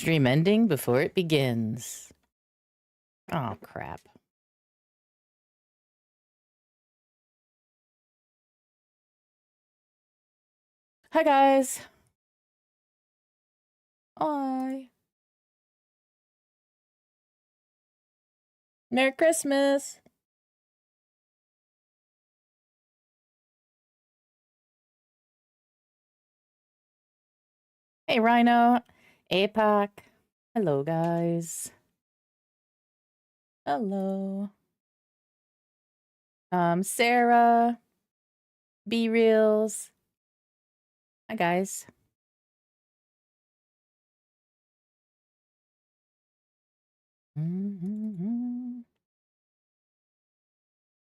Stream ending before it begins. Oh, crap. Hi, guys. Hi. Merry Christmas. Hey, Rhino. APAC. Hello, guys. Hello. Sarah. B-Reels. Hi, guys.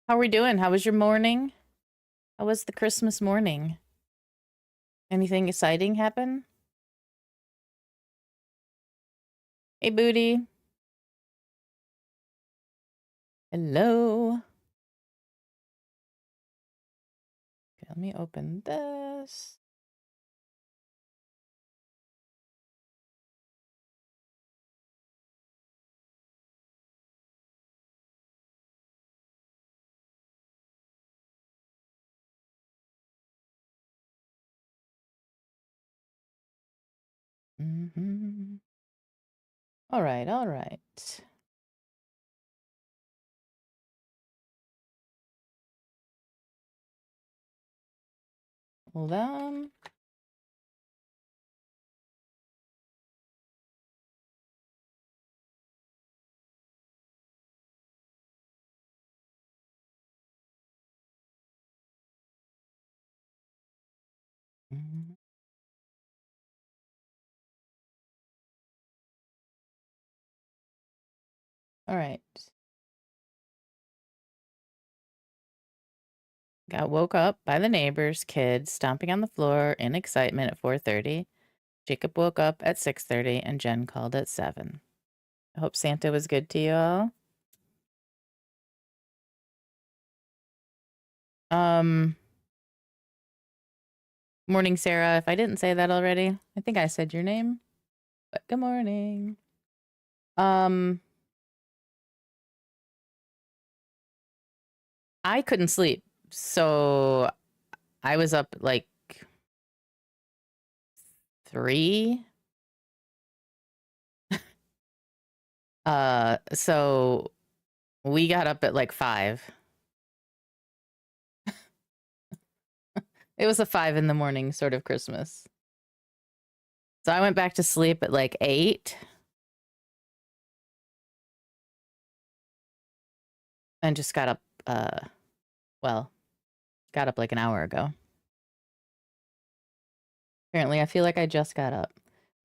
How are we doing? How was your morning? How was the Christmas morning? Anything exciting happen? Hey, Booty. Hello. Okay, let me open this. All right, all right. Hold on. All right. Got woke up by the neighbor's kids stomping on the floor in excitement at 4:30. Jacob woke up at 6:30 and Jen called at 7. I hope Santa was good to you all. Morning, Sarah. If I didn't say that already, I think I said your name. But good morning. I couldn't sleep. So I was up like 3. So we got up at like 5. It was a 5 in the morning sort of Christmas. So I went back to sleep at like 8. And just got up, got up like an hour ago. Apparently, I feel like I just got up.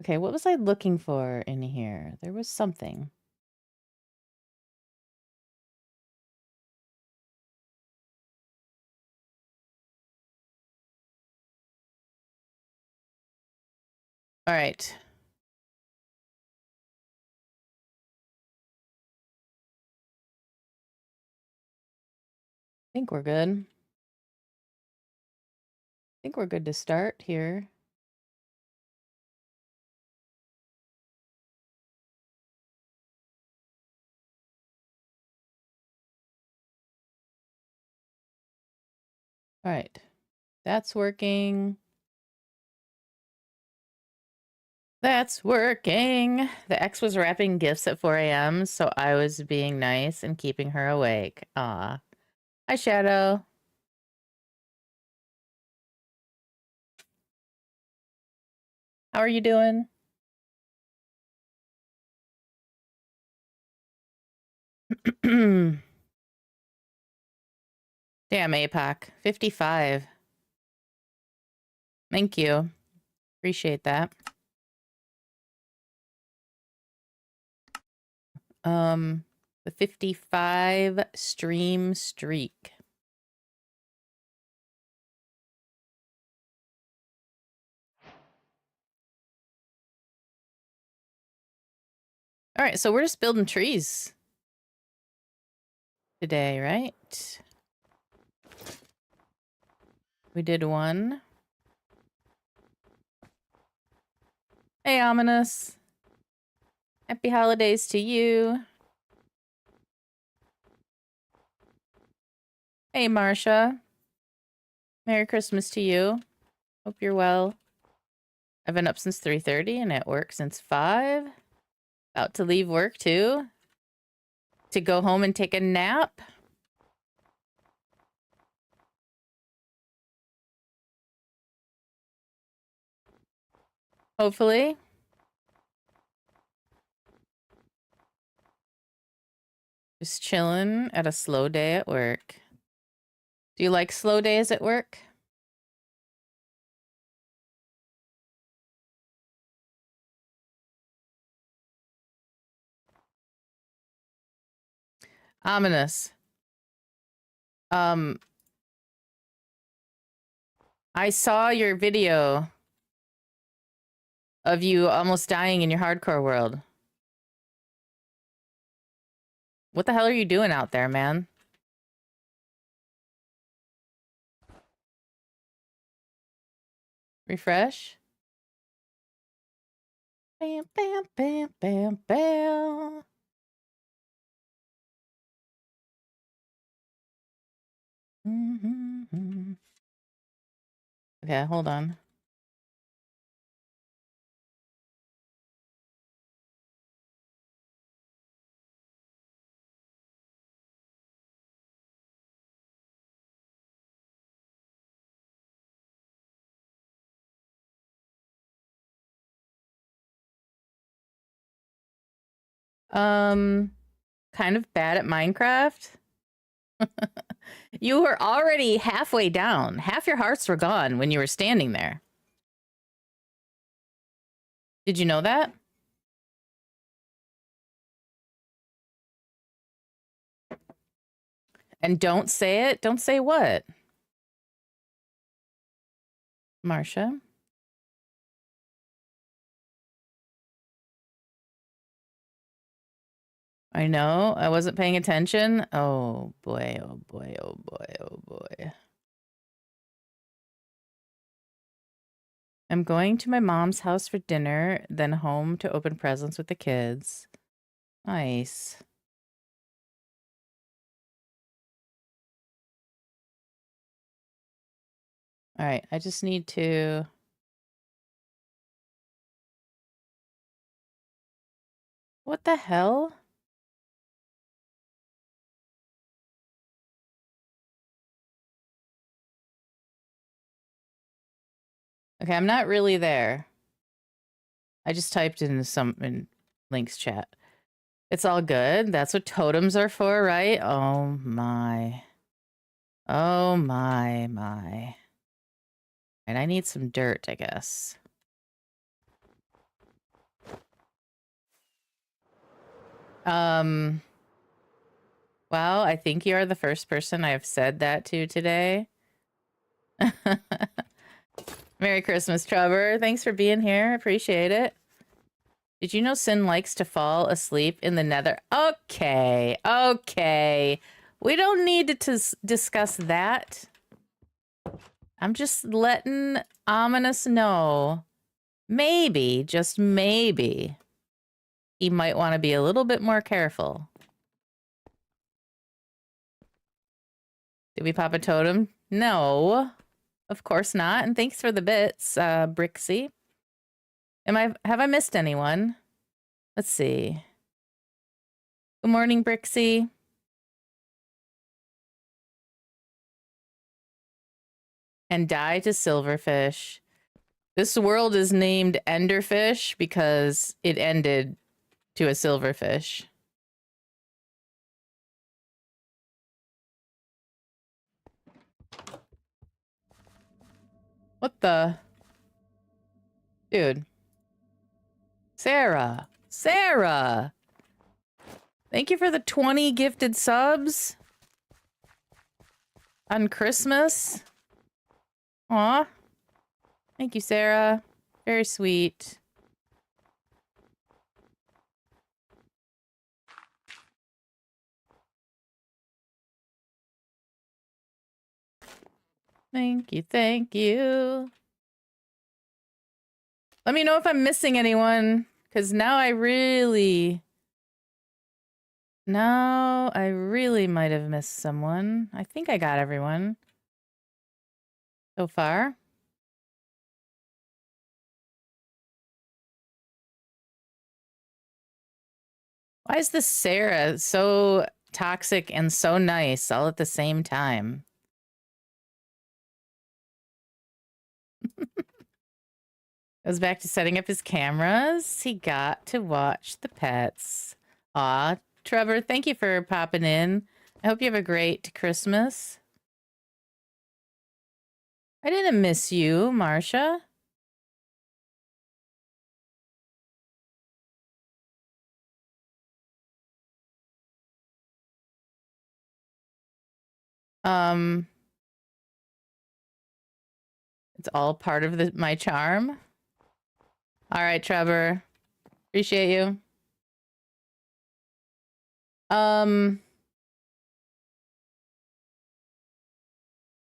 Okay, what was I looking for in here? There was something. All right. I think we're good. I think we're good to start here. All right. That's working. That's working. The ex was wrapping gifts at 4 a.m., so I was being nice and keeping her awake. Aw. Hi, Shadow. How are you doing? Damn, APAC. 55. Thank you. Appreciate that. The 55 stream streak. All right, so we're just building trees today, right? We did one. Hey, Ominous. Happy holidays to you. Hey, Marcia. Merry Christmas to you. Hope you're well. I've been up since 3:30 and at work since 5. About to leave work, too. To go home and take a nap. Hopefully. Just chilling at a slow day at work. Do you like slow days at work? Ominous. I saw your video of you almost dying in your hardcore world. What the hell are you doing out there, man? Refresh. Bam, bam, bam, bam, bam. Mm-hmm. Okay, hold on. Kind of bad at Minecraft. You were already halfway down. Half your hearts were gone when you were standing there. Did you know that? And don't say it. Don't say what? Marcia? I know. I wasn't paying attention. Oh boy, oh boy, oh boy, oh boy. I'm going to my mom's house for dinner, then home to open presents with the kids. Nice. All right, I just need to... What the hell? Okay, I'm not really there. I just typed in Link's chat. It's all good. That's what totems are for, right? Oh my. Oh my. And I need some dirt, I guess. Well, I think you are the first person I've said that to today. Merry Christmas, Trevor. Thanks for being here. Appreciate it. Did you know Sin likes to fall asleep in the nether? Okay. We don't need to discuss that. I'm just letting Ominous know. Maybe, just maybe, he might want to be a little bit more careful. Did we pop a totem? No, of course not. And thanks for the bits, Brixie. Have I missed anyone? Let's see. Good morning, Brixie. And die to silverfish. This world is named Enderfish because it ended to a silverfish. What the? Dude. Sarah. Thank you for the 20 gifted subs on Christmas. Aw. Thank you, Sarah. Very sweet. Thank you. Let me know if I'm missing anyone, Because now I really might have missed someone. I think I got everyone so far. Why is this Sarah so toxic and so nice all at the same time? Goes back to setting up his cameras. He got to watch the pets. Aw, Trevor, thank you for popping in. I hope you have a great Christmas. I didn't miss you, Marsha. It's all part of my charm. All right, Trevor. Appreciate you.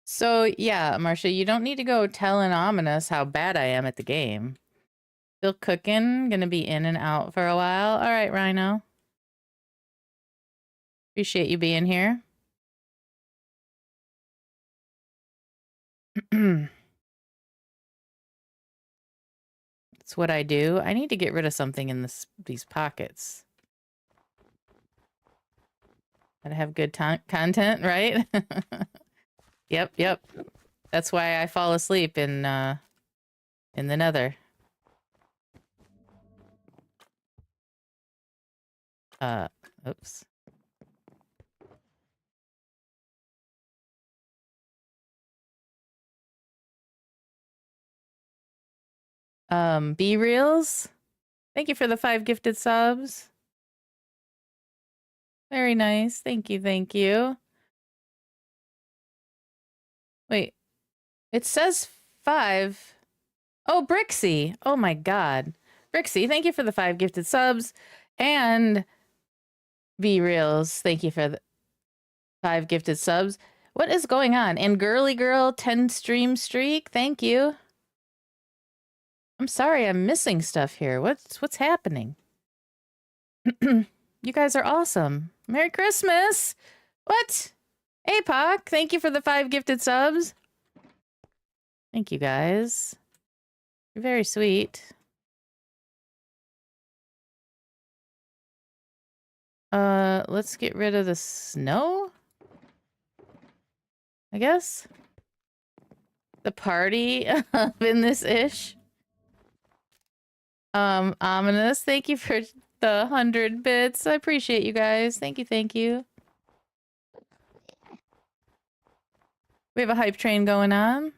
So yeah, Marcia, you don't need to go telling Ominous how bad I am at the game. Still cooking, gonna be in and out for a while. All right, Rhino. Appreciate you being here. That's what I do. I need to get rid of something in these pockets. Gotta have good content, right? Yep. That's why I fall asleep in the nether. Oops. B-Reels. Thank you for the 5 gifted subs. Very nice. Thank you. Wait. It says 5. Oh, Brixie. Oh my god. Brixie, thank you for the 5 gifted subs. And B-Reels, thank you for the 5 gifted subs. What is going on? And Girly Girl 10 stream streak, thank you. I'm sorry, I'm missing stuff here. What's happening? You guys are awesome. Merry Christmas! What? APOC, thank you for the 5 gifted subs. Thank you guys. You're very sweet. Let's get rid of the snow, I guess. The party in this ish. Ominous, thank you for the 100 bits. I appreciate you guys. Thank you. We have a hype train going on.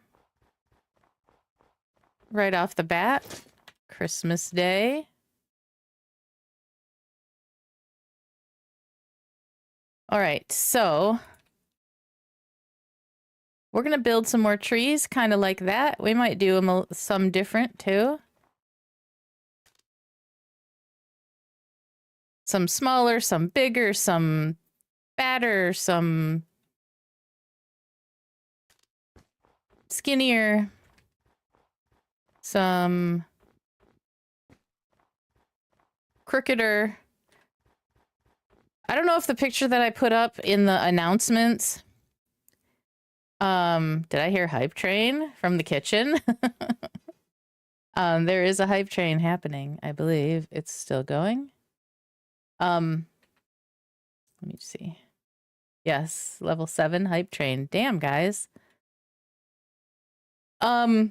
Right off the bat. Christmas Day. All right, so we're going to build some more trees, kind of like that. We might do them some different, too. Some smaller, some bigger, some fatter, some skinnier, some crookeder. I don't know if the picture that I put up in the announcements, did I hear hype train from the kitchen? There is a hype train happening, I believe. It's still going. Let me see. Yes, level 7 hype train. Damn, guys. I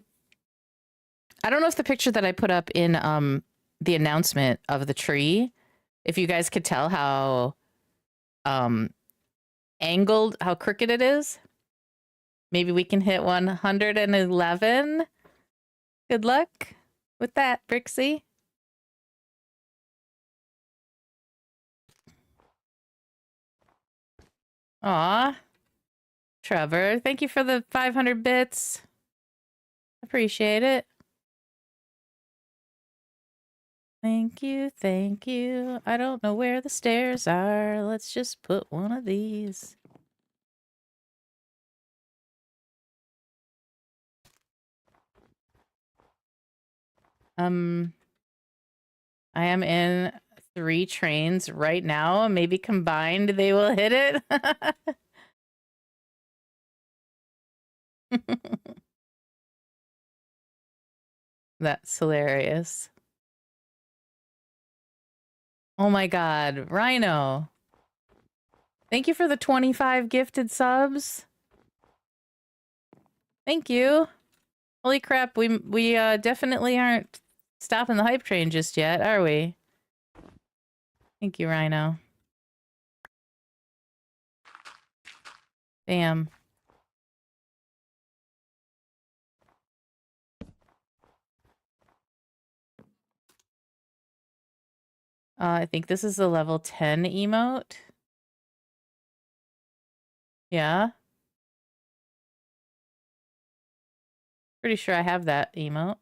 don't know if the picture that I put up in the announcement of the tree, if you guys could tell how angled, how crooked it is. Maybe we can hit 111. Good luck with that, Brixie. Aw. Trevor, thank you for the 500 bits. Appreciate it. Thank you. I don't know where the stairs are. Let's just put one of these. I am in 3 trains right now. Maybe combined they will hit it. That's hilarious. Oh my god, Rhino. Thank you for the 25 gifted subs. Thank you. Holy crap, we definitely aren't stopping the hype train just yet, are we? Thank you, Rhino. Damn. I think this is a level 10 emote. Yeah. Pretty sure I have that emote.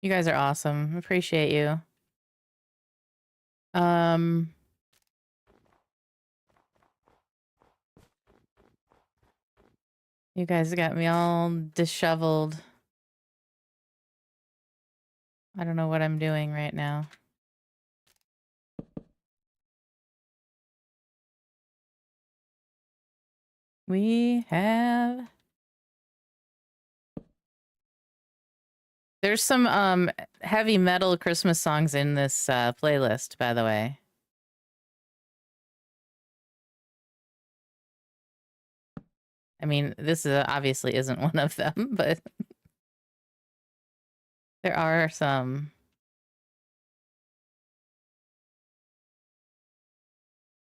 You guys are awesome. Appreciate you. You guys got me all disheveled. I don't know what I'm doing right now. We have... There's some heavy metal Christmas songs in this playlist, by the way. I mean, this obviously isn't one of them, but there are some.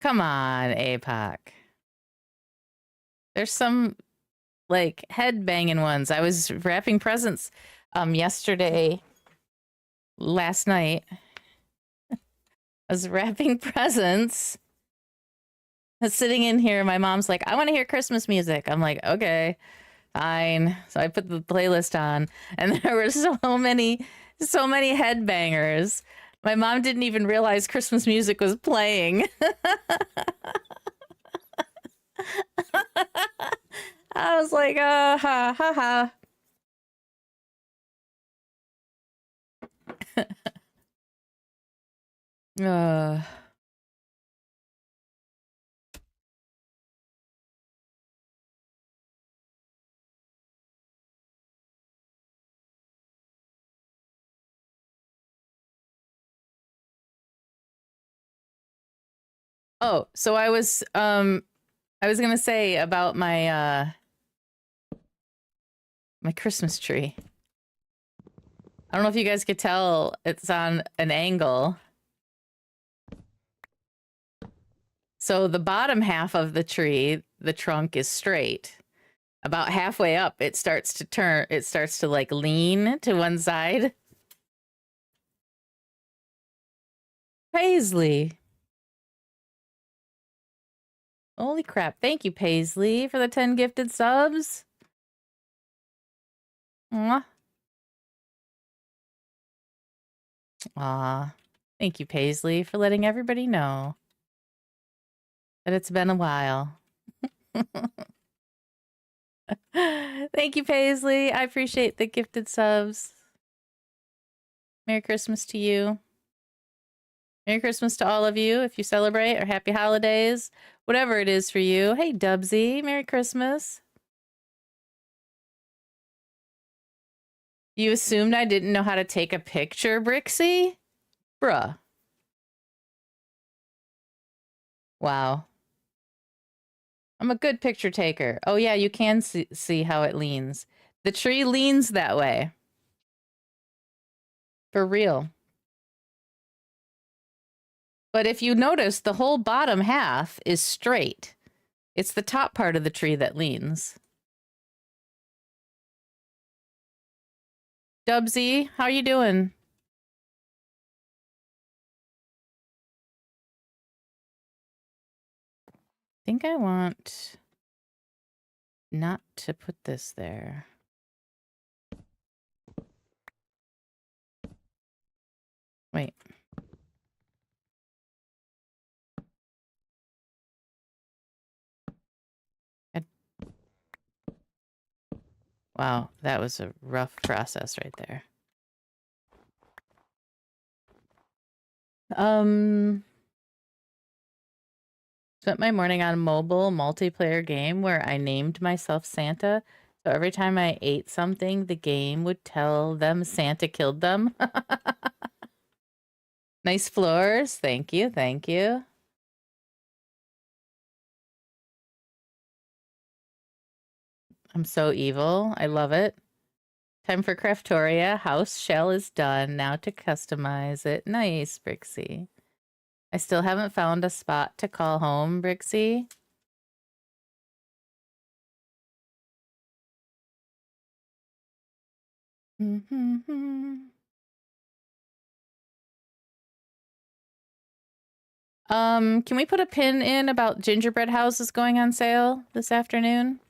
Come on, APOC. There's some, like, head-banging ones. I was wrapping presents last night. I was wrapping presents. I was sitting in here. My mom's like, I want to hear Christmas music. I'm like, okay, fine. So I put the playlist on, and there were so many headbangers. My mom didn't even realize Christmas music was playing. I was like, ha ha ha. Oh, so I was gonna say about my my Christmas tree. I don't know if you guys could tell it's on an angle. So the bottom half of the tree, the trunk is straight. About halfway up, it starts to like lean to one side. Paisley. Holy crap. Thank you, Paisley, for the 10 gifted subs. Aw. Aw. Thank you, Paisley, for letting everybody know that it's been a while. Thank you, Paisley. I appreciate the gifted subs. Merry Christmas to you. Merry Christmas to all of you if you celebrate, or happy holidays, whatever it is for you. Hey, Dubsy, Merry Christmas. You assumed I didn't know how to take a picture, Brixie? Bruh. Wow. I'm a good picture taker. Oh yeah, you can see how it leans. The tree leans that way. For real. But if you notice, the whole bottom half is straight. It's the top part of the tree that leans. Dubsy, how you doing? I think I want not to put this there. Wait. Wow, that was a rough process right there. Spent my morning on a mobile multiplayer game where I named myself Santa. So every time I ate something, the game would tell them Santa killed them. Nice floors. Thank you. Thank you. I'm so evil. I love it. Time for Craftoria. House shell is done. Now to customize it. Nice, Brixie. I still haven't found a spot to call home, Brixie. Can we put a pin in about gingerbread houses going on sale this afternoon?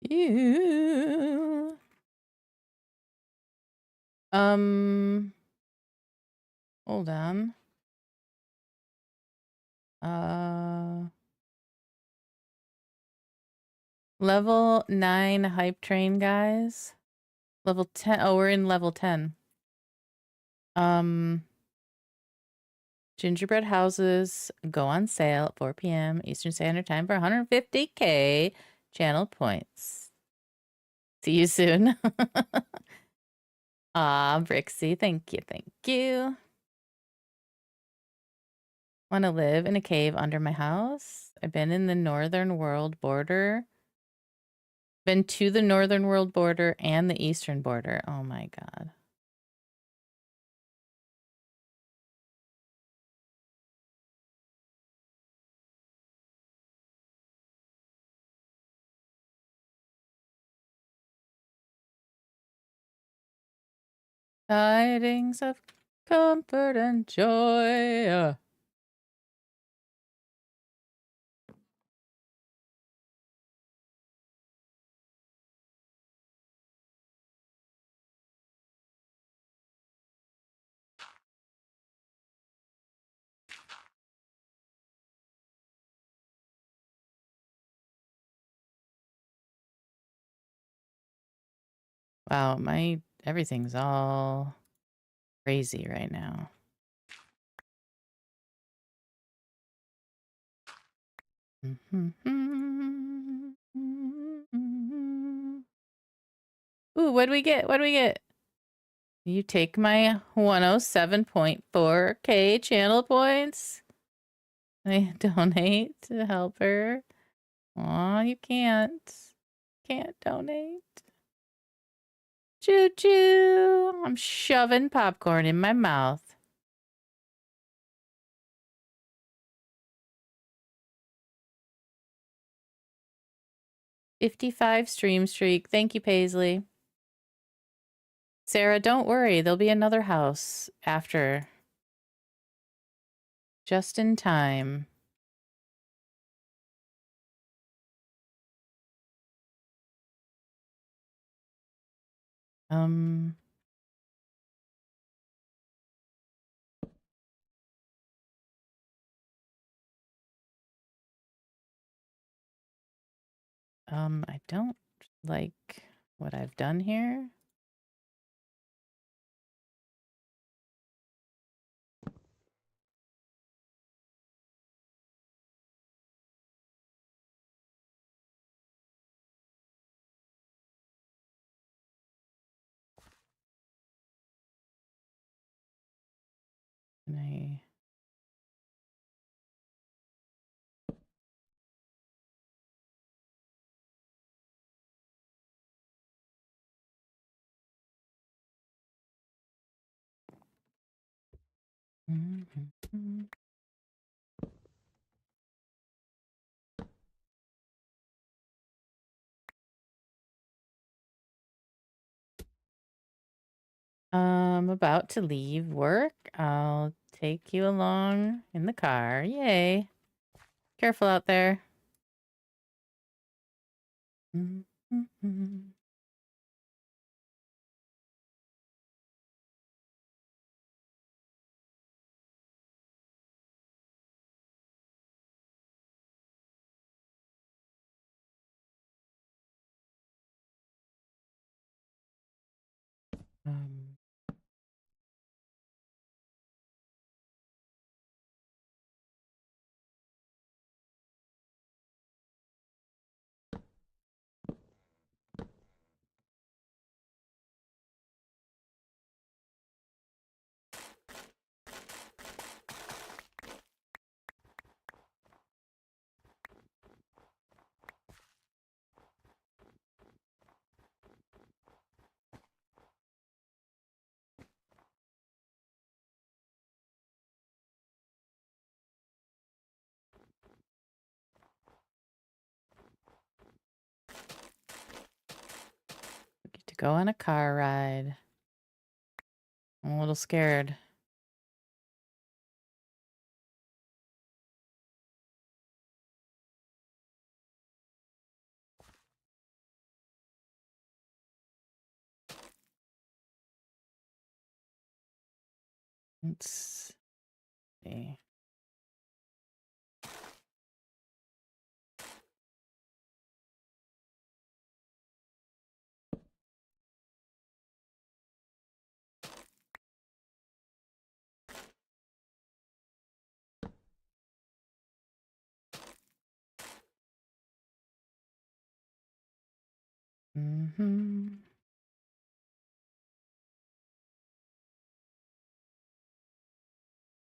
You. Hold on. Level 9 hype train, guys. Level 10. Oh, we're in level 10. Gingerbread houses go on sale at 4 p.m. Eastern Standard Time for 150k channel points. See you soon. Brixie, thank you, thank you. Want to live in a cave under my house? I've been in the northern world border. Been to the northern world border and the eastern border. Oh my god. Tidings of comfort and joy. Wow, everything's all crazy right now. Ooh, what do we get? What do we get? You take my 107.4k channel points. I donate to help her. Aw, you can't. Can't donate. Choo choo. I'm shoving popcorn in my mouth. $55 stream streak. Thank you, Paisley. Sarah, don't worry. There'll be another house after. Just in time. I don't like what I've done here. Can I... I'm about to leave work. I'll take you along in the car. Yay. Careful out there. Um, we get to go on a car ride. I'm a little scared. Let's see.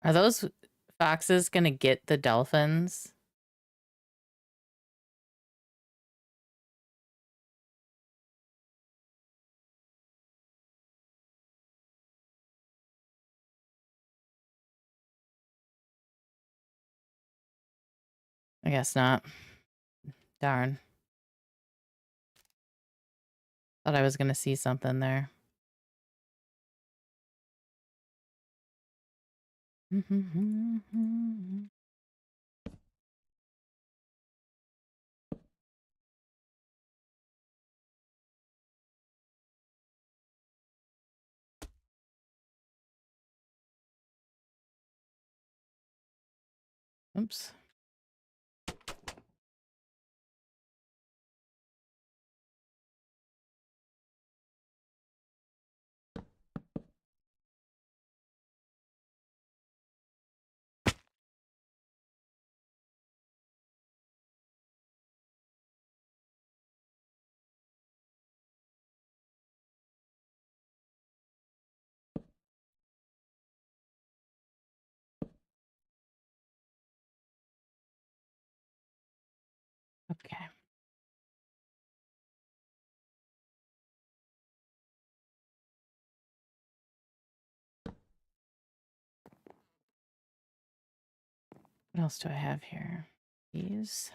Are those foxes gonna get the dolphins? I guess not. Darn. Thought I was gonna see something there. Oops. Okay. What else do I have here? These.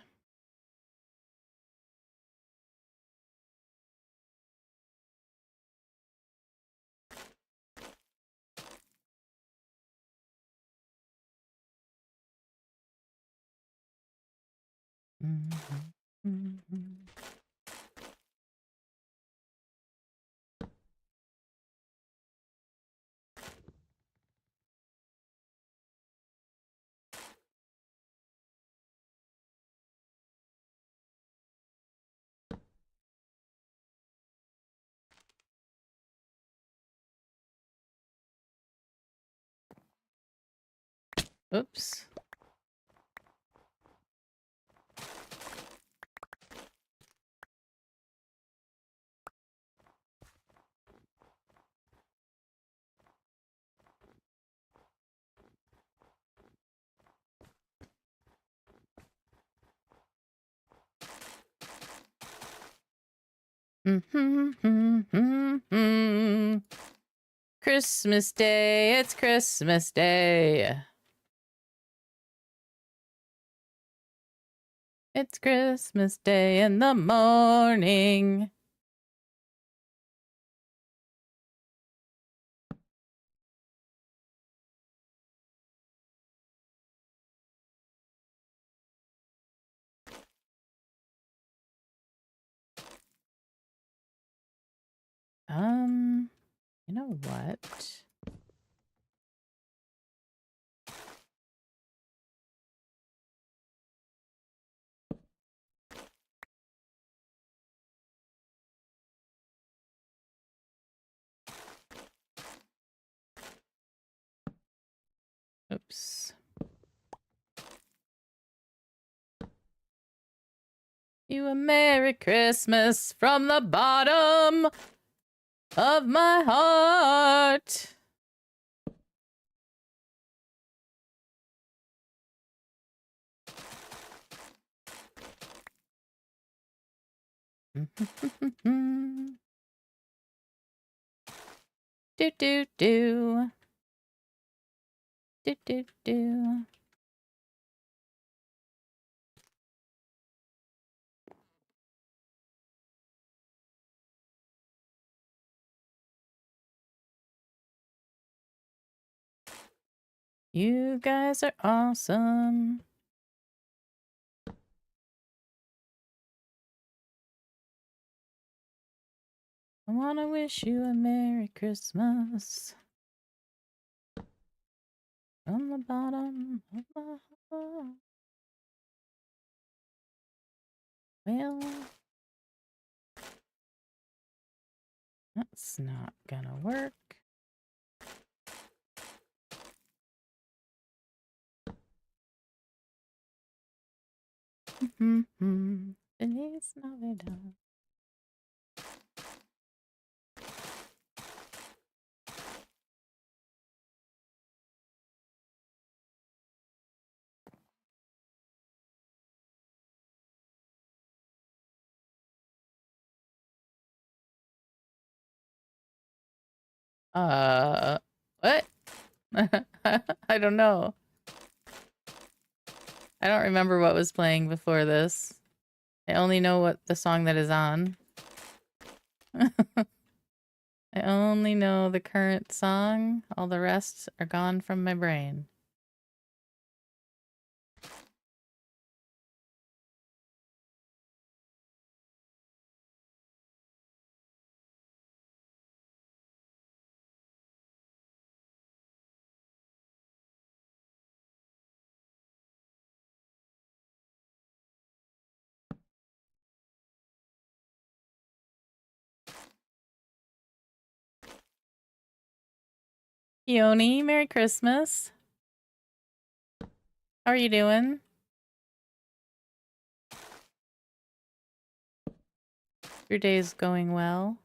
Oops. Christmas Day. It's Christmas Day. It's Christmas Day in the morning. You know what? Oops. You a Merry Christmas from the bottom of my heart. Do do do. Do do do. You guys are awesome. I wanna wish you a Merry Christmas from the bottom of my heart. Well, that's not gonna work. Feliz Navidad. What? I don't know. I don't remember what was playing before this. I only know what the song that is on. I only know the current song. All the rest are gone from my brain. Yoni, Merry Christmas. How are you doing? Your day's going well.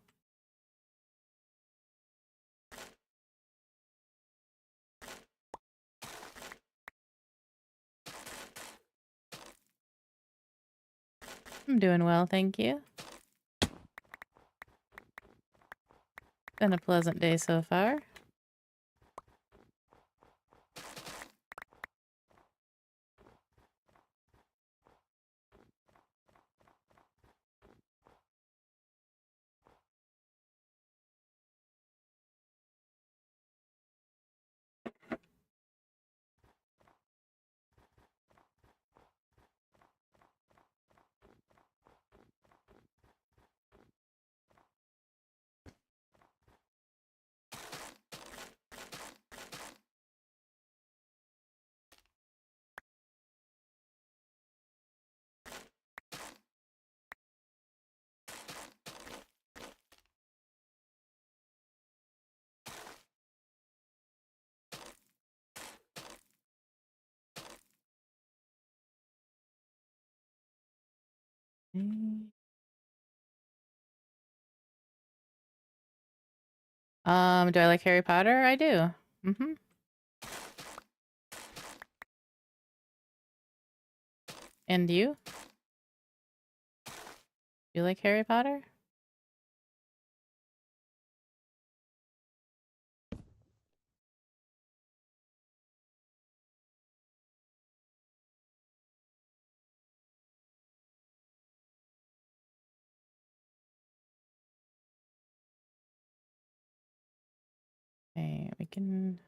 I'm doing well, thank you. Been a pleasant day so far. Do I like Harry Potter? I do. And you? You like Harry Potter? can...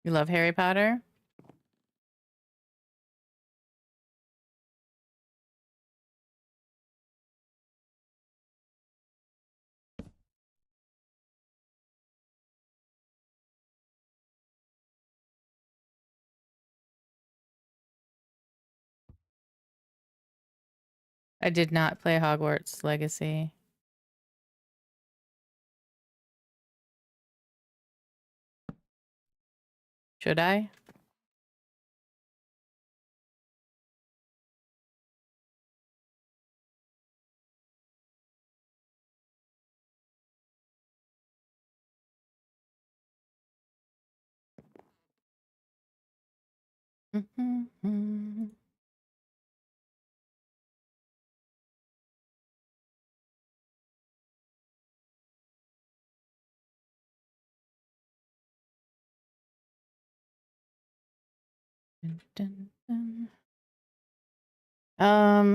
You love Harry Potter? I did not play Hogwarts Legacy. Should I?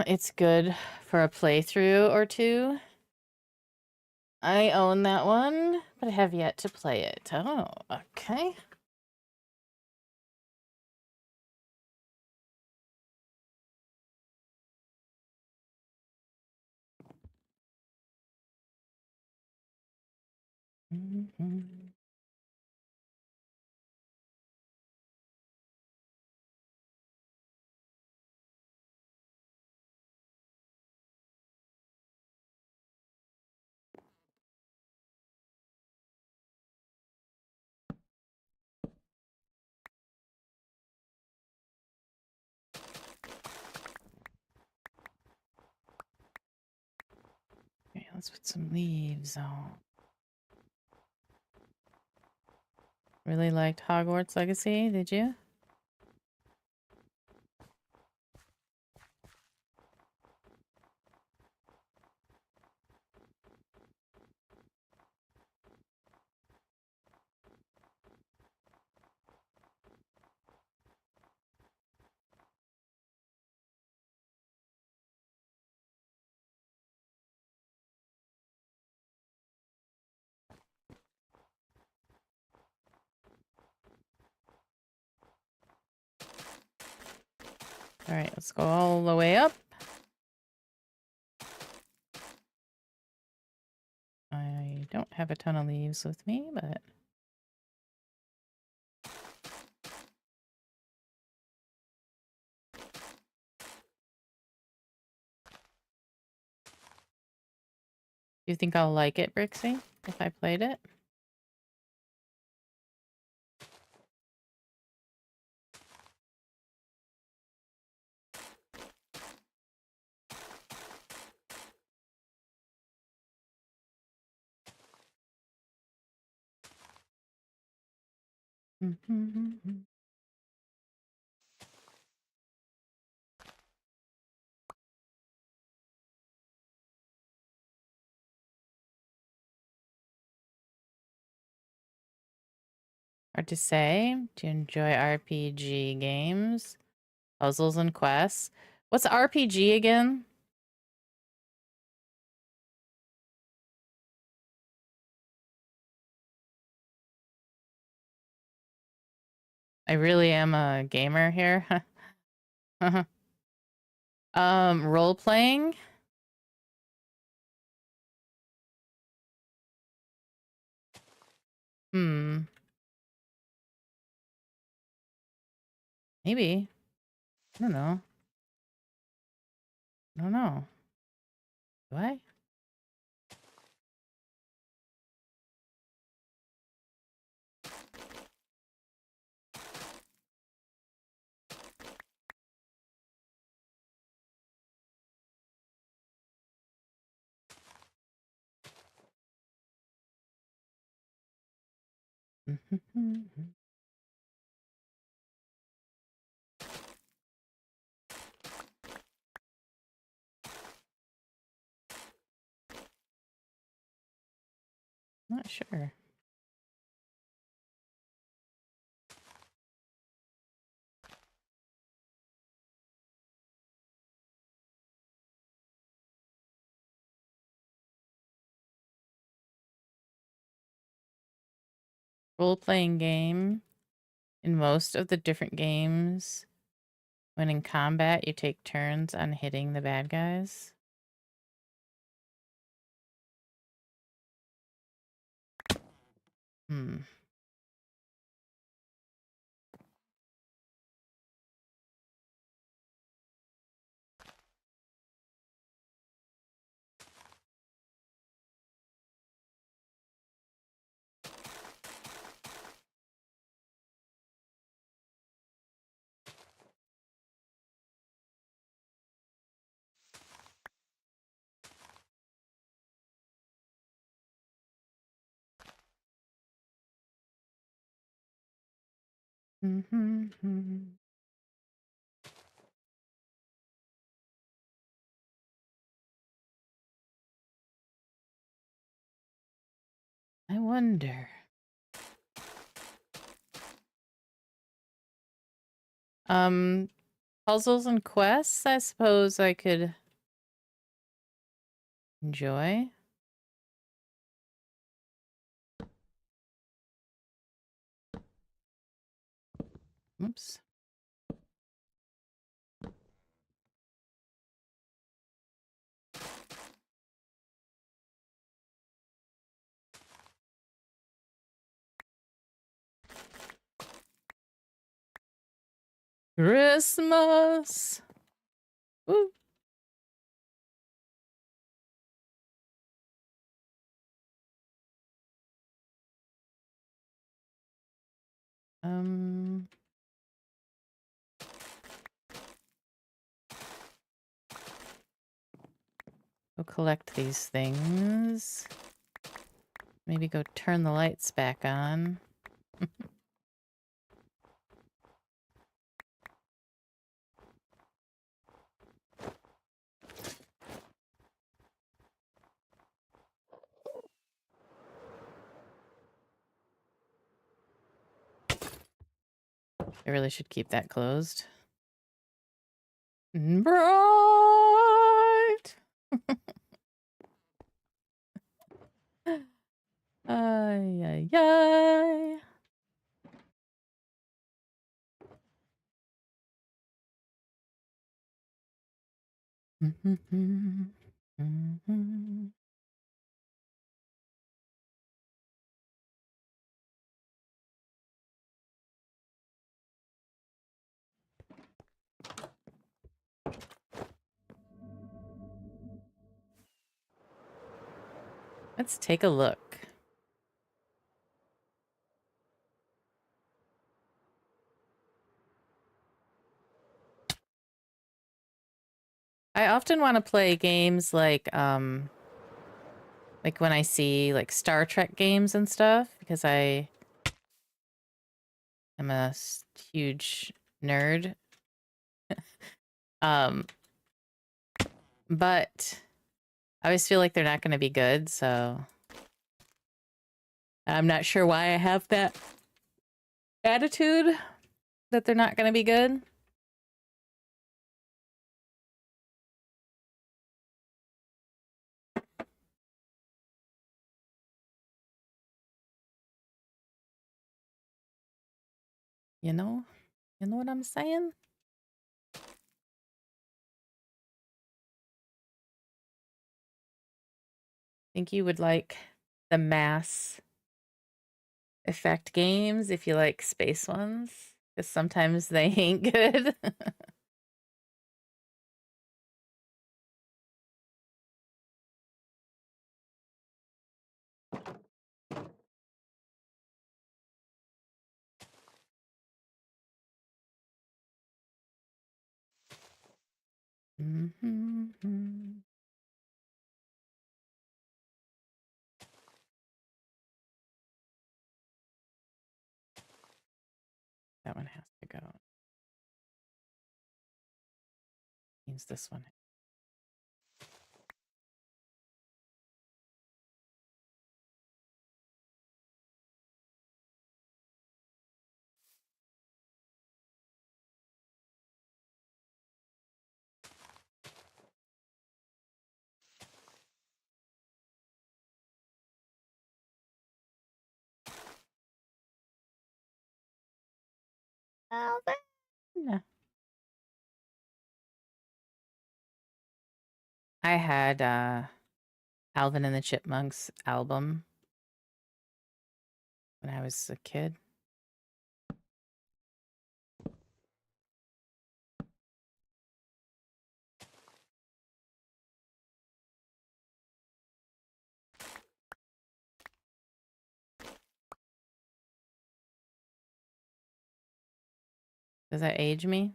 It's good for a playthrough or two. I own that one, but I have yet to play it. Oh, okay. Okay, let's put some leaves on. Really liked Hogwarts Legacy, did you? All right, let's go all the way up. I don't have a ton of leaves with me, but... Do you think I'll like it, Brixie, if I played it? Hard to say. Do you enjoy RPG games? Puzzles and quests? What's RPG again? I really am a gamer here. Role playing? Maybe. I don't know. I don't know. Do I? Not sure. Role-playing game. In most of the different games, when in combat, you take turns on hitting the bad guys. Hmm. Mm-hmm. I wonder. Puzzles and quests, I suppose I could enjoy. Oops. Christmas. Woo. Go collect these things. Maybe go turn the lights back on. I really should keep that closed. Bright. Ay, ay, ay. Let's take a look. I often want to play games like when I see like Star Trek games and stuff, because I am a huge nerd. But I always feel like they're not going to be good, so I'm not sure why I have that attitude that they're not going to be good. You know? You know what I'm saying? Think you would like the Mass Effect games if you like space ones, because sometimes they ain't good. Mm-hmm. That one has to go. Means this one. Alvin. I had Alvin and the Chipmunks album when I was a kid. Does that age me?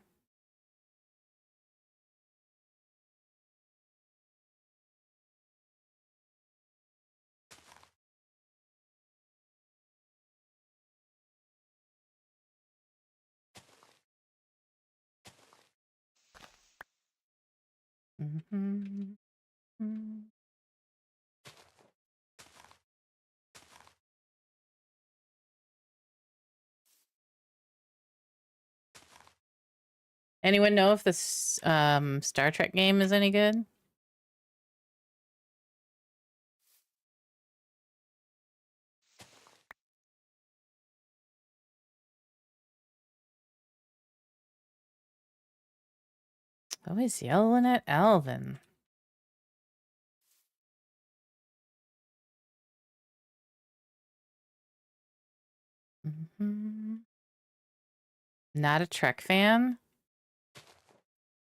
Mm-hmm. Anyone know if this Star Trek game is any good? Always yelling at Alvin. Mm-hmm. Not a Trek fan?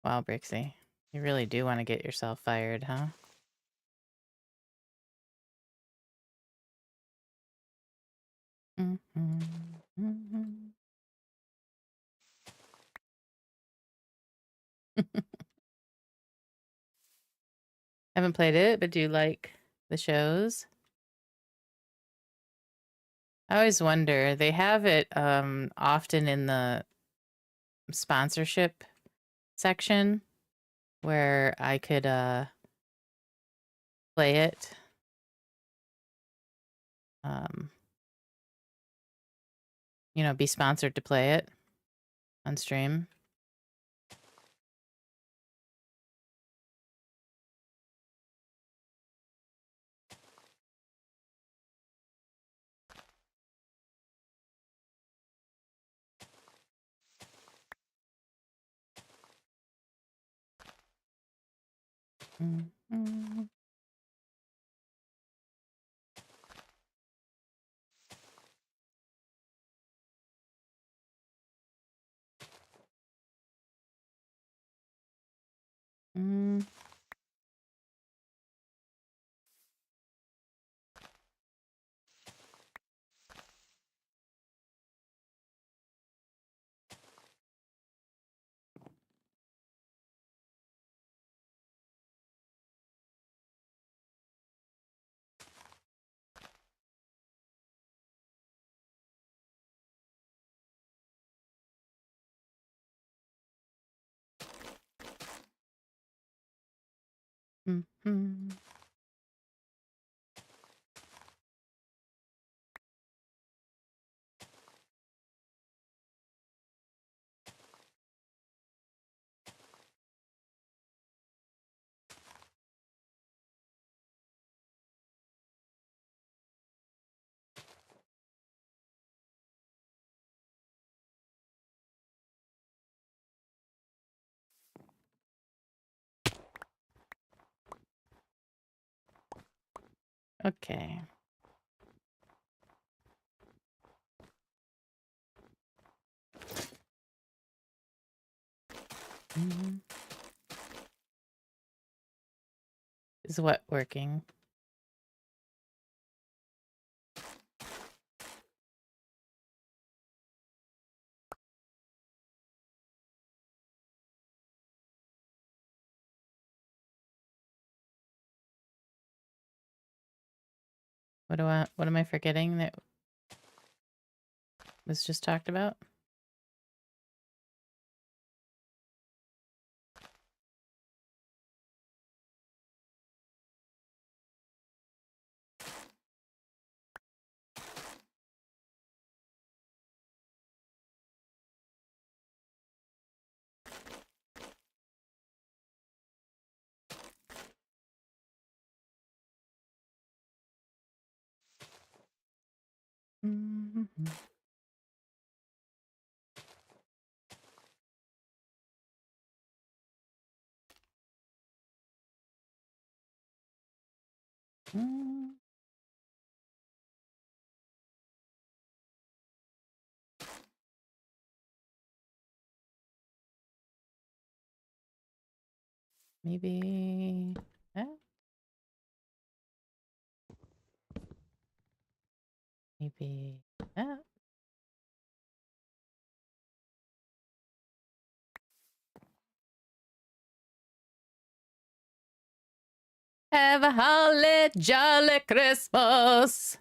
Wow, Brixie. You really do want to get yourself fired, huh? Mm-hmm. Mm-hmm. Haven't played it, but do you like the shows? I always wonder. They have it often in the sponsorship section where I could play it. You know, be sponsored to play it on stream. Mm-hmm. Mm-hmm. Mm-hmm. Okay. Mm-hmm. Is what working? What am I forgetting that was just talked about? Mm-hmm. Mm. Maybe that. Maybe that. Have a holly jolly Christmas.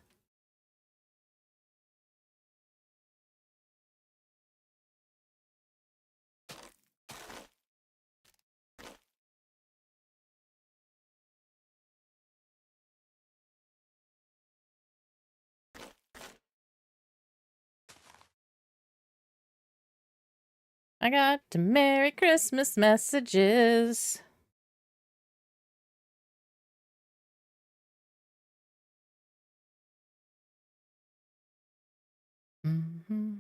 I got Merry Christmas messages. Mm-hmm.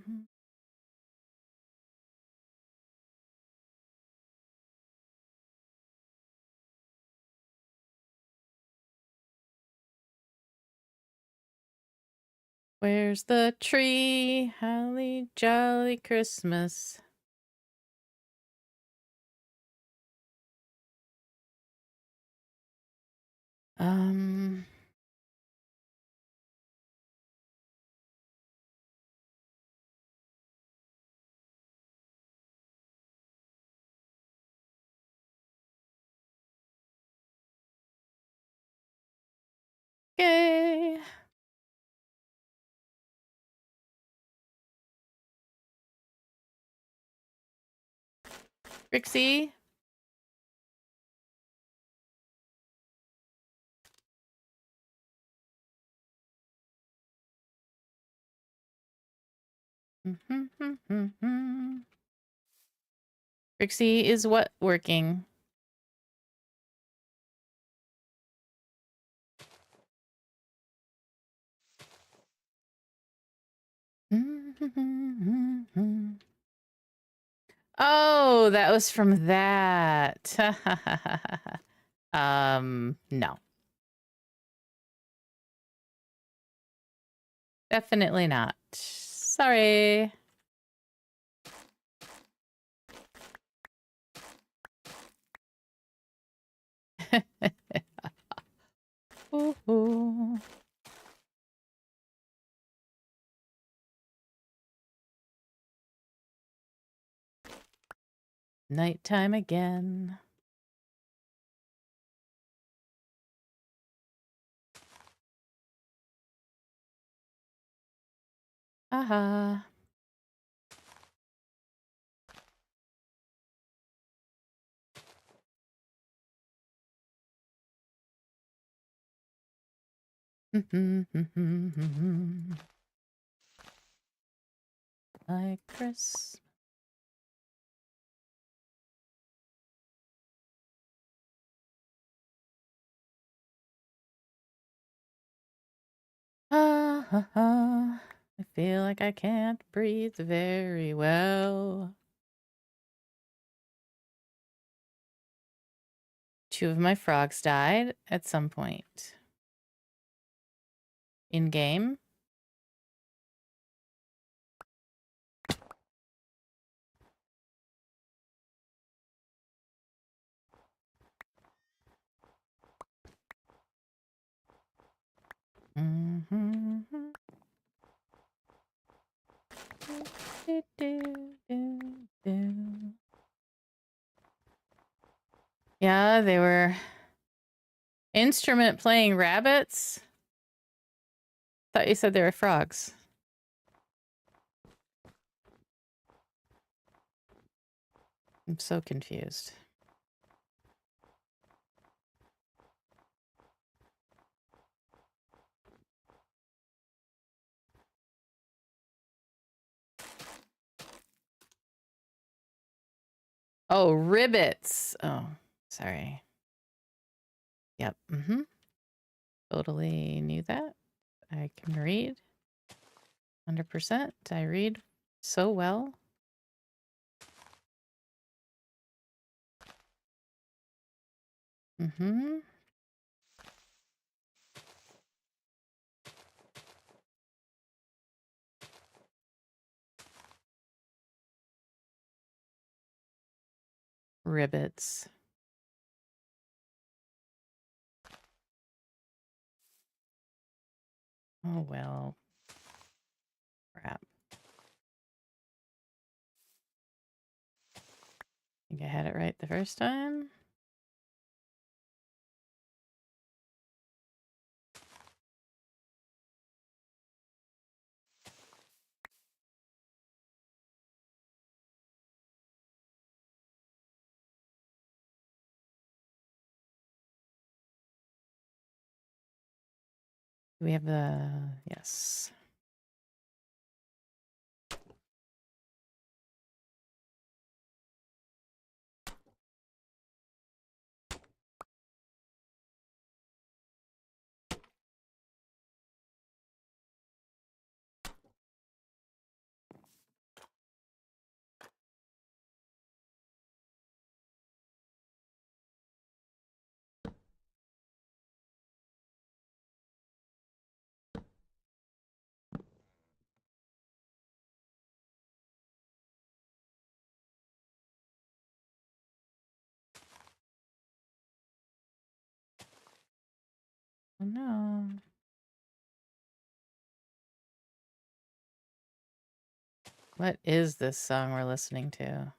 Where's the tree? Holly jolly Christmas. Okay. Rixie. Rixie, is what working? Oh, that was from that. No. Definitely not. Sorry. Ooh. Nighttime again. Aha. Like Chris. I feel like I can't breathe very well. 2 of my frogs died at some point. In game. Yeah, they were instrument playing rabbits. Thought you said they were frogs. I'm so confused. Oh, ribbits. Oh, sorry. Yep. Totally knew that. I can read. 100%. I read so well. Ribbits. Oh, well. Crap. I think I had it right the first time. We have the... Yes. Oh, no. What is this song we're listening to?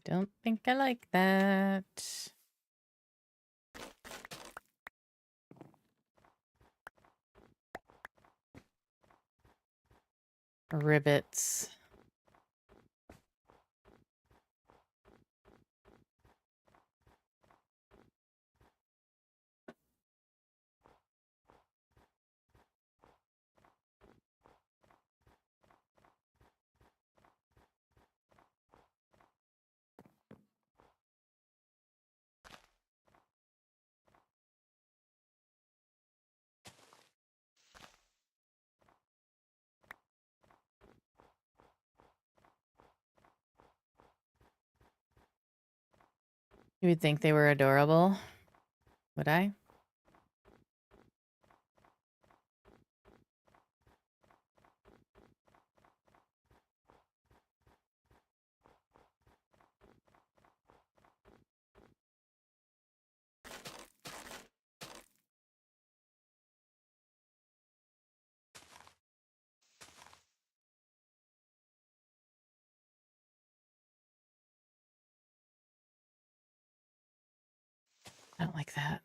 I don't think I like that. Ribbits. You would think they were adorable. Would I? I don't like that.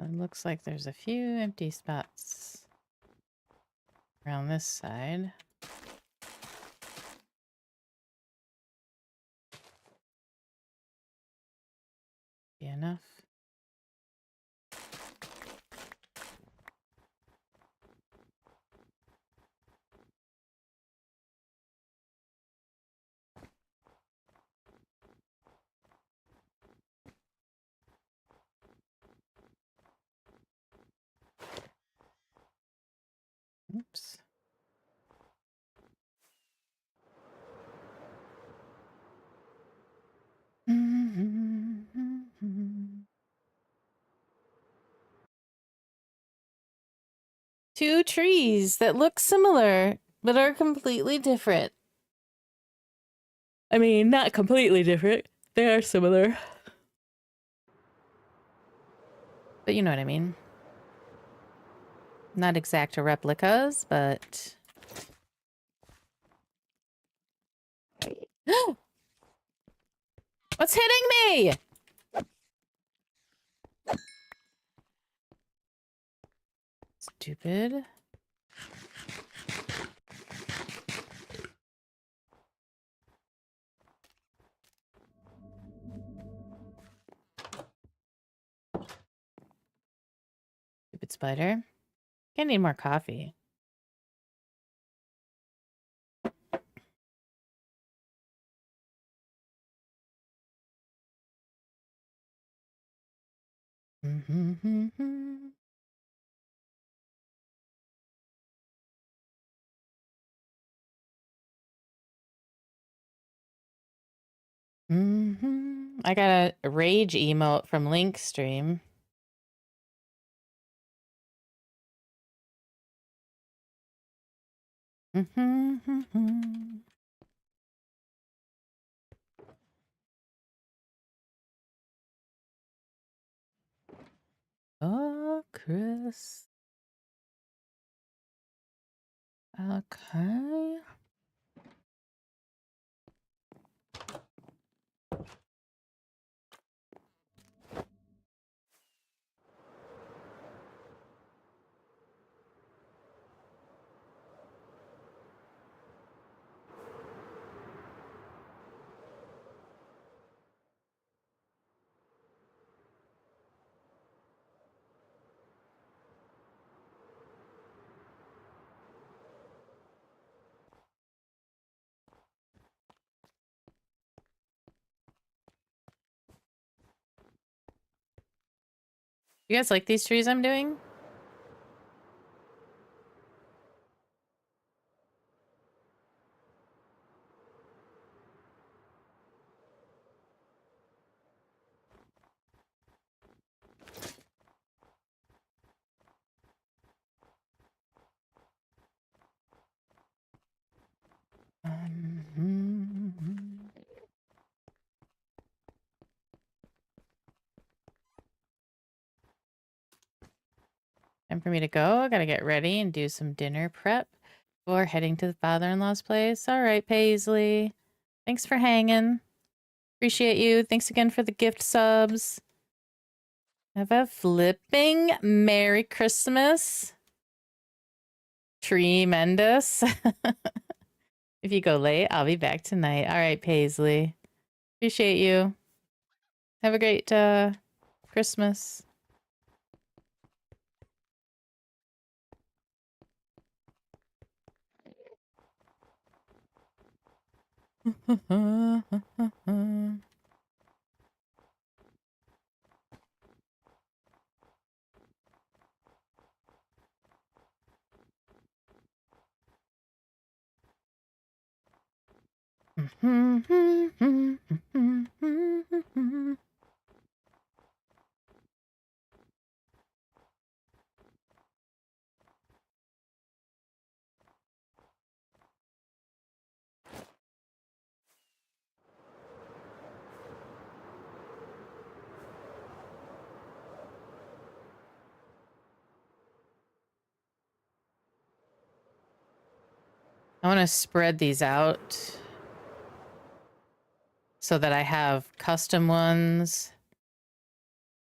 It looks like there's a few empty spots around this side. Be enough. Oops. Two trees that look similar, but are completely different. I mean, not completely different. They are similar. But you know what I mean. Not exact replicas, but... What's hitting me? Stupid. Stupid spider. I need more coffee. I got a rage emote from Link stream. Oh, Chris. Okay. You guys like these trees I'm doing? Time for me to go. I gotta get ready and do some dinner prep before heading to the father-in-law's place. All right, Paisley. Thanks for hanging. Appreciate you. Thanks again for the gift subs. Have a flipping Merry Christmas. Tremendous. If you go late, I'll be back tonight. All right, Paisley. Appreciate you. Have a great Christmas. I want to spread these out so that I have custom ones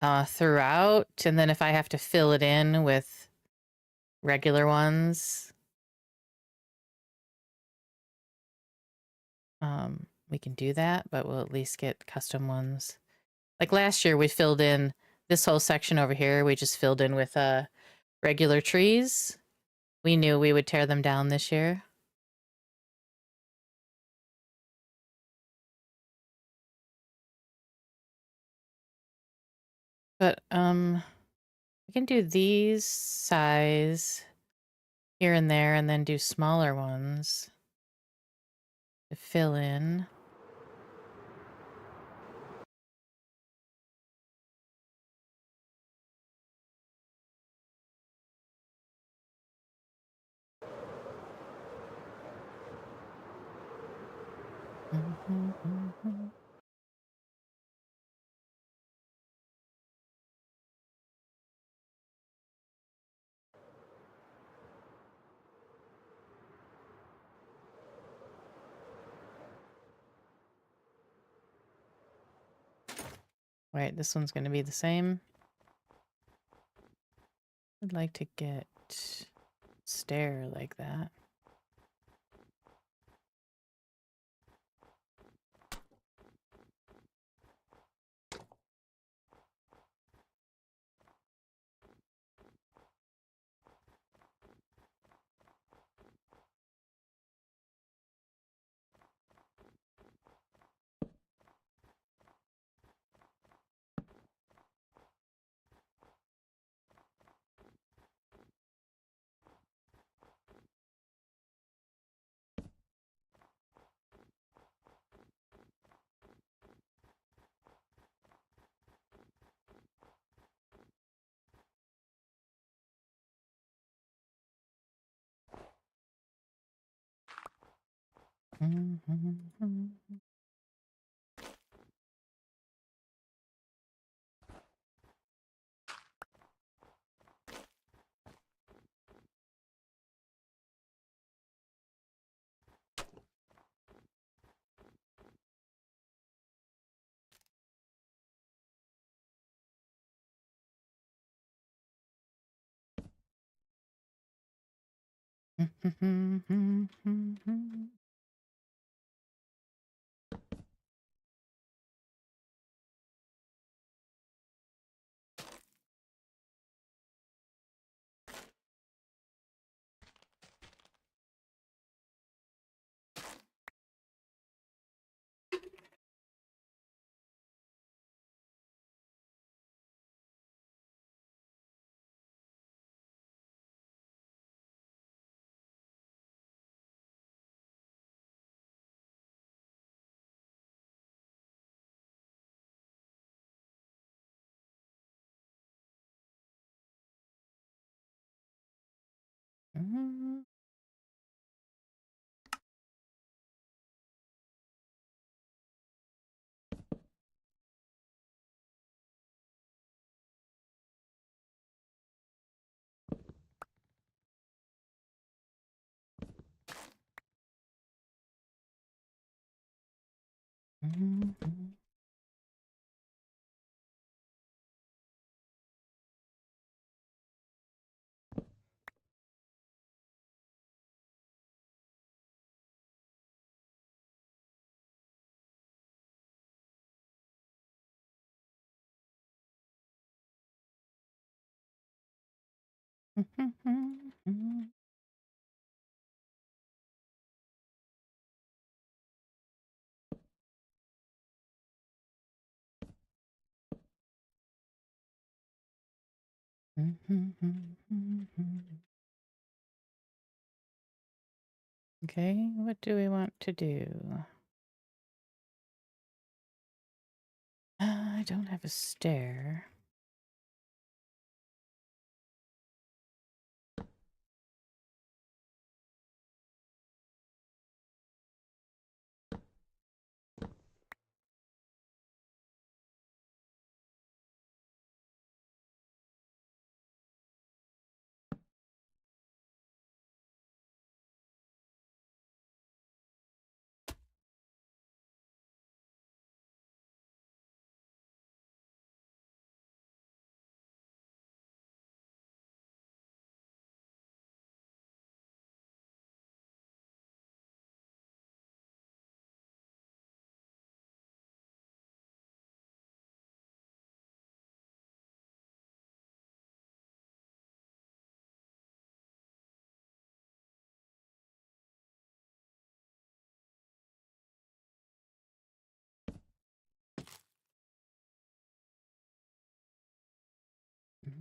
throughout. And then if I have to fill it in with regular ones, we can do that, but we'll at least get custom ones. Like last year, we filled in this whole section over here. We just filled in with regular trees. We knew we would tear them down this year. But we can do these size here and there and then do smaller ones to fill in. Wait, this one's going to be the same. I'd like to get stair like that. Okay, what do we want to do? I don't have a stair.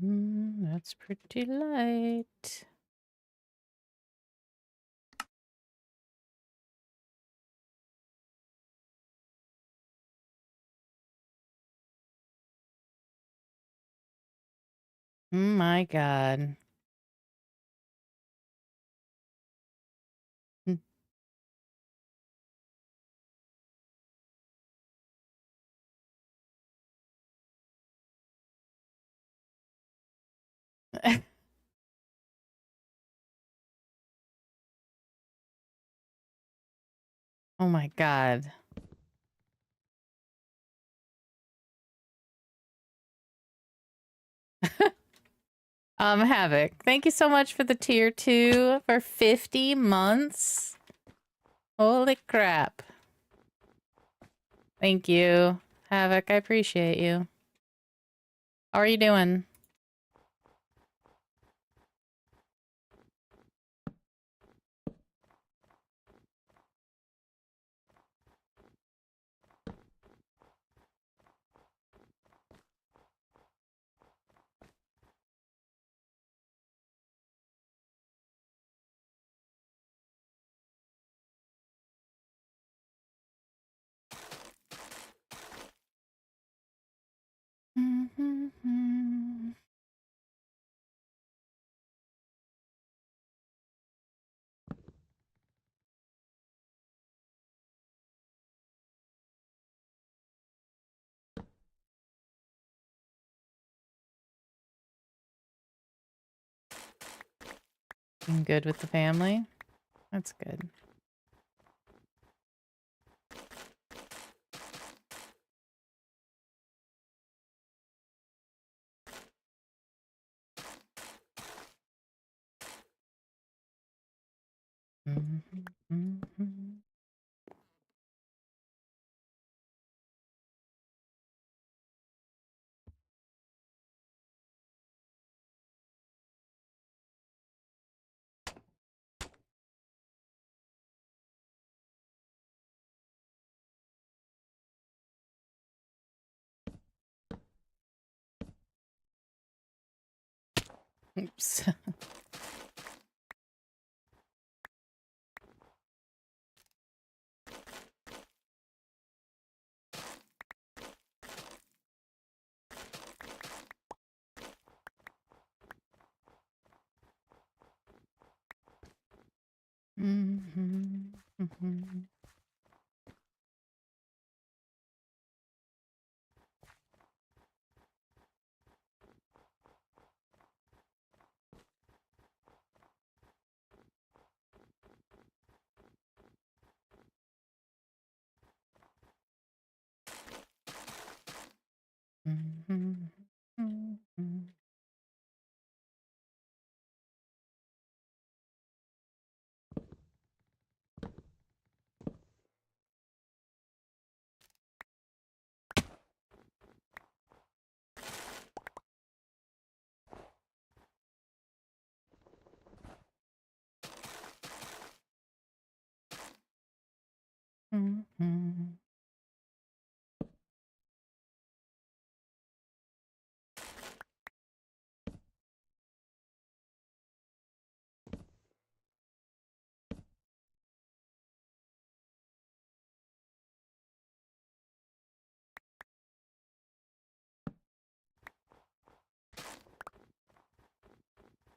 That's pretty light. My God. Oh my God. Havoc, thank you so much for the tier 2 for 50 months. Holy crap. Thank you, Havoc. I appreciate you. How are you doing? I'm good with the family. That's good. Oops.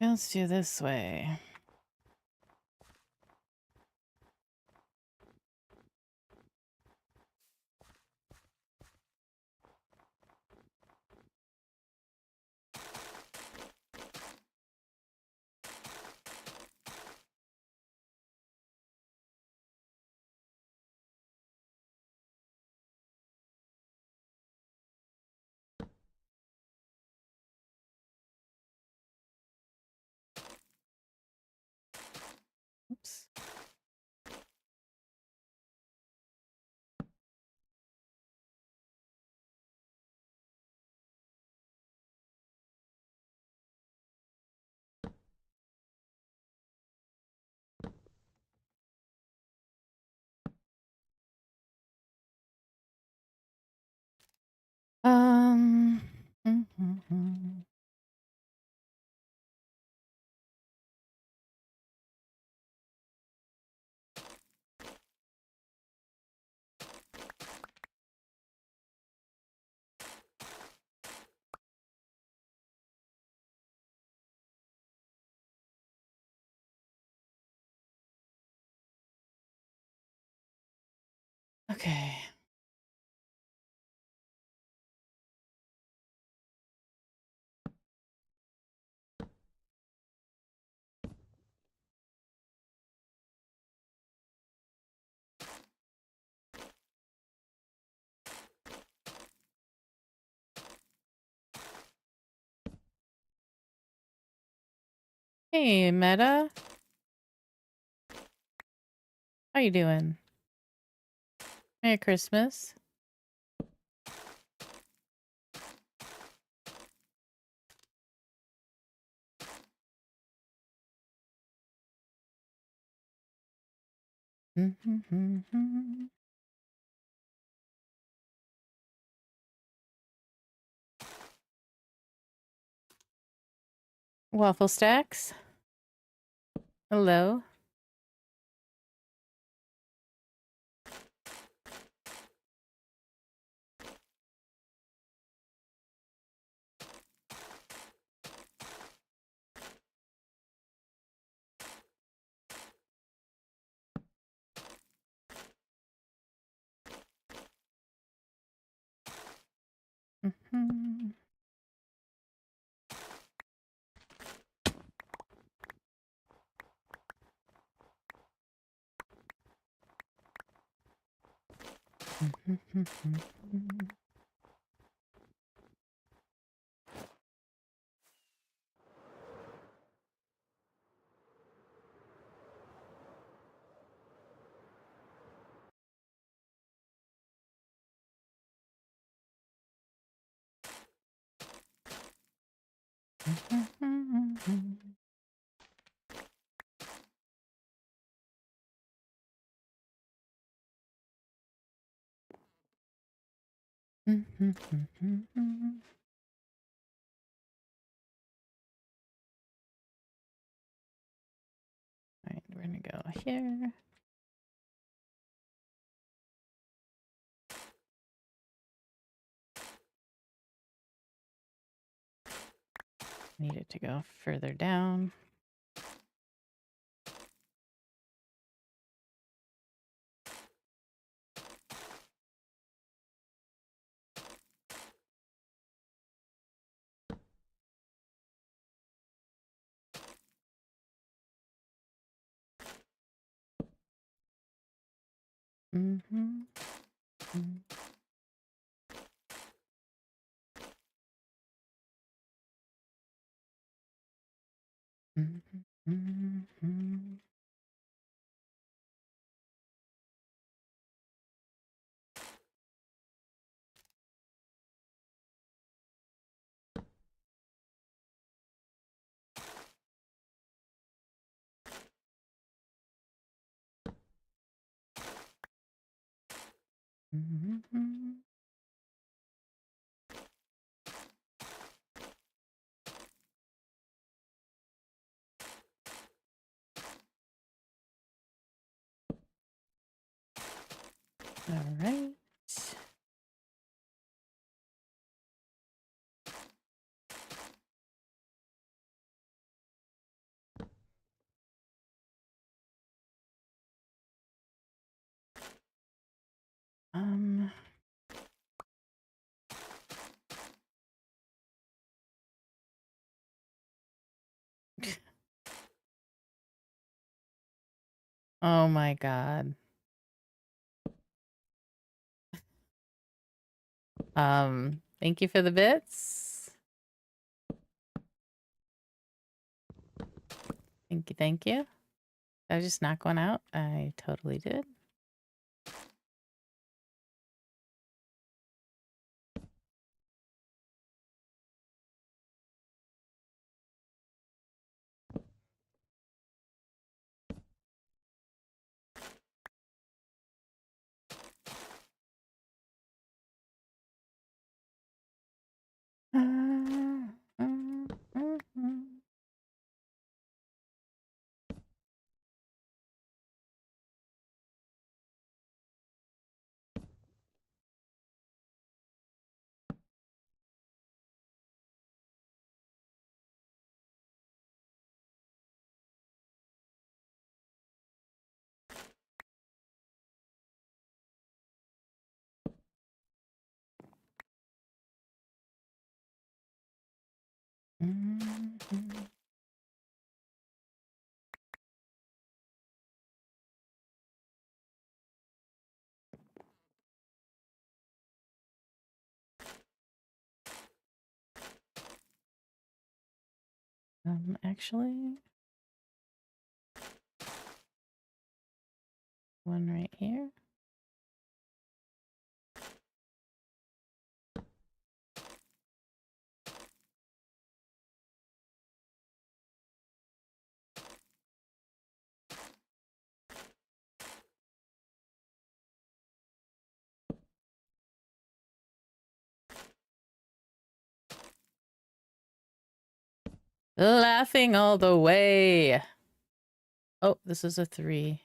Let's do this way. Oops. Um. Okay. Hey, Meta. How you doing? Merry Christmas. Waffle Stacks. Hello. Alright, we're gonna go here. Need it to go further down. All right. Oh my God. Thank you for the bits. Thank you, thank you. Did I just knock one out? I totally did. Actually, One right here. Laughing all the way. Oh, this is a 3.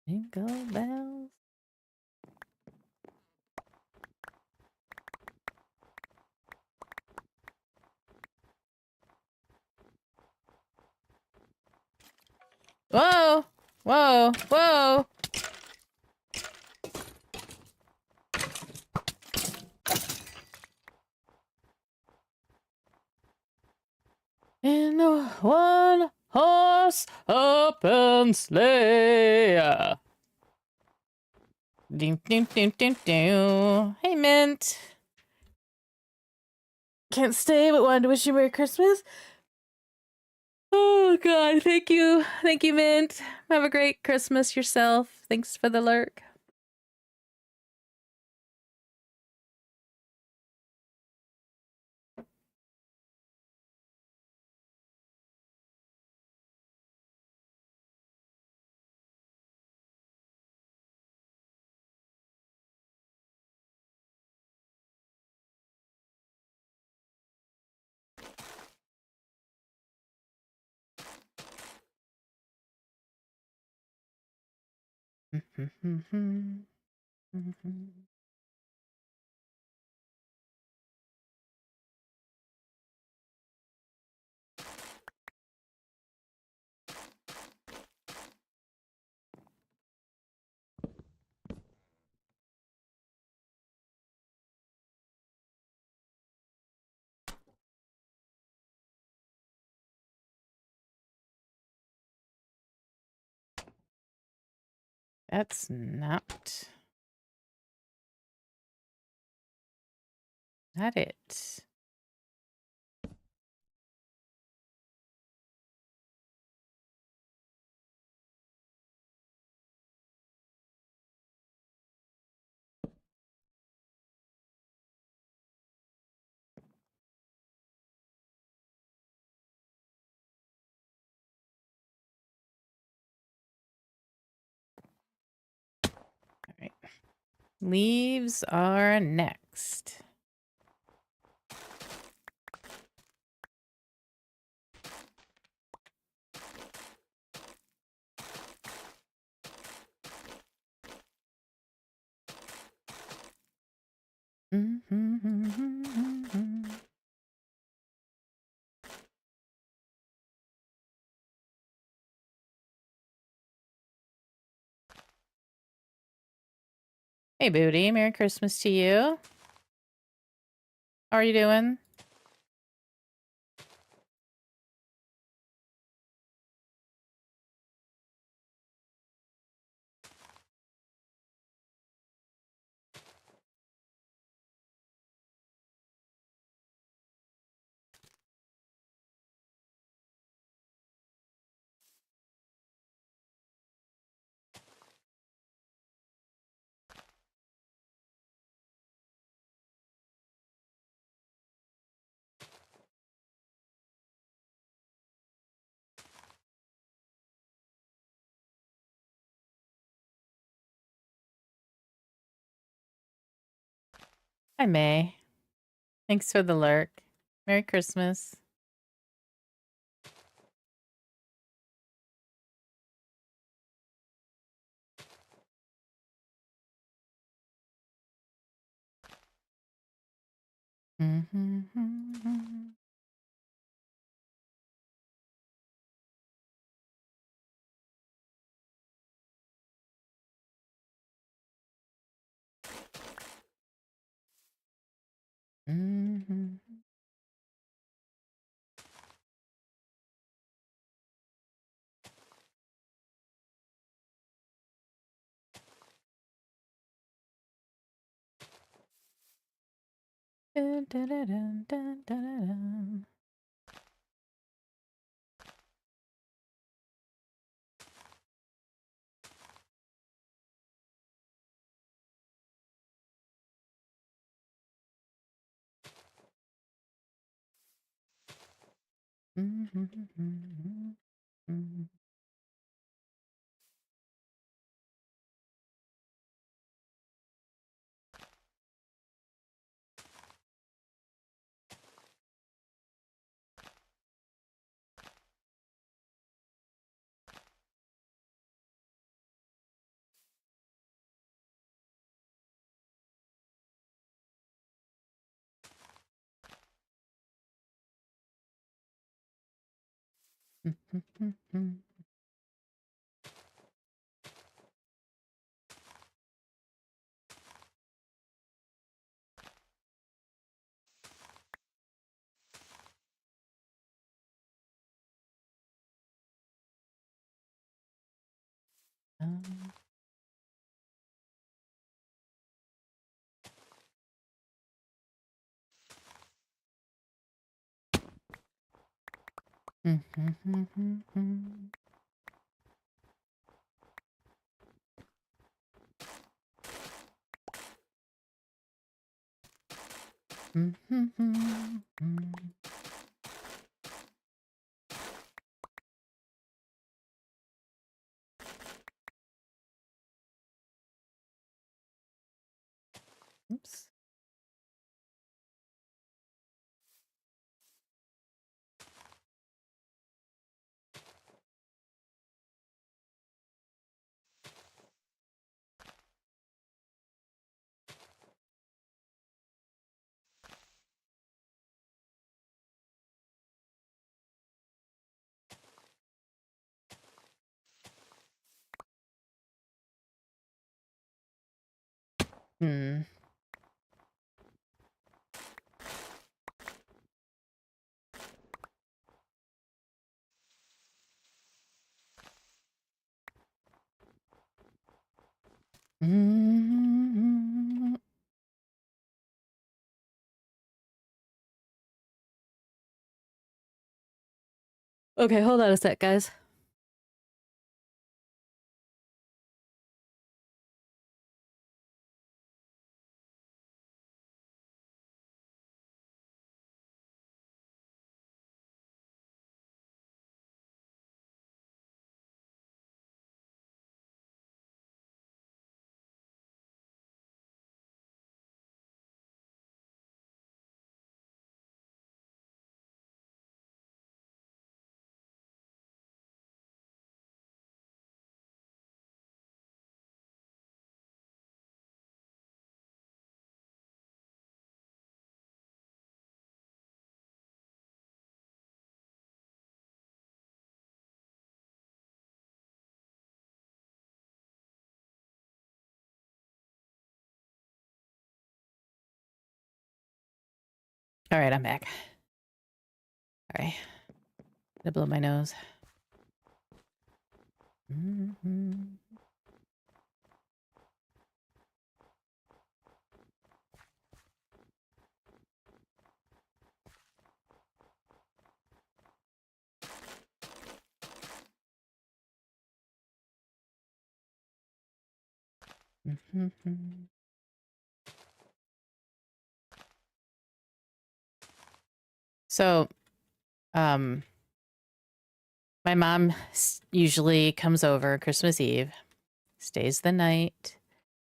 Jingle bells. Whoa! Whoa! Whoa! In a one-horse open sleigh. Ding, ding, ding, ding, ding. Hey, Mint. Can't stay, but wanted to wish you Merry Christmas. Oh, God. Thank you. Thank you, Mint. Have a great Christmas yourself. Thanks for the lurk. That's not it. All right. Leaves are next. Hey, Booty. Merry Christmas to you. How are you doing? Hi, May. Thanks for the lurk. Merry Christmas. Dun, dun, dun, dun, dun, dun, dun. Oops. Hmm. Okay, hold on a sec, guys. All right, I'm back. All right. Gonna blow my nose. So, my mom usually comes over Christmas Eve, stays the night,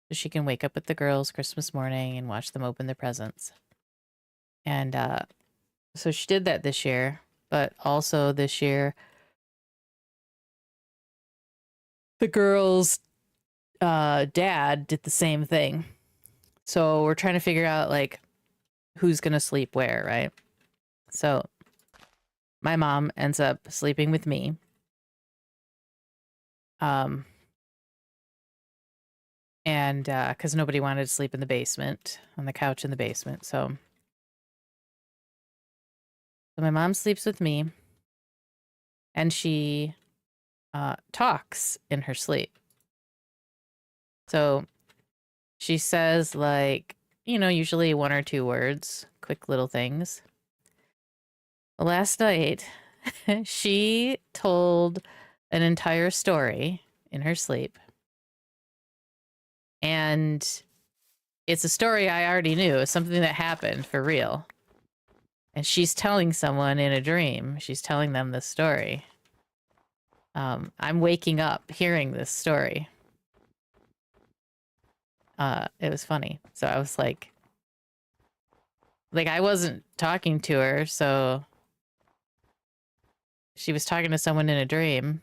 so she can wake up with the girls Christmas morning and watch them open their presents. And so she did that this year, but also this year, the girls' dad did the same thing. So we're trying to figure out like who's gonna sleep where, right? So my mom ends up sleeping with me. And because nobody wanted to sleep in the basement, on the couch in the basement. So my mom sleeps with me, and she talks in her sleep. So she says, like, usually one or two words, quick little things. Last night, she told an entire story in her sleep. And it's a story I already knew. It's something that happened for real. And she's telling someone in a dream. She's telling them this story. I'm waking up hearing this story. It was funny. So I was like I wasn't talking to her, so she was talking to someone in a dream.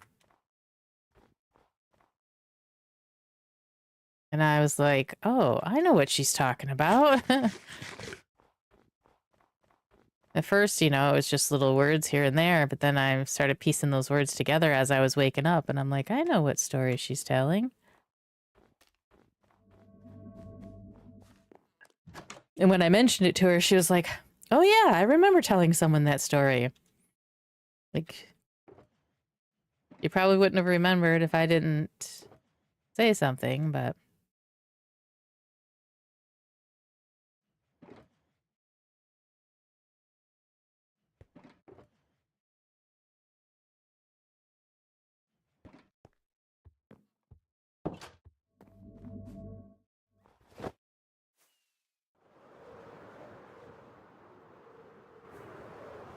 And I was like, oh, I know what she's talking about. At first, it was just little words here and there, but then I started piecing those words together as I was waking up, and I'm like, I know what story she's telling. And when I mentioned it to her, she was like, oh yeah, I remember telling someone that story. Like, you probably wouldn't have remembered if I didn't say something, but...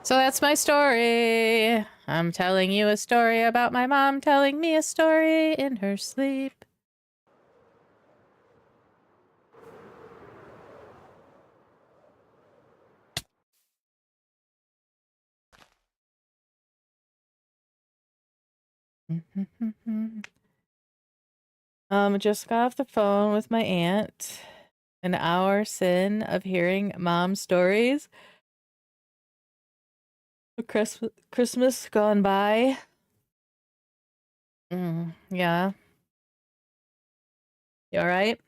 So that's my story. I'm telling you a story about my mom telling me a story in her sleep. Just got off the phone with my aunt. An hour sin of hearing mom's stories. Christmas gone by. Yeah. You all right?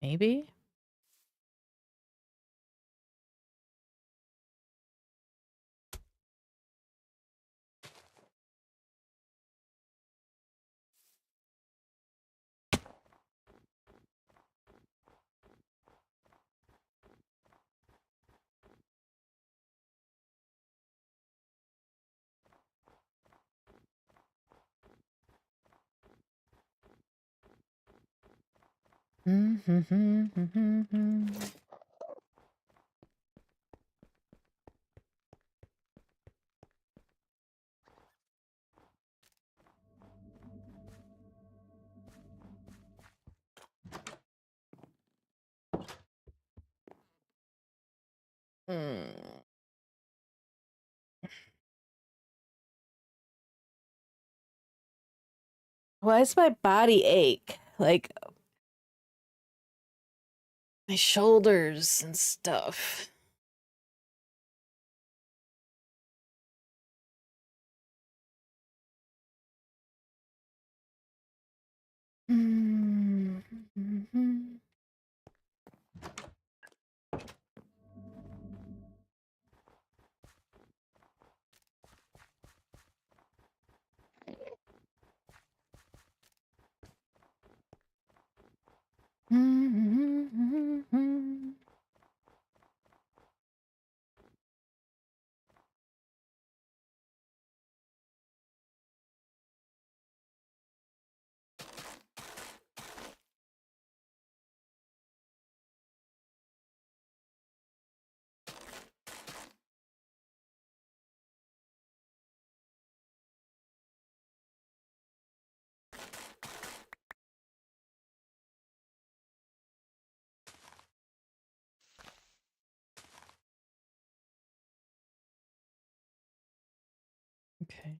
Maybe? Why does my body ache? Like, my shoulders and stuff. Okay.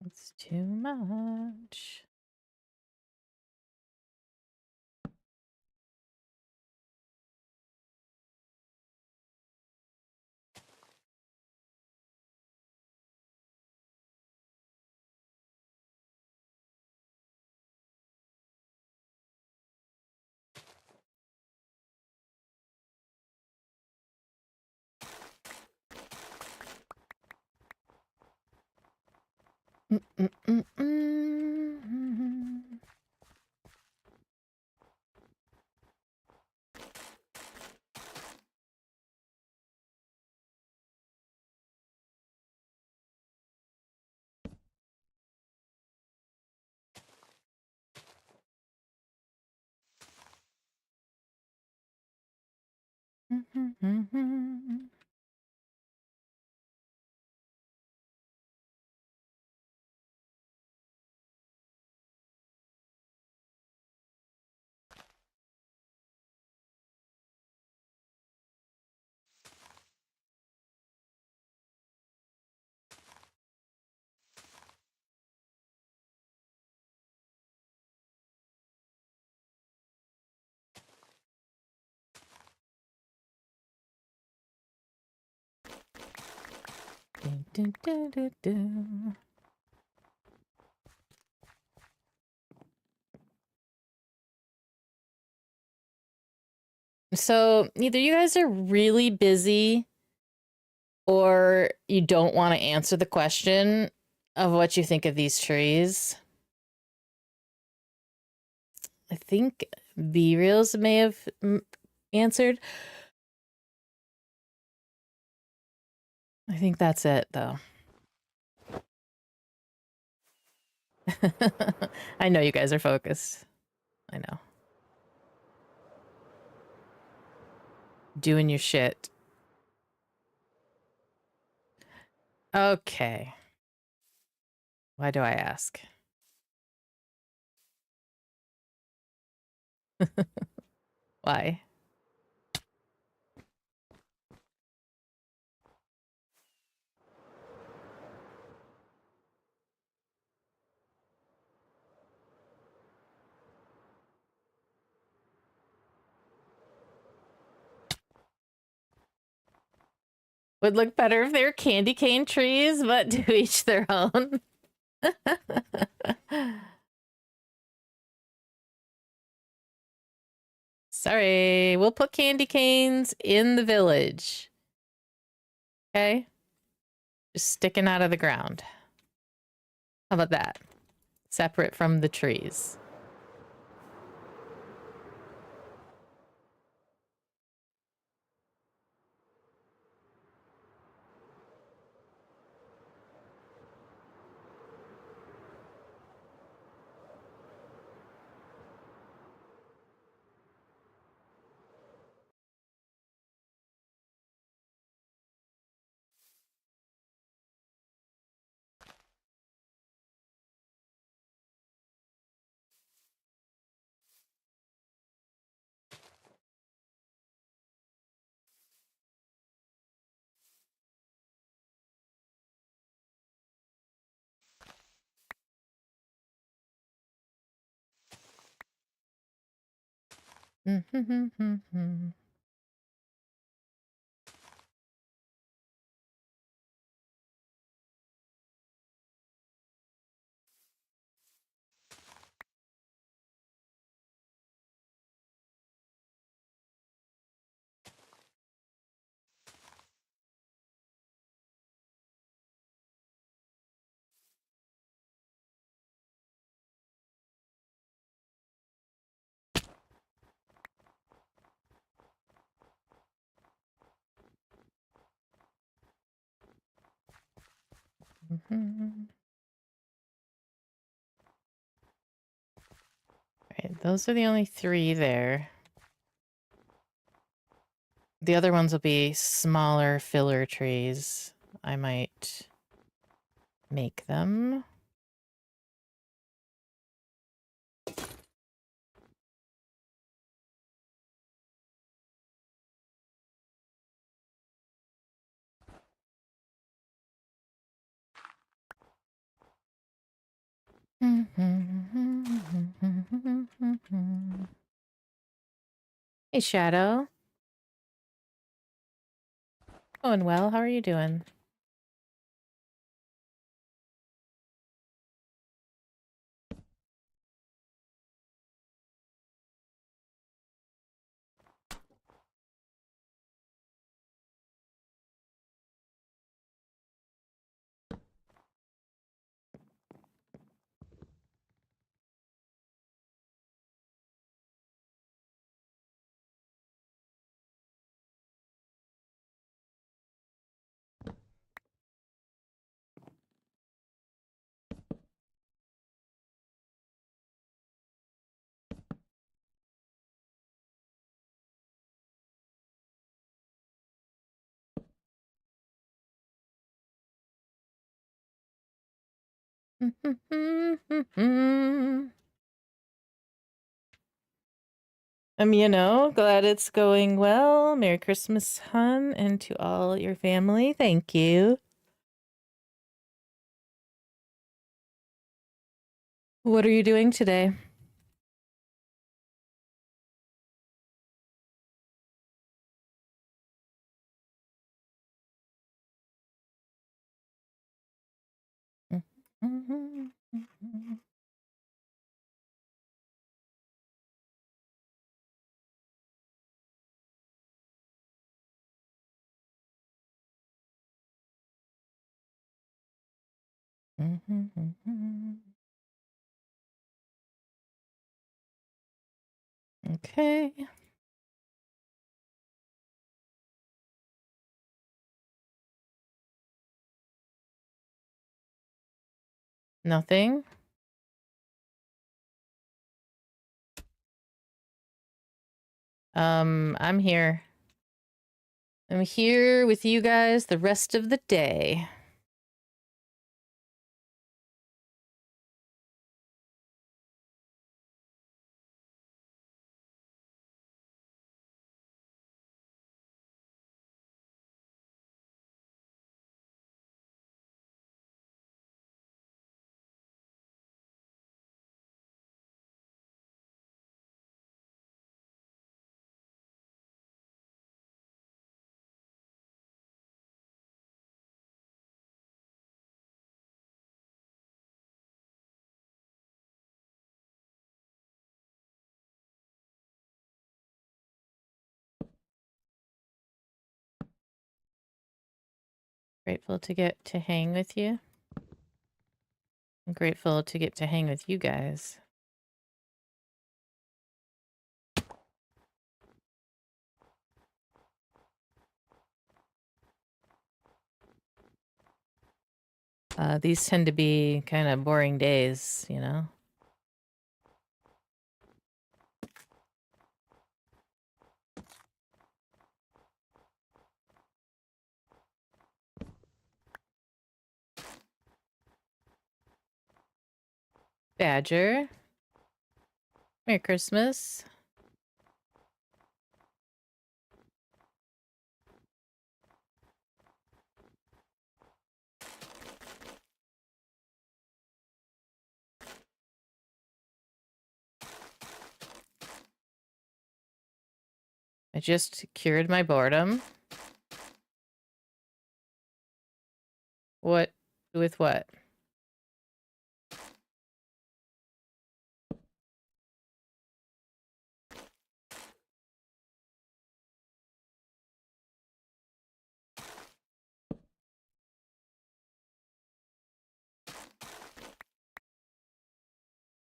It's too much. So either you guys are really busy or you don't want to answer the question of what you think of these trees. I think B-Reels may have answered. I think that's it, though. I know you guys are focused. I know. Doing your shit. Okay. Why do I ask? Why? Would look better if they were candy cane trees, but to each their own. Sorry, we'll put candy canes in the village. Okay? Just sticking out of the ground. How about that? Separate from the trees. Right, those are the only 3 there. The other ones will be smaller filler trees. I might make them. Hey, Shadow. Going well. How are you doing? You know, glad it's going well. Merry Christmas, hun, and to all your family. Thank you. What are you doing today? Okay. Nothing. I'm here. I'm here with you guys the rest of the day. Grateful to get to hang with you. I'm grateful to get to hang with you guys. These tend to be kind of boring days, you know? Badger. Merry Christmas. I just cured my boredom. What? With what?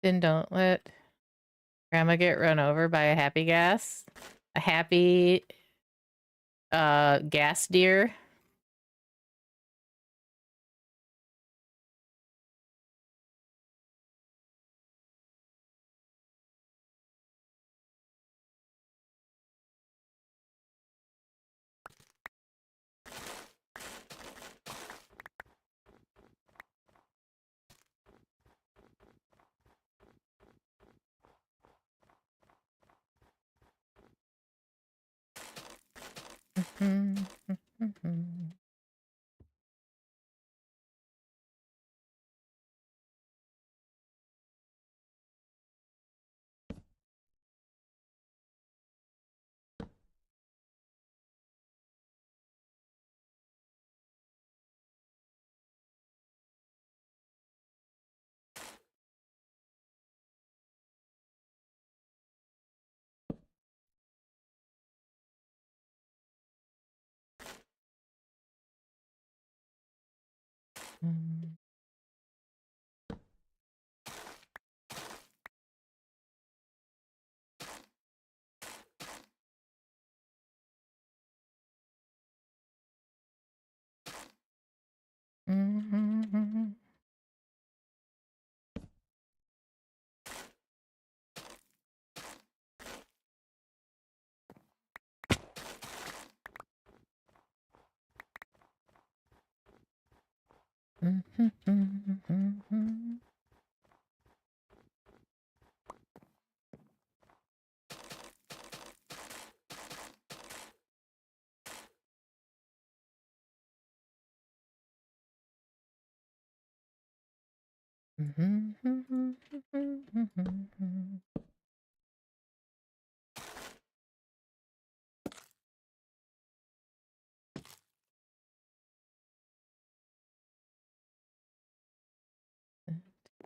Then don't let Grandma get run over by a happy gas. A happy gas deer.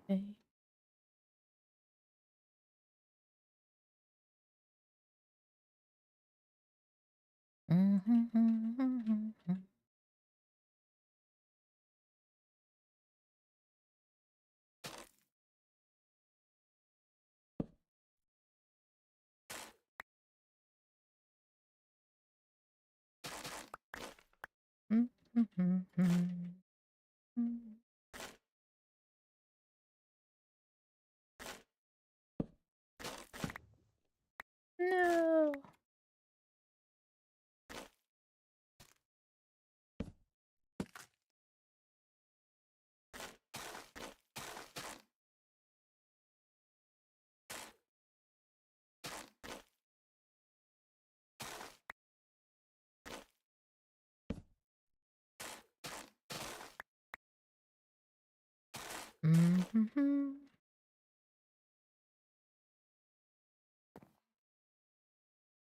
Okay. No.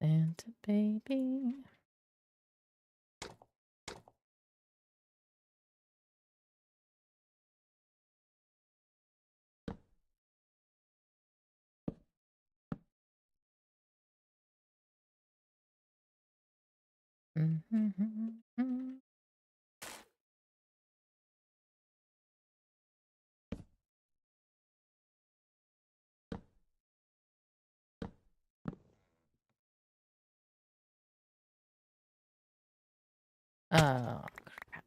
Santa baby. Oh, crap.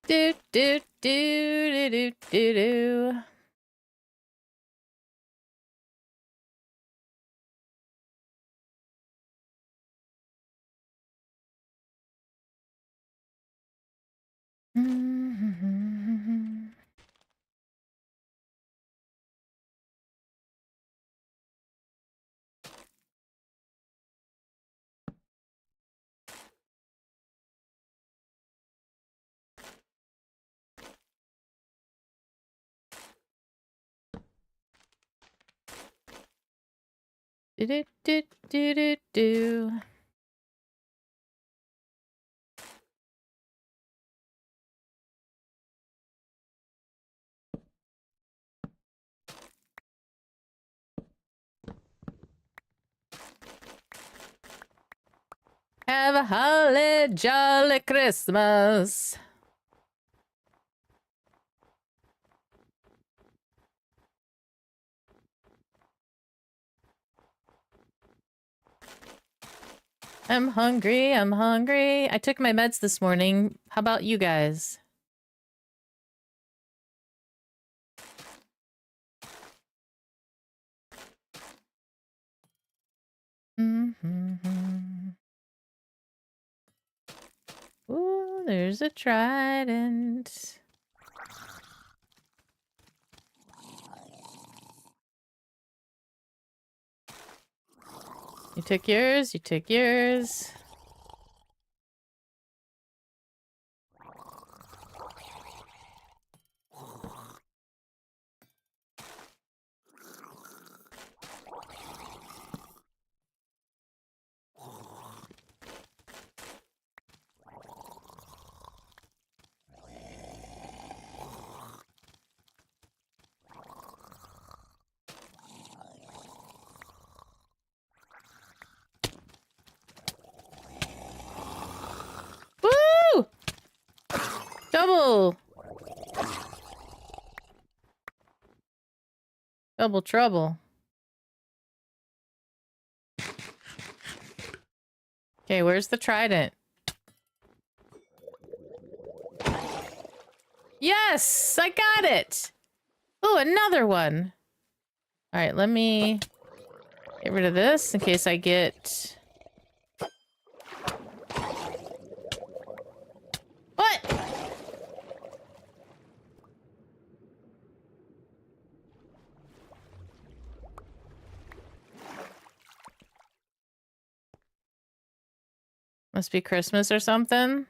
Do, do, do, do, do, do, do. Do, do, do, do, do, do. Have a holly jolly Christmas. I'm hungry. I'm hungry. I took my meds this morning. How about you guys? there's a trident. You took yours, you took yours. Woo! Double! Double trouble. Okay, where's the trident? Yes! I got it! Oh, another one! Alright, let me get rid of this in case I get... What? Must be Christmas or something.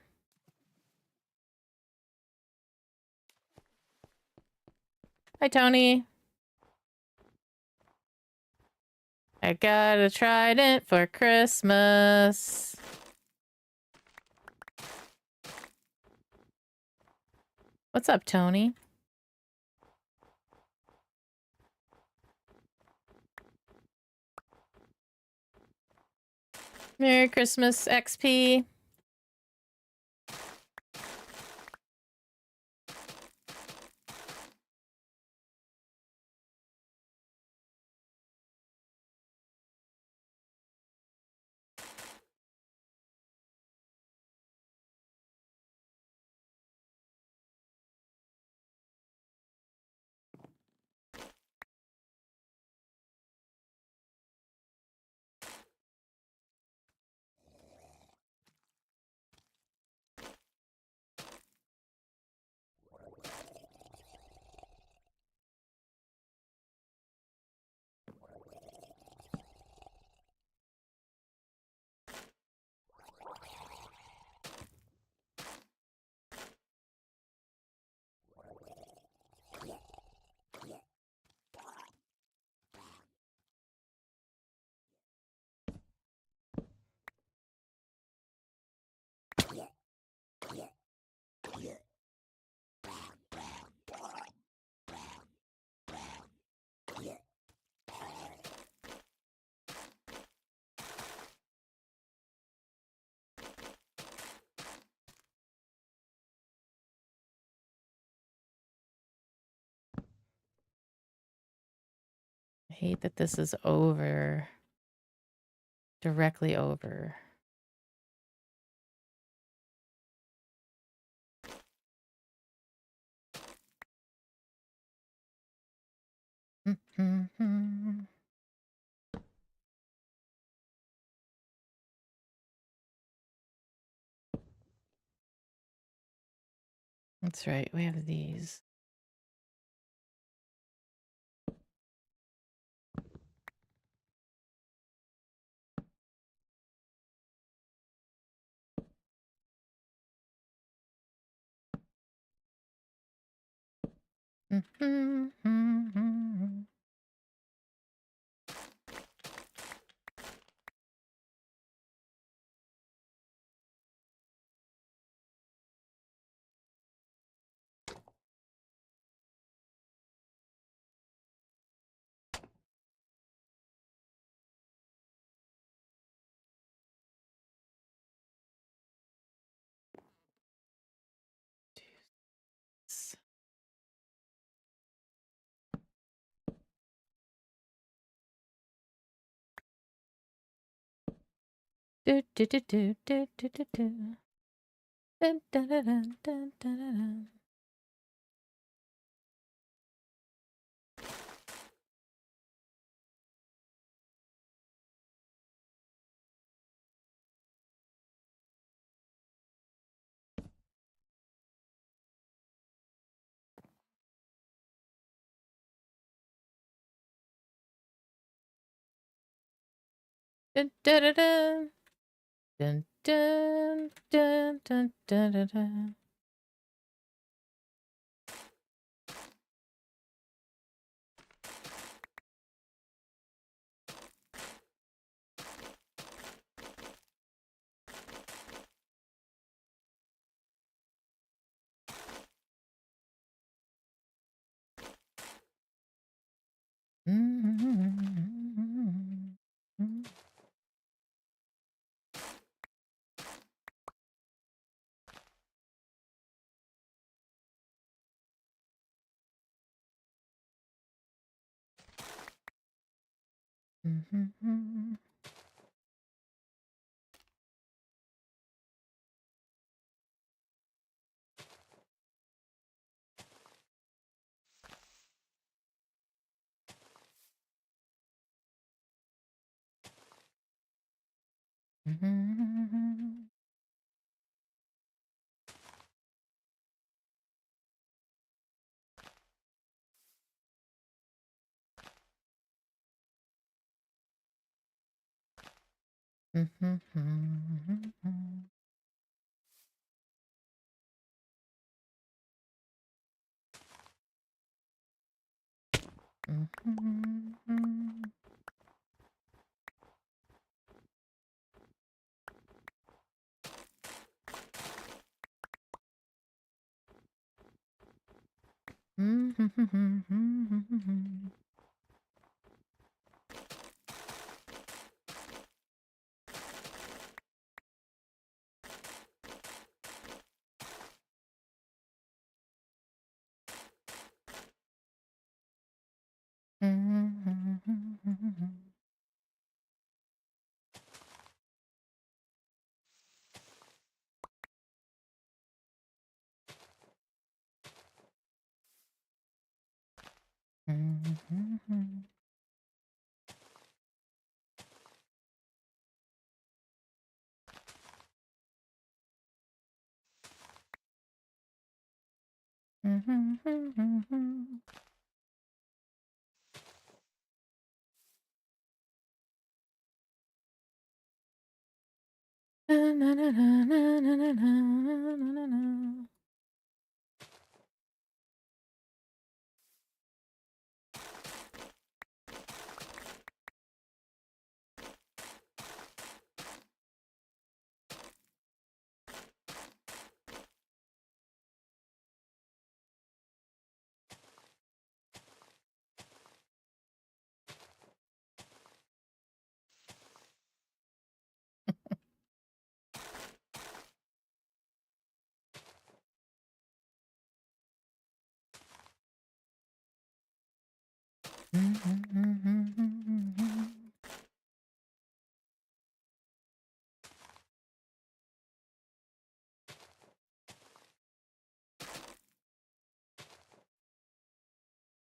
Hi, Tony. I got a trident for Christmas. What's up, Tony? Merry Christmas, XP. I hate that this is over. Directly over. That's right, we have these. Do do do do do do do do. Dun, dun, dun, dun, dun, dun, dun. Dun, dun, dun, dun. Dun, dun, dun, dun, dun, dun, dun.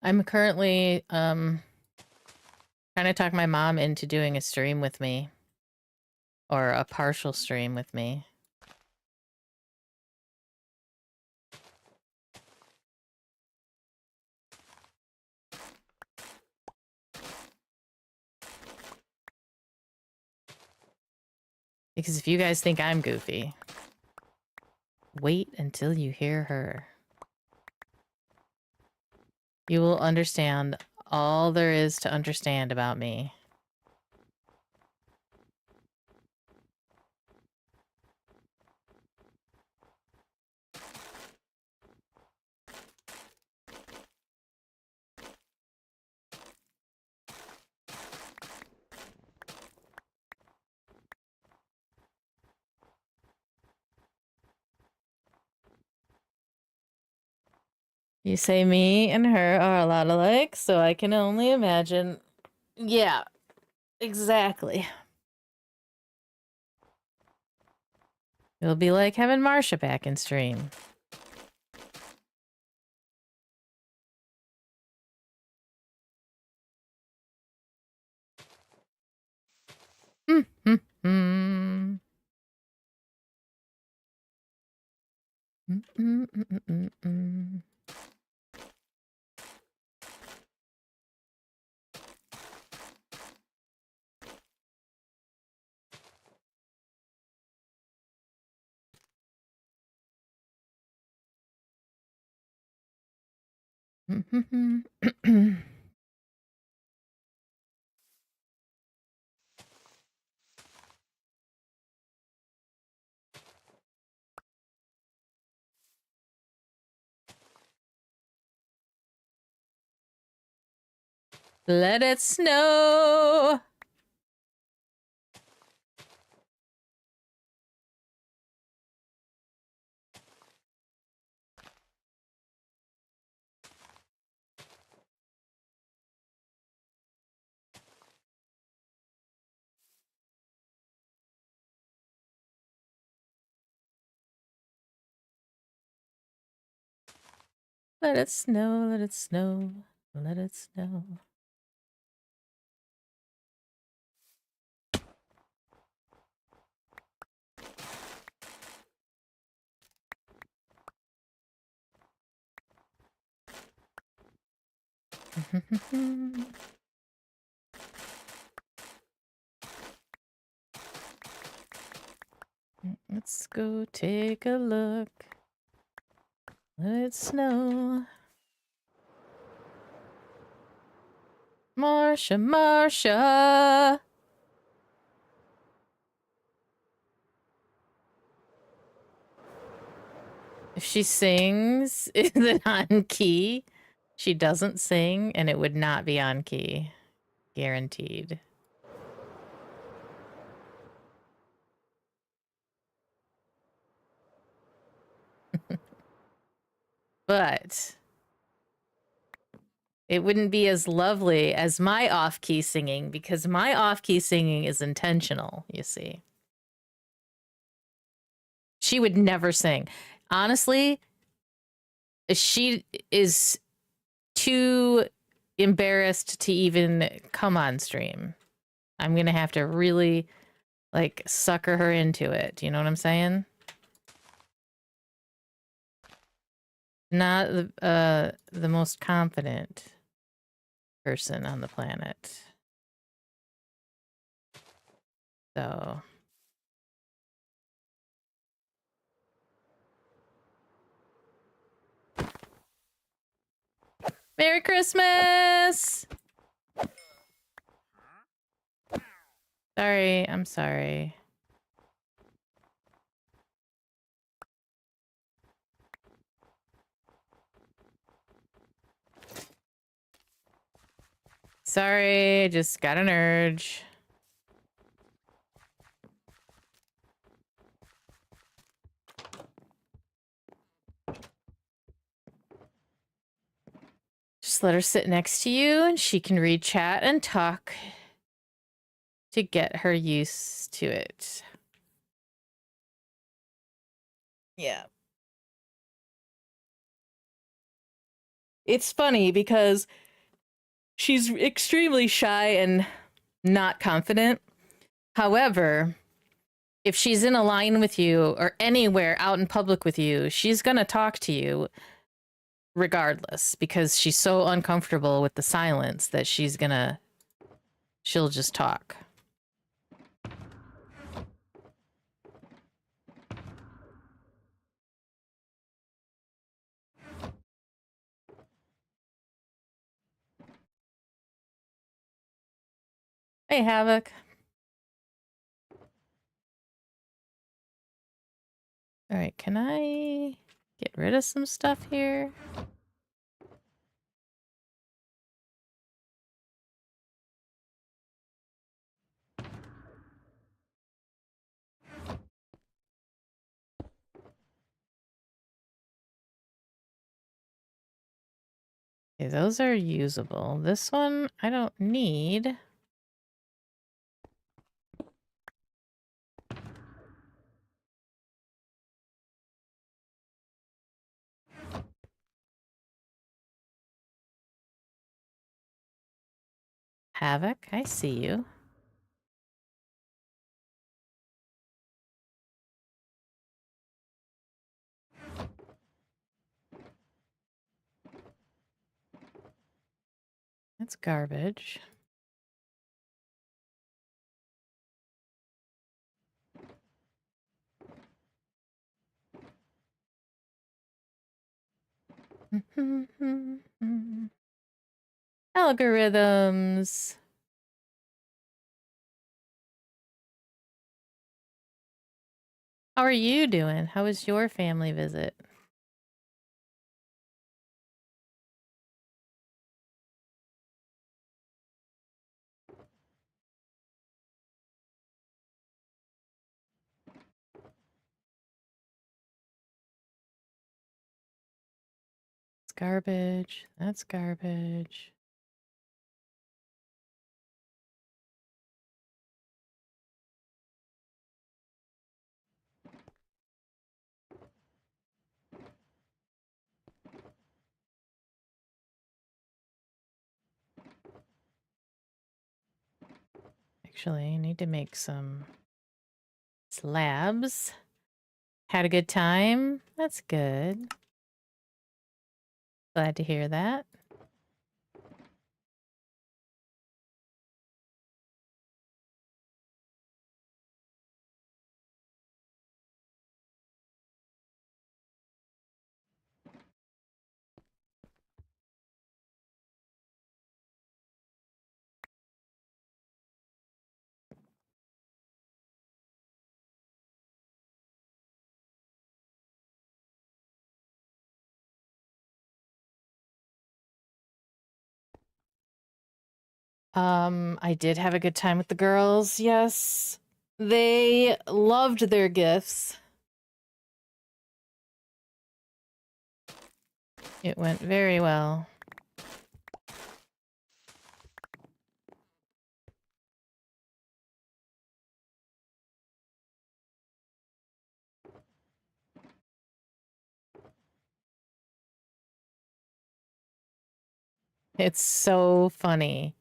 I'm currently trying to talk my mom into doing a stream with me, or a partial stream with me. Because if you guys think I'm goofy, wait until you hear her. You will understand all there is to understand about me. You say me and her are a lot alike, so I can only imagine. Yeah, exactly. It'll be like having Marsha back in stream. Let it snow. Let it snow, let it snow, let it snow. Let's go take a look. Let it snow. Marsha, Marsha. If she sings, is it on key? She doesn't sing, and it would not be on key. Guaranteed. But it wouldn't be as lovely as my off-key singing, because my off-key singing is intentional, you see. She would never sing. Honestly, she is too embarrassed to even come on stream. I'm gonna have to really, like, sucker her into it. Do you know what I'm saying? Not the most confident person on the planet. So Merry Christmas! Sorry, I'm sorry. Sorry, I just got an urge. Just let her sit next to you and she can read chat and talk to get her used to it. Yeah. It's funny because she's extremely shy and not confident. However, if she's in a line with you or anywhere out in public with you, she's going to talk to you regardless because she's so uncomfortable with the silence that she'll just talk. Hey, Havoc. All right, can I get rid of some stuff here? Okay, those are usable. This one I don't need. Havoc, I see you. That's garbage. Algorithms. How are you doing? How was your family visit? It's garbage. That's garbage. Actually, I need to make some slabs. Had a good time? That's good. Glad to hear that. I did have a good time with the girls, yes. They loved their gifts. It went very well. It's so funny.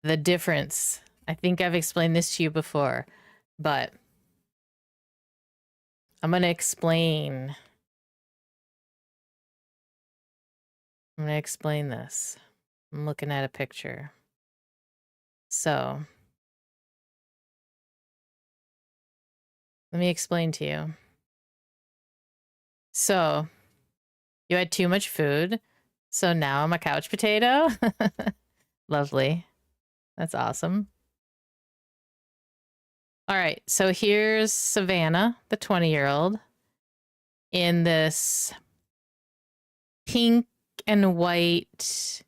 The difference. I think I've explained this to you before, but I'm going to explain. I'm going to explain this. I'm looking at a picture. So, let me explain to you. So, you had too much food, so now I'm a couch potato? Lovely. That's awesome. All right, so here's Savannah, the 20-year-old, in this pink and white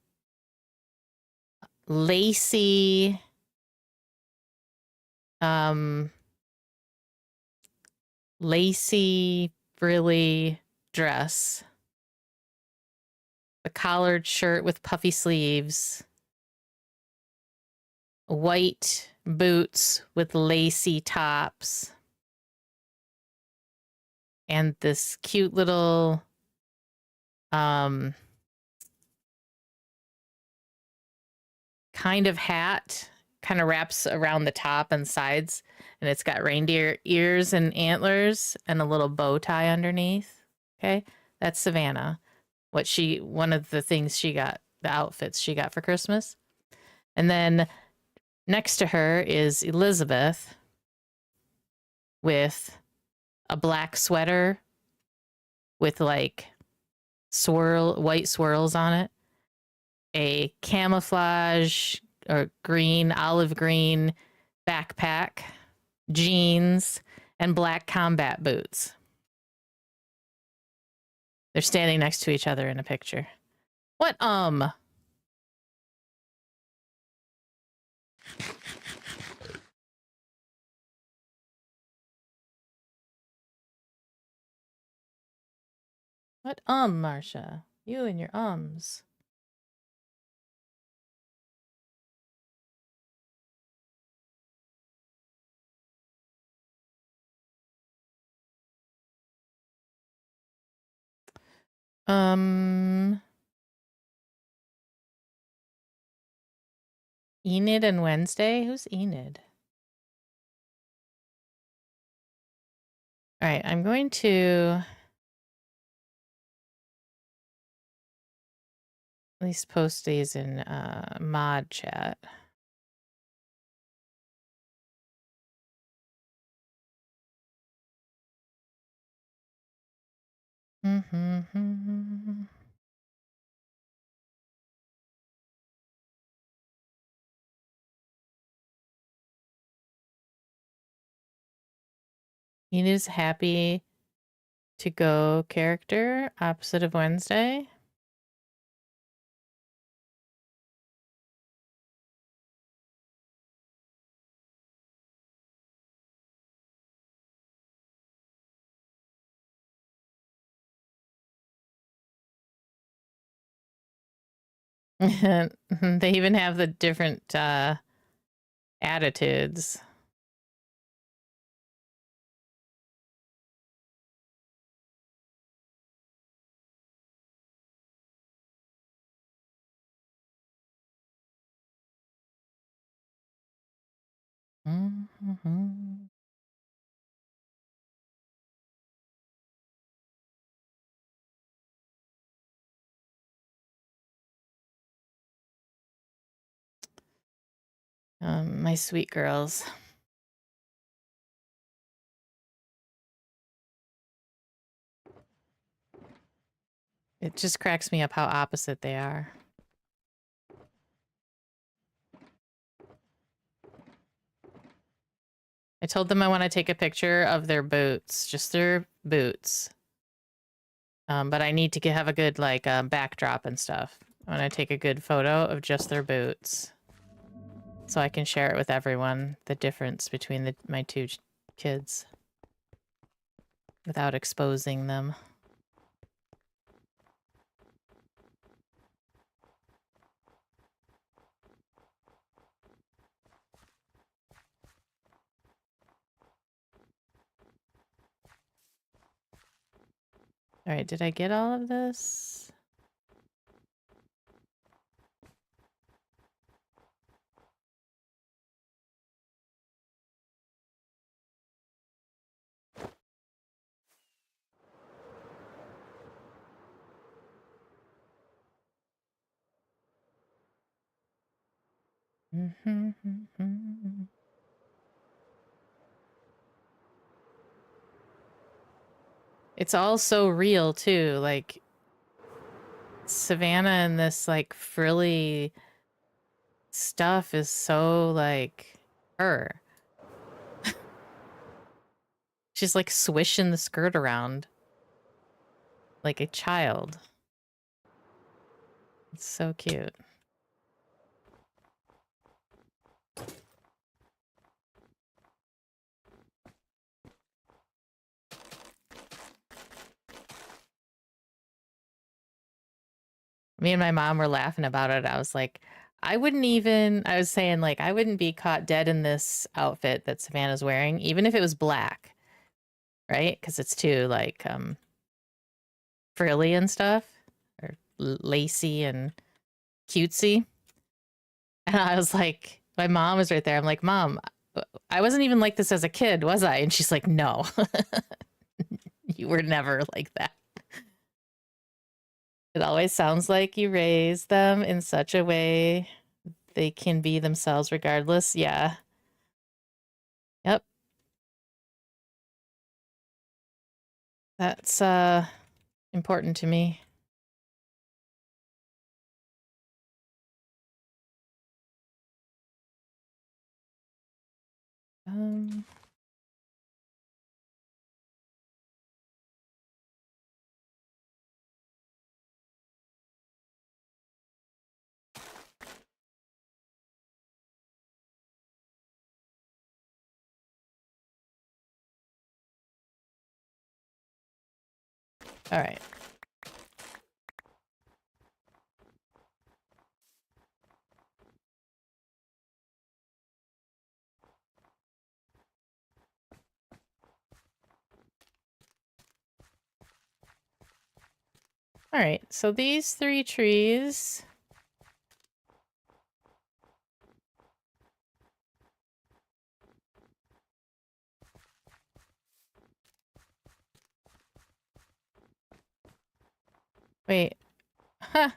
lacy lacy frilly dress, a collared shirt with puffy sleeves, white boots with lacy tops, and this cute little kind of hat, kind of wraps around the top and sides, and it's got reindeer ears and antlers and a little bow tie underneath. Okay, that's Savannah. One of the things she got, the outfits she got for Christmas. And then next to her is Elizabeth with a black sweater with like white swirls on it, a camouflage or olive green backpack, jeans, and black combat boots. They're standing next to each other in a picture. What, What, Marsha? You and your ums. Enid and Wednesday? Who's Enid? All right, I'm going to at least post these in mod chat. Enid's happy to go character, opposite of Wednesday. They even have the different attitudes. Mm-hmm. My sweet girls. It just cracks me up how opposite they are. I told them I want to take a picture of their boots, just their boots. But I need to have a good like backdrop and stuff. I want to take a good photo of just their boots, so I can share it with everyone. The difference between my two kids, without exposing them. All right, did I get all of this? It's all so real too, like Savannah and this like frilly stuff is so like her. She's like swishing the skirt around like a child. It's so cute. Me and my mom were laughing about it. I was like, I was saying like, I wouldn't be caught dead in this outfit that Savannah's wearing, even if it was black, right? Because it's too like frilly and stuff, or lacy and cutesy. And I was like, my mom was right there. I'm like, Mom, I wasn't even like this as a kid, was I? And she's like, no, you were never like that. It always sounds like you raise them in such a way they can be themselves regardless. Yeah. Yep. That's important to me. Um all right. All right. So these 3 trees. Wait. Huh.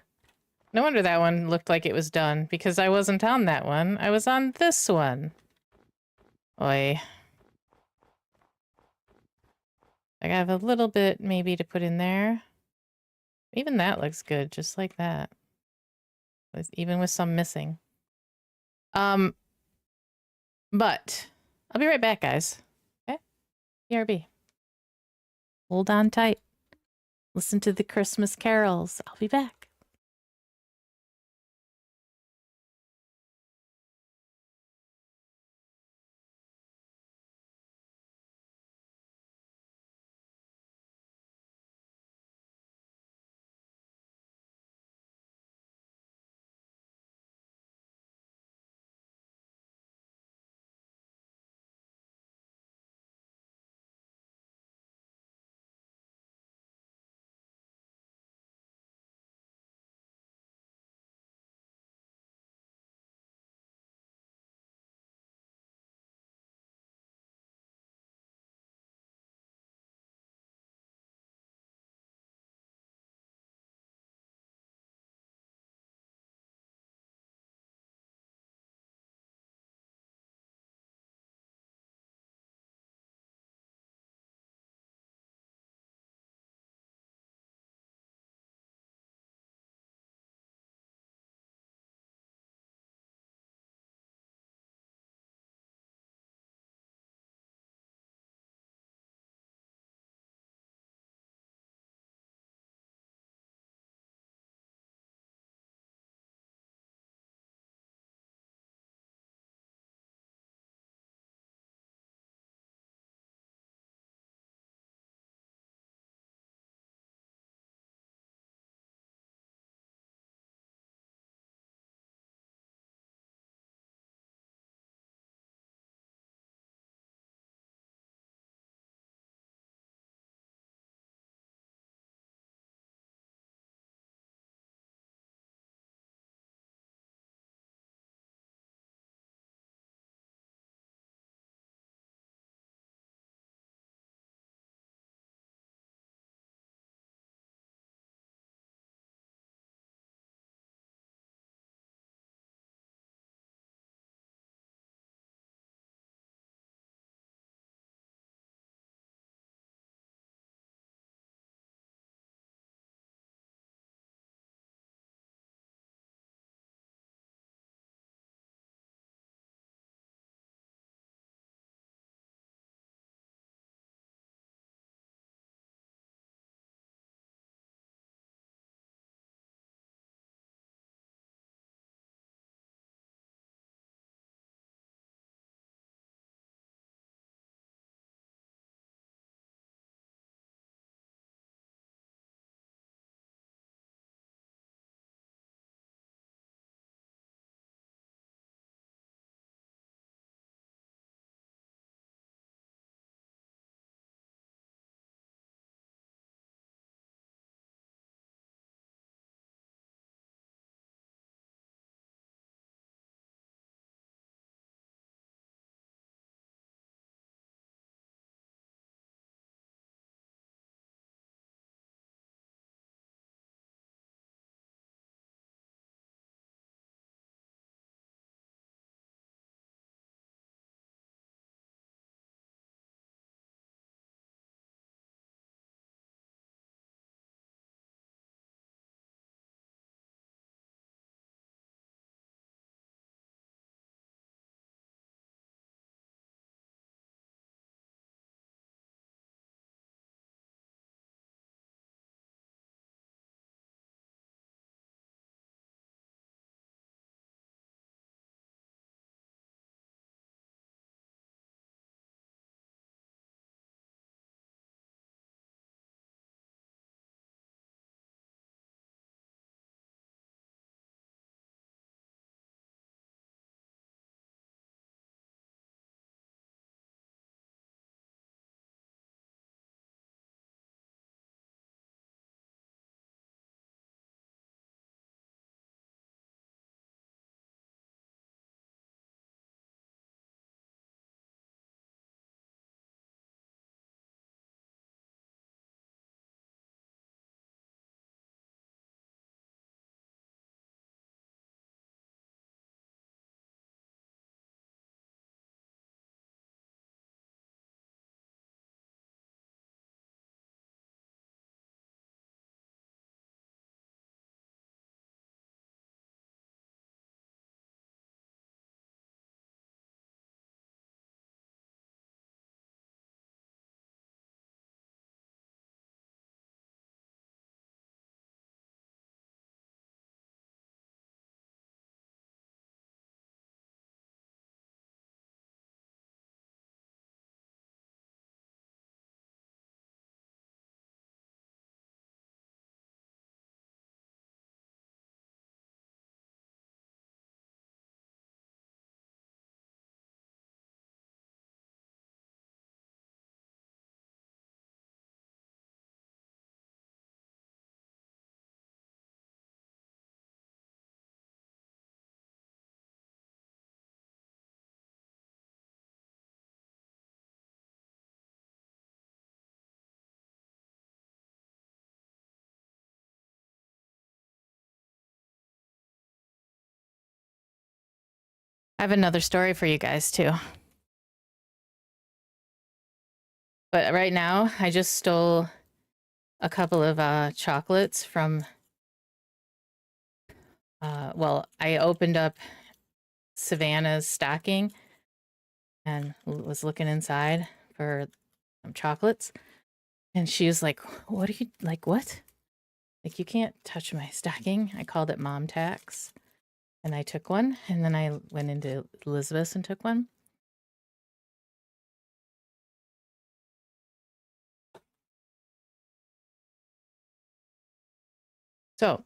No wonder that one looked like it was done, because I wasn't on that one. I was on this one. Oi. I have a little bit maybe to put in there. Even that looks good, just like that. Even with some missing. But I'll be right back, guys. Okay? BRB. Hold on tight. Listen to the Christmas carols. I'll be back. I have another story for you guys too. But right now, I just stole a couple of chocolates from well, I opened up Savannah's stocking and was looking inside for some chocolates. And she was like, "What are you like? What? Like, you can't touch my stocking." I called it mom tax. And I took one. And then I went into Elizabeth's and took one. So,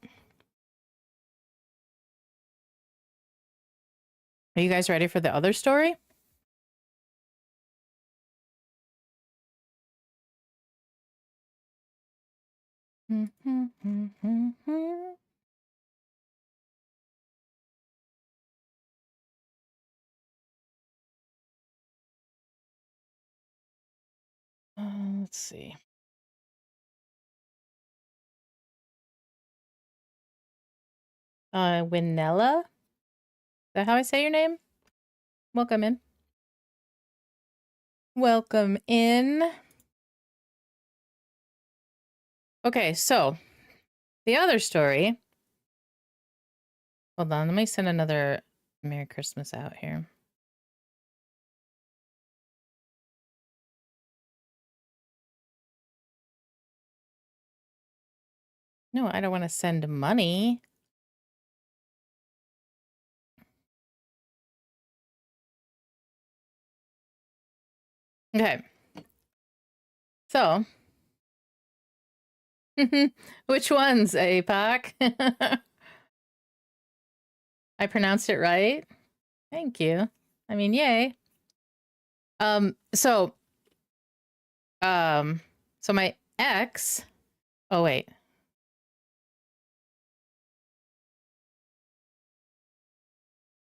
are you guys ready for the other story? Let's see. Winella? Is that how I say your name? Welcome in. Welcome in. Okay, so the other story. Hold on, let me send another Merry Christmas out here. No, I don't want to send money. Okay. So, which ones, APOC? I pronounced it right. Thank you. I mean, yay. So my ex, oh wait.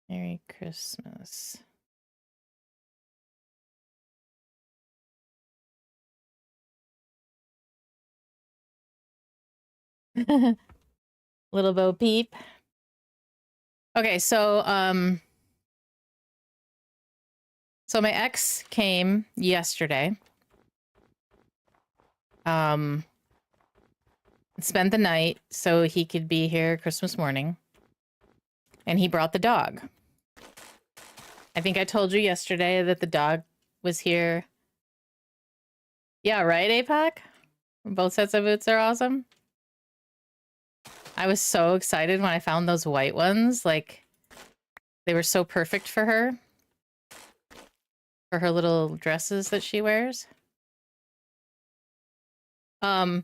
Merry Christmas. Little Bo Peep. Okay, so my ex came yesterday. Spent the night so he could be here Christmas morning. And he brought the dog. I think I told you yesterday that the dog was here. Yeah, right, APOC? Both sets of boots are awesome. I was so excited when I found those white ones. Like, they were so perfect for her. For her little dresses that she wears. All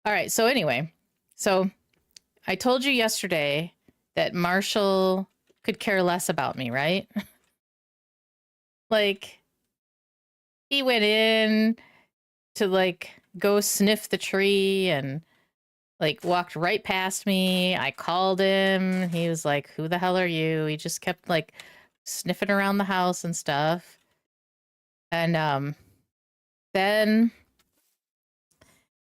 right, so anyway. So, I told you yesterday that Marshall could care less about me, right? Like, he went in to, like, go sniff the tree and, like, walked right past me. I called him. He was like, "Who the hell are you?" He just kept, like, sniffing around the house and stuff. And,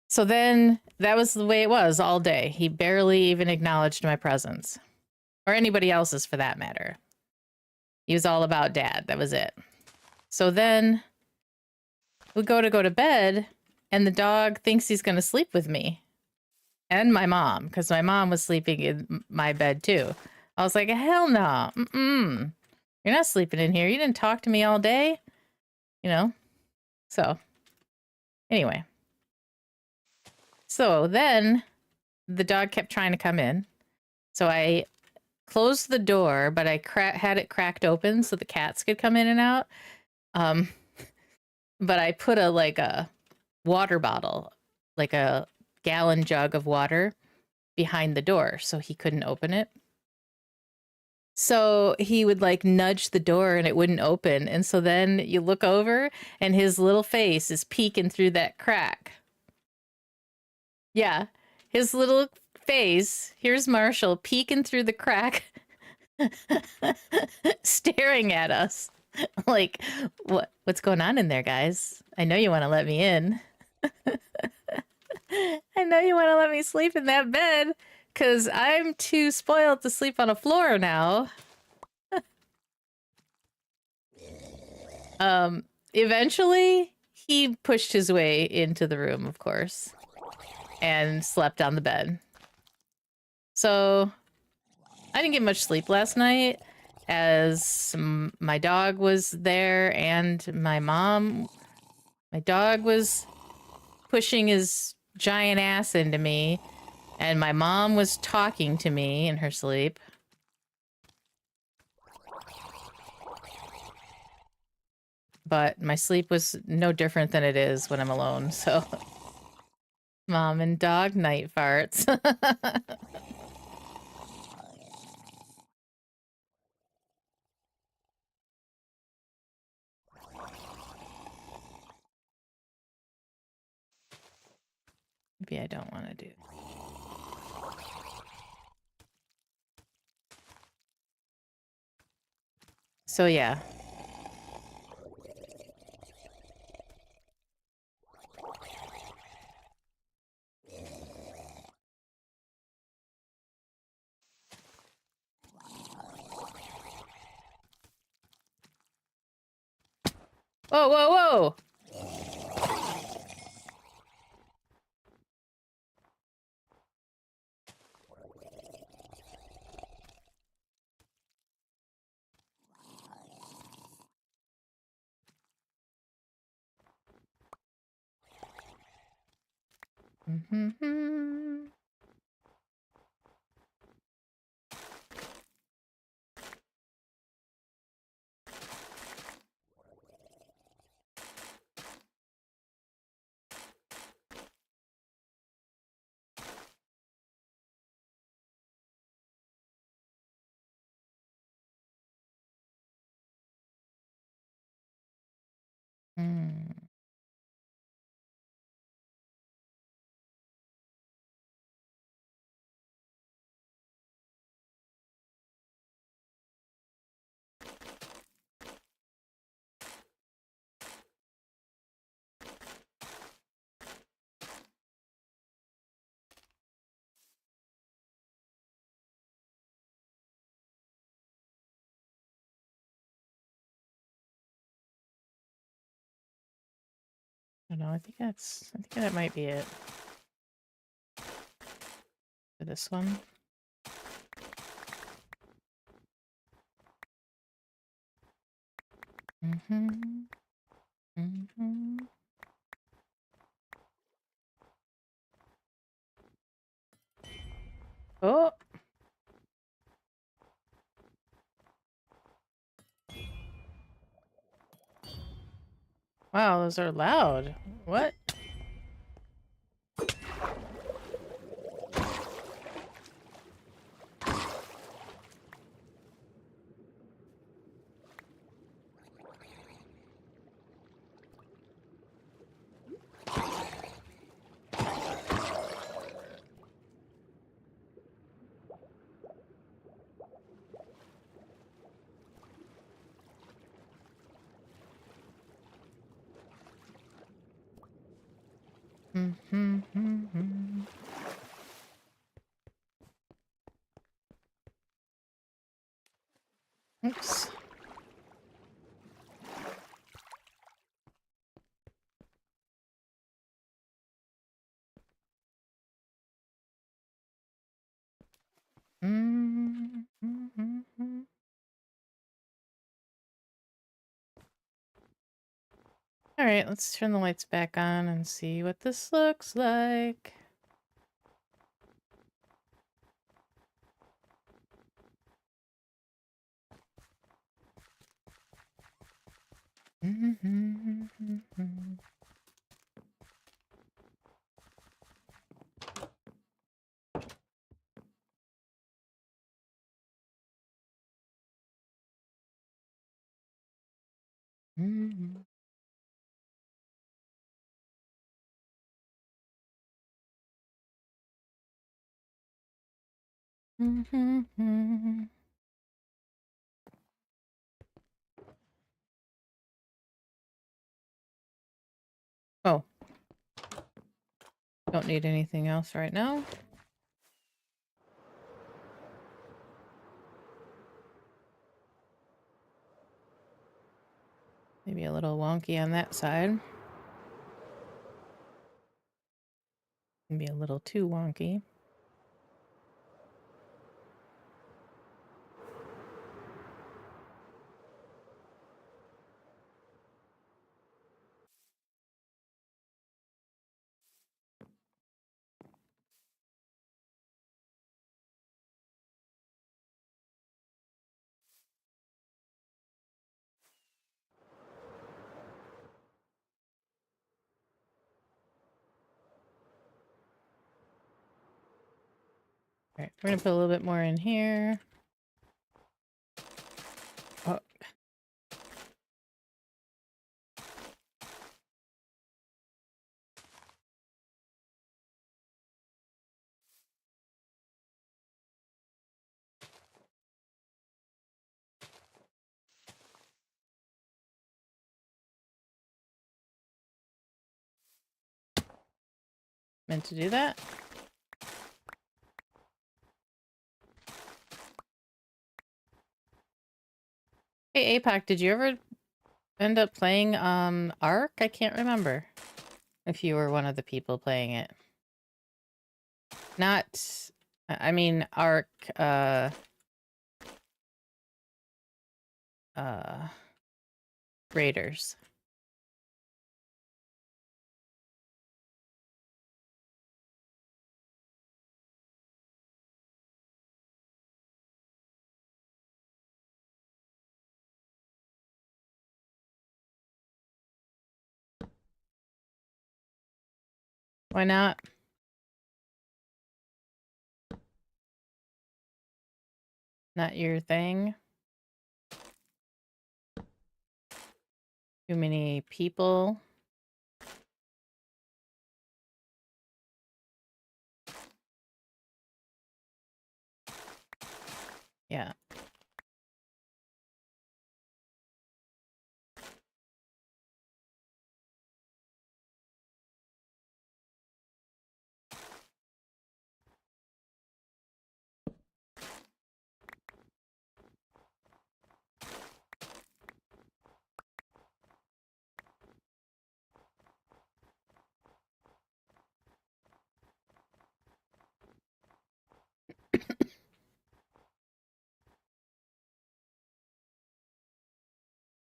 so then that was the way it was all day. He barely even acknowledged my presence. Or anybody else's for that matter. He was all about dad. That was it. So then we go to bed, and the dog thinks he's going to sleep with me. And my mom, because my mom was sleeping in my bed too. I was like, hell no. Mm-mm. You're not sleeping in here. You didn't talk to me all day. You know? So, anyway. So then the dog kept trying to come in. So I closed the door, but I had it cracked open so the cats could come in and out. But I put a water bottle, like a gallon jug of water behind the door so he couldn't open it. So he would like nudge the door and it wouldn't open. And so then you look over and his little face is peeking through that crack. Yeah, his little face. Here's Marshall peeking through the crack, staring at us. Like, what's going on in there, guys? I know you want to let me in. I know you want to let me sleep in that bed, because I'm too spoiled to sleep on a floor now. Eventually, he pushed his way into the room, of course, and slept on the bed. So I didn't get much sleep last night as my dog was there and my mom. My dog was pushing his giant ass into me, and my mom was talking to me in her sleep. But my sleep was no different than it is when I'm alone, so... Mom and dog night farts. Maybe I don't want to do. So yeah. Whoa, whoa, whoa! Mm-hmm. Mm. I don't know. I think that might be it for this one. Mm-hmm. Mm-hmm. Oh. Wow, those are loud. What? Mm-hmm. Mm-hmm. Oops. Mm-hmm. All right, let's turn the lights back on and see what this looks like. Mm-hmm. Mm-hmm. Mm-hmm. Oh, don't need anything else right now. Maybe Maybe a little wonky on that side. Maybe a little too wonky. All right, we're gonna put a little bit more in here. Oh. Meant to do that. Hey, APOC, did you ever end up playing Ark? I can't remember if you were one of the people playing it. Not, I mean, Ark, Raiders. Why not? Not your thing? Too many people? Yeah.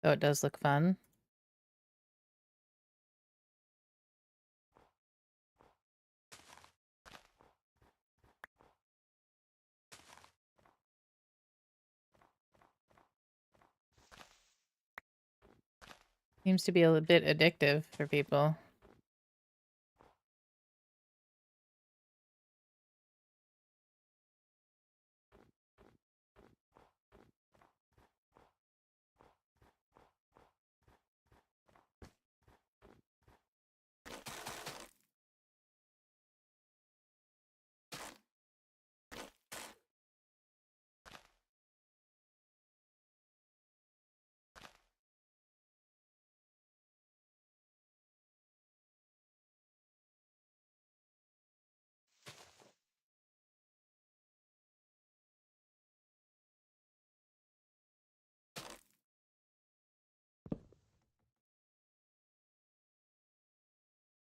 Oh, it does look fun. Seems to be a bit addictive for people.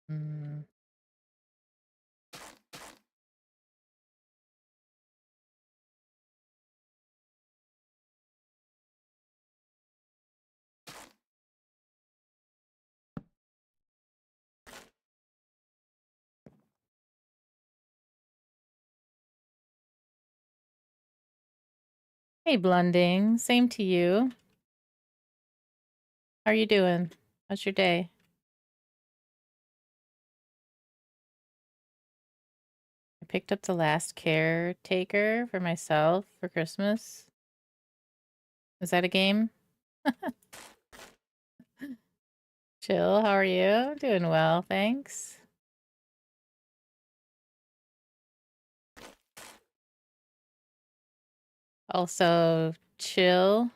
Mm. Hey, Blunding. Same to you. How are you doing? How's your day? I picked up the last caretaker for myself for Christmas. Is that a game? Chill, how are you? Doing well, thanks. Also, chilling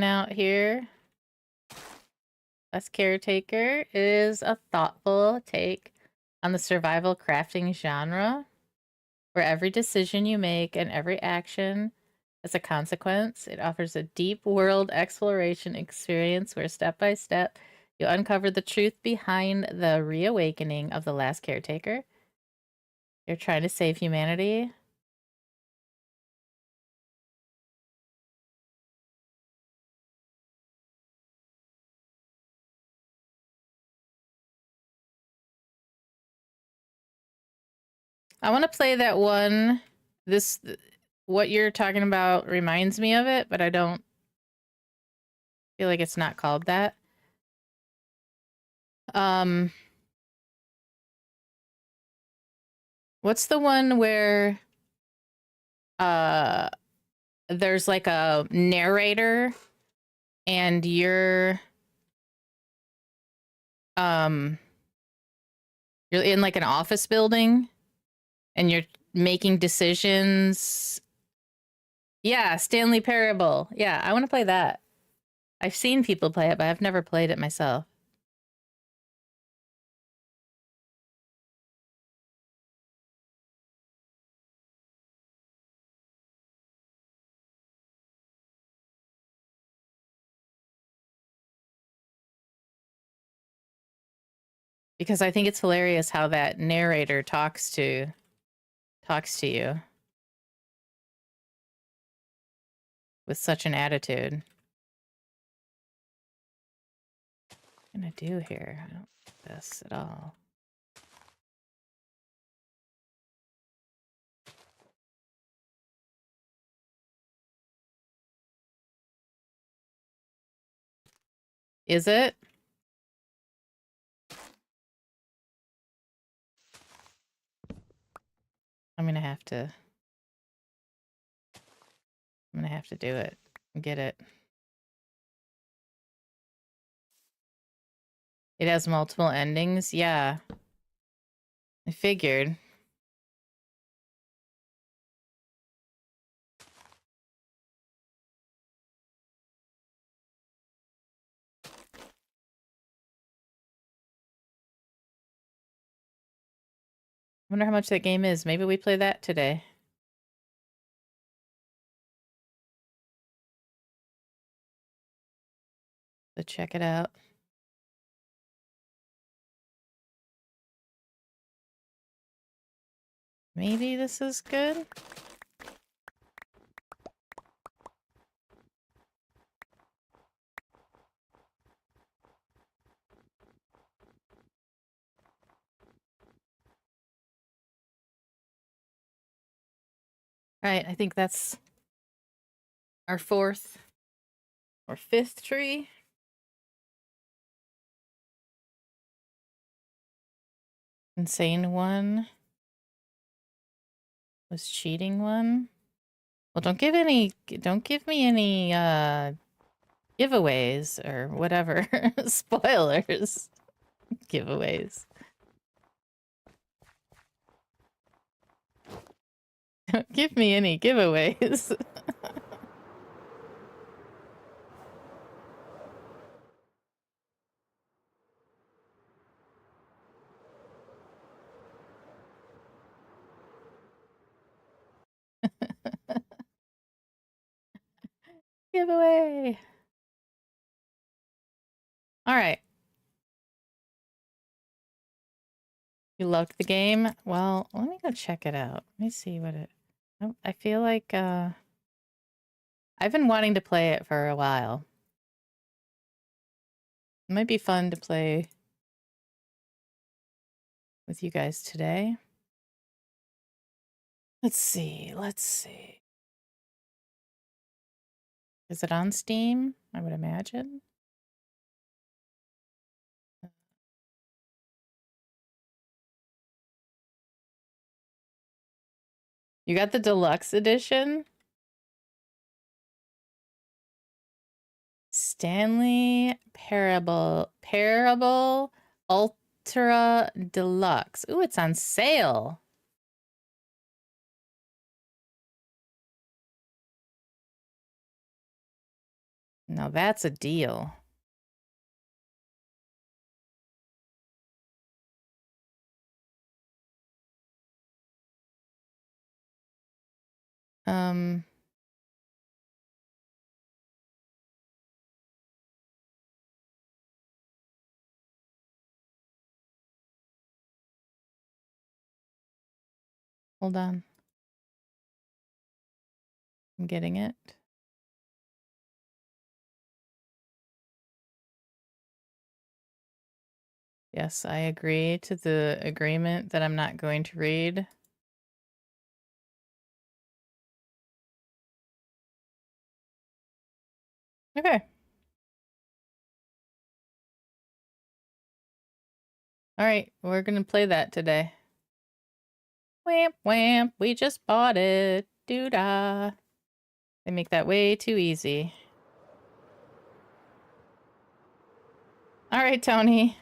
out here. Last caretaker is a thoughtful take on the survival crafting genre, where every decision you make and every action As a consequence, it offers a deep world exploration experience where step by step you uncover the truth behind the reawakening of the last caretaker. You're trying to save humanity. I want to play that one. What you're talking about reminds me of it, but I don't feel like it's not called that. What's the one where there's like a narrator and you're in like an office building and you're making decisions. Yeah, Stanley Parable. Yeah, I want to play that. I've seen people play it, but I've never played it myself. Because I think it's hilarious how that narrator talks to you with such an attitude. What am I gonna do here? I don't like this at all. Is it? I'm gonna have to do it. Get it. It has multiple endings. Yeah. I figured. I wonder how much that game is. Maybe we play that today. So check it out. Maybe this is good. All right, I think that's our fourth or fifth tree. Insane one. Was cheating one. Well, don't give me any giveaways or whatever. Spoilers. Giveaways. Don't give me any giveaways. Giveaway. All right. You loved the game? Well, let me go check it out. Let me see what it... I feel like I've been wanting to play it for a while. It might be fun to play with you guys today. Let's see. Is it on Steam? I would imagine. You got the deluxe edition? Stanley Parable Ultra Deluxe. Ooh, it's on sale. Now that's a deal. Hold on. I'm getting it. Yes, I agree to the agreement that I'm not going to read. Okay. All right, we're going to play that today. Whamp, whamp, we just bought it. Doo-dah. They make that way too easy. All right, Tony.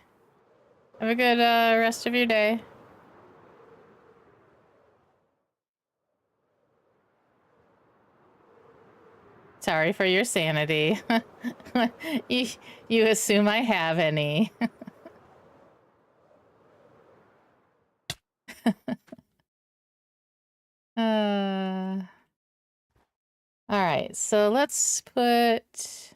Have a good rest of your day. Sorry for your sanity. you assume I have any. All right, so let's put...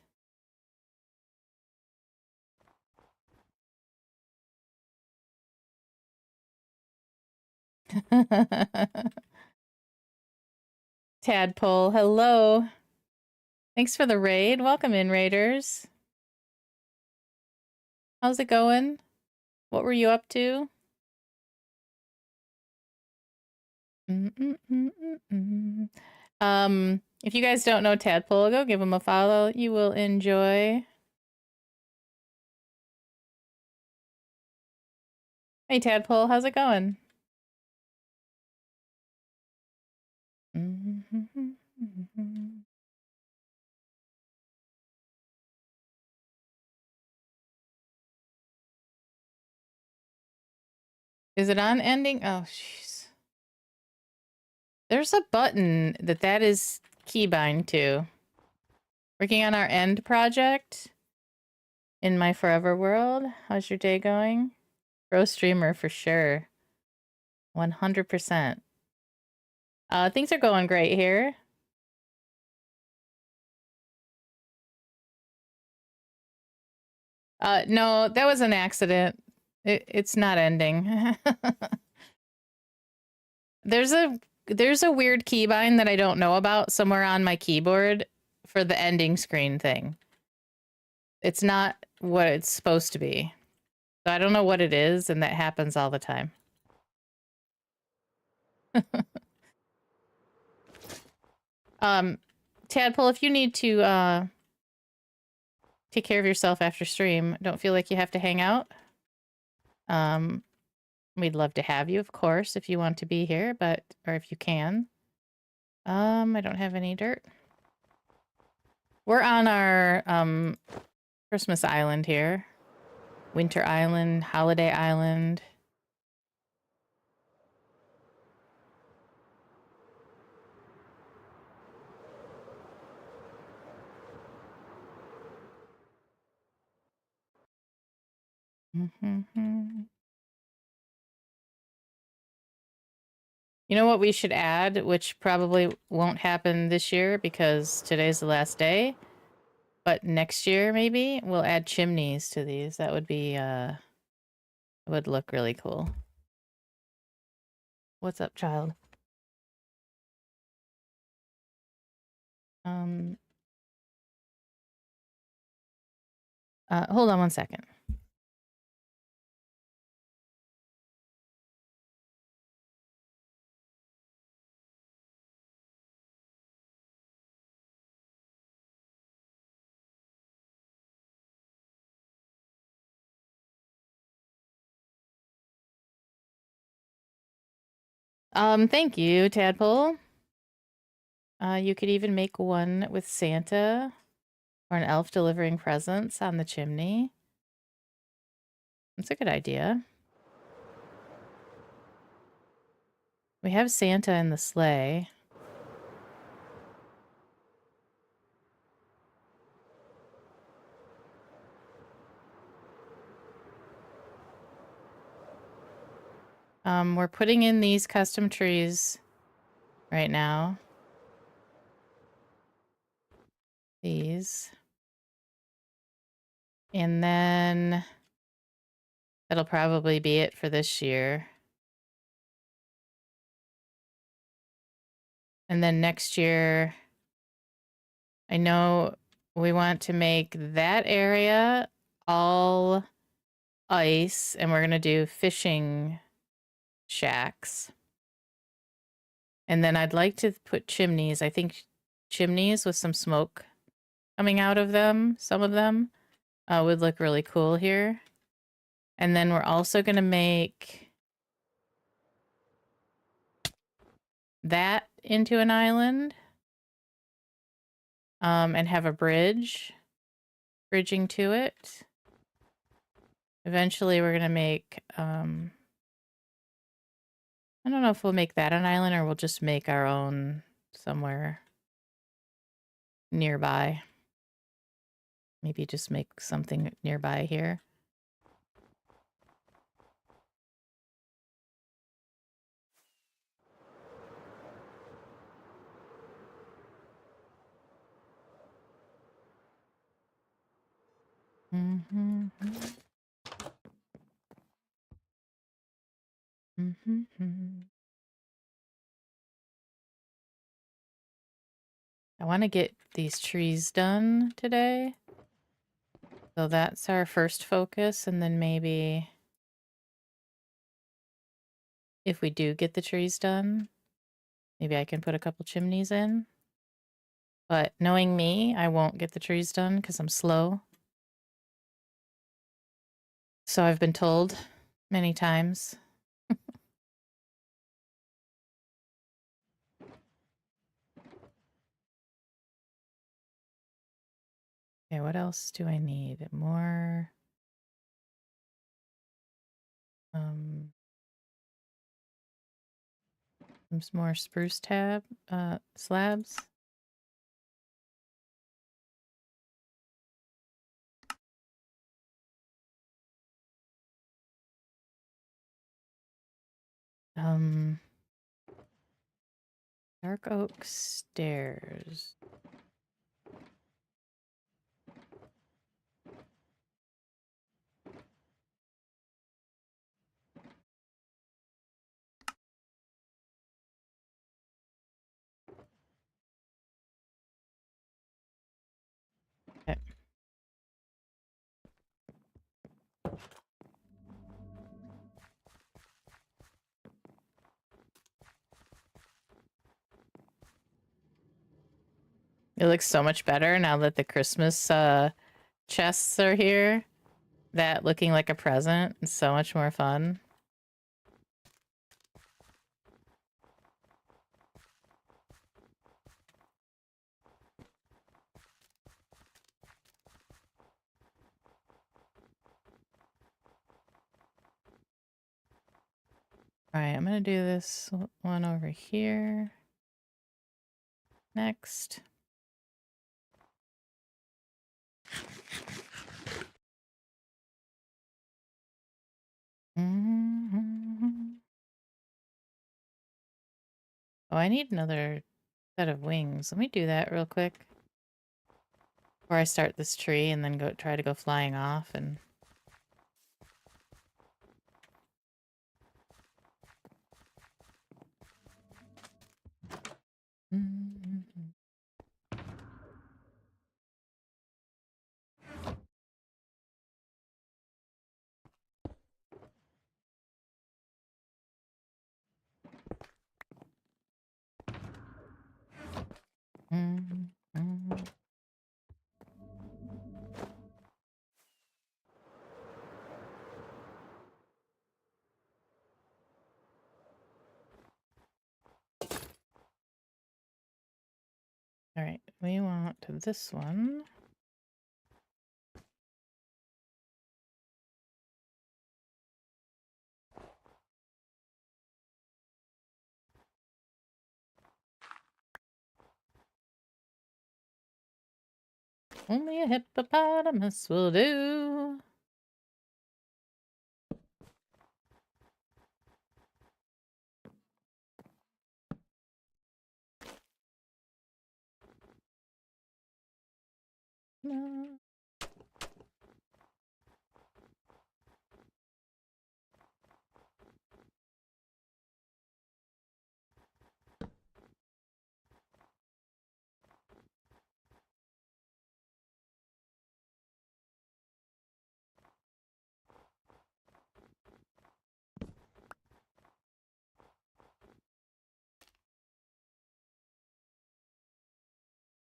Tadpole, hello. Thanks for the raid. Welcome in, raiders. How's it going? What were you up to? If you guys don't know Tadpole, go give him a follow. You will enjoy. Hey, Tadpole, how's it going? Is it on ending? Oh, jeez. There's a button that is keybind to. Working on our end project in my forever world. How's your day going? Pro streamer for sure. 100%. Things are going great here. No, that was an accident. It's not ending. There's a weird keybind that I don't know about somewhere on my keyboard for the ending screen thing. It's not what it's supposed to be. So I don't know what it is, and that happens all the time. Tadpole, if you need to take care of yourself after stream, don't feel like you have to hang out. We'd love to have you, of course, if you want to be here, or if you can. I don't have any dirt. We're on our Christmas island here. Winter Island, Holiday Island. You know what we should add, which probably won't happen this year because today's the last day, but next year maybe we'll add chimneys to these. That would be would look really cool. What's up, child? Hold on one second. Thank you, Tadpole. You could even make one with Santa or an elf delivering presents on the chimney. That's a good idea. We have Santa in the sleigh. We're putting in these custom trees right now. These. And then that'll probably be it for this year. And then next year, I know we want to make that area all ice, and we're going to do fishing shacks. And then I'd like to put chimneys. I think chimneys with some smoke coming out of them, some of them, would look really cool here. And then we're also going to make that into an island, and have a bridging to it. Eventually we're going to make, I don't know if we'll make that an island or we'll just make our own somewhere nearby. Maybe just make something nearby here. Mm-hmm. Mm-hmm. I want to get these trees done today. So that's our first focus, and then maybe if we do get the trees done, maybe I can put a couple chimneys in. But knowing me, I won't get the trees done because I'm slow. So I've been told many times. Okay, what else do I need? More some more spruce slabs. Dark oak stairs. Okay. It looks so much better now that the Christmas chests are here. That looking like a present is so much more fun. All right, I'm going to do this one over here. Next. Mm-hmm. Oh, I need another set of wings. Let me do that real quick. Before I start this tree and then try to go flying off and... Mm-hmm. Mm-hmm. All right, we want this one. Only a hippopotamus will do. No.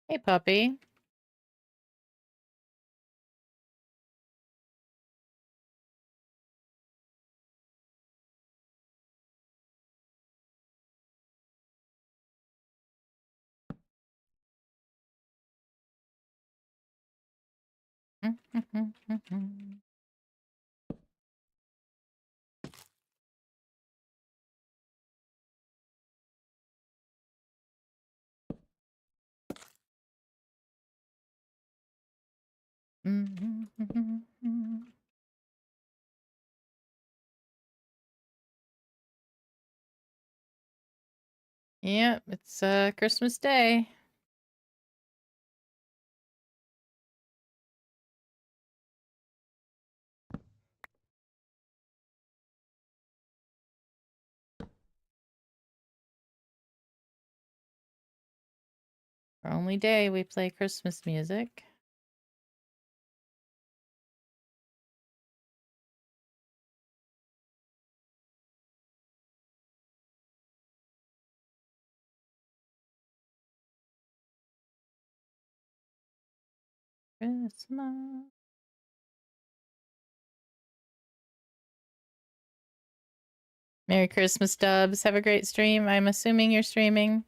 Hey, puppy. Yep, it's Christmas Day. Our only day we play Christmas music. Christmas. Merry Christmas, Dubs. Have a great stream. I'm assuming you're streaming.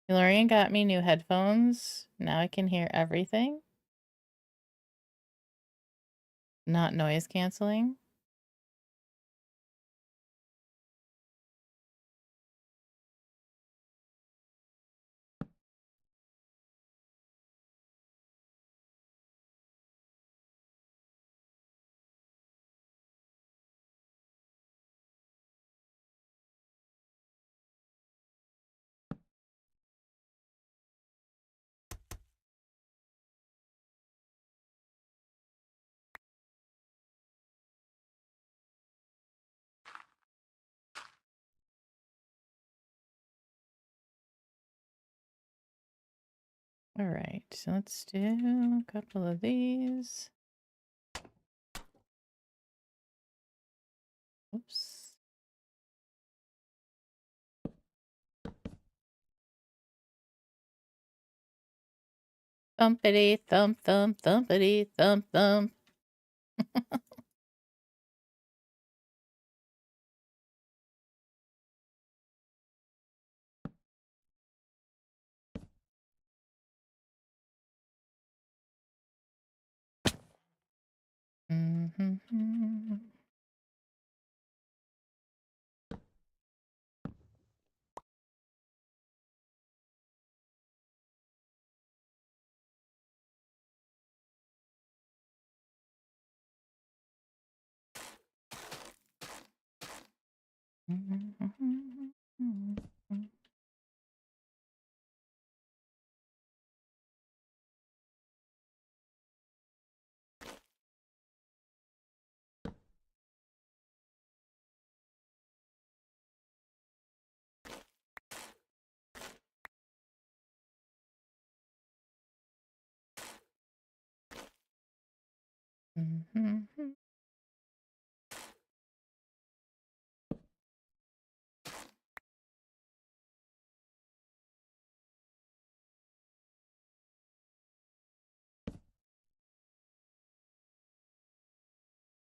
Lorian got me new headphones. Now I can hear everything. Not noise canceling. All right, so let's do a couple of these. Oops. Thumpity thump thump thumpity thump thump.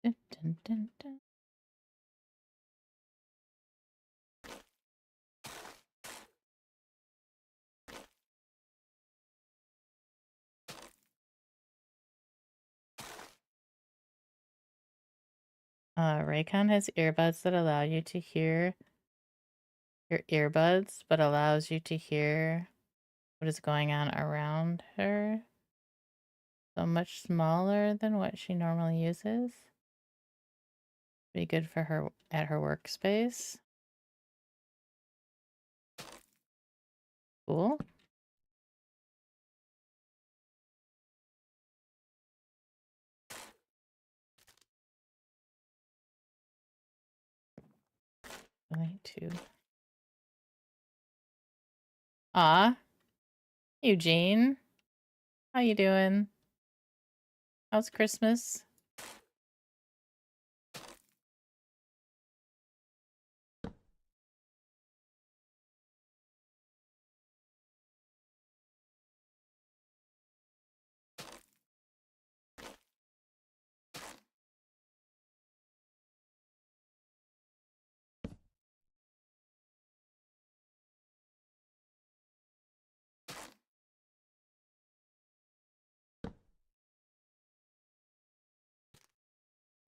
Dun, dun, dun, dun. Raycon has earbuds that allow you to hear your earbuds, but allows you to hear what is going on around her. So much smaller than what she normally uses. Be good for her at her workspace. Cool. Really too. Ah, Eugene, how you doing? How's Christmas?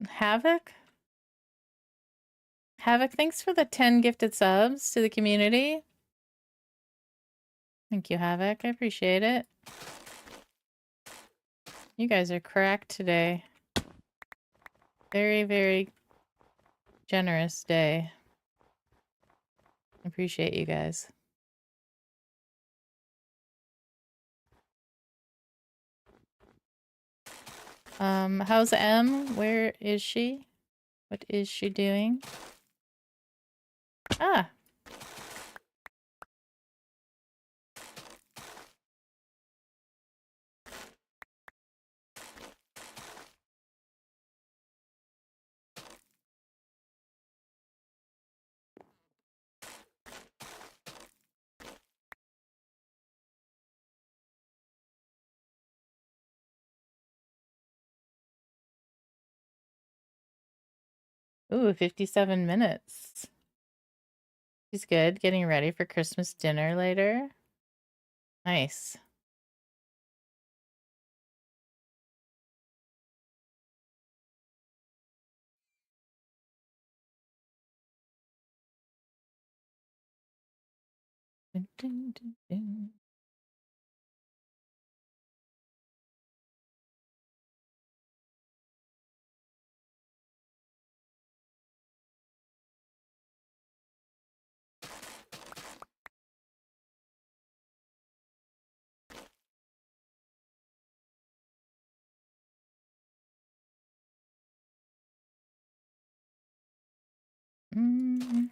Havoc? Havoc, thanks for the 10 gifted subs to the community. Thank you, Havoc. I appreciate it. You guys are correct today. Very, very generous day. Appreciate you guys. How's M? Where is she? What is she doing? Ah. Ooh, 57 minutes. She's good. Getting ready for Christmas dinner later. Nice. Dun, dun, dun, dun. Mm.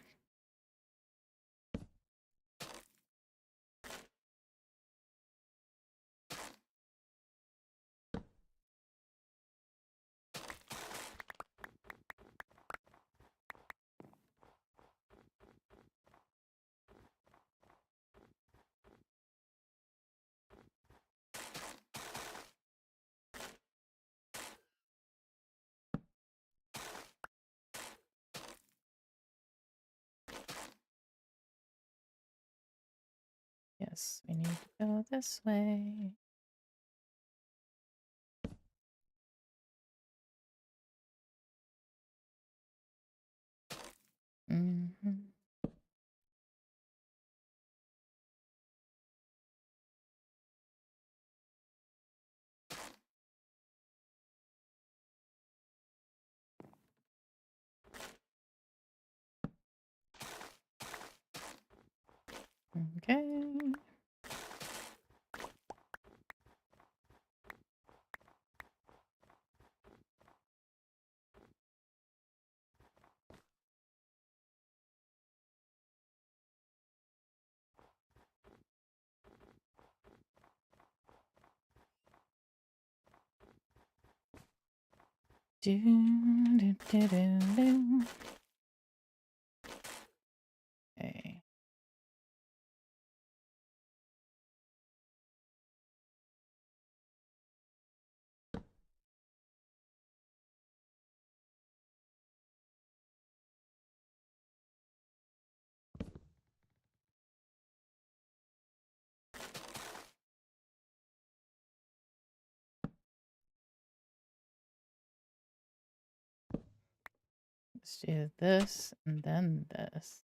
Yes, we need to go this way. Mm-hmm. Okay. Do, do, do, do, do. Okay. Let's do this and then this.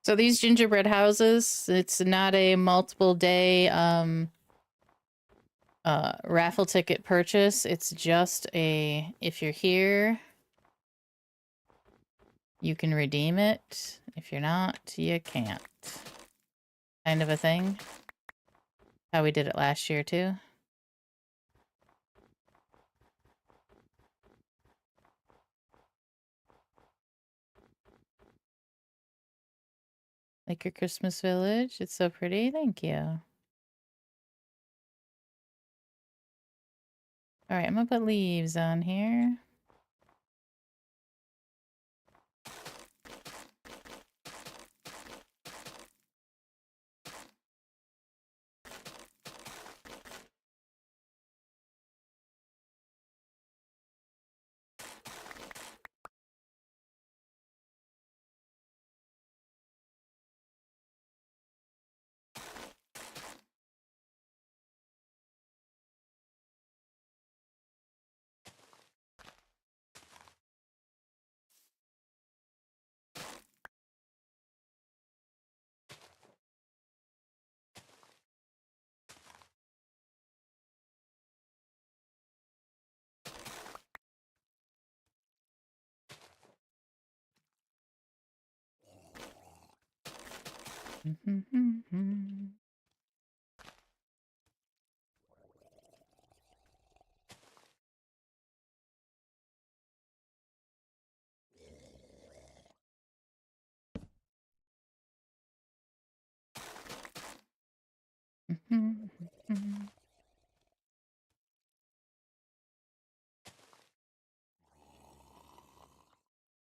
So these gingerbread houses, it's not a multiple day raffle ticket purchase. It's just a, if you're here, you can redeem it. If you're not, you can't. kind of a thing. How we did it last year, too. Like your Christmas village? It's so pretty. Thank you. All right, I'm gonna put leaves on here.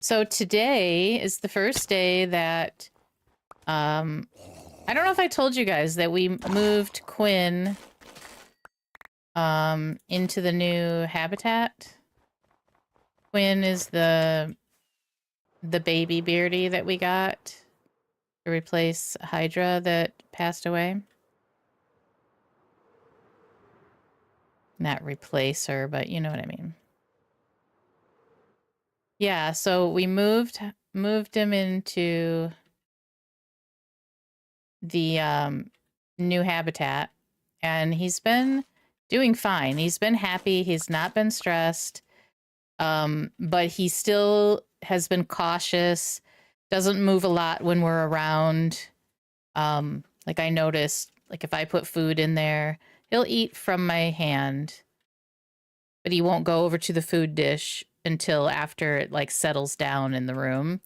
So today is the first day that, I don't know if I told you guys that we moved Quinn, into the new habitat. Quinn is the baby Beardy that we got to replace Hydra that passed away. Not replace her, but you know what I mean. Yeah, so we moved him into the new habitat, and he's been doing fine. He's been happy. He's not been stressed. But he still has been cautious. Doesn't move a lot when we're around. Like I noticed, like if I put food in there, he'll eat from my hand, but he won't go over to the food dish until after it like settles down in the room.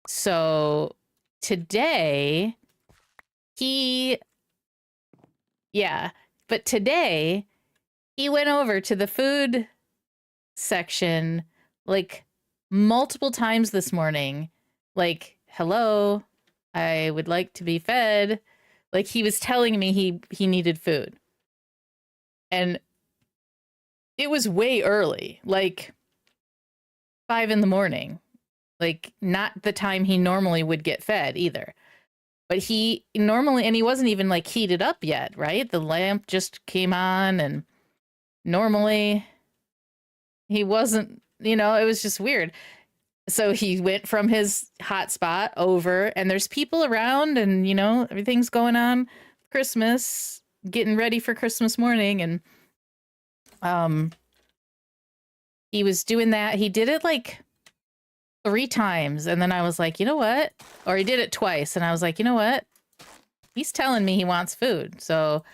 So today but today he went over to the food section like multiple times this morning. Like, hello, I would like to be fed. Like he was telling me he needed food. And it was way early, like 5 in the morning. Like not the time he normally would get fed either. But he normally, and he wasn't even like heated up yet, right? The lamp just came on, and normally he wasn't, it was just weird. So he went from his hotspot over, and there's people around, and everything's going on. Christmas, getting ready for Christmas morning, and he was doing that. He did it like 3 times, and then I was like, you know what? Or he did it twice, and I was like, you know what? He's telling me he wants food. So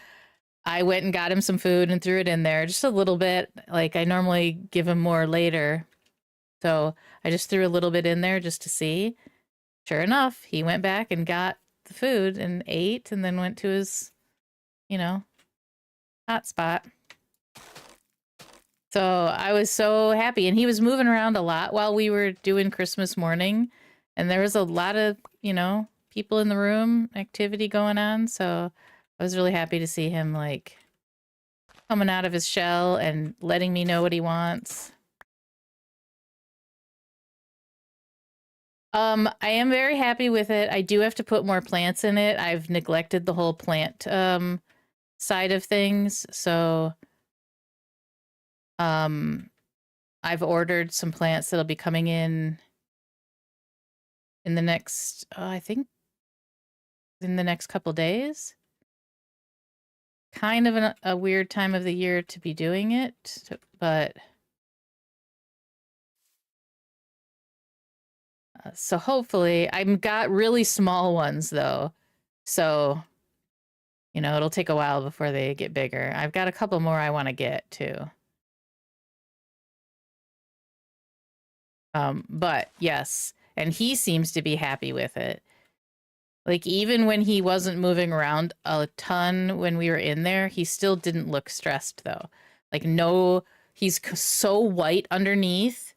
I went and got him some food and threw it in there just a little bit. Like I normally give him more later. So I just threw a little bit in there just to see. Sure enough, he went back and got the food and ate, and then went to his, hot spot. So I was so happy. And he was moving around a lot while we were doing Christmas morning. And there was a lot of, people in the room, activity going on. So I was really happy to see him like coming out of his shell and letting me know what he wants. I am very happy with it. I do have to put more plants in it. I've neglected the whole plant side of things. So I've ordered some plants that'll be coming in the next I think in the next couple days. Kind of a weird time of the year to be doing it, but So hopefully, I've got really small ones though. So, you know, it'll take a while before they get bigger. I've got a couple more I want to get too. But yes, and he seems to be happy with it. Like even when he wasn't moving around a ton when we were in there, he still didn't look stressed though. Like no, he's so white underneath.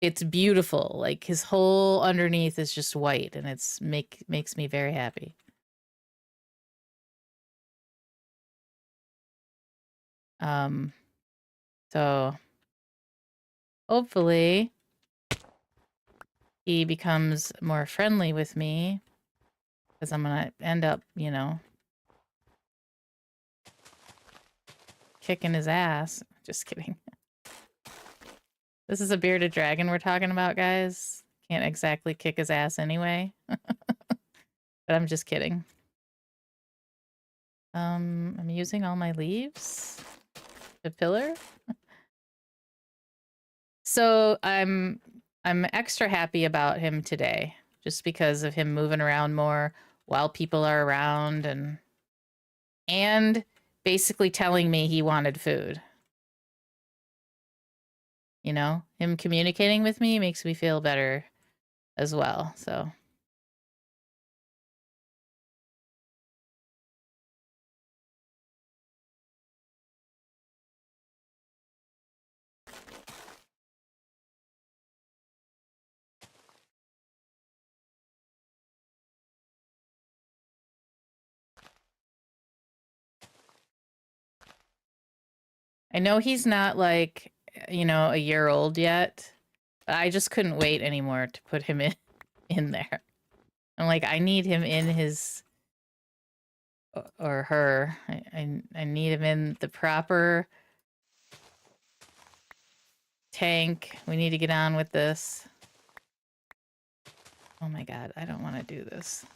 It's beautiful. Like his whole underneath is just white and it's makes me very happy. Um so hopefully he becomes more friendly with me because I'm gonna end up, you know, kicking his ass. Just kidding. This is a bearded dragon we're talking about, guys. Can't exactly kick his ass anyway. But I'm just kidding. I'm using all my leaves. The pillar. So I'm extra happy about him today, just because of him moving around more while people are around and basically telling me he wanted food. You know, him communicating with me makes me feel better as well. So I know he's not like, you know, a year old yet. I just couldn't wait anymore to put him in there. I'm like, I need him in his or her. I need him in the proper tank. We need to get on with this. Oh my god, I don't want to do this.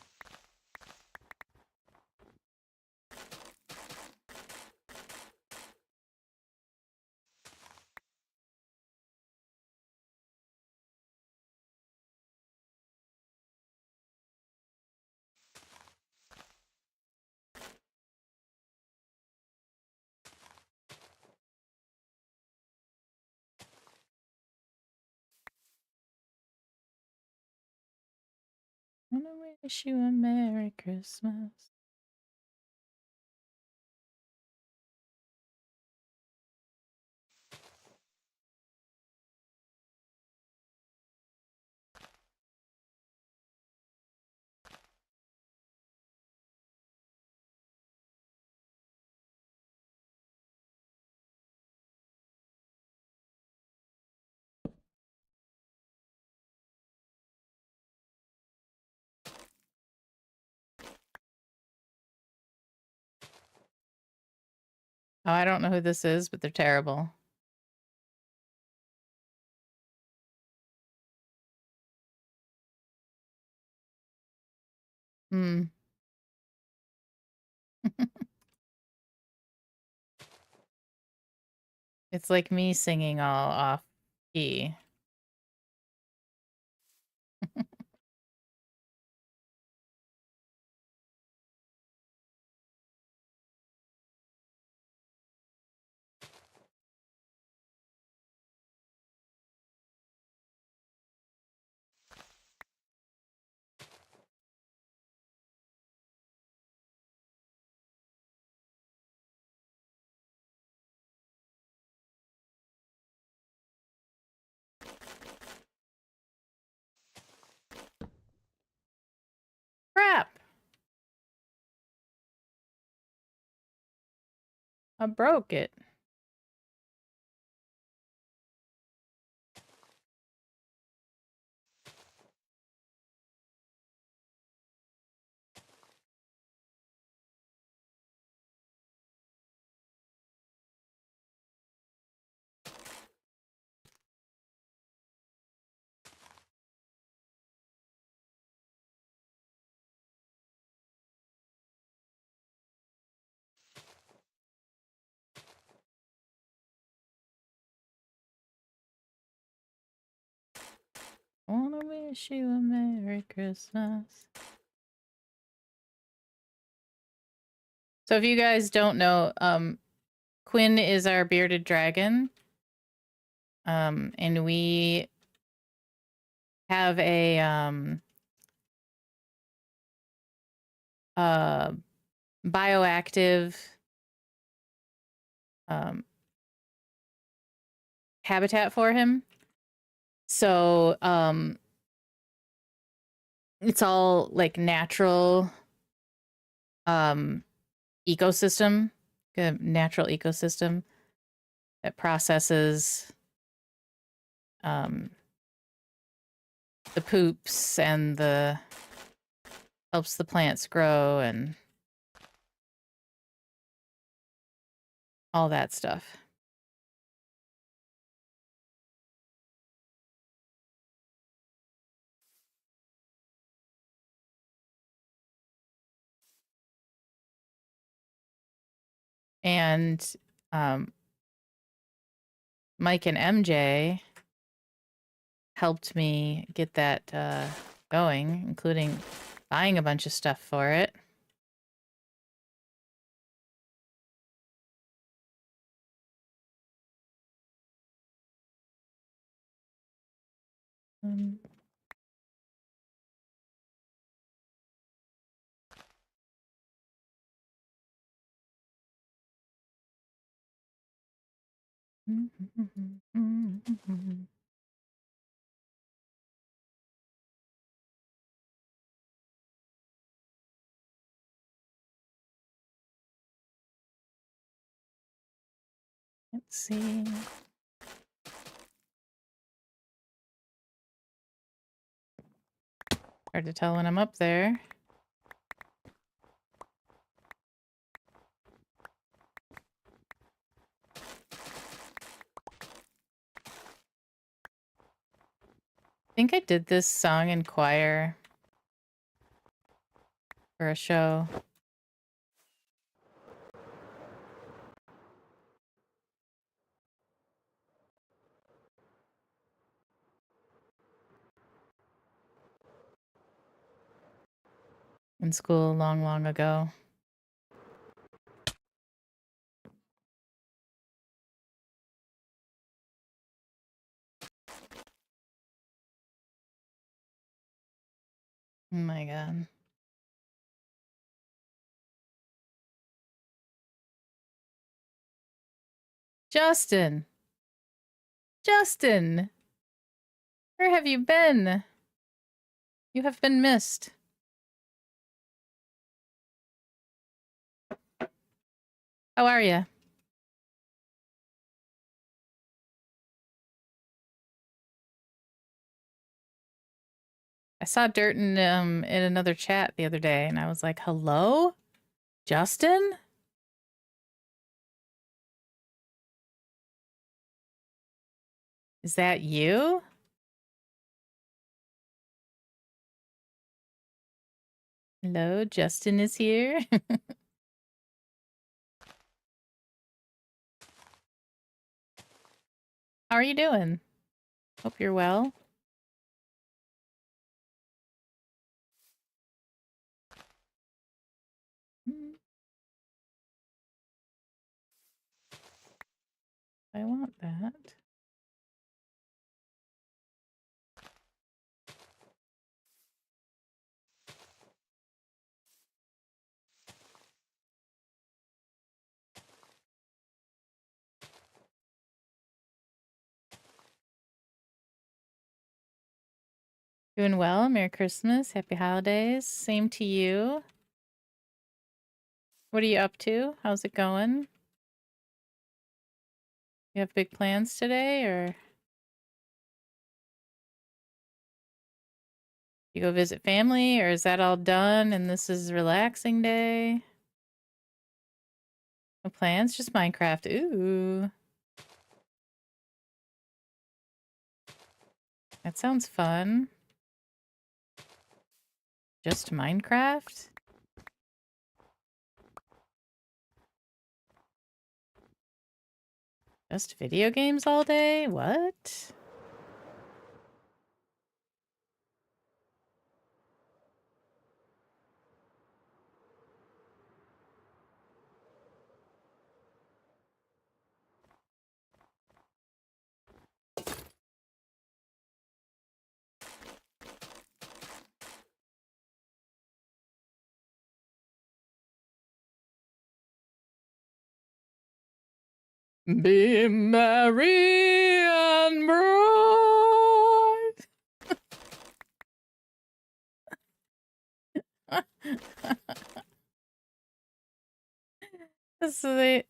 I want to wish you a Merry Christmas. Oh, I don't know who this is, but they're terrible. Hmm. It's like me singing all off key. Crap! I broke it. Wish you a Merry Christmas. So if you guys don't know, Quinn is our bearded dragon. And we have a bioactive habitat for him. So it's all like natural ecosystem, a natural ecosystem that processes the poops and the helps the plants grow and all that stuff. And Mike and MJ helped me get that going, including buying a bunch of stuff for it. Let's see. Hard to tell when I'm up there. I think I did this song in choir for a show. In school long, long ago. Oh my god. Justin! Justin! Where have you been? You have been missed. How are you? I saw Dirt in another chat the other day, and I was like, hello? Justin? Is that you? Hello, Justin is here. How are you doing? Hope you're well. I want that. Doing well. Merry Christmas. Happy holidays. Same to you. What are you up to? How's it going? You have big plans today, or you go visit family, or is that all done and this is a relaxing day? No plans? Just Minecraft. Ooh. That sounds fun. Just Minecraft? Just video games all day? What? Be merry and bright.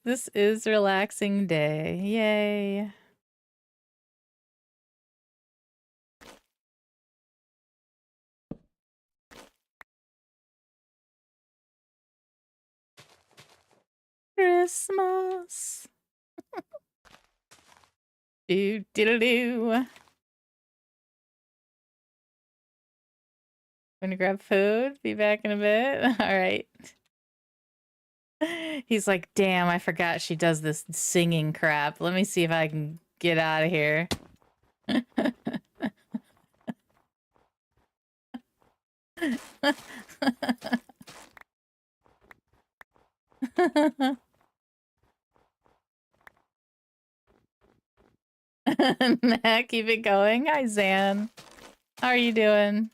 This is relaxing day. Yay. Christmas. Do do do. Gonna grab food. Be back in a bit. All right. He's like, damn, I forgot she does this singing crap. Let me see if I can get out of here. Nah, keep it going. Hi, Zan. How are you doing?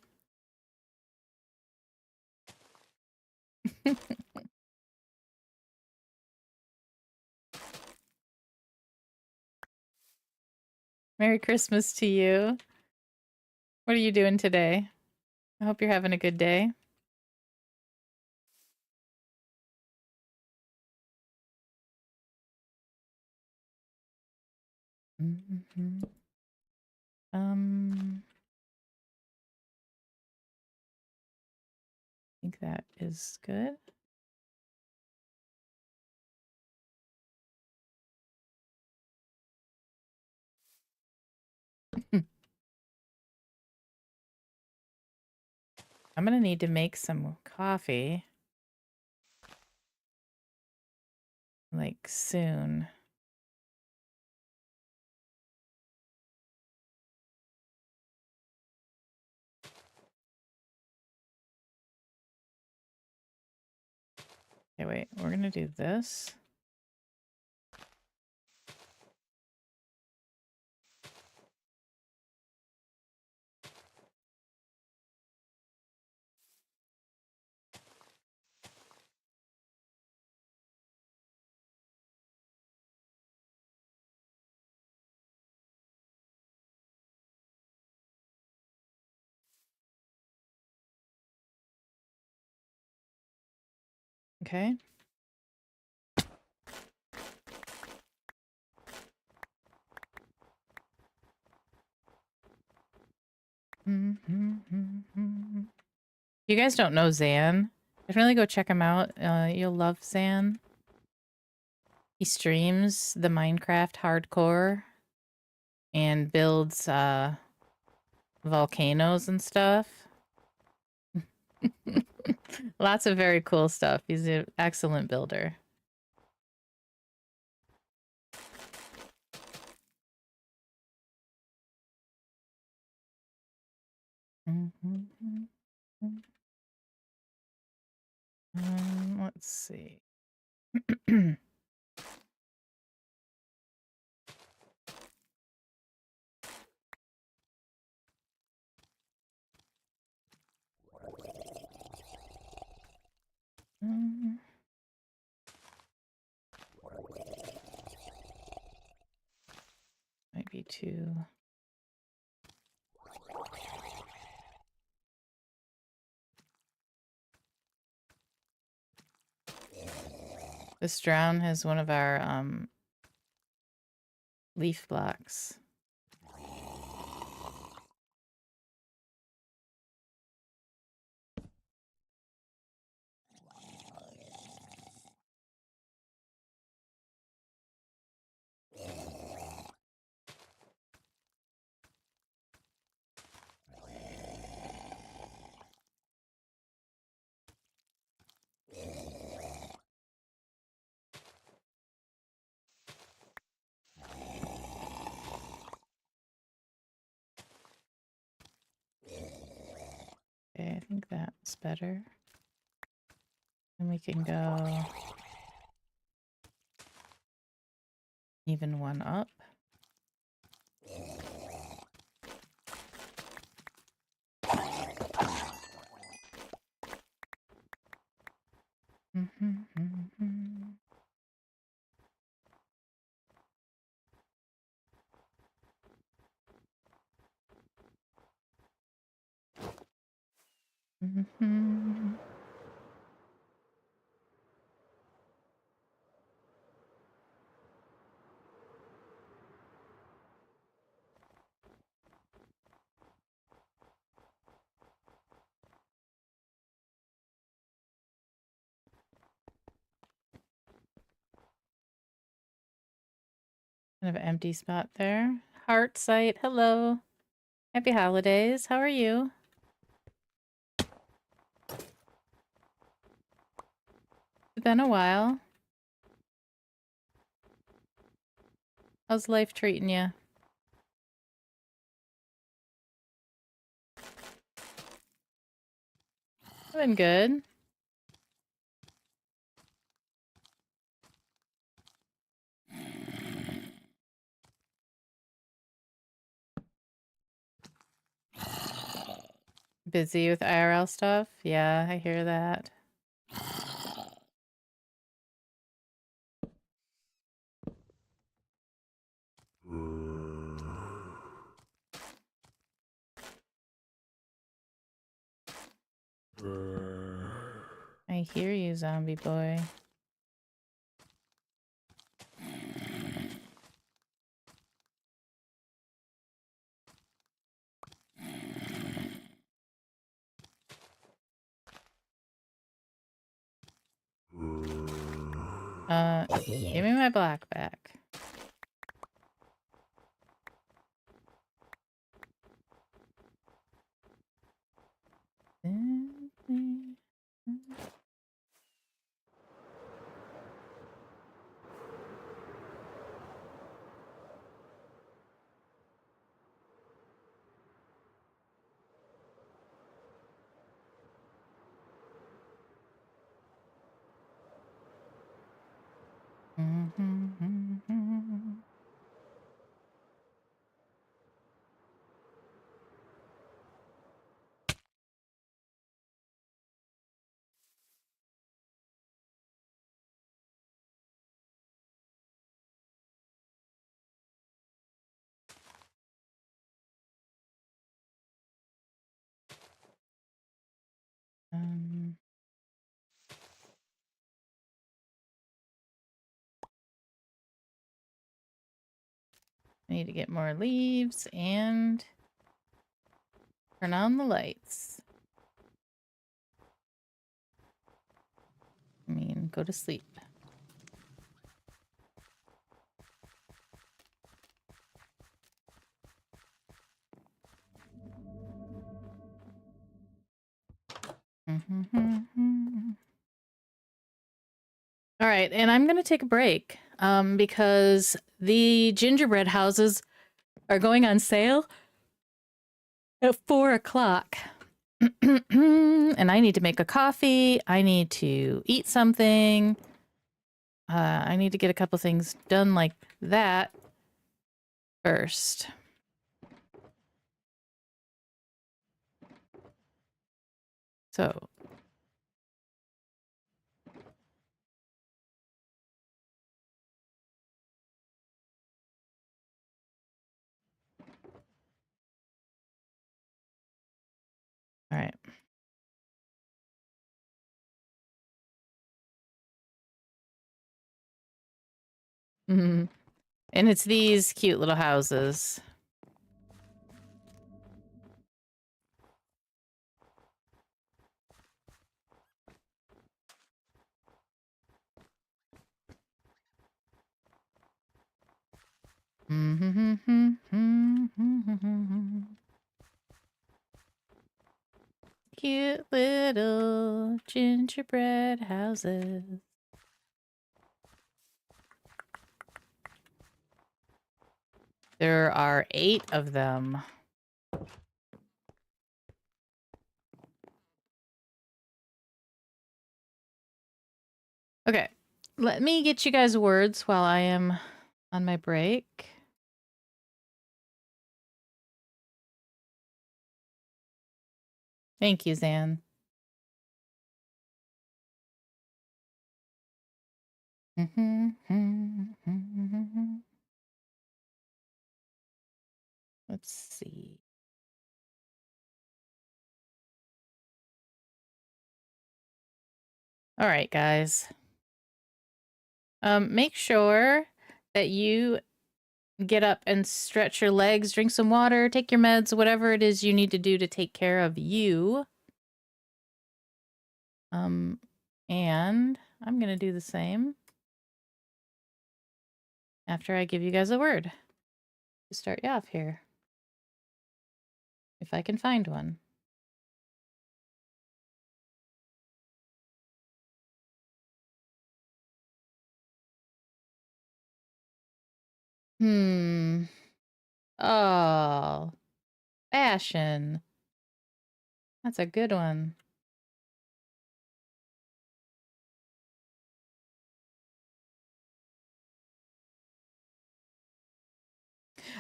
Merry Christmas to you. What are you doing today? I hope you're having a good day. Mm-hmm. I think that is good. I'm gonna need to make some coffee. Like soon. Okay, wait, we're gonna do this. Okay. You guys don't know Zan? Definitely go check him out. You'll love Zan. He streams the Minecraft hardcore and builds volcanoes and stuff. Lots of very cool stuff. He's an excellent builder. Let's see. Might be too. This drown has one of our leaf blocks. Okay, I think that's better. And we can go even one up. Mm-hmm. Kind of an empty spot there. Heart site, hello. Happy holidays. How are you? It's been a while. How's life treating you? Been good. Busy with IRL stuff? Yeah, I hear that. I hear you, zombie boy. Give me my black back. I need to get more leaves and turn on the lights. I mean, go to sleep. All right, and I'm gonna take a break because the gingerbread houses are going on sale at 4 o'clock. And I need to make a coffee. I need to eat something. I need to get a couple things done like that first. So. All right. Mm-hmm. And it's these cute little houses. Cute little gingerbread houses. There are 8 of them. Okay, let me get you guys words while I am on my break. Thank you, Zan. Let's see. All right, guys. Make sure that you get up and stretch your legs, drink some water, take your meds, whatever it is you need to do to take care of you. And I'm gonna do the same after I give you guys a word to start you off here. If I can find one. Oh, fashion. That's a good one.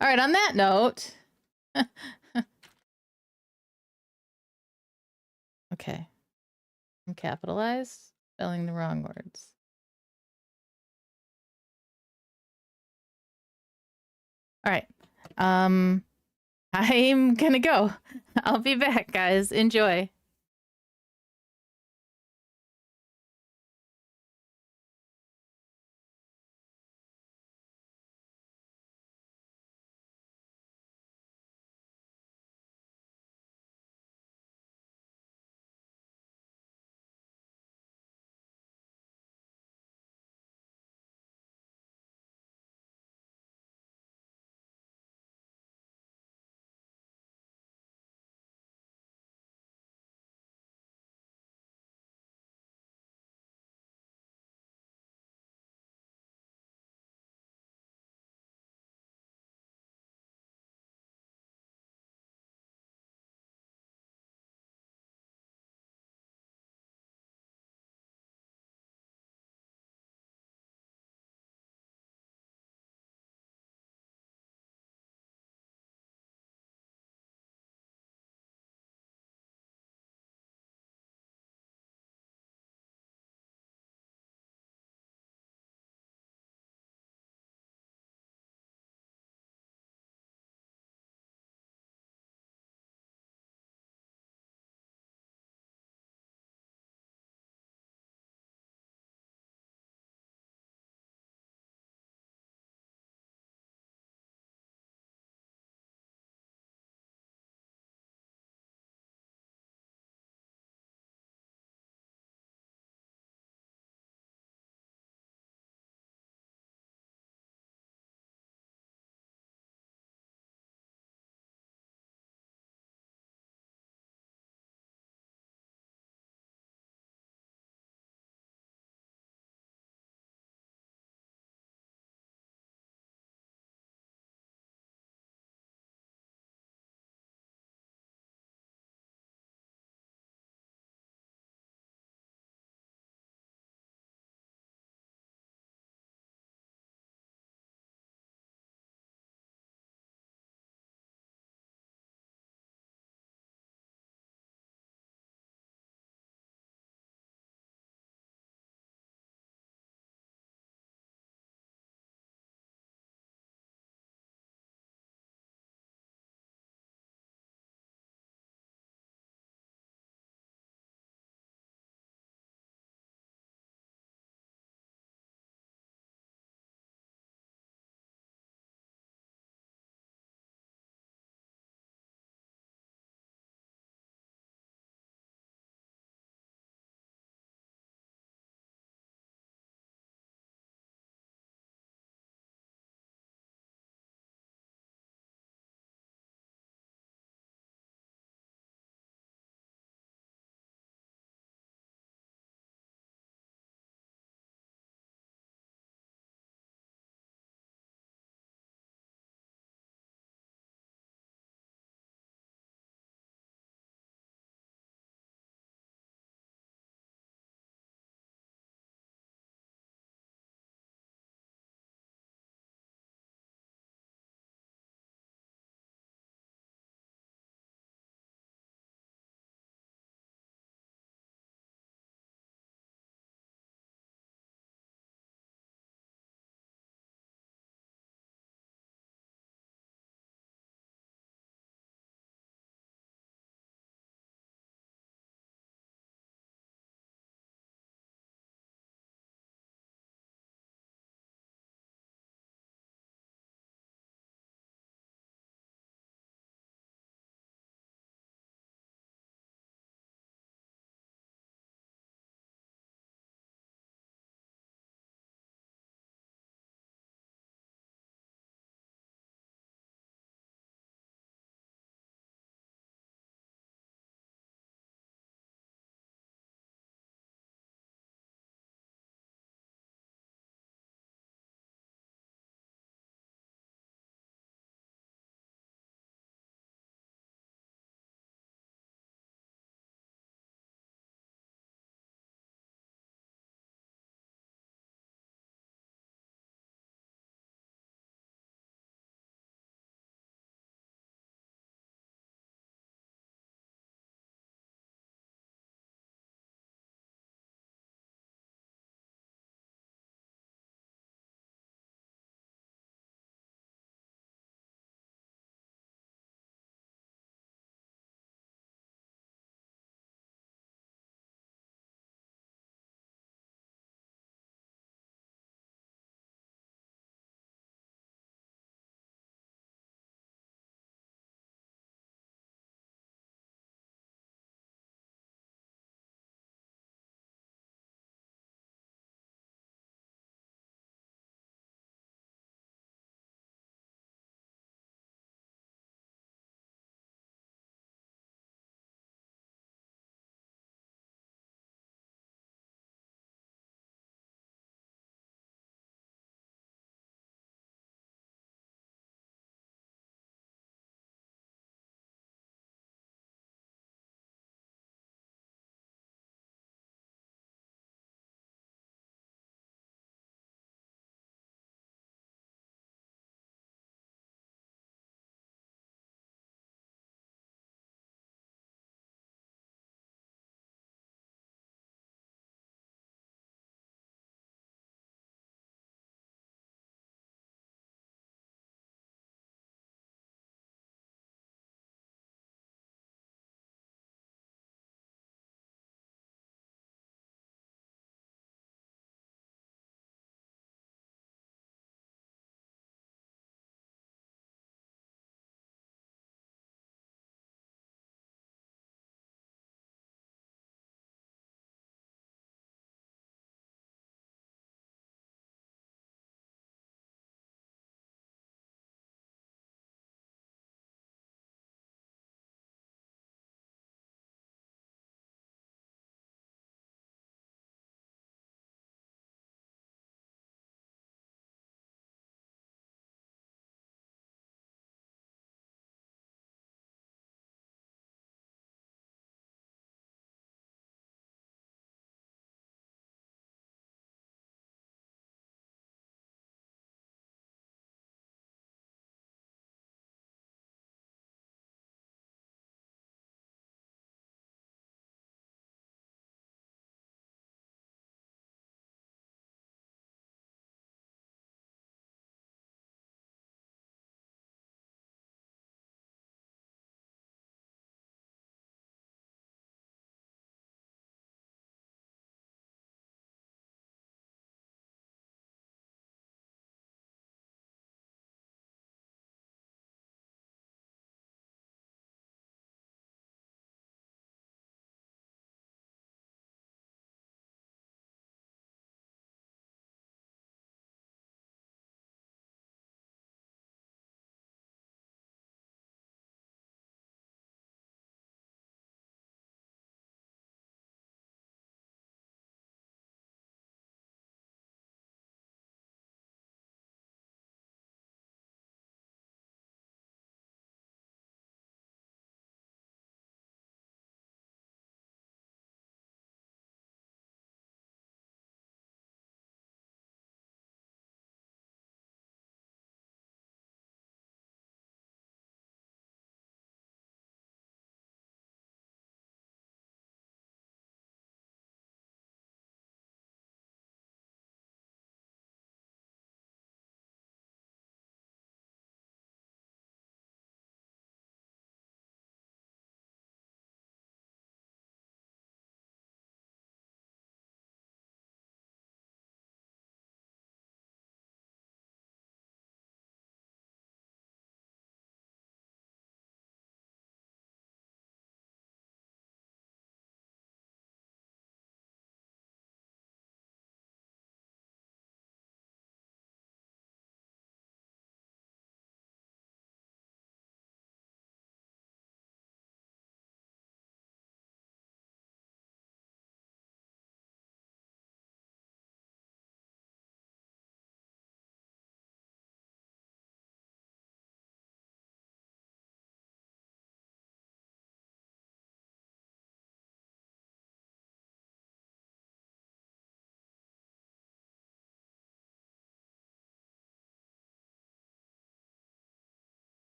All right, on that note. Okay. I'm capitalized, spelling the wrong words. All right. I'm gonna go. I'll be back, guys. Enjoy.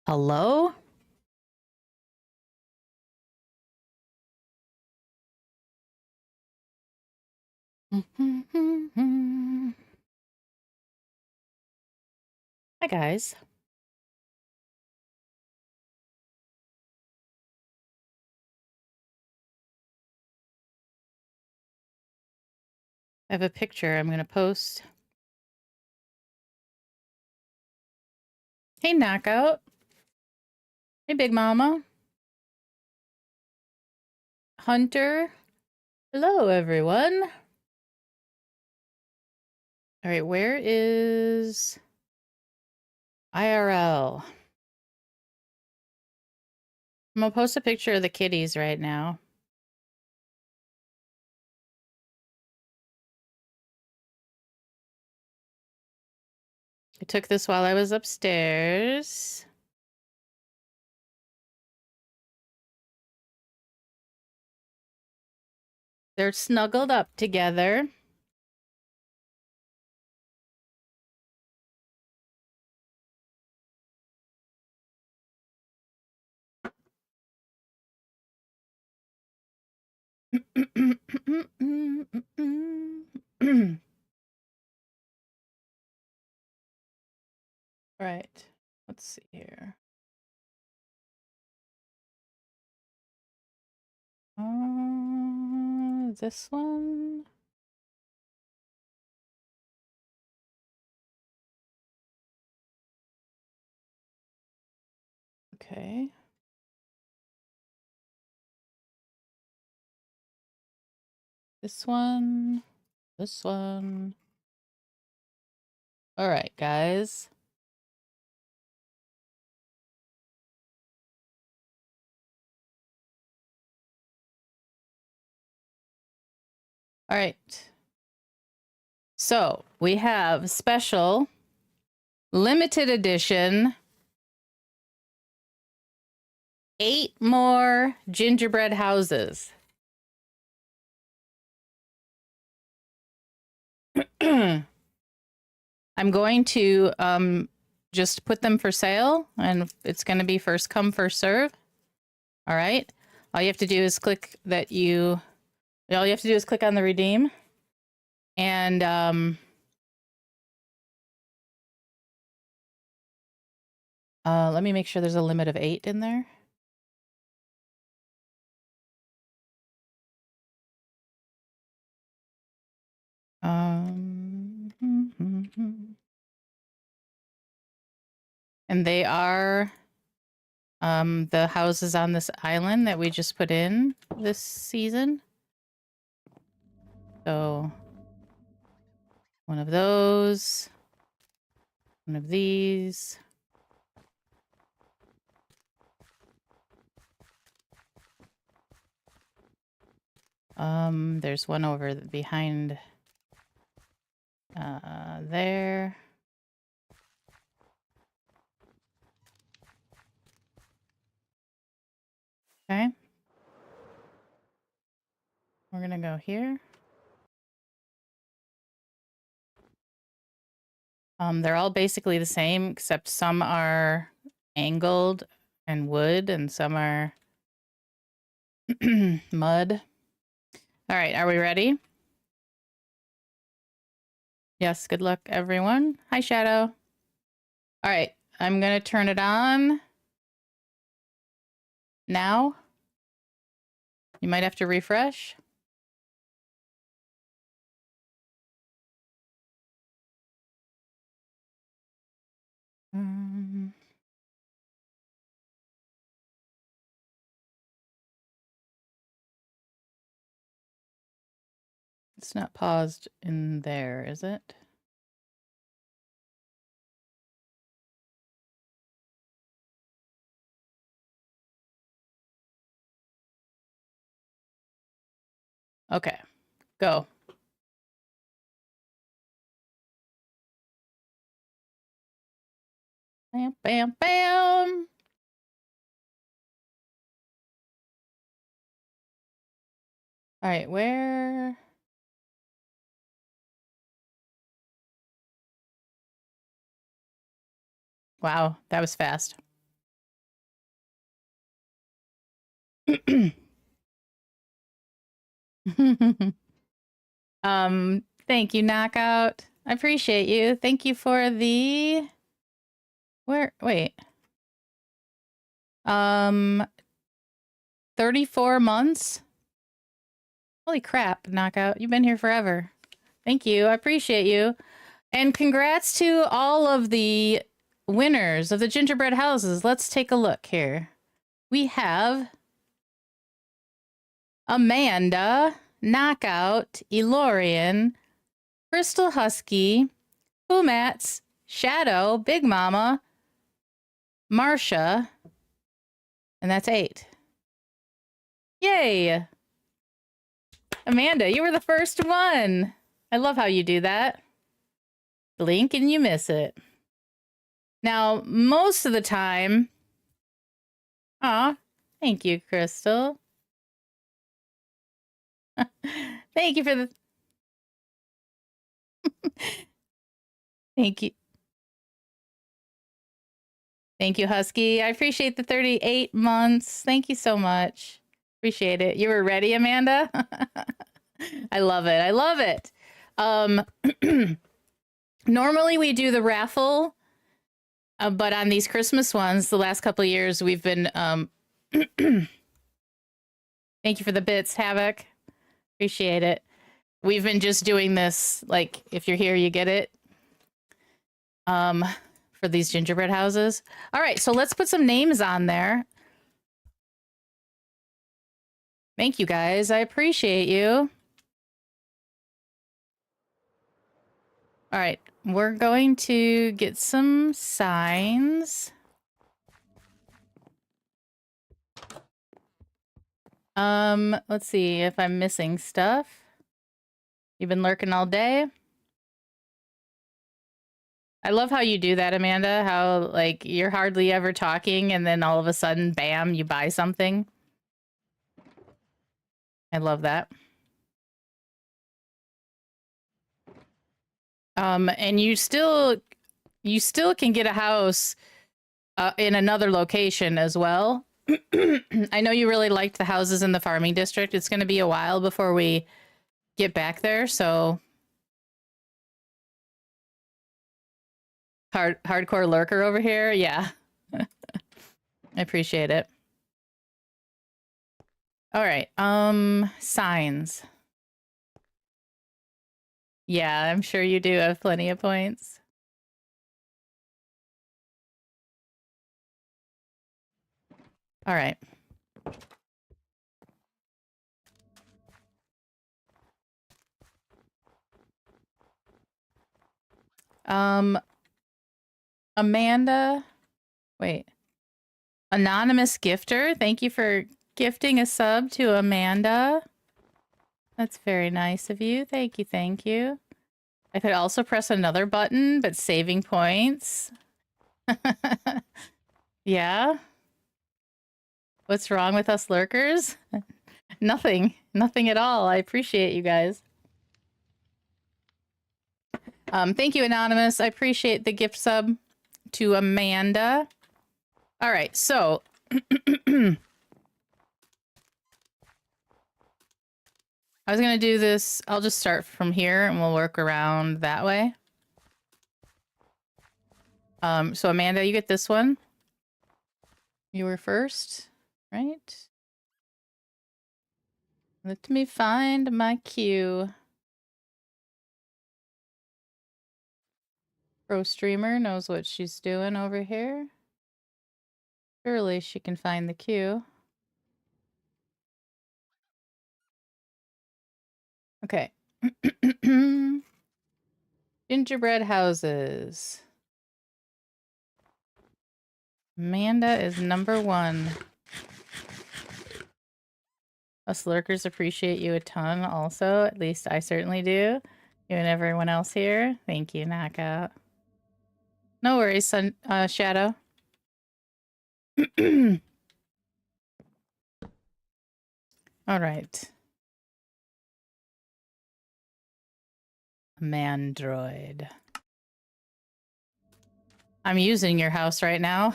Hello? Hi, guys. I have a picture I'm going to post. Hey, Knockout. Hey, Big Mama. Hunter. Hello, everyone. All right, where is IRL? I'm going to post a picture of the kitties right now. I took this while I was upstairs. They're snuggled up together. Right. Let's see here. This one. Okay. This one. This one. All right, guys. All right. So we have special limited edition 8 more gingerbread houses. I'm going to just put them for sale, and it's going to be first come, first serve. All right. All you have to do is click that you. All you have to do is click on the redeem, and let me make sure there's a limit of 8 in there. And they are the houses on this island that we just put in this season. So one of those, one of these. There's one over behind there. Okay. We're gonna go here. They're all basically the same, except some are angled and wood, and some are mud. All right, are we ready? Yes, good luck, everyone. Hi, Shadow. All right, I'm gonna turn it on now. You might have to refresh. It's not paused in there, is it? Okay, go. Bam, bam, bam. All right, where? Wow, that was fast. Thank you, Knockout. I appreciate you. Thank you for the... Wait. 34 months? Holy crap, Knockout. You've been here forever. Thank you. I appreciate you. And congrats to all of the winners of the gingerbread houses. Let's take a look here. We have Amanda, Knockout, Elorian, Crystal Husky, Pumats, Shadow, Big Mama, Marsha, and that's 8. Yay! Amanda, you were the first one. I love how you do that. Blink and you miss it. Now, most of the time... Aw, thank you, Crystal. Thank you for the... Thank you. Thank you, Husky. I appreciate the 38 months. Thank you so much. Appreciate it. You were ready, Amanda? I love it. I love it. Normally we do the raffle, but on these Christmas ones, the last couple of years, we've been... Thank you for the bits, Havoc. Appreciate it. We've been just doing this, like, if you're here, you get it. For these gingerbread houses. All right, so let's put some names on there. Thank you, guys. I appreciate you. All right, we're going to get some signs. Let's see if I'm missing stuff. You've been lurking all day. I love how you do that, Amanda, how, like, you're hardly ever talking, and then all of a sudden, bam, you buy something. I love that. And you still can get a house in another location as well. I know you really liked the houses in the farming district. It's going to be a while before we get back there, so... Hardcore lurker over here? Yeah. I appreciate it. All right, signs. Yeah, I'm sure you do have plenty of points. All right. Amanda, wait. Anonymous gifter, thank you for gifting a sub to Amanda. That's very nice of you. Thank you, thank you. I could also press another button, but saving points. Yeah? What's wrong with us lurkers? Nothing. Nothing at all. I appreciate you guys. Thank you, Anonymous. I appreciate the gift sub to Amanda. All right, so... I was going to do this. I'll just start from here and we'll work around that way. So Amanda, you get this one. You were first, right? Let me find my cue. Pro streamer knows what she's doing over here. Surely she can find the cue. Okay. Gingerbread houses. Amanda is number 1. Us lurkers appreciate you a ton also. At least I certainly do. You and everyone else here. Thank you, Knockout. No worries, Shadow. All right. Mandroid. I'm using your house right now.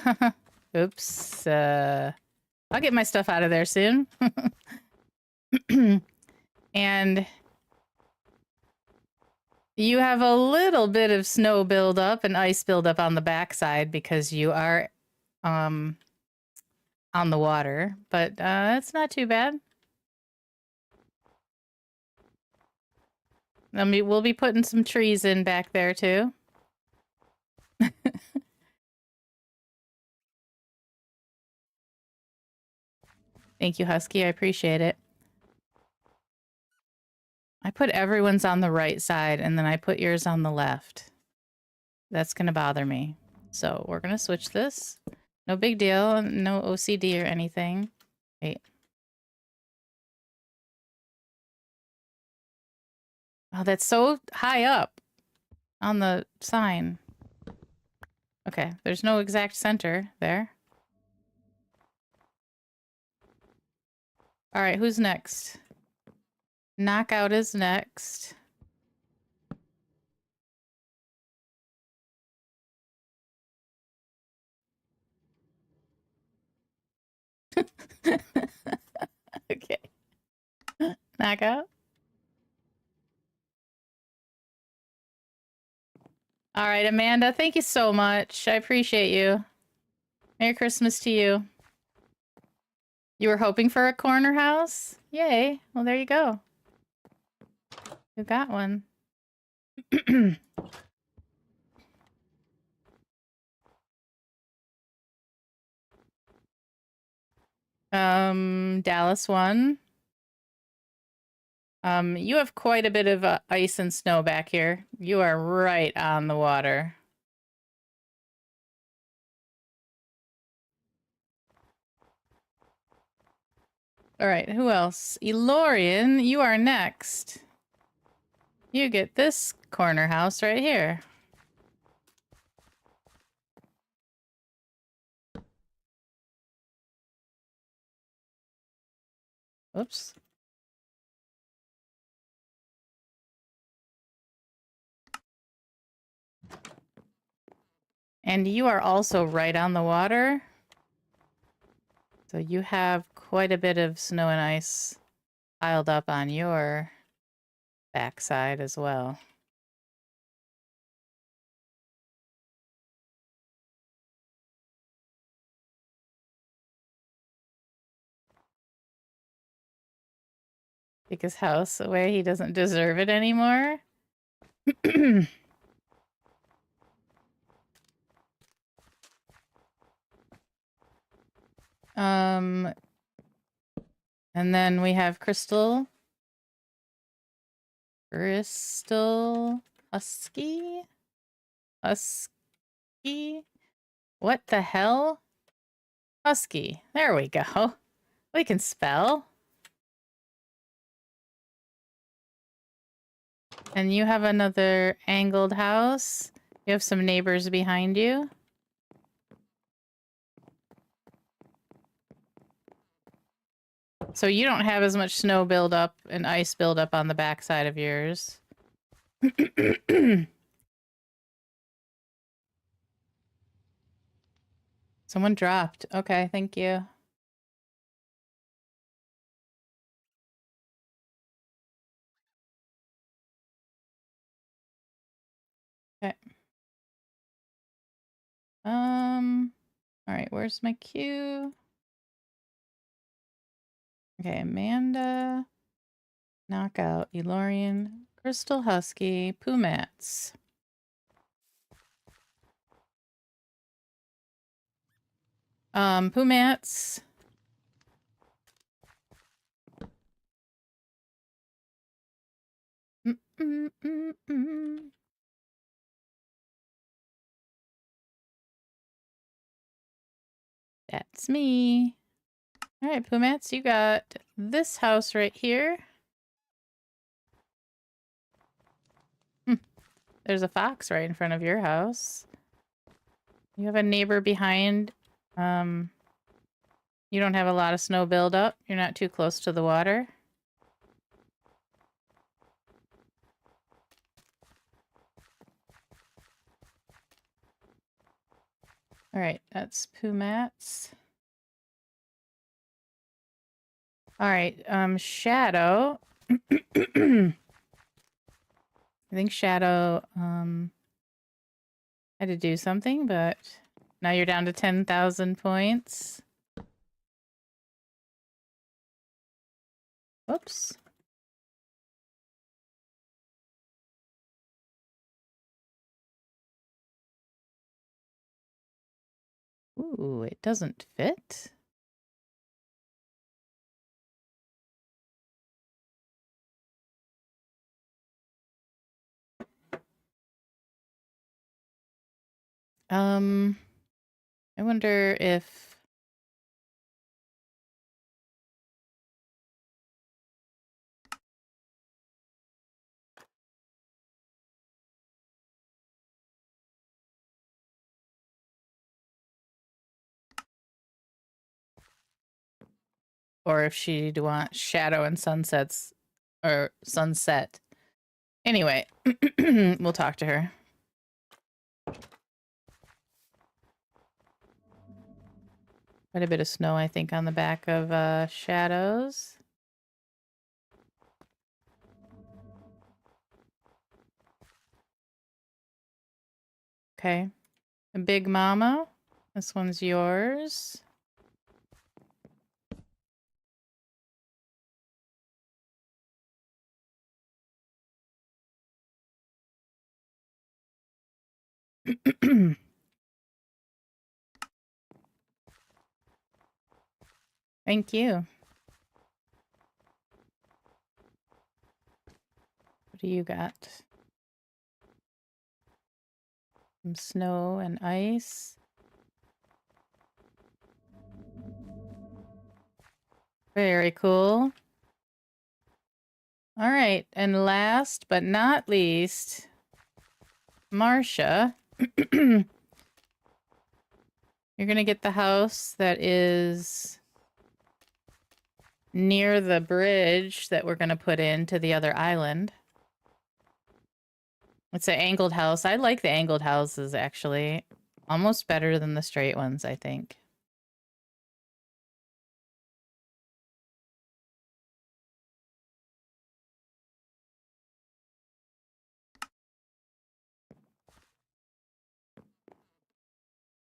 Oops. I'll get my stuff out of there soon. And you have a little bit of snow buildup and ice buildup on the backside because you are on the water, but it's not too bad. We'll be putting some trees in back there too. Thank you, Husky. I appreciate it. I put everyone's on the right side, and then I put yours on the left. That's going to bother me. So we're going to switch this. No big deal. No OCD or anything. Wait. Oh, that's so high up on the sign. Okay, there's no exact center there. All right, who's next? Knockout is next. Okay. Knockout. All right, Amanda, thank you so much. I appreciate you. Merry Christmas to you. You were hoping for a corner house? Yay. Well, there you go. You got one. Dallas won. You have quite a bit of ice and snow back here. You are right on the water. All right, who else? Elorian, you are next. You get this corner house right here. Oops. And you are also right on the water. So you have quite a bit of snow and ice piled up on your backside as well. Take his house away. He doesn't deserve it anymore. And then we have Crystal. Husky? Husky? What the hell? Husky. There we go. We can spell. And you have another angled house. You have some neighbors behind you. So you don't have as much snow buildup and ice buildup on the backside of yours. Someone dropped. Okay, thank you. Okay. All right, where's my queue? Okay, Amanda, Knockout, Elorian, Crystal Husky, Pumats. Pumats. That's me. All right, Pumats, you got this house right here. There's a fox right in front of your house. You have a neighbor behind. You don't have a lot of snow buildup. You're not too close to the water. All right, that's Pumats. All right, Shadow. I think Shadow had to do something, but now you're down to 10,000 points. Whoops. Ooh, it doesn't fit. I wonder if... Or if she'd want Shadow and Sunsets, or Sunset. Anyway, we'll talk to her. Quite a bit of snow, I think, on the back of Shadows. Okay. Big Mama, this one's yours. Thank you. What do you got? Some snow and ice. Very cool. All right, and last but not least, Marcia. You're gonna get the house that is near the bridge that we're gonna put into the other island. It's an angled house. I like the angled houses, actually. Almost better than the straight ones, I think.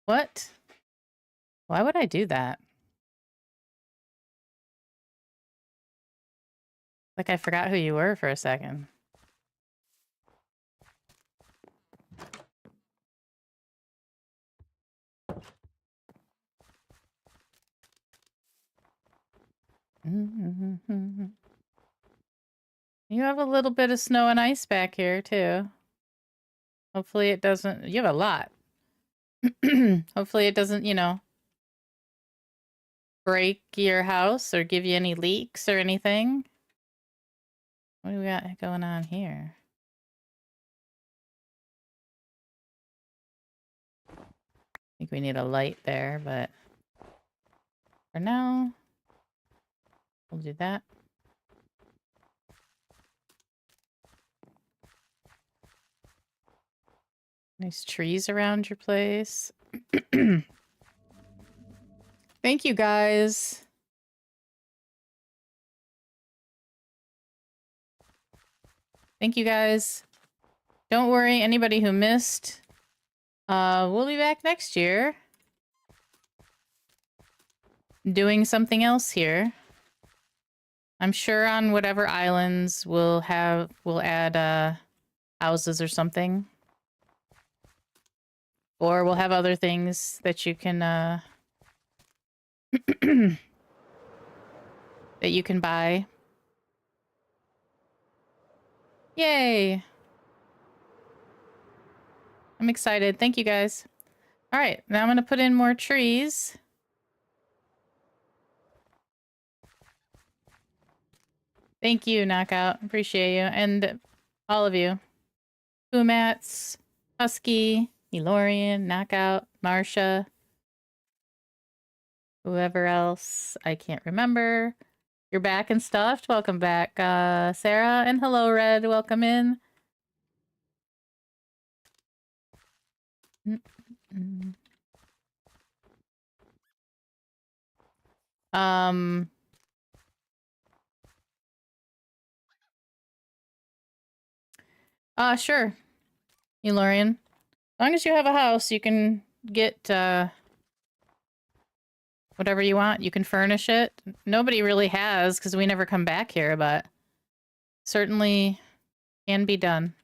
What? Why would I do that? Like I forgot who you were for a second. You have a little bit of snow and ice back here, too. Hopefully it doesn't... You have a lot. Hopefully it doesn't, you know, break your house or give you any leaks or anything. What do we got going on here? I think we need a light there, but for now, we'll do that. Nice trees around your place. Thank you, guys. Thank you, guys. Don't worry, anybody who missed, we'll be back next year. Doing something else here. I'm sure on whatever islands we'll add houses or something. Or we'll have other things that you can that you can buy. Yay! I'm excited. Thank you, guys. All right, now I'm going to put in more trees. Thank you, Knockout. Appreciate you. And all of you. Boomats, Husky, Elorian, Knockout, Marsha. Whoever else I can't remember. You're back and stuffed. Welcome back, Sarah. And hello, Red. Welcome in. Sure. Elorian. As long as you have a house, you can get, whatever you want. You can furnish it. Nobody really has, because we never come back here, but certainly can be done.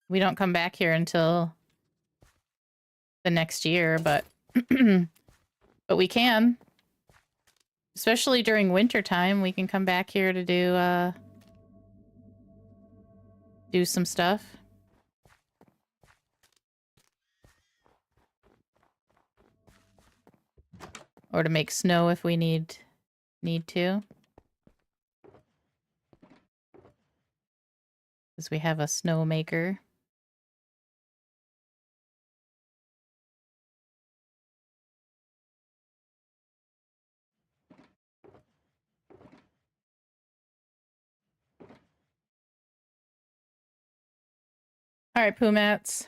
We don't come back here until the next year, but but we can. Especially during winter time, we can come back here to do some stuff. Or to make snow if we need to. Because we have a snow maker. All right, poo mats.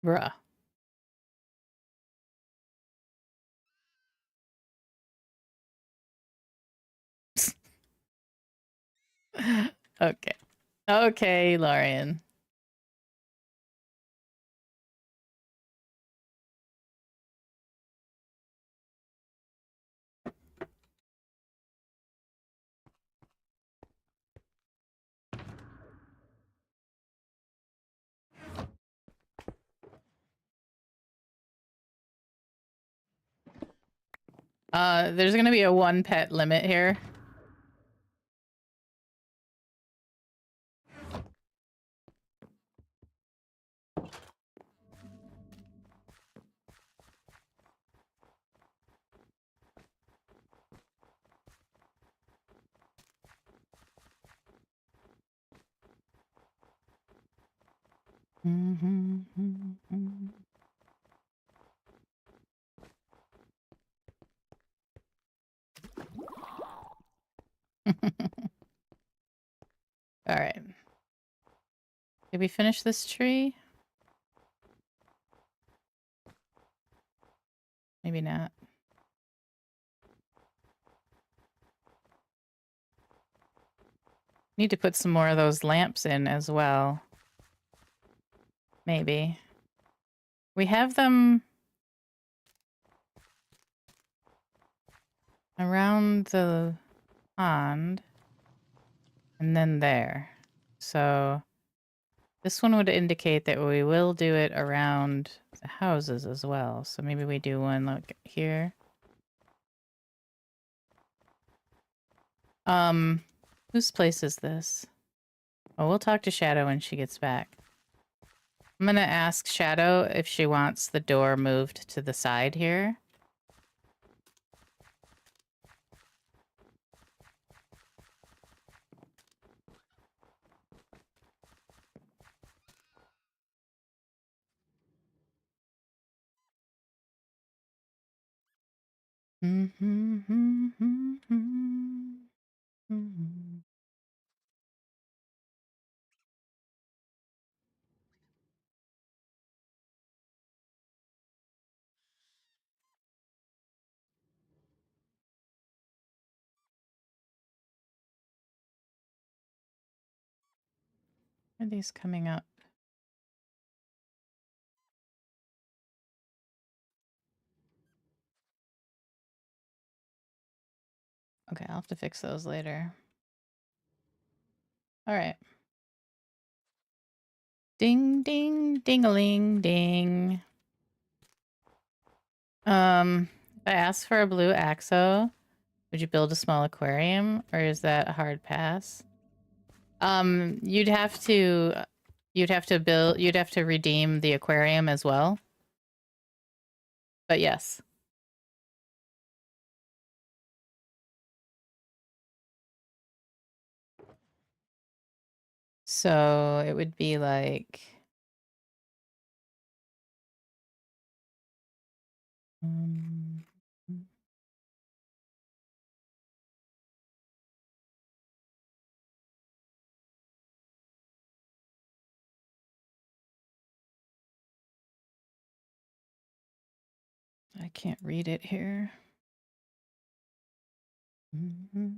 Bruh. Okay. Okay, Lorian. There's gonna be a 1 pet limit here. All right. Did we finish this tree? Maybe not. Need to put some more of those lamps in as well. Maybe. We have them around the pond and then there. So this one would indicate that we will do it around the houses as well. So maybe we do one like here. Whose place is this? Oh, we'll talk to Shadow when she gets back. I'm gonna ask Shadow if she wants the door moved to the side here. Are these coming up? Okay, I'll have to fix those later. All right. Ding, ding, ding-a-ling, ding. If I ask for a blue axo, would you build a small aquarium, or is that a hard pass? You'd have to redeem the aquarium as well. But yes. So it would be like I can't read it here. Mm-hmm.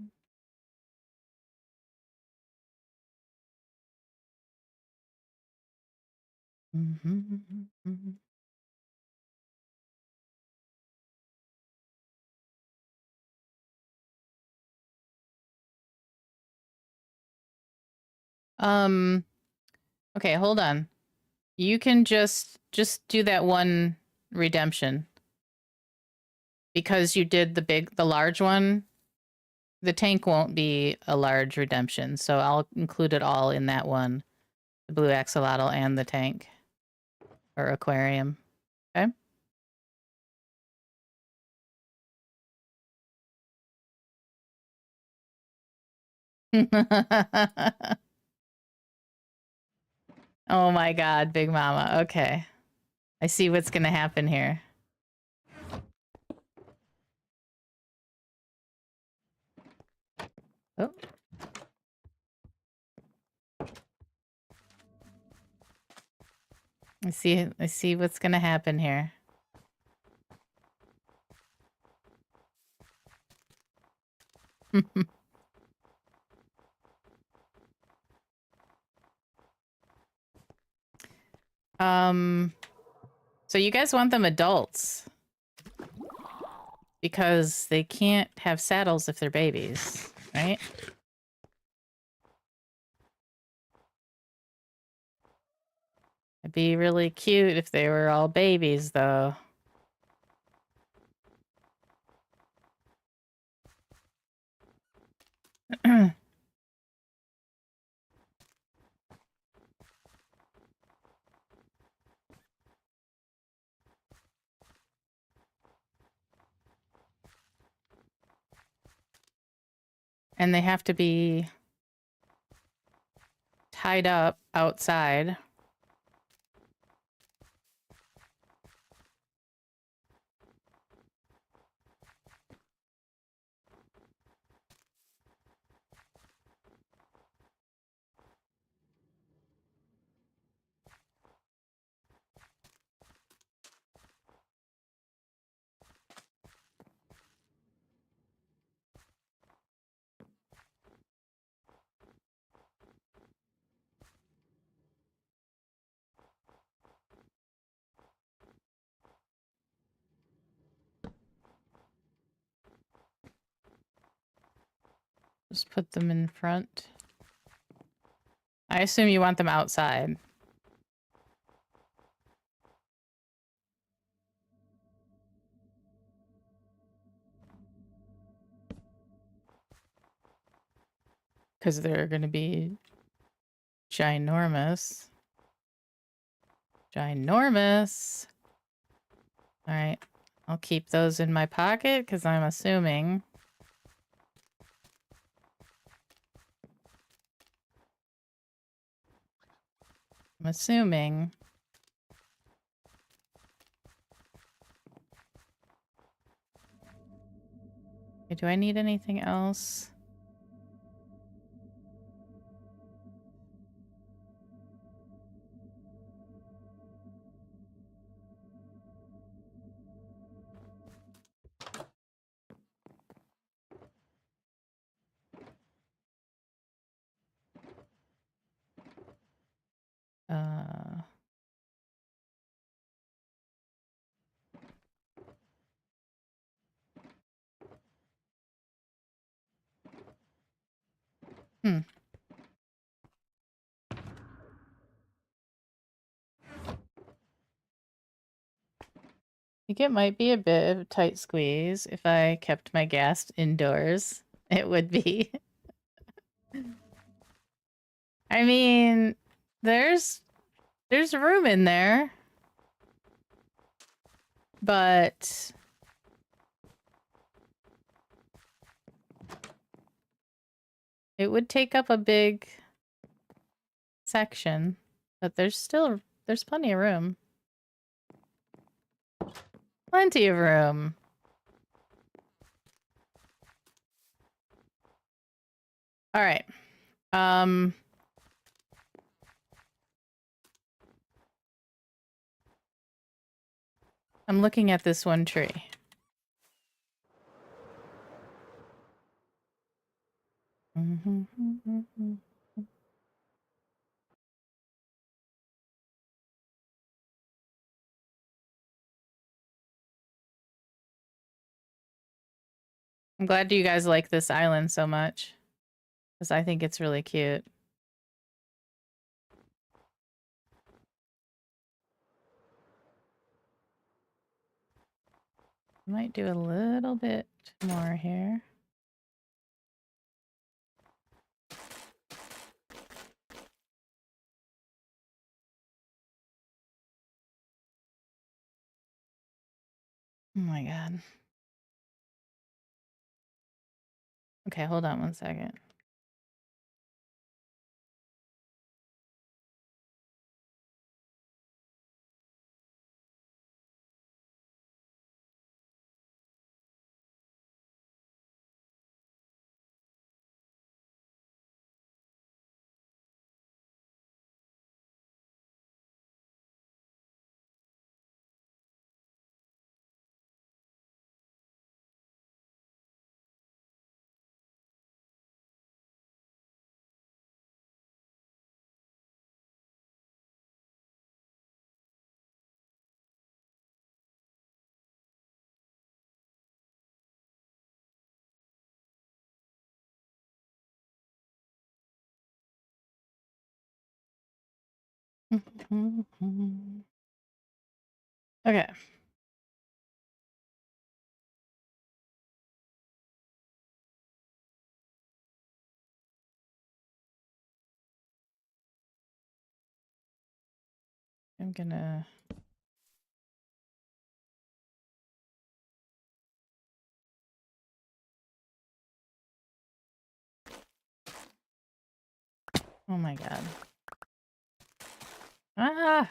Mm-hmm. Okay, hold on. You can just do that one redemption. Because you did the large one, the tank won't be a large redemption, so I'll include it all in that one. The blue axolotl and the tank. Or aquarium. Okay? Oh my god, Big Mama. Okay. I see what's gonna happen here. Oh. I see what's gonna happen here. So you guys want them adults. Because they can't have saddles if they're babies, right? It'd be really cute if they were all babies, though. And they have to be tied up outside. Just put them in front. I assume you want them outside. Because they're going to be ginormous. Ginormous. All right. I'll keep those in my pocket because I'm assuming. I'm assuming. Okay, do I need anything else? Hmm. I think it might be a bit of a tight squeeze if I kept my gas indoors. It would be. I mean, there's room in there. But it would take up a big section. But there's plenty of room. Plenty of room. All right. I'm looking at this one tree. I'm glad you guys like this island so much, because I think it's really cute. Might do a little bit more here. Oh my god. Okay, hold on one second. Okay. I'm gonna... Oh my god. Ah!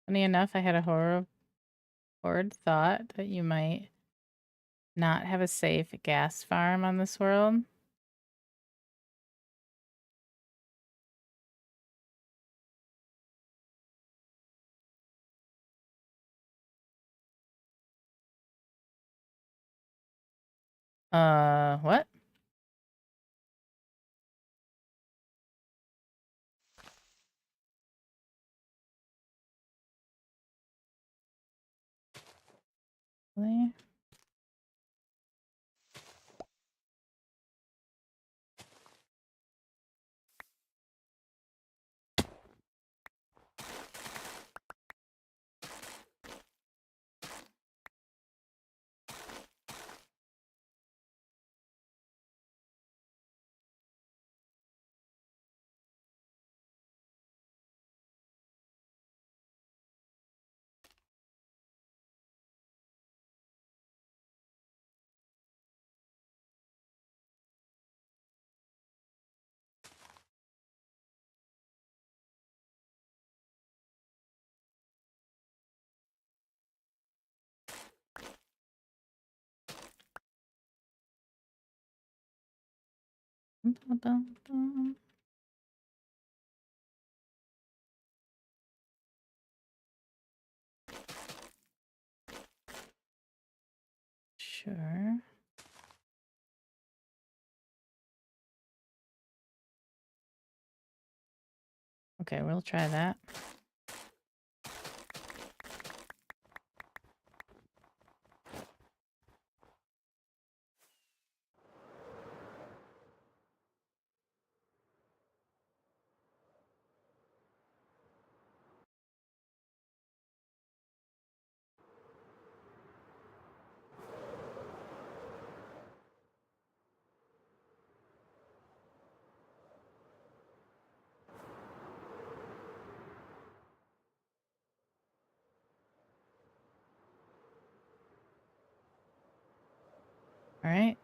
Funny enough, I had a horrid thought that you might not have a safe gas farm on this world. What? Really? Sure. Okay, we'll try that. All right.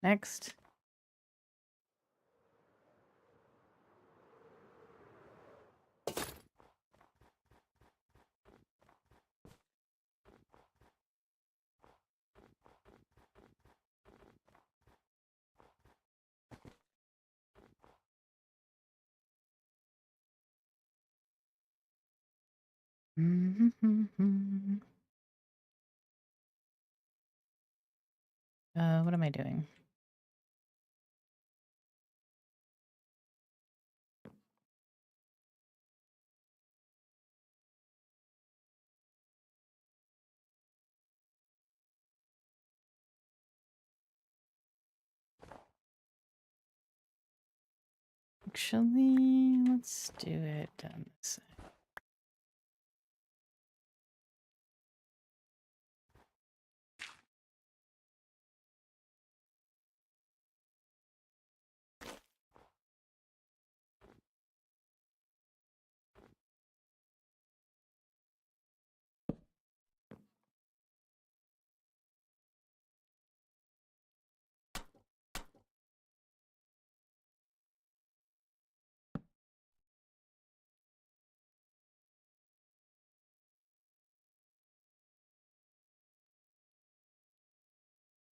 Next. What am I doing? Actually, let's do it down this side.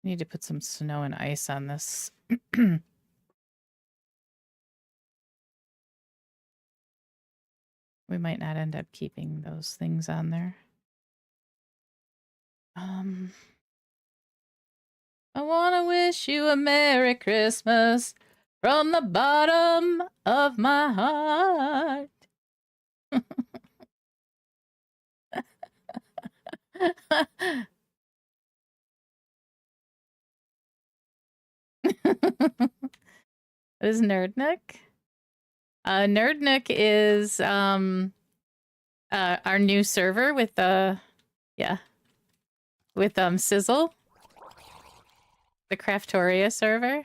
Need to put some snow and ice on this. We might not end up keeping those things on there. I want to wish you a Merry Christmas from the bottom of my heart. What is Nerdnook? Nerdnook is our new server with Sizzle, the Craftoria server,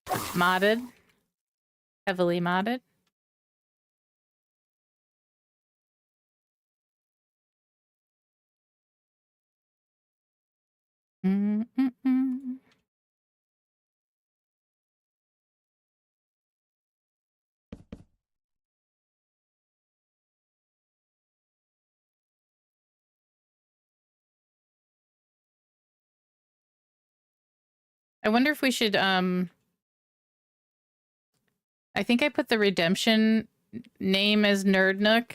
modded, heavily modded. Mm-mm-mm. I wonder if we should I think I put the redemption name as Nerdnook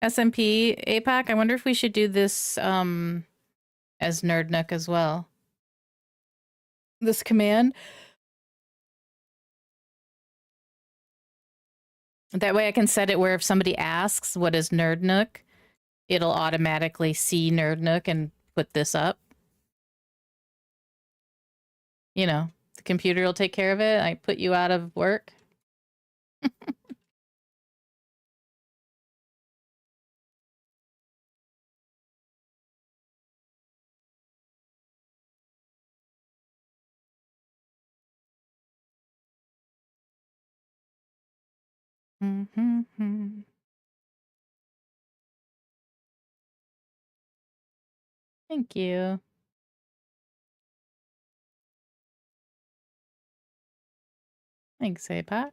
SMP APAC. I wonder if we should do this as Nerdnook as well. This command. That way I can set it where if somebody asks what is Nerdnook, it'll automatically see Nerdnook and put this up. You know, the computer will take care of it. I put you out of work. Mm-hmm. Thank you. Thanks, APAC.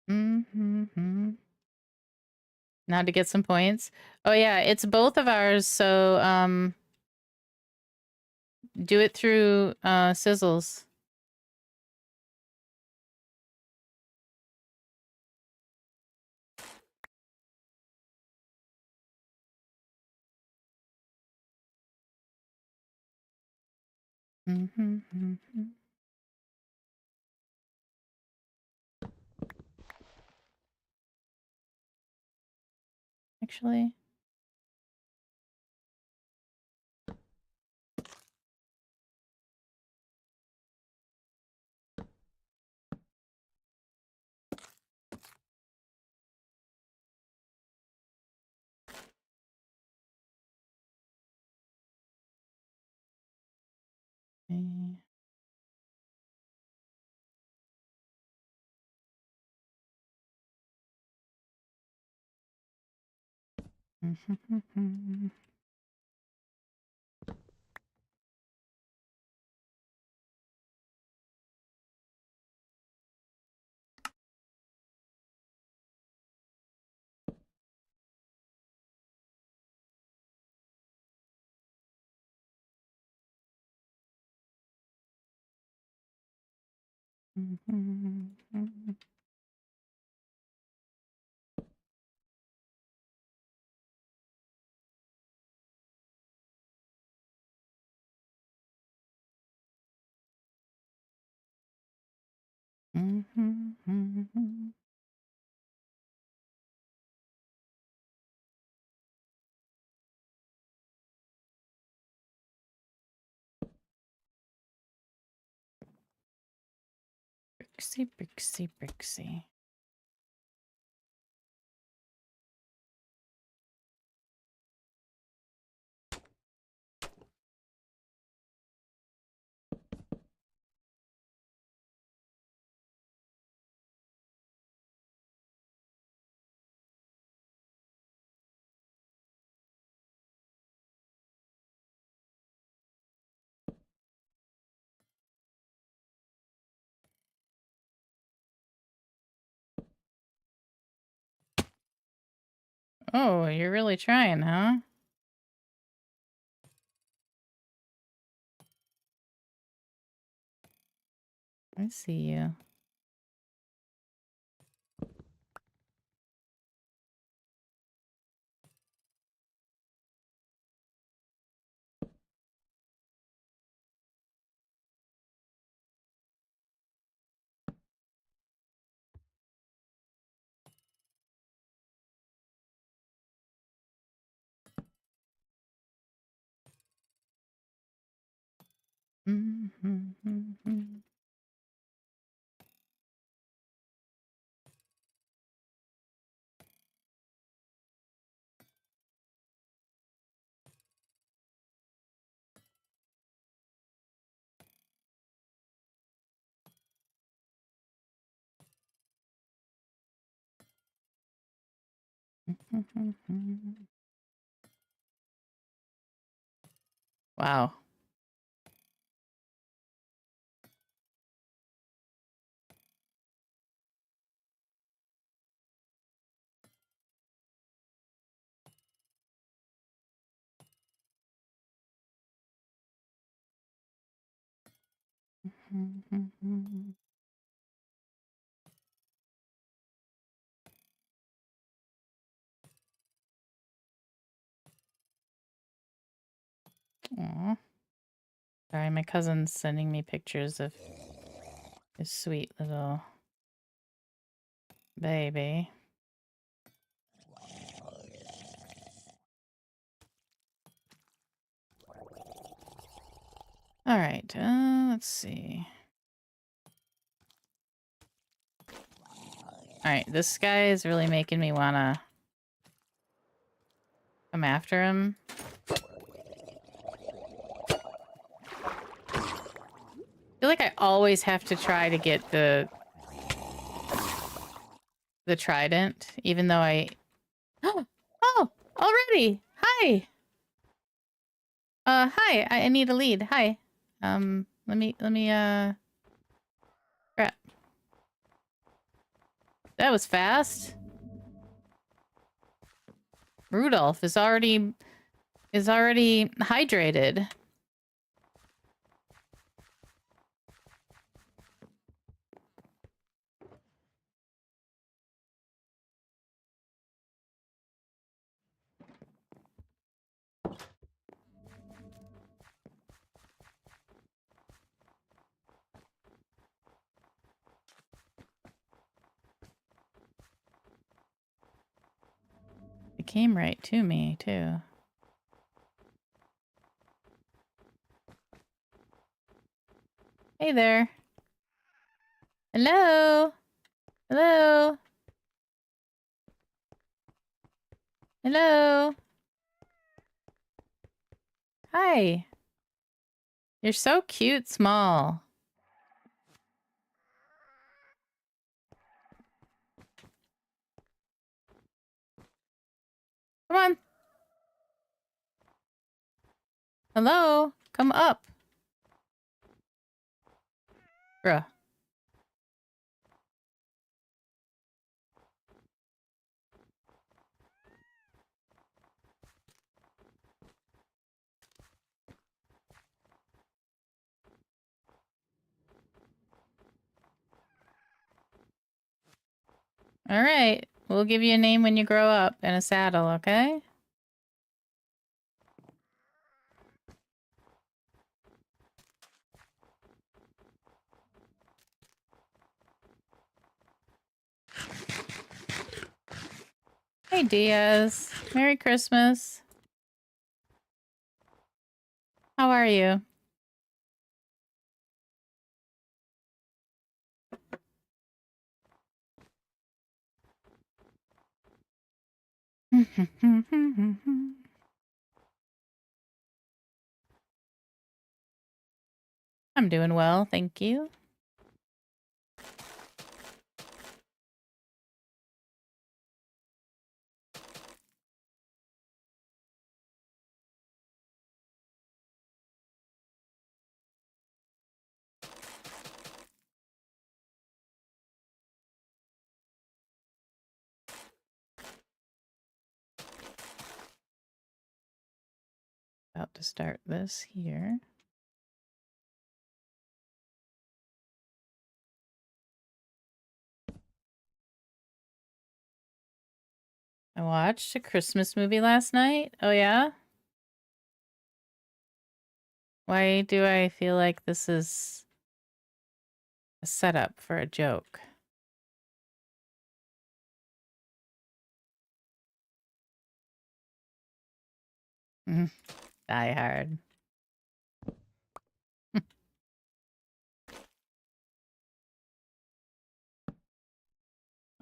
Mm-hmm. Now to get some points. Oh yeah, it's both of ours, so do it through Sizzles. Mm-hmm. Actually. Okay. Brixie, Brixie, Brixie. Oh, you're really trying, huh? I see you. Wow. Aw. Sorry, my cousin's sending me pictures of his sweet little baby. All right, let's see. All right, this guy is really making me wanna come after him. I feel like I always have to try to get the trident, even though I... Oh, already! Hi! Hi, I need a lead. Hi. Let me, crap. That was fast. Rudolph is already hydrated. It came right to me, too. Hey there. Hello? Hello? Hello? Hi. You're so cute, small. Come on. Hello? Come up. Bruh. All right. We'll give you a name when you grow up and a saddle, okay? Hey, Diaz. Merry Christmas. How are you? I'm doing well, thank you. About to start this here. I watched a Christmas movie last night. Oh, yeah? Why do I feel like this is a setup for a joke? Die Hard.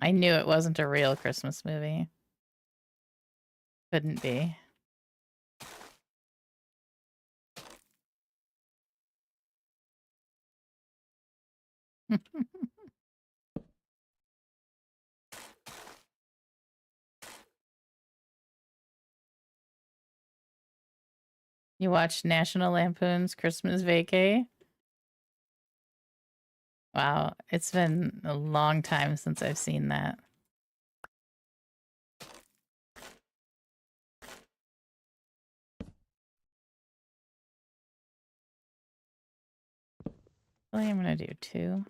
I knew it wasn't a real Christmas movie. Couldn't be. You watched National Lampoon's Christmas Vacay? Wow, it's been a long time since I've seen that. I think I'm gonna do 2.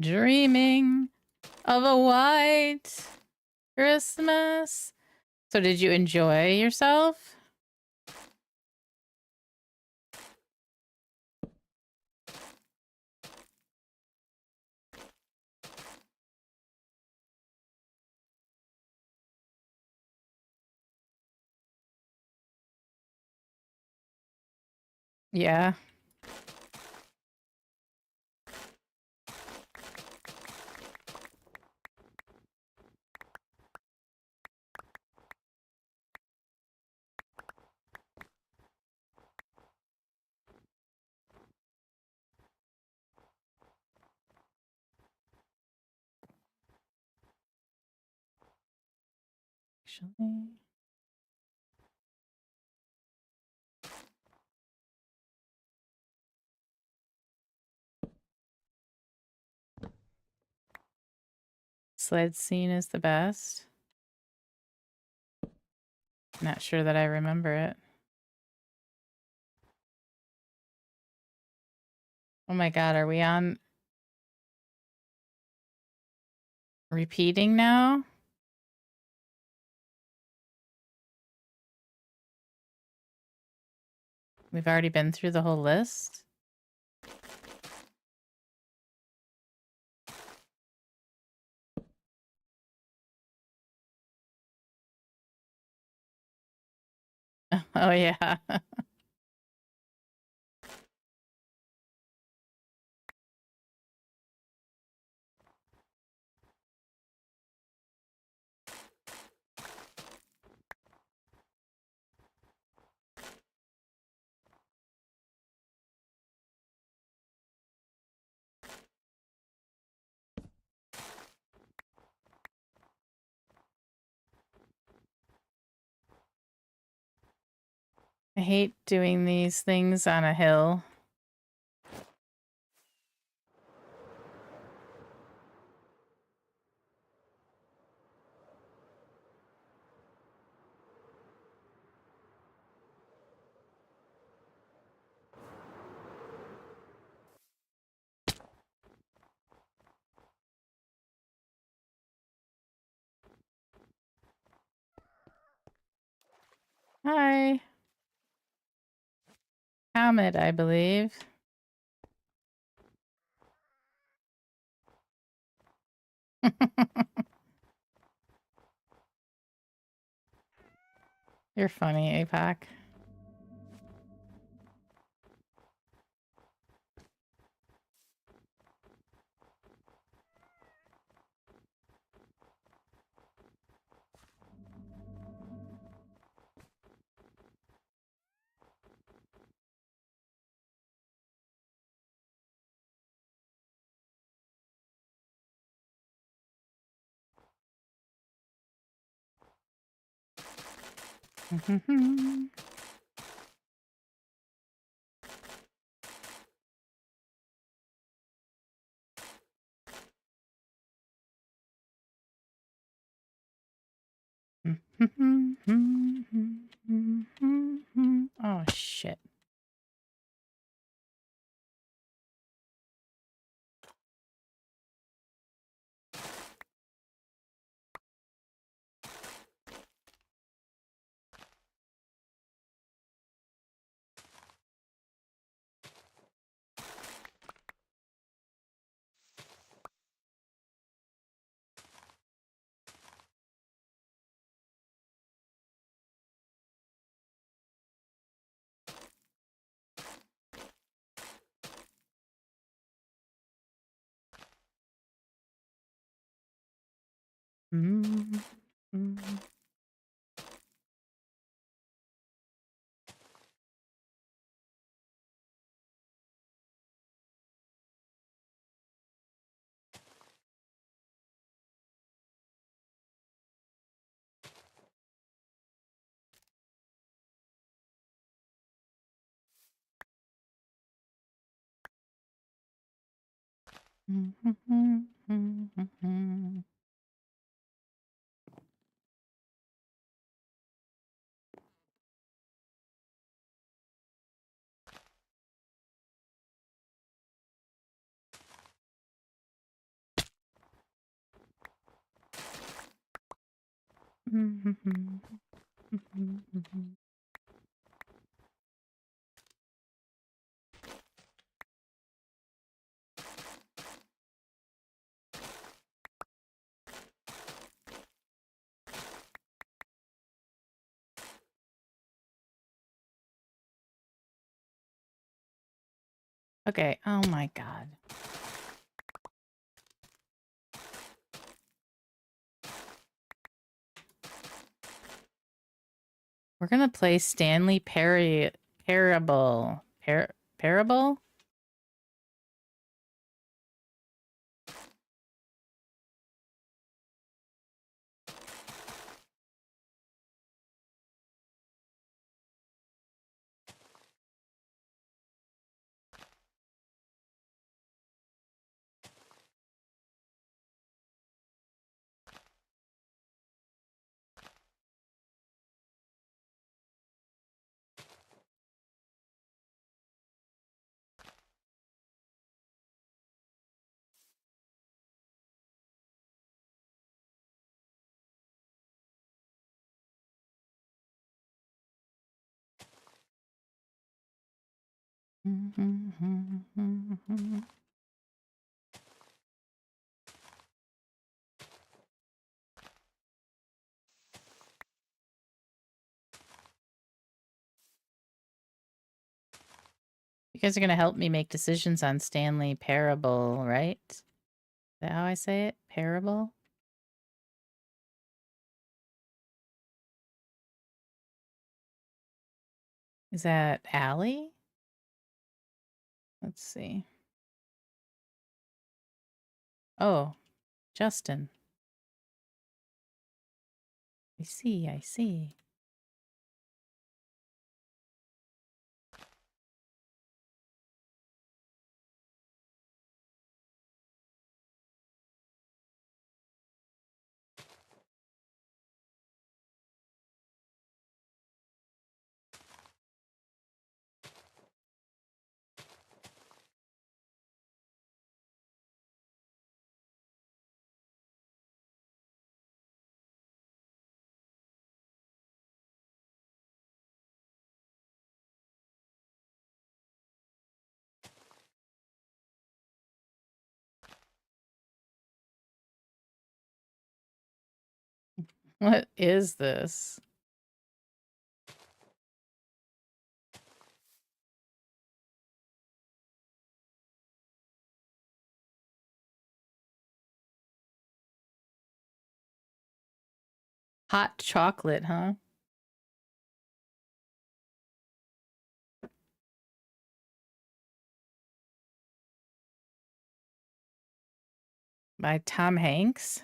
Dreaming of a white Christmas. So did you enjoy yourself? Yeah. Actually. sled scene is the best. Not sure that I remember it. Oh my god, are we on repeating now? We've already been through the whole list? Oh yeah. I hate doing these things on a hill. Hi. Hamid, I believe. You're funny, APAC. Oh shit. Okay, oh my god. We're gonna play Stanley Parable. Parable? You guys are going to help me make decisions on Stanley Parable, right? Is that how I say it? Parable? Is that Allie? Let's see. Oh, Justin. I see, I see. What is this? Hot chocolate, huh? By Tom Hanks?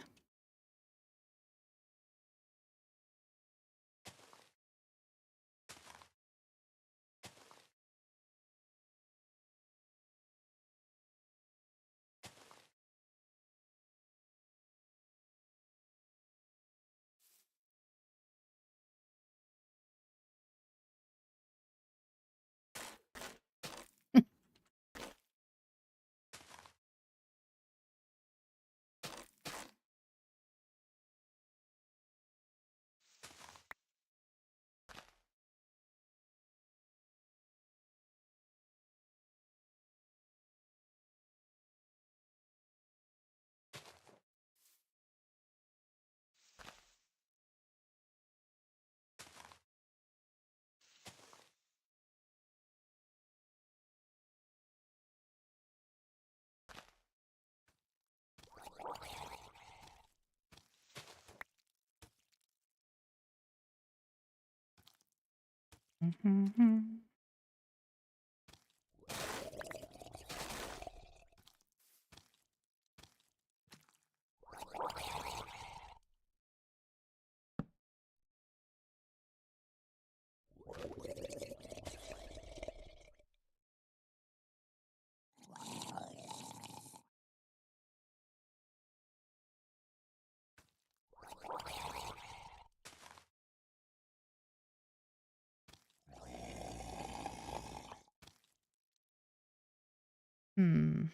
Hmm.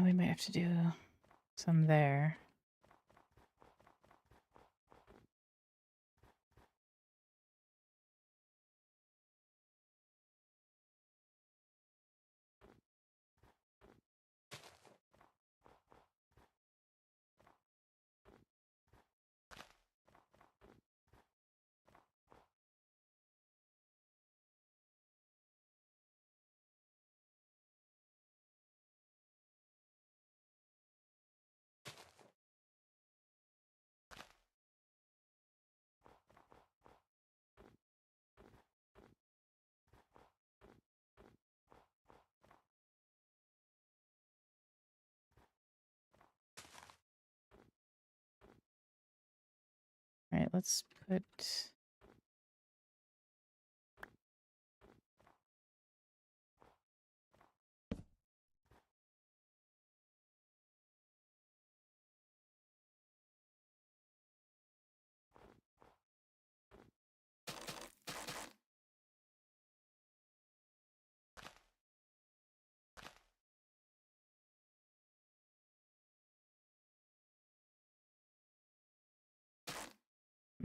We might have to do some there. All right, let's put...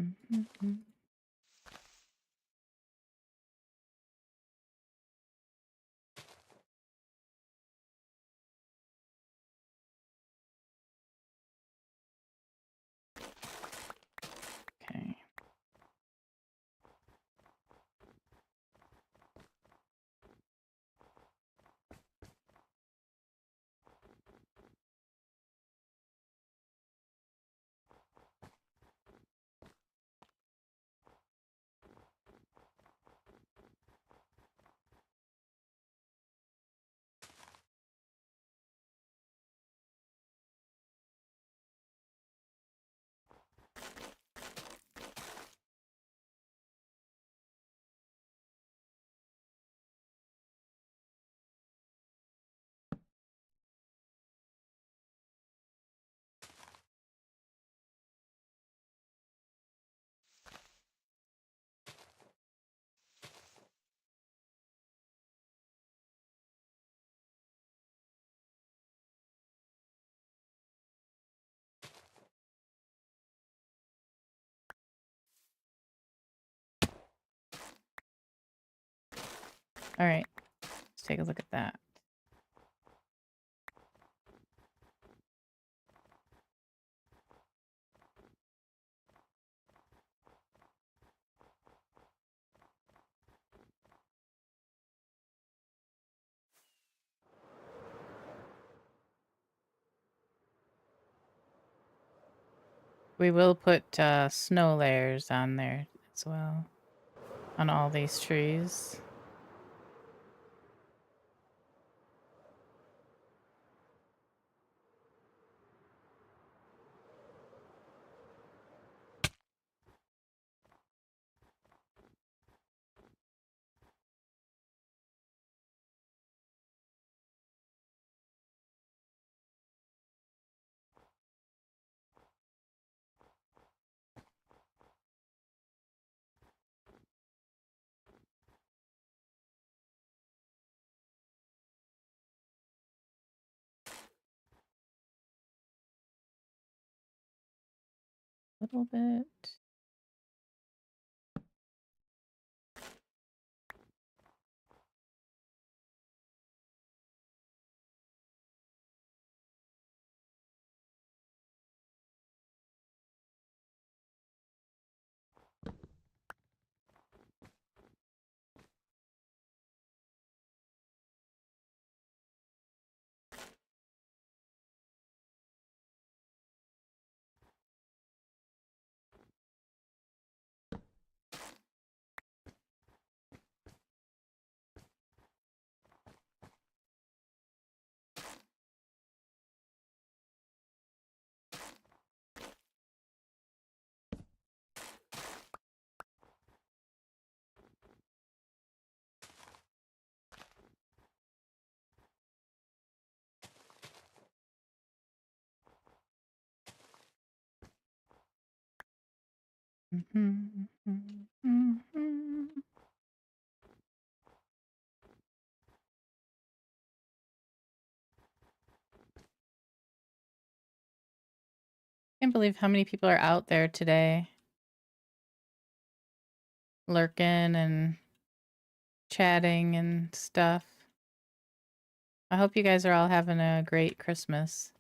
Okay. All right, let's take a look at that. We will put snow layers on there as well, on all these trees. A little bit. Can't believe how many people are out there today, lurking and chatting and stuff. I hope you guys are all having a great Christmas.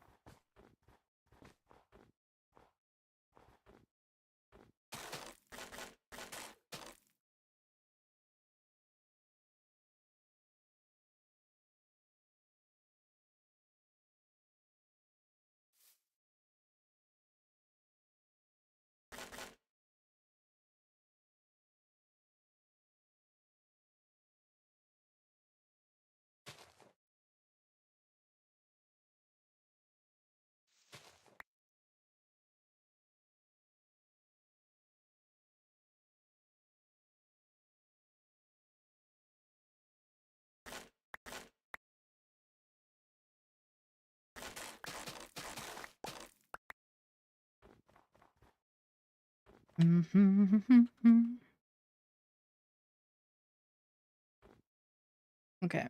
Okay.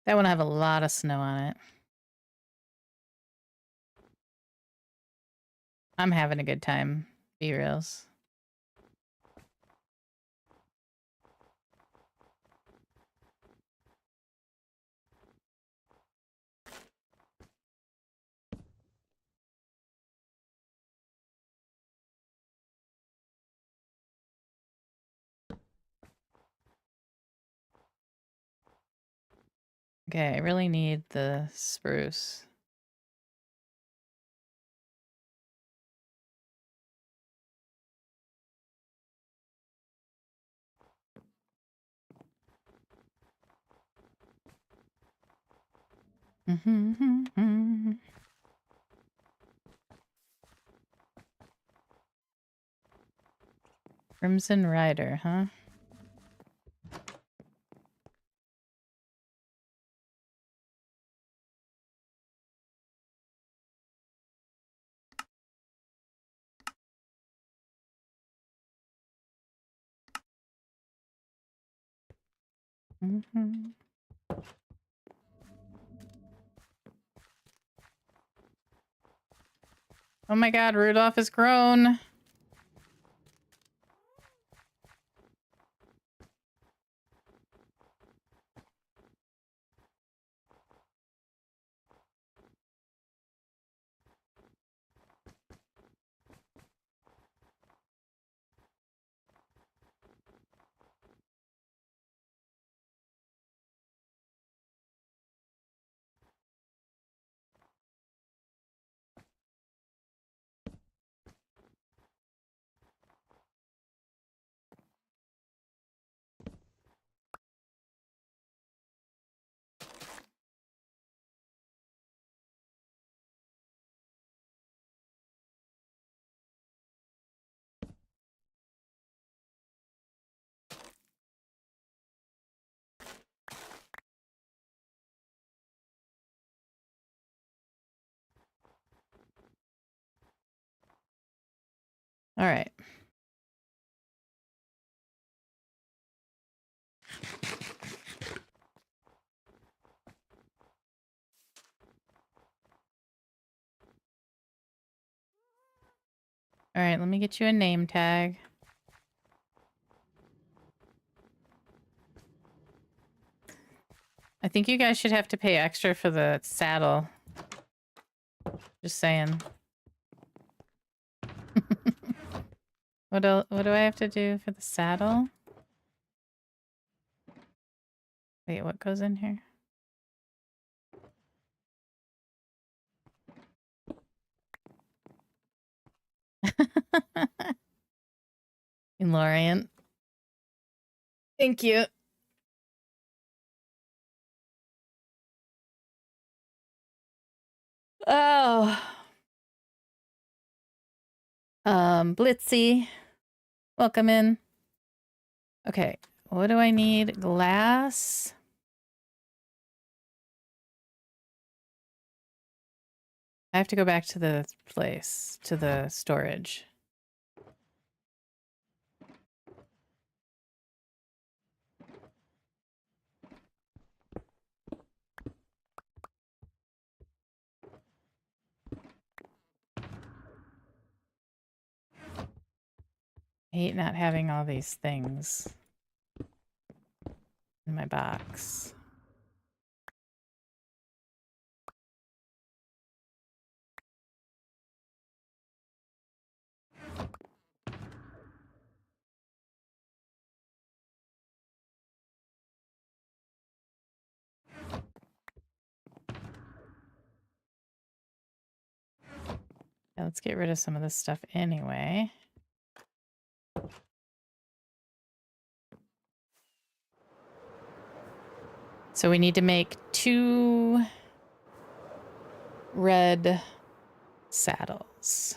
That one will have a lot of snow on it. I'm having a good time. Be reals. Okay, I really need the spruce. Crimson Rider, huh? Oh my god, Rudolph is grown. All right. All right, let me get you a name tag. I think you guys should have to pay extra for the saddle. Just saying. What do I have to do for the saddle? Wait, what goes in here? Lorient. Thank you. Oh. Blitzy. Welcome in. Okay, what do I need? Glass. I have to go back to the place, to the storage. I hate not having all these things in my box. Yeah, let's get rid of some of this stuff anyway. So we need to make 2 red saddles.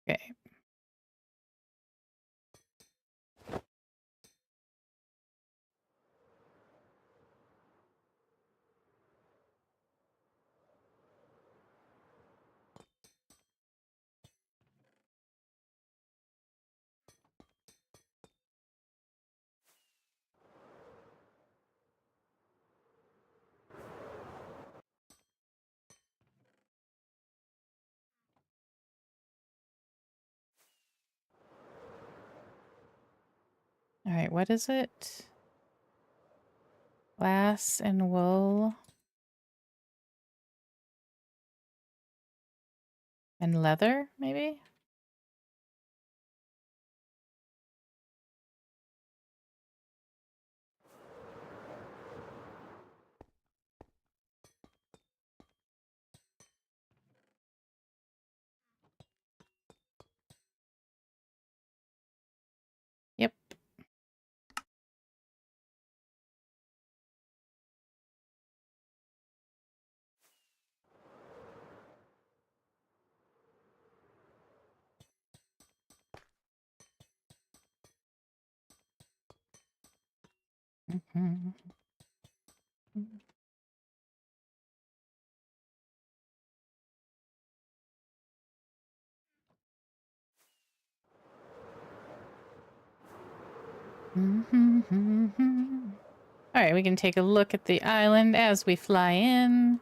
Okay. All right, what is it? Glass and wool. And leather, maybe? Yep. Mm-hmm. All right, we can take a look at the island as we fly in.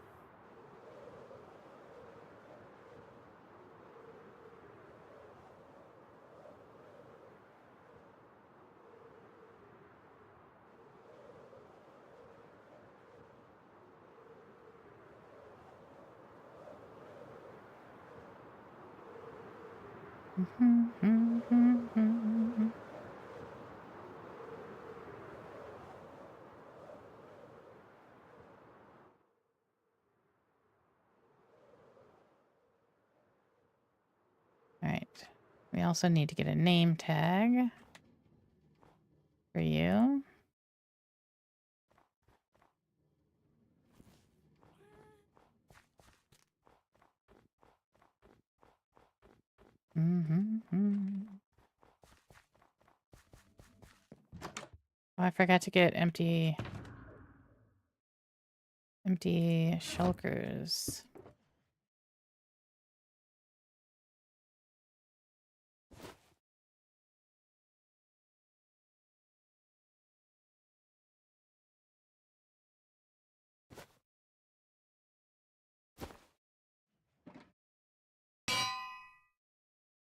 All right. We also need to get a name tag for you. Oh, I forgot to get empty shulkers.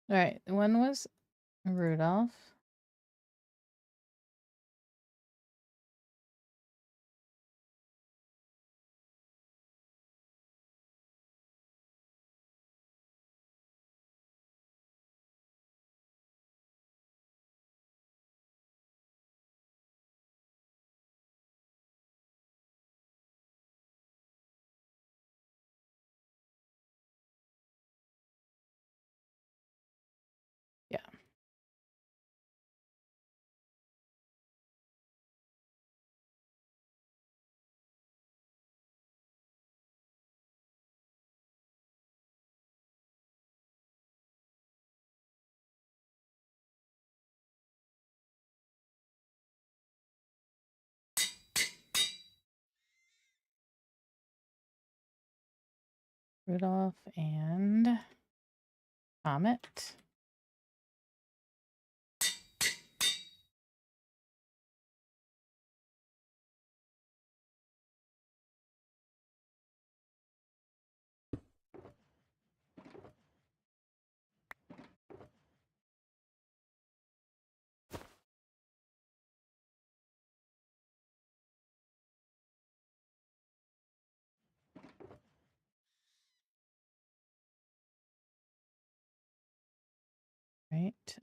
All right, one was Rudolph. Yeah. Rudolph and Comet. Right.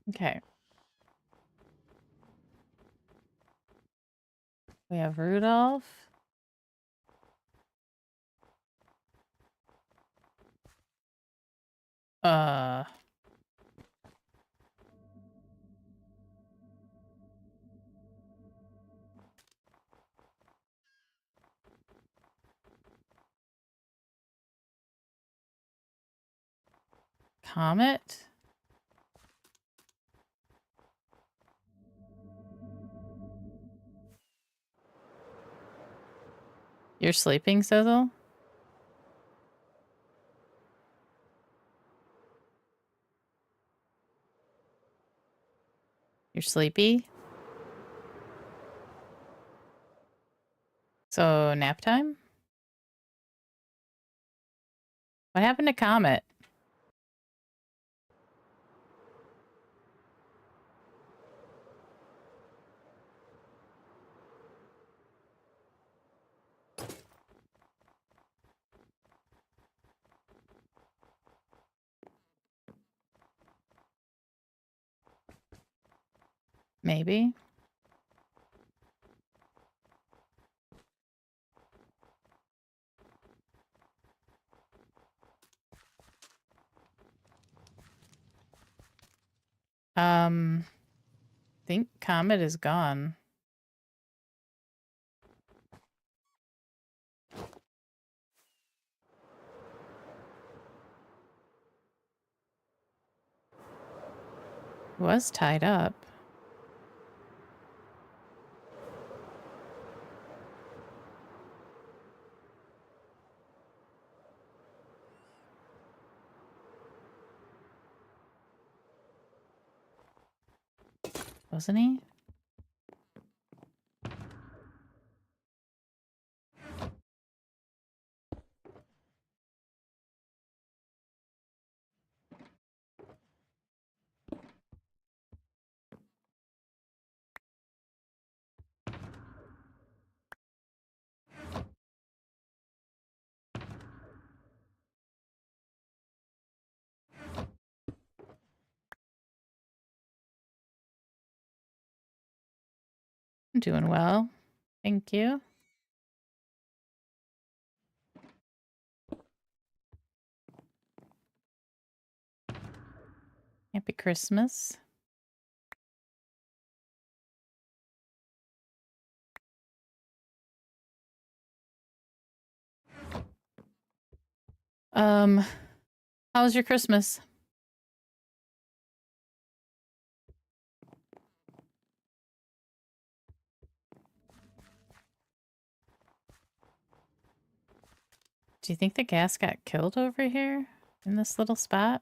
Okay. We have Rudolph. Uh... Comet? You're sleeping, Sizzle? You're sleepy? So, nap time? What happened to Comet? Maybe. I think Comet is gone. Was tied up. Wasn't he? I'm doing well. Thank you. Happy Christmas. How was your Christmas? Do you think the gas got killed over here in this little spot?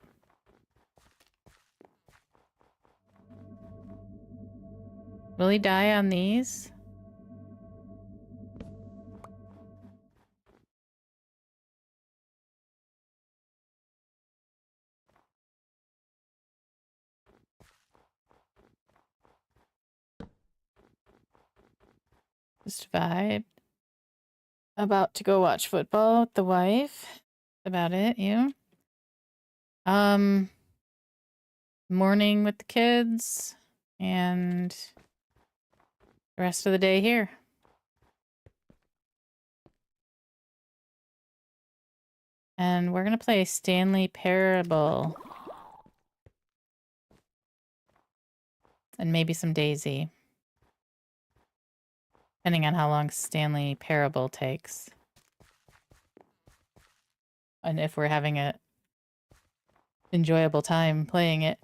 Will he die on these? Just vibe. About to go watch football with the wife. About it, you? Morning with the kids and the rest of the day here. And we're gonna play Stanley Parable. And maybe some DayZ. Depending on how long Stanley Parable takes. And if we're having a enjoyable time playing it.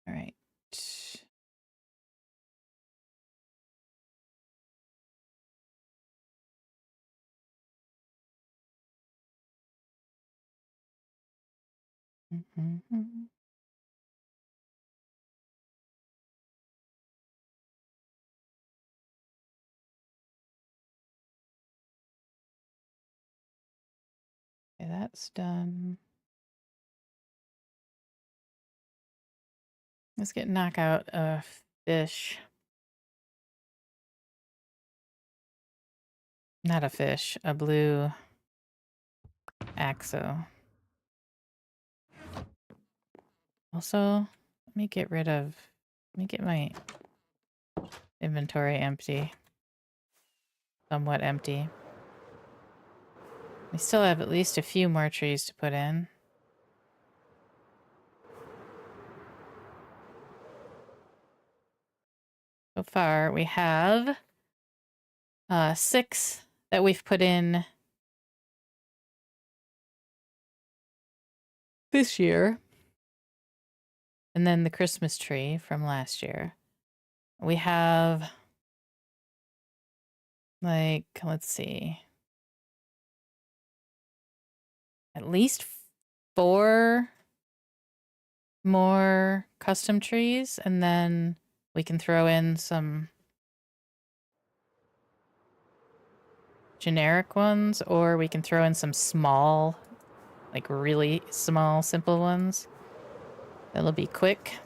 All right. Okay, that's done. Let's get knockout a fish. Not a fish, a blue axo. Also, let me get my inventory empty. Somewhat empty. We still have at least a few more trees to put in. So far, we have 6 that we've put in this year. And then the Christmas tree from last year. We have, like, let's see, at least 4 more custom trees, and then we can throw in some generic ones, or we can throw in some small, like really small, simple ones. That'll be quick.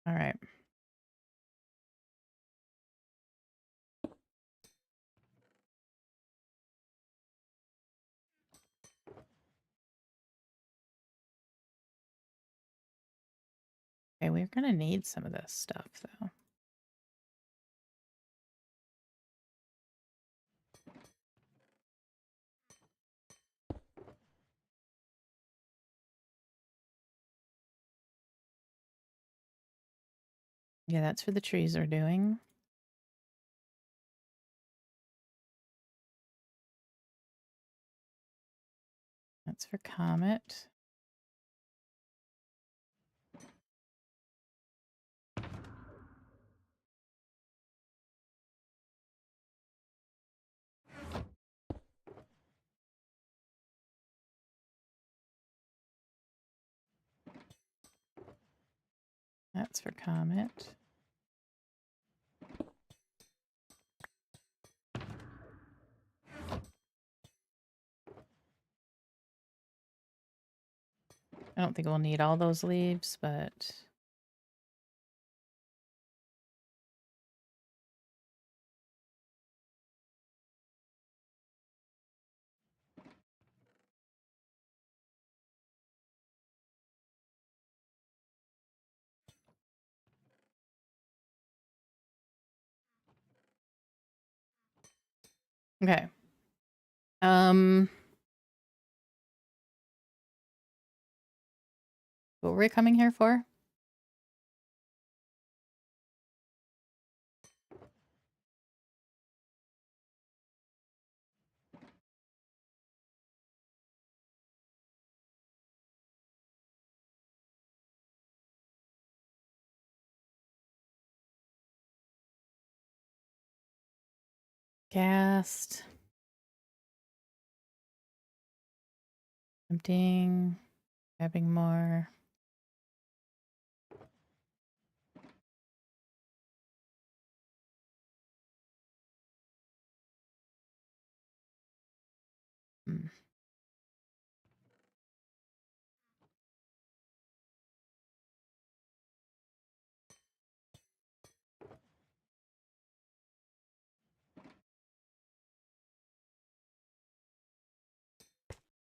All right. Okay, we're gonna need some of this stuff, though. Yeah, that's for the trees we're doing. That's for Comet. That's for Comet. I don't think we'll need all those leaves, but... Okay. What were we coming here for? Gassed. Emptying. Grabbing more.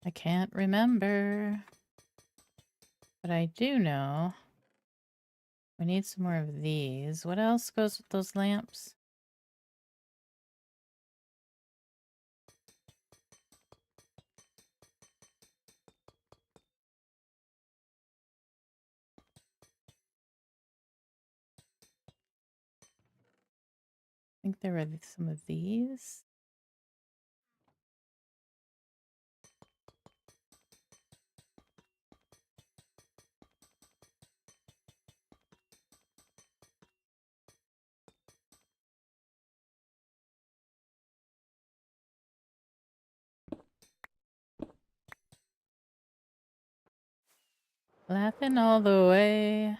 I can't remember. But I do know we need some more of these. What else goes with those lamps? I think there were some of these. Laughing all the way.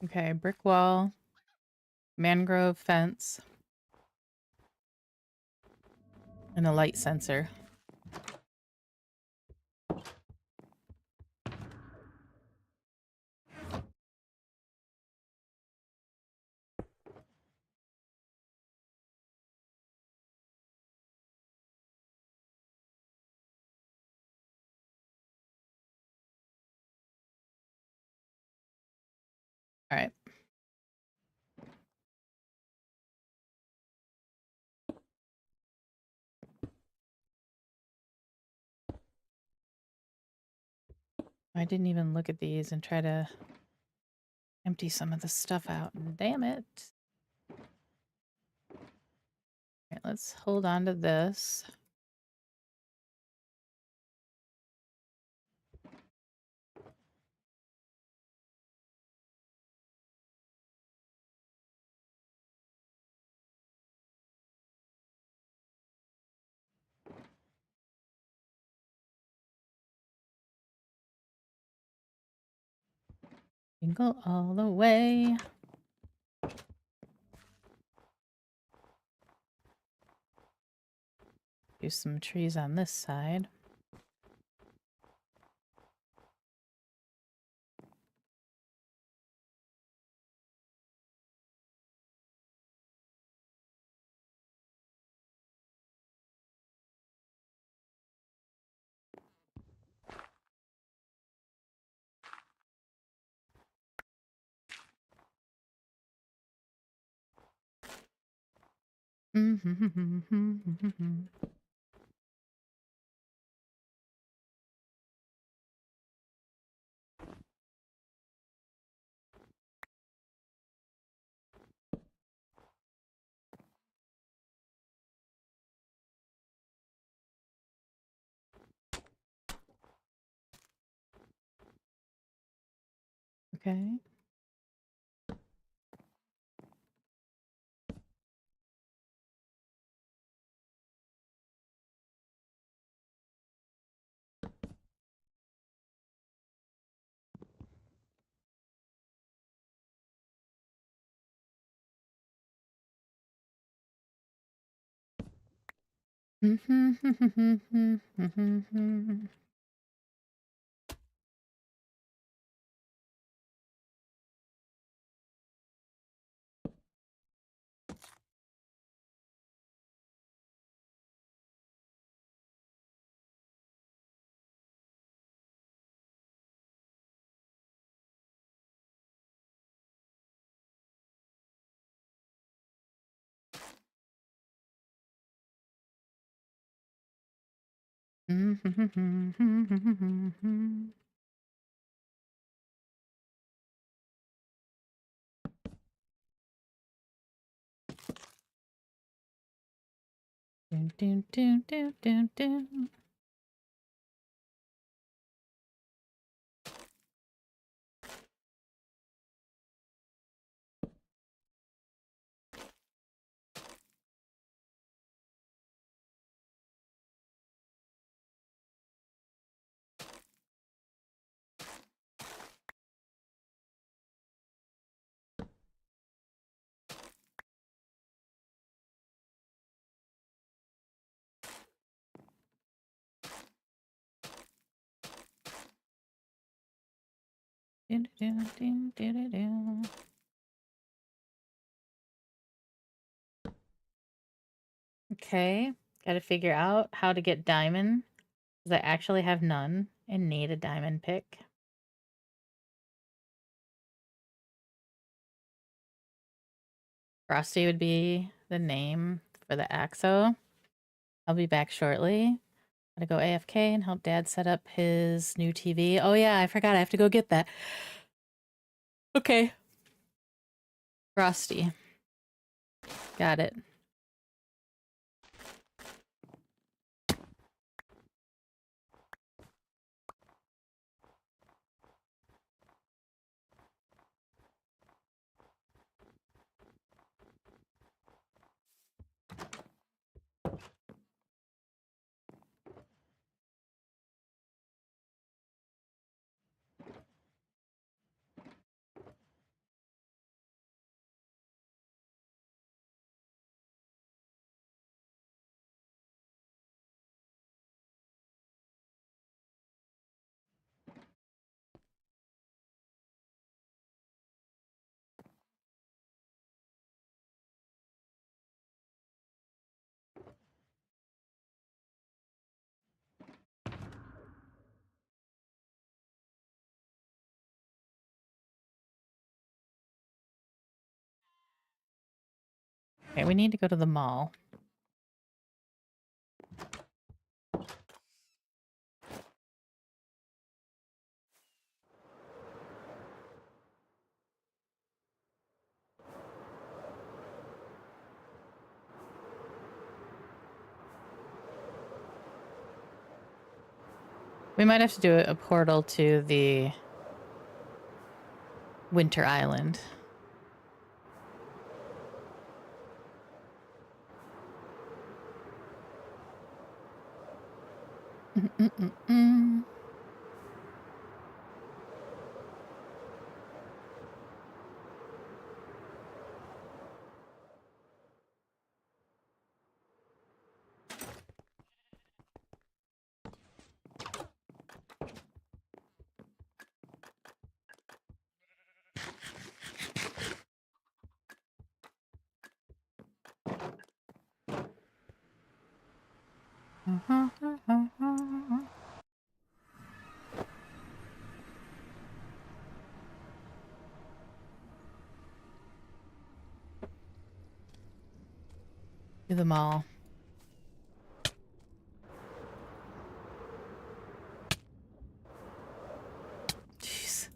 Okay, brick wall, mangrove fence, and a light sensor. All right. I didn't even look at these and try to empty some of the stuff out. Damn it. All right, let's hold on to this. Jingle all the way. Do some trees on this side. Okay. Dun, dun, dun, dun, dun, dun. Dun, dun, dun, dun, dun, dun. Okay, gotta figure out how to get diamond, because I actually have none and need a diamond pick. Frosty would be the name for the AXO. I'll be back shortly. Gotta go AFK and help Dad set up his new TV. Oh yeah, I forgot. I have to go get that. Okay. Frosty. Got it. Okay, we need to go to the mall. We might have to do a portal to the Winter Island. Mm-mm-mm-mm. To the mall. Jeez.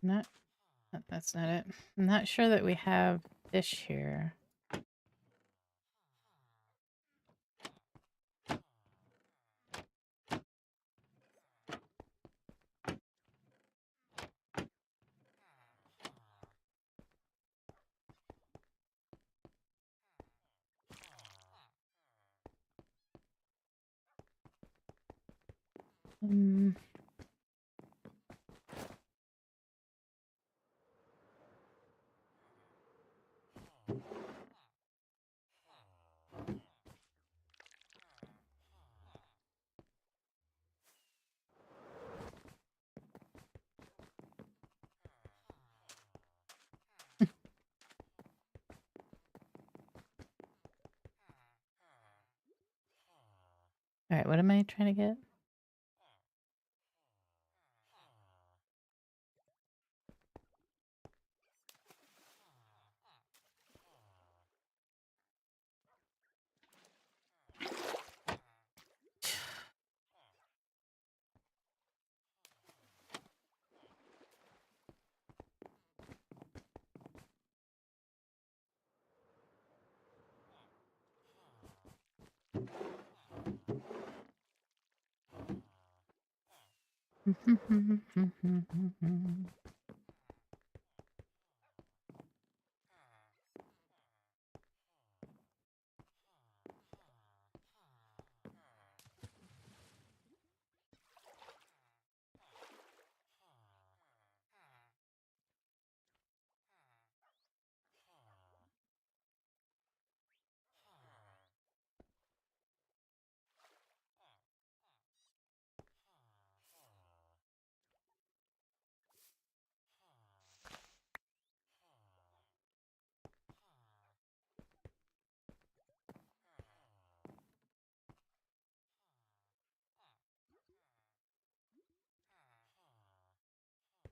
Not, that's not it. I'm not sure that we have fish here. All right, what am I trying to get?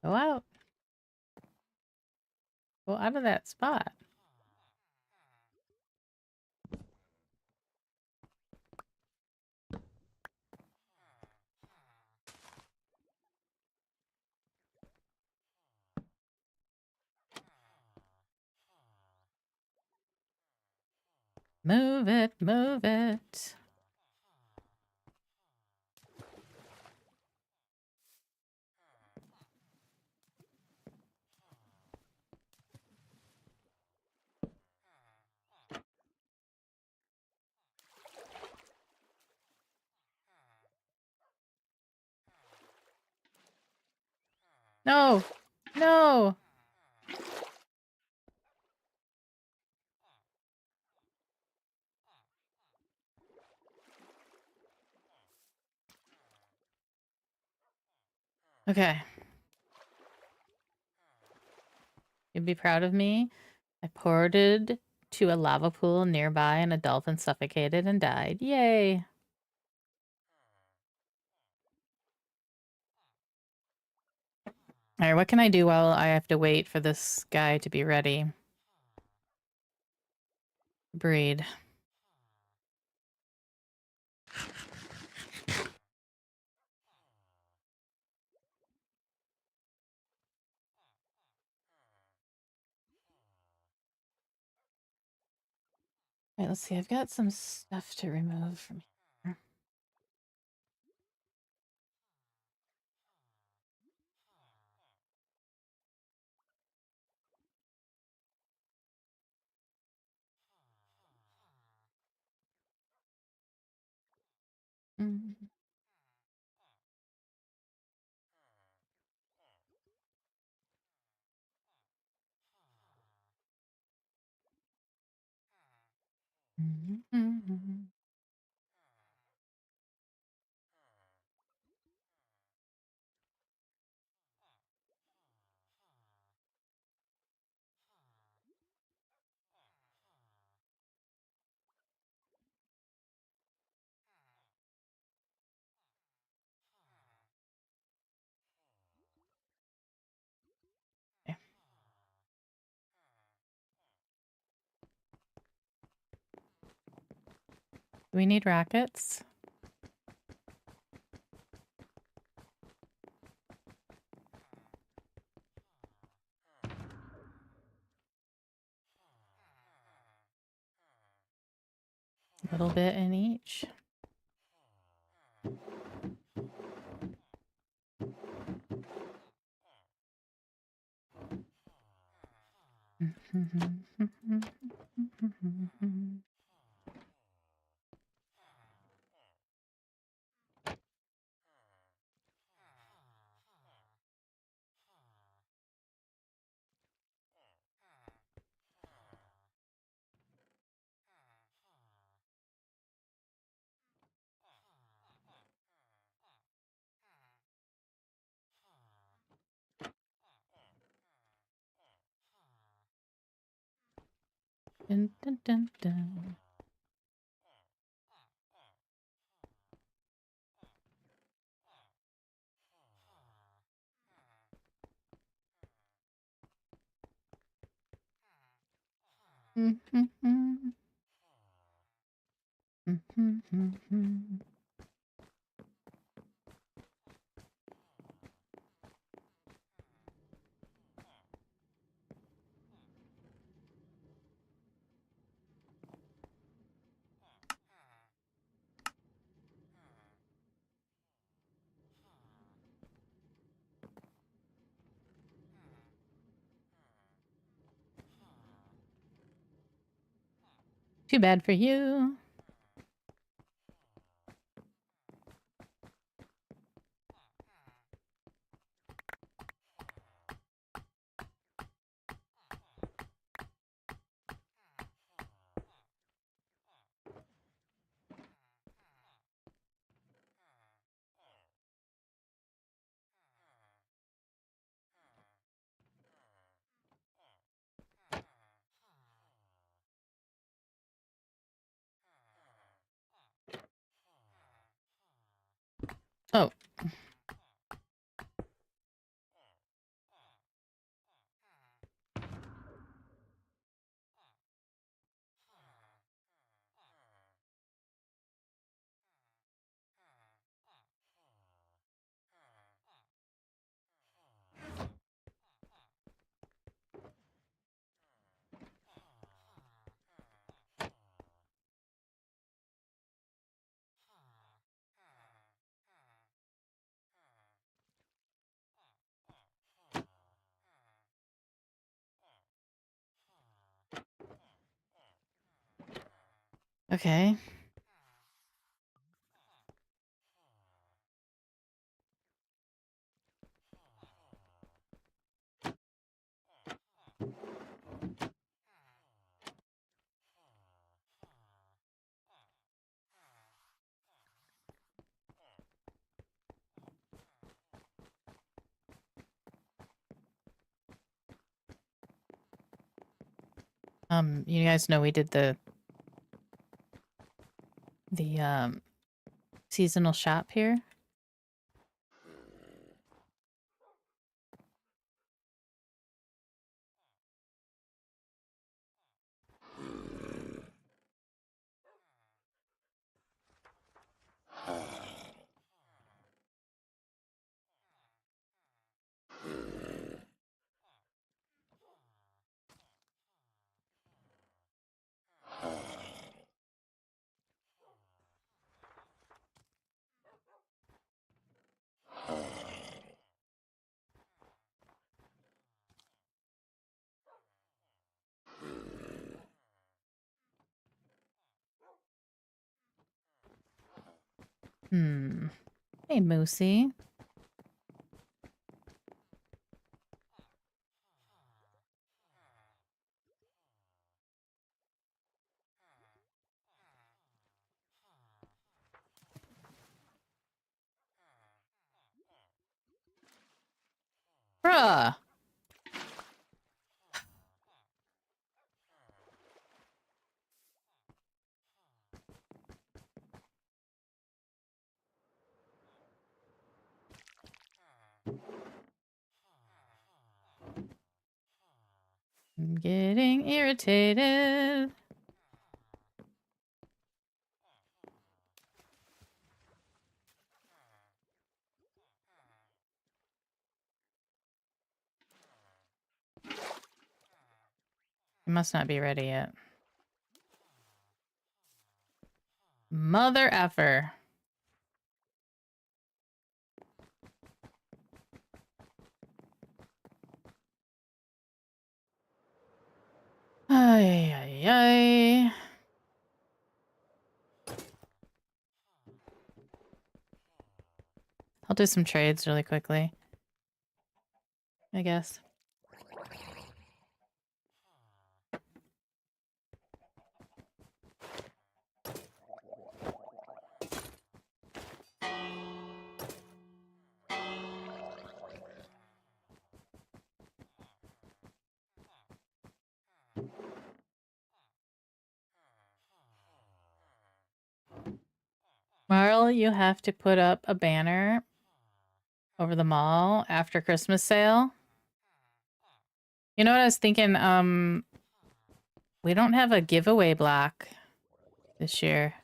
Go out. Go out of that spot. Move it, move it. No, no. Okay. You'd be proud of me. I ported to a lava pool nearby and a dolphin suffocated and died. Yay. Alright, what can I do while I have to wait for this guy to be ready? Breed. Alright, let's see. I've got some stuff to remove from here. Mm. Mhm. Okay. Do we need rackets? A little bit in each. Dun, dun, dun, dun. Too bad for you. Oh. Okay. You guys know we did the seasonal shop here. Hey, Moosey. Bruh. I'm getting irritated. It must not be ready yet. Mother effer. Ay, ay, ay. I'll do some trades really quickly, I guess. Marl, you have to put up a banner over the mall after Christmas sale. You know what I was thinking? We don't have a giveaway block this year.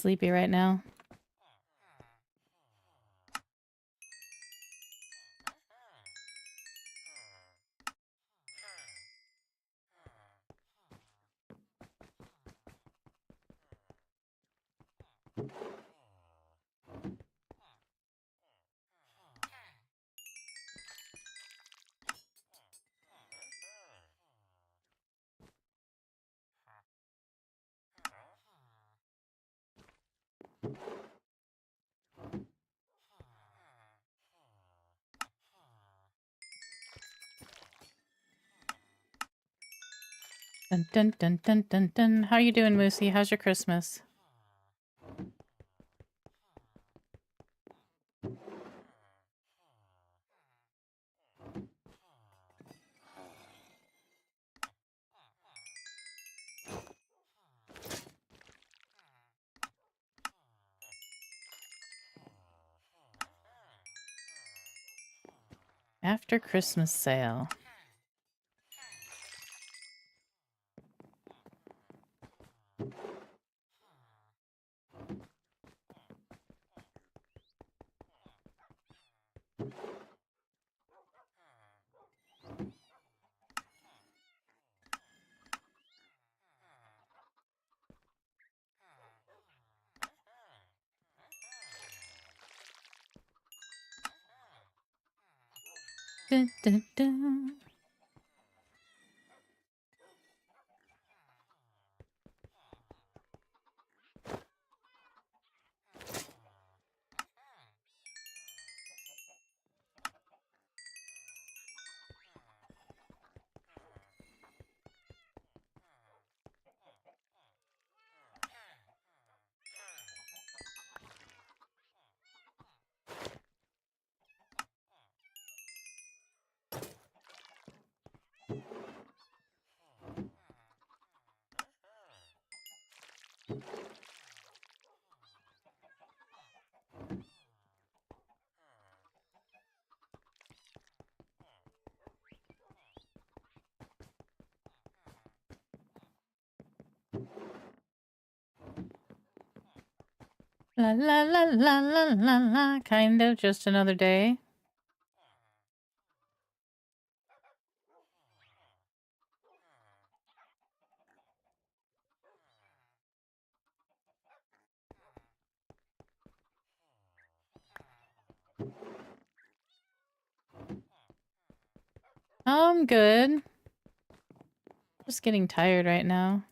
sleepy right now. Dun dun dun dun dun dun. How you doing, Moosey? How's your Christmas? After Christmas sale. Dun, dun, dun. La la la la la la la. Kind of just another day. I'm good. Just getting tired right now.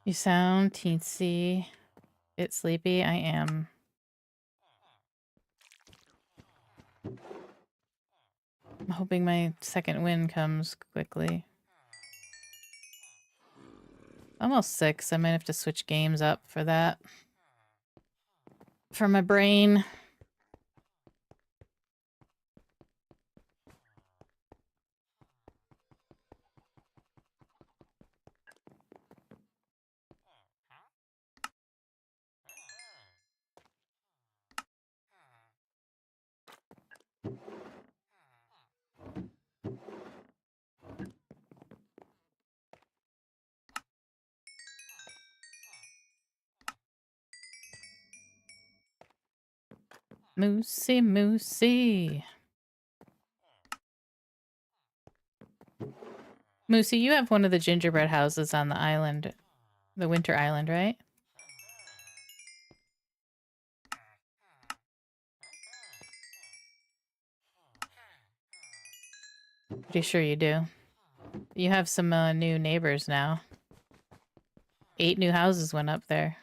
You sound teensy. Bit sleepy. I am. I'm hoping my second win comes quickly. Almost 6. I might have to switch games up for that. For my brain. Moosey, Moosey. Moosey, you have one of the gingerbread houses on the island. The winter island, right? Pretty sure you do. You have some new neighbors now. 8 new houses went up there.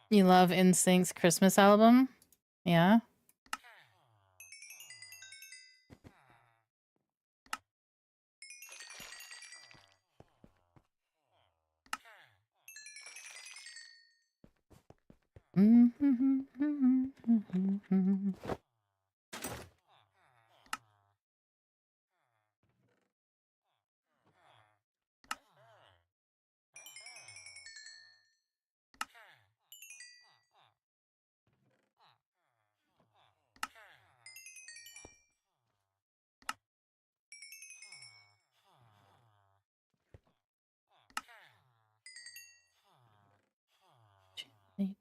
You love NSYNC's Christmas album? Yeah?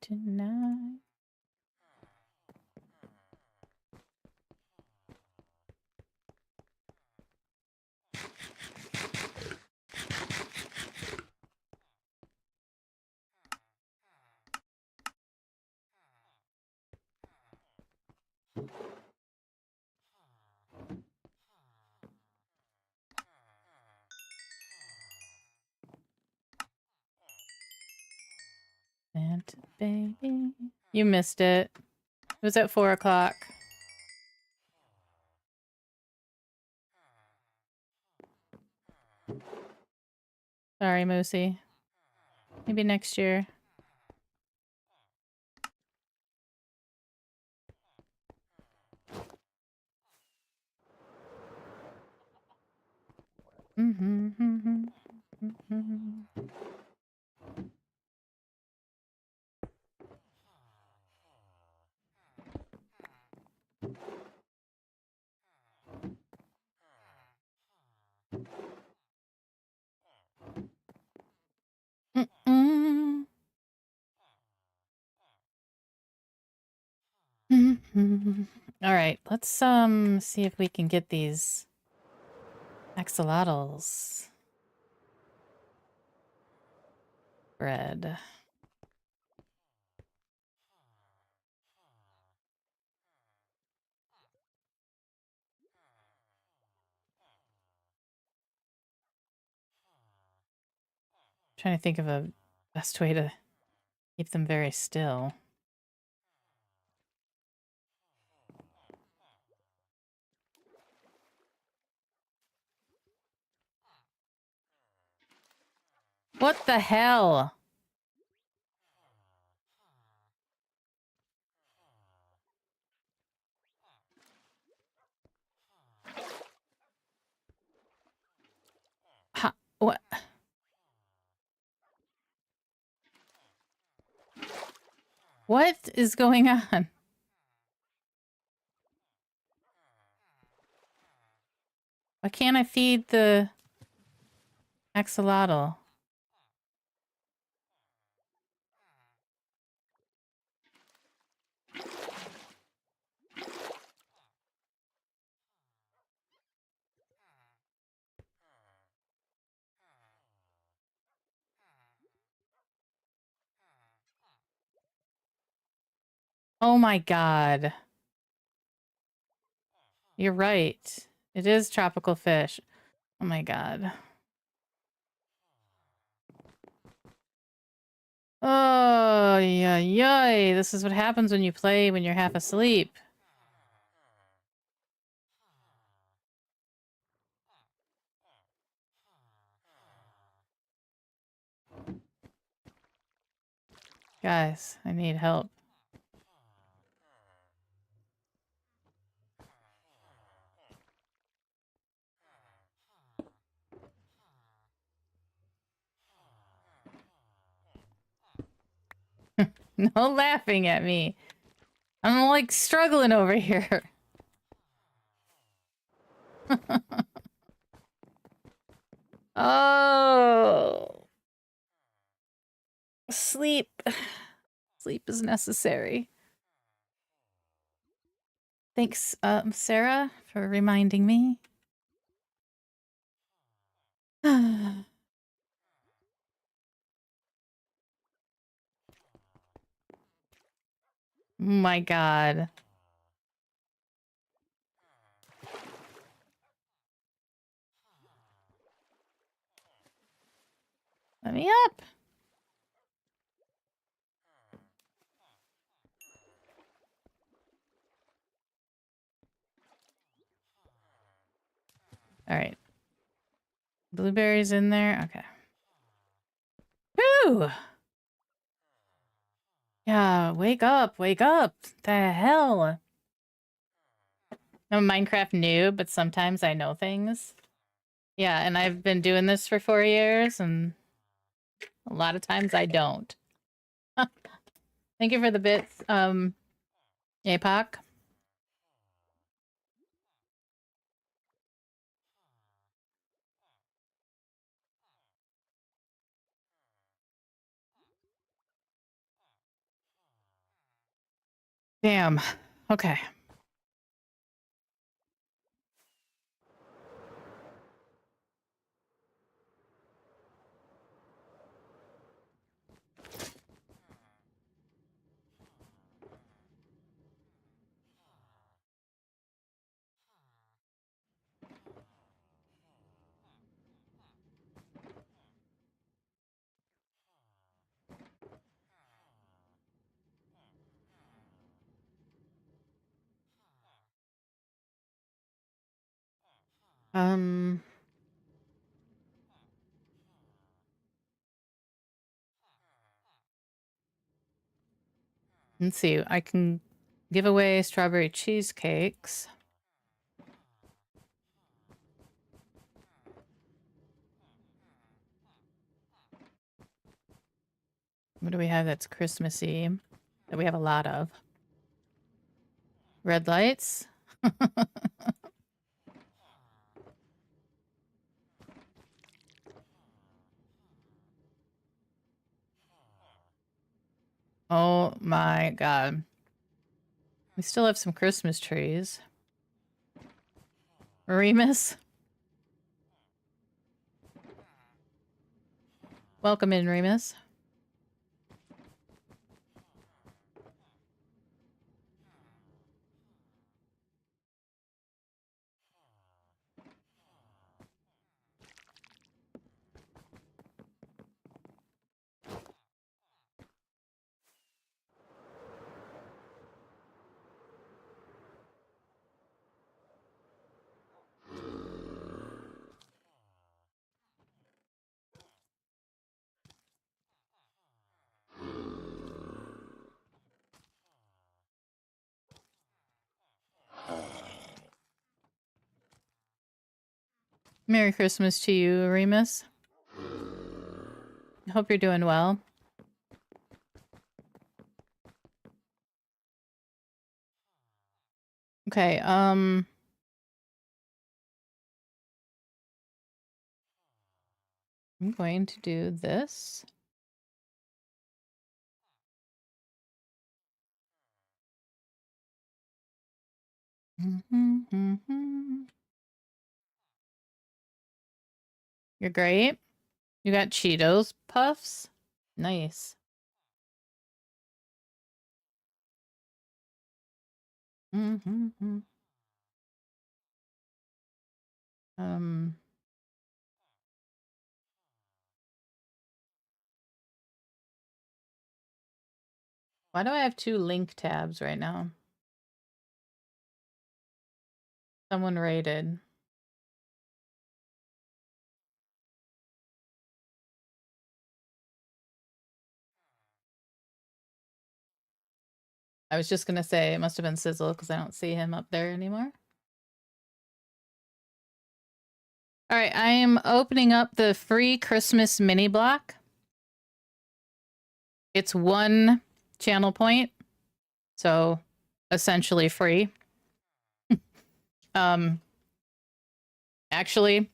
Tonight. Santa baby. You missed it. It was at 4 o'clock. Sorry, Moosey. Maybe next year. All right, let's see if we can get these axolotls bread. Trying to think of a best way to keep them very still. What the hell? What? What is going on? Why can't I feed the axolotl? Oh my god. You're right. It is tropical fish. Oh my god. Oh, yeah, yay. This is what happens when you play when you're half asleep. Guys, I need help. No laughing at me. I'm like struggling over here. Oh. Sleep. Sleep is necessary. Thanks, Sarah, for reminding me. My god. Let me up. All right. Blueberries in there. Okay. Whew. Yeah, wake up, wake up. The hell? I'm a Minecraft noob, but sometimes I know things. Yeah, and I've been doing this for 4 years, and a lot of times I don't. Thank you for the bits, APOC. Damn. Okay. Let's see. I can give away strawberry cheesecakes. What do we have that's Christmassy? That we have a lot of. Red lights. Oh my god. We still have some Christmas trees. Remus? Welcome in, Remus. Merry Christmas to you, Remus. I hope you're doing well. Okay, I'm going to do this. You're great. You got Cheetos puffs? Nice. Why do I have 2 link tabs right now? Someone raided. I was just gonna say it must have been Sizzle because I don't see him up there anymore. All right, I am opening up the free Christmas mini block. It's 1 channel point, so essentially free. Actually,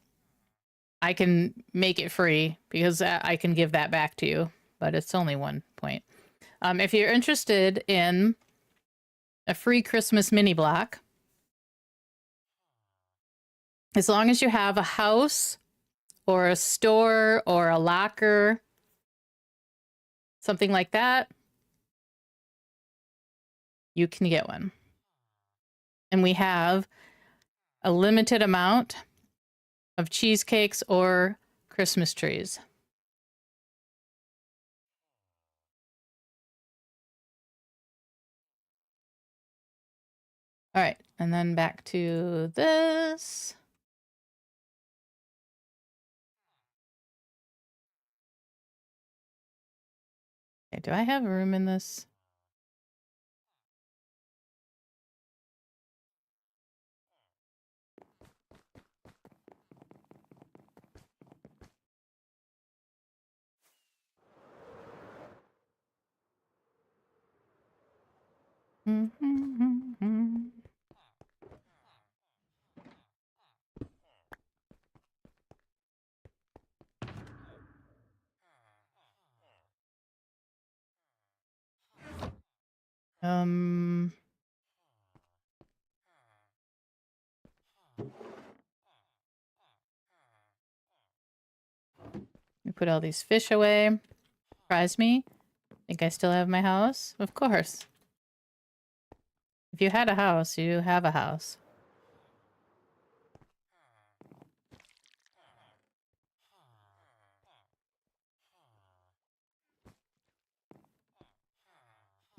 I can make it free because I can give that back to you, but it's only 1 point. If you're interested in a free Christmas mini block, as long as you have a house or a store or a locker, something like that, you can get one. And we have a limited amount of cheesecakes or Christmas trees. All right, and then back to this. Okay, do I have room in this? Um, we put all these fish away. Surprise me. Think I still have my house? Of course. If you had a house, you have a house.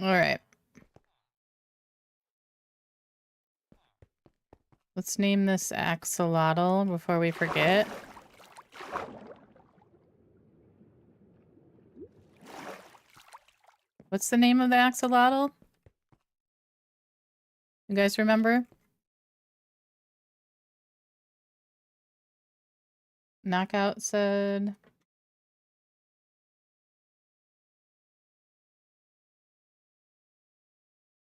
All right. Let's name this axolotl before we forget. What's the name of the axolotl? You guys remember? Knockout said...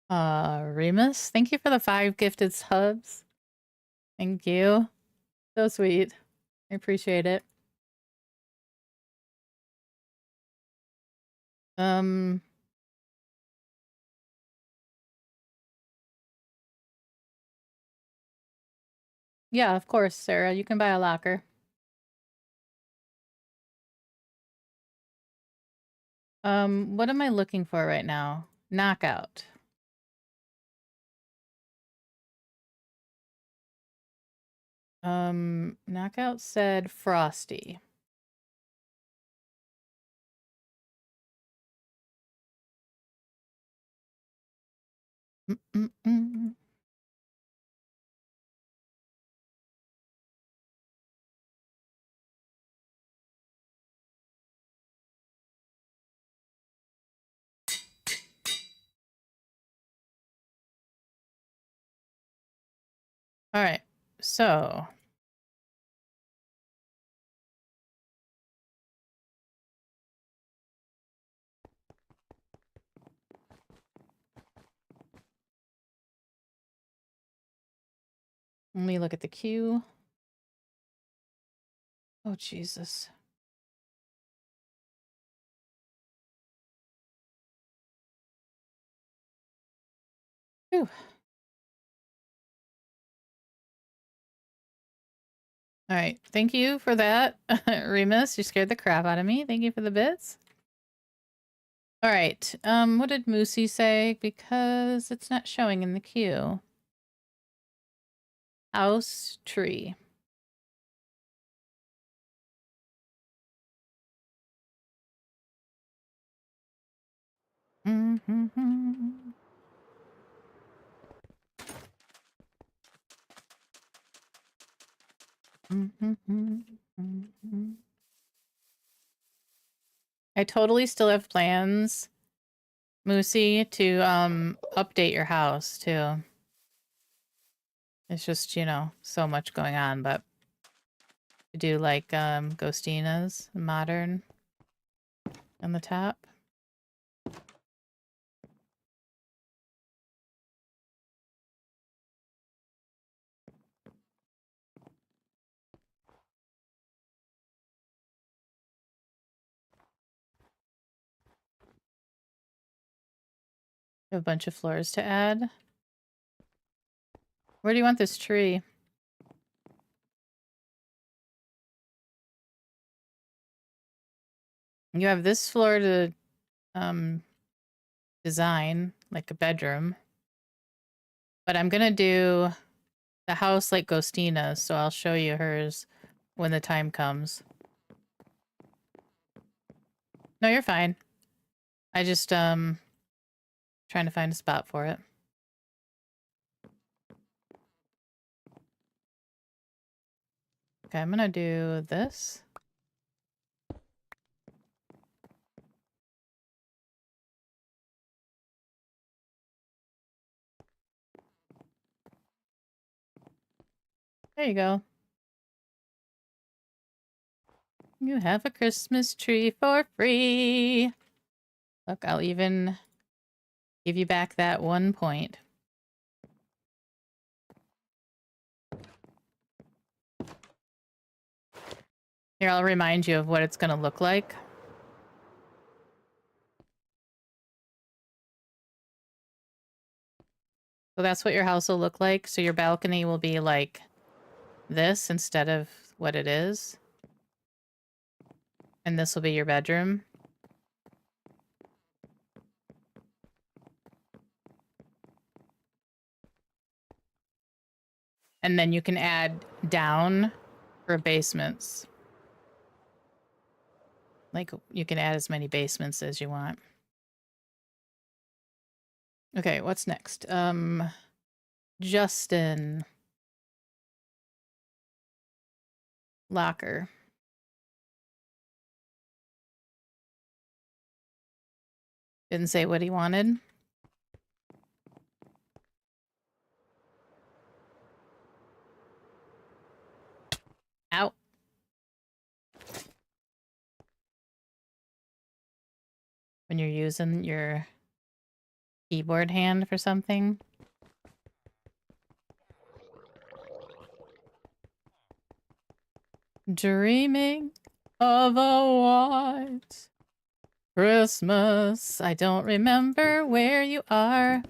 Remus, thank you for the 5 gifted subs. Thank you. So sweet. I appreciate it. Yeah, of course, Sarah. You can buy a locker. What am I looking for right now? Knockout. Knockout said Frosty. Mm-mm-mm. All right, so let me look at the queue. Oh, Jesus. Whew. All right, thank you for that, Remus. You scared the crap out of me. Thank you for the bits. All right, what did Moosey say? Because it's not showing in the queue. House tree. Mm-hmm. I totally still have plans, Moosey, to update your house too. It's just, you know, so much going on, but to do like Ghostina's modern on the top. A bunch of floors to add. Where do you want this tree? You have this floor to design, like a bedroom. But I'm gonna do the house like Ghostina's, so I'll show you hers when the time comes. No, you're fine. I just trying to find a spot for it. Okay, I'm gonna do this. There you go. You have a Christmas tree for free. Look, I'll even give you back that 1 point. Here, I'll remind you of what it's going to look like. So that's what your house will look like. So your balcony will be like this instead of what it is. And this will be your bedroom. And then you can add down for basements. Like, you can add as many basements as you want. Okay, what's next? Justin. Locker. Didn't say what he wanted. Out. When you're using your keyboard hand for something. Dreaming of a white Christmas. I don't remember where you are.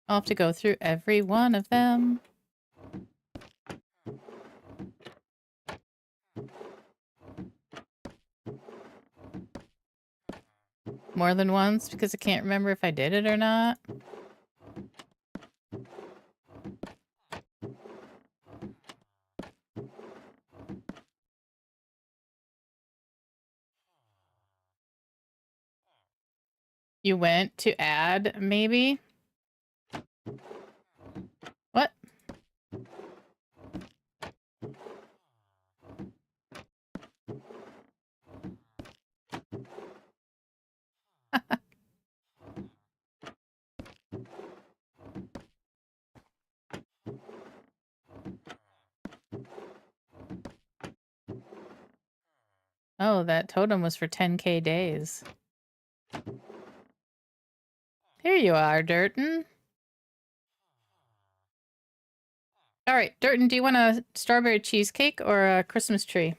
I'll have to go through every one of them. More than once because I can't remember if I did it or not. You went to add, maybe? What? Oh, that totem was for 10K days. Here you are, Durton. All right, Durton, do you want a strawberry cheesecake or a Christmas tree?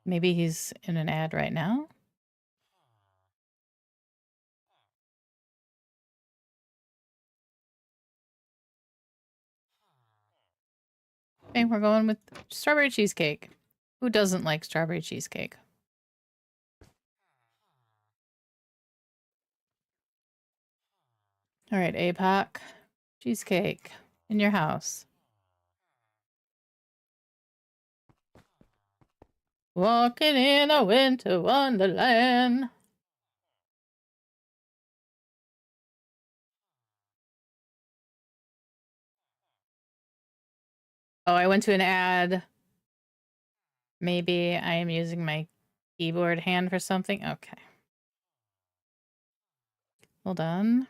Maybe he's in an ad right now? Okay, we're going with strawberry cheesecake. Who doesn't like strawberry cheesecake? All right, APOC. Cheesecake in your house. Walking in a winter wonderland. Oh, I went to an ad. Maybe I am using my keyboard hand for something. Okay. Hold on.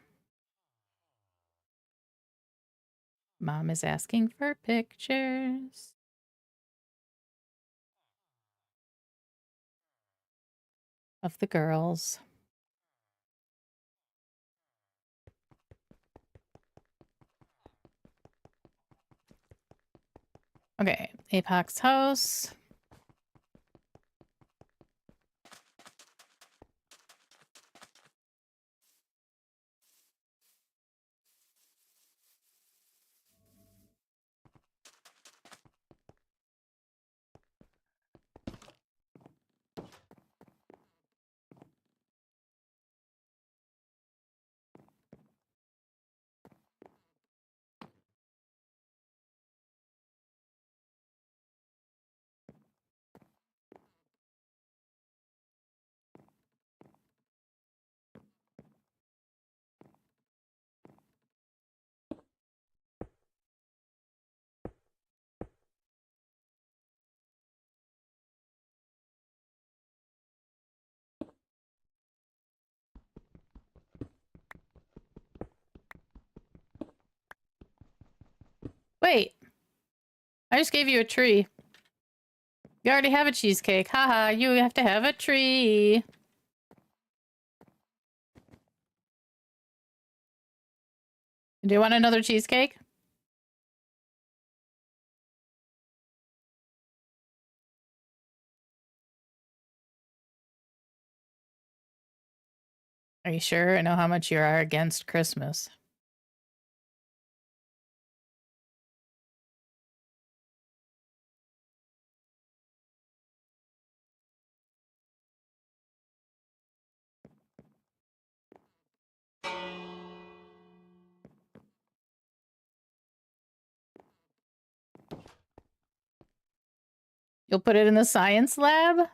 Mom is asking for pictures. Of the girls. Okay, APOC's house. Wait. I just gave you a tree. You already have a cheesecake. Haha, you have to have a tree. Do you want another cheesecake? Are you sure? I know how much you are against Christmas. You'll put it in the science lab?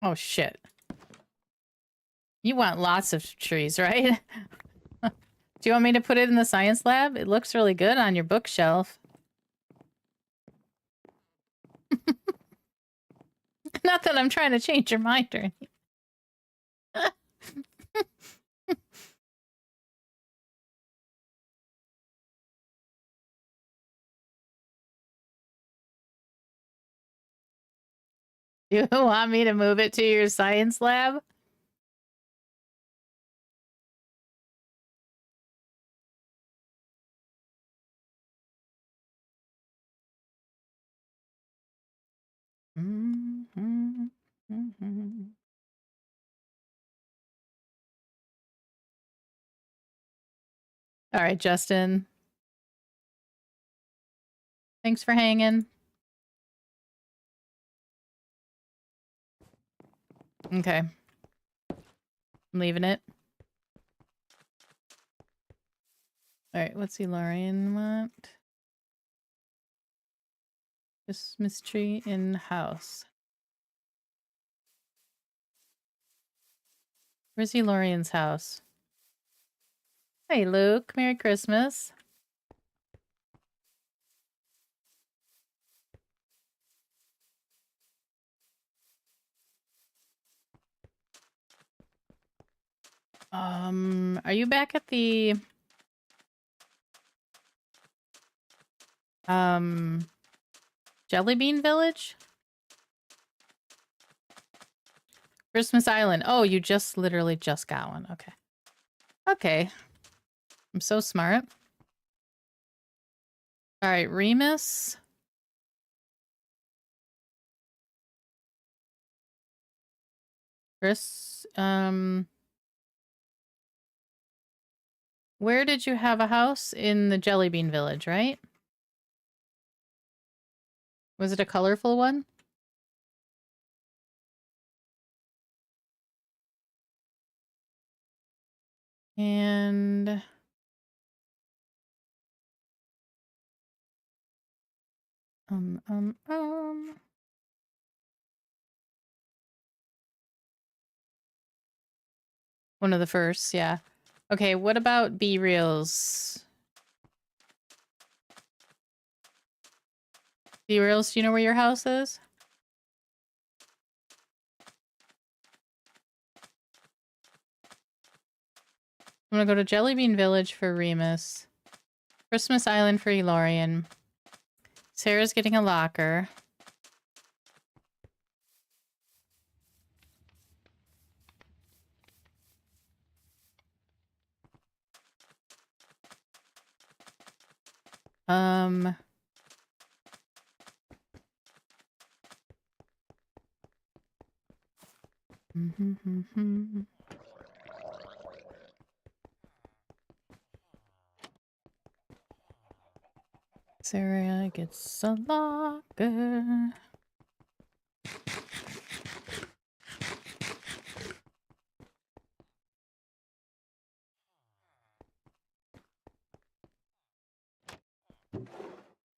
Oh, shit. You want lots of trees, right? Do you want me to put it in the science lab? It looks really good on your bookshelf. Not that I'm trying to change your mind or anything. You want me to move it to your science lab? Mm-hmm. Mm-hmm. All right, Justin. Thanks for hanging. Okay. I'm leaving it. All right, what's Lorian want? Christmas tree in house. Where's Lorian's house? Hey, Luke. Merry Christmas. Are you back at the Jelly Bean Village? Christmas Island. Oh, you just literally just got one. Okay. Okay. I'm so smart. All right, Remus. Chris, where did you have a house? In the Jelly Bean Village, right? Was it a colorful one? And one of the first, yeah. Okay, what about B-Reels? B-Reels, do you know where your house is? I'm gonna go to Jelly Bean Village for Remus. Christmas Island for Elorian. Sarah's getting a locker. Sarah gets a locker.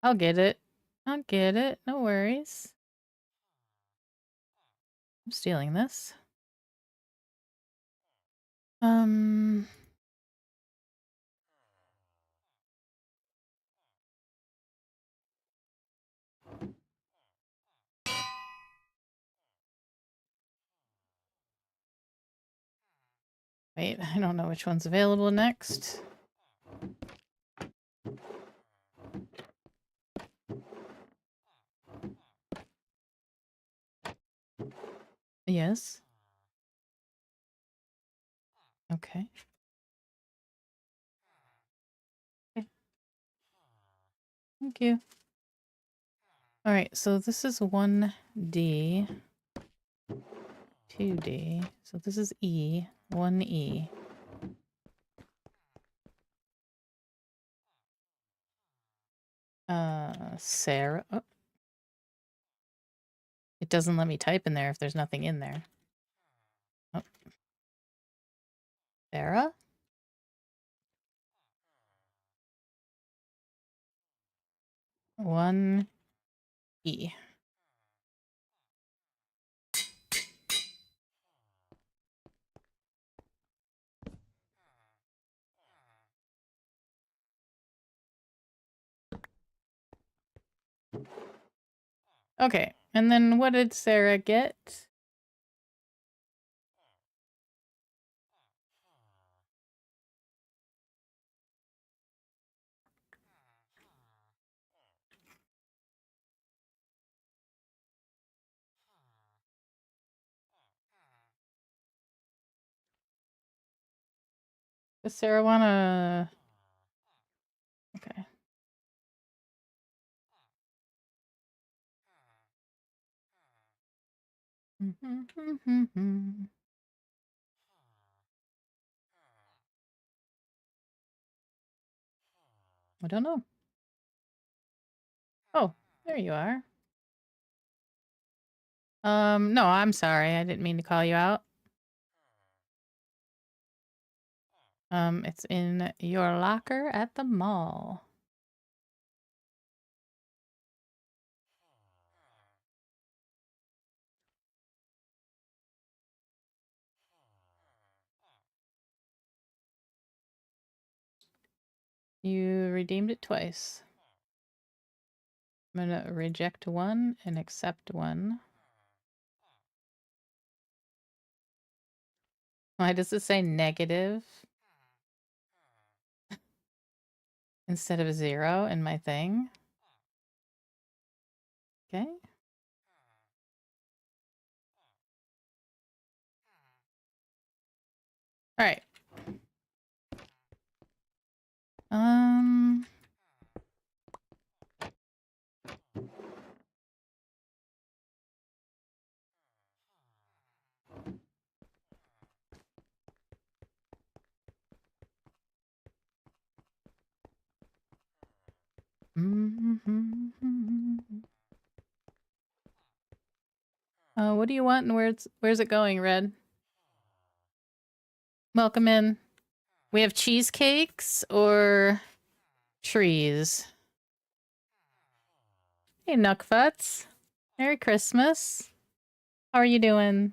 I'll get it. I'll get it. No worries. I'm stealing this. Wait, I don't know which one's available next. Yes. Okay. Okay. Thank you. All right, so this is 1D, 2D. So this is E, 1E. Sarah. Oh. It doesn't let me type in there if there's nothing in there. Oh. Sarah? One E. Okay, and then what did Sarah get? Does Sarah wanna... Okay. I don't know. Oh, there you are. No, I'm sorry. I didn't mean to call you out. It's in your locker at the mall. You redeemed it twice. I'm gonna reject one and accept one. Why does it say negative instead of 0 in my thing? Okay. All right. What do you want and where's it going, Red? Welcome in. We have cheesecakes or trees. Hey, Nuckfuts. Merry Christmas. How are you doing?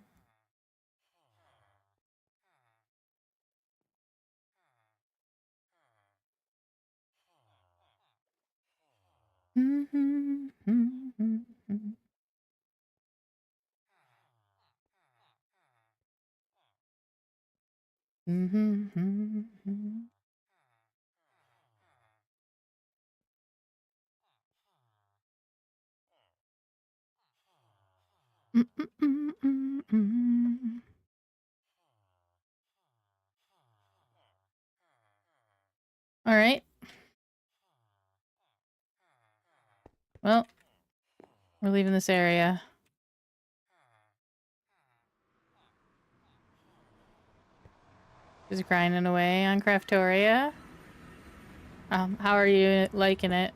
All right. Well, we're leaving this area. Just grinding away on Craftoria. How are you liking it?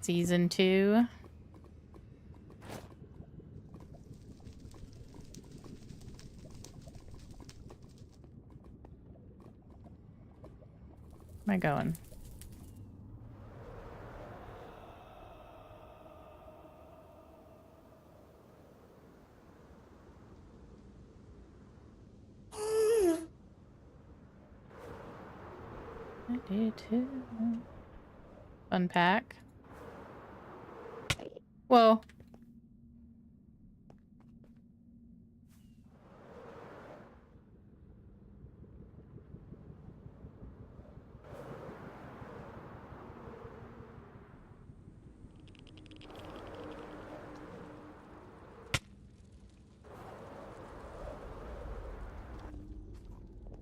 Season 2. Where am I going? I did too. Unpack. Whoa.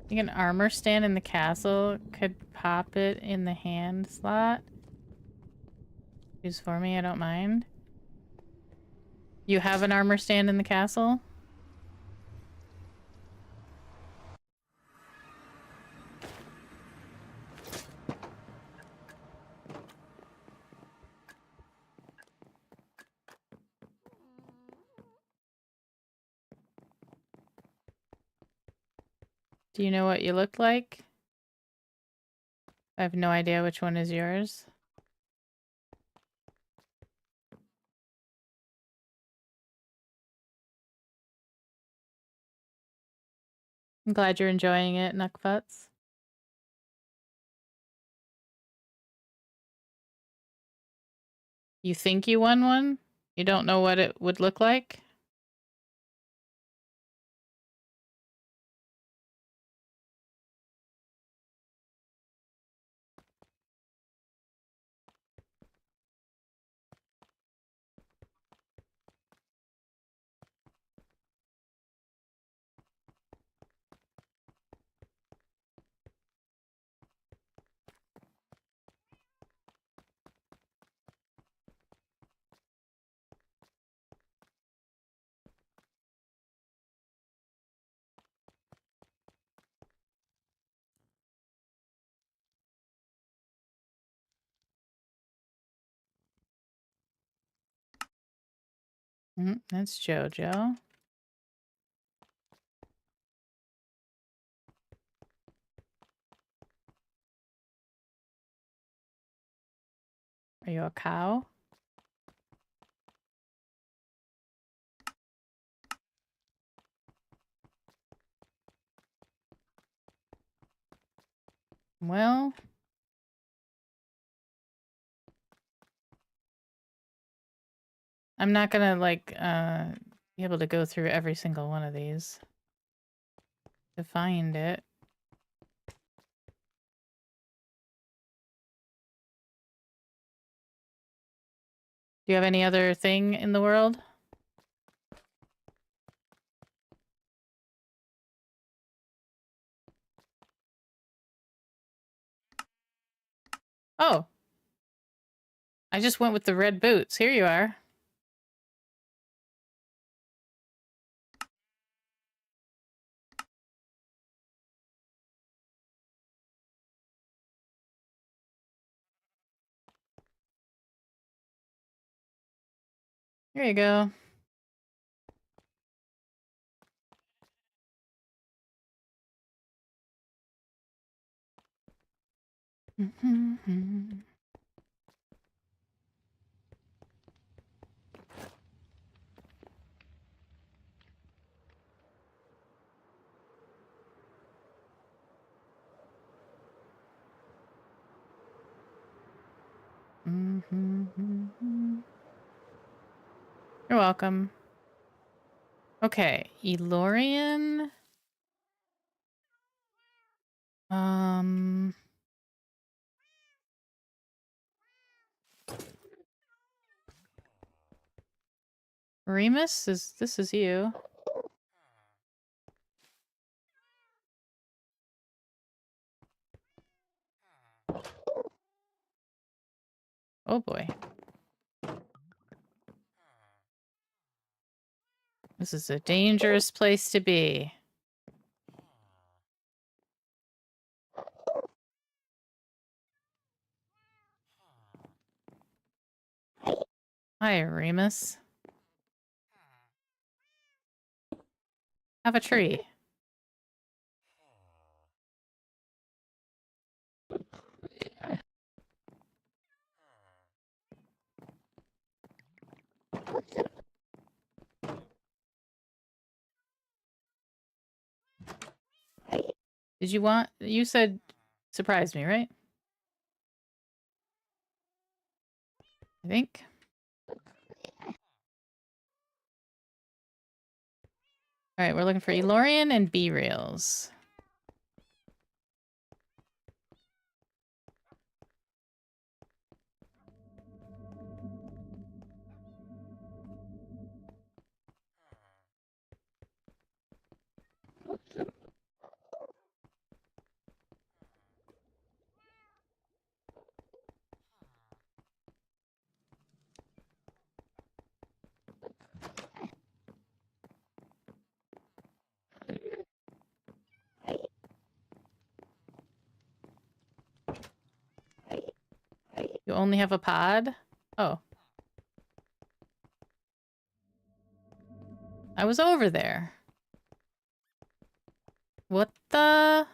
I think an armor stand in the castle could pop it in the hand slot. Use for me, I don't mind. You have an armor stand in the castle? Do you know what you look like? I have no idea which one is yours. I'm glad you're enjoying it, Nuckfuts. You think you won one? You don't know what it would look like? That's Jojo. Are you a cow? Well, I'm not gonna, like, be able to go through every single one of these to find it. Do you have any other thing in the world? Oh. I just went with the red boots. Here you are. Here you go. You're welcome. Okay, Elorian. Remus, this is you. Oh boy. This is a dangerous place to be. Hi, Remus. Have a tree. Did you want... You said surprise me, right? I think. Alright, we're looking for Elorian and B-Reels. You only have a pod? Oh. I was over there. What the?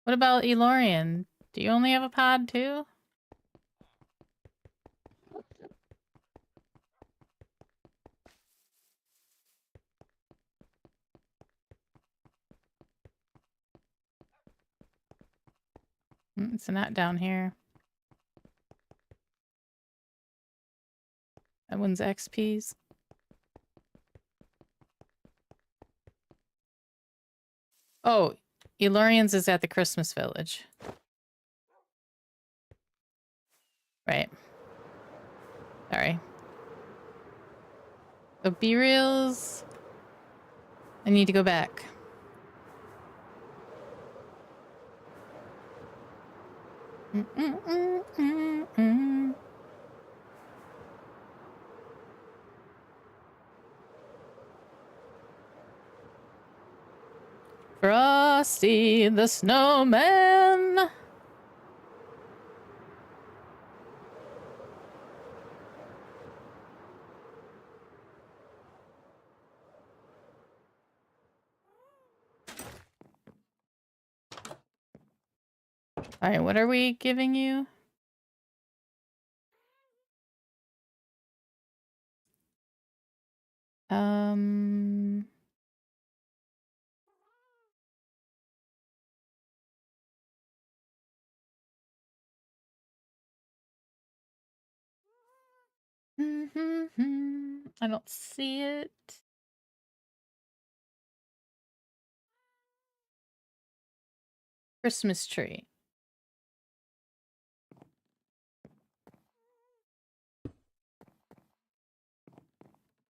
What about Elorian? Do you only have a pod too? It's not down here. That one's XP's. Oh, Elorian's is at the Christmas Village. Right. Sorry. So B-Reels. I need to go back. Frosty the Snowman. All right, what are we giving you? I don't see it. Christmas tree.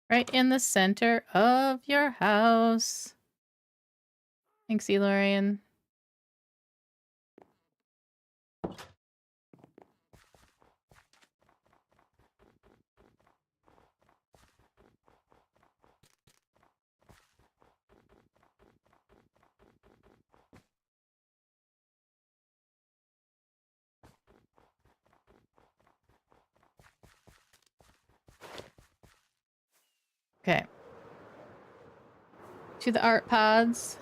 Right in the center of your house. Thanks, Elorian. Okay. To the art pods.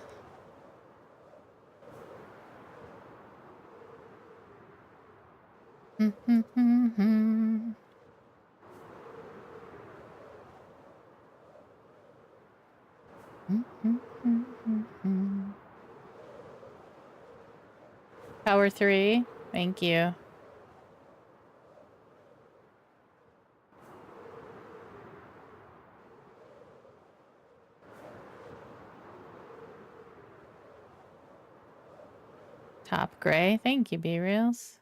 Power 3. Thank you. Top gray. Thank you, B-Reels.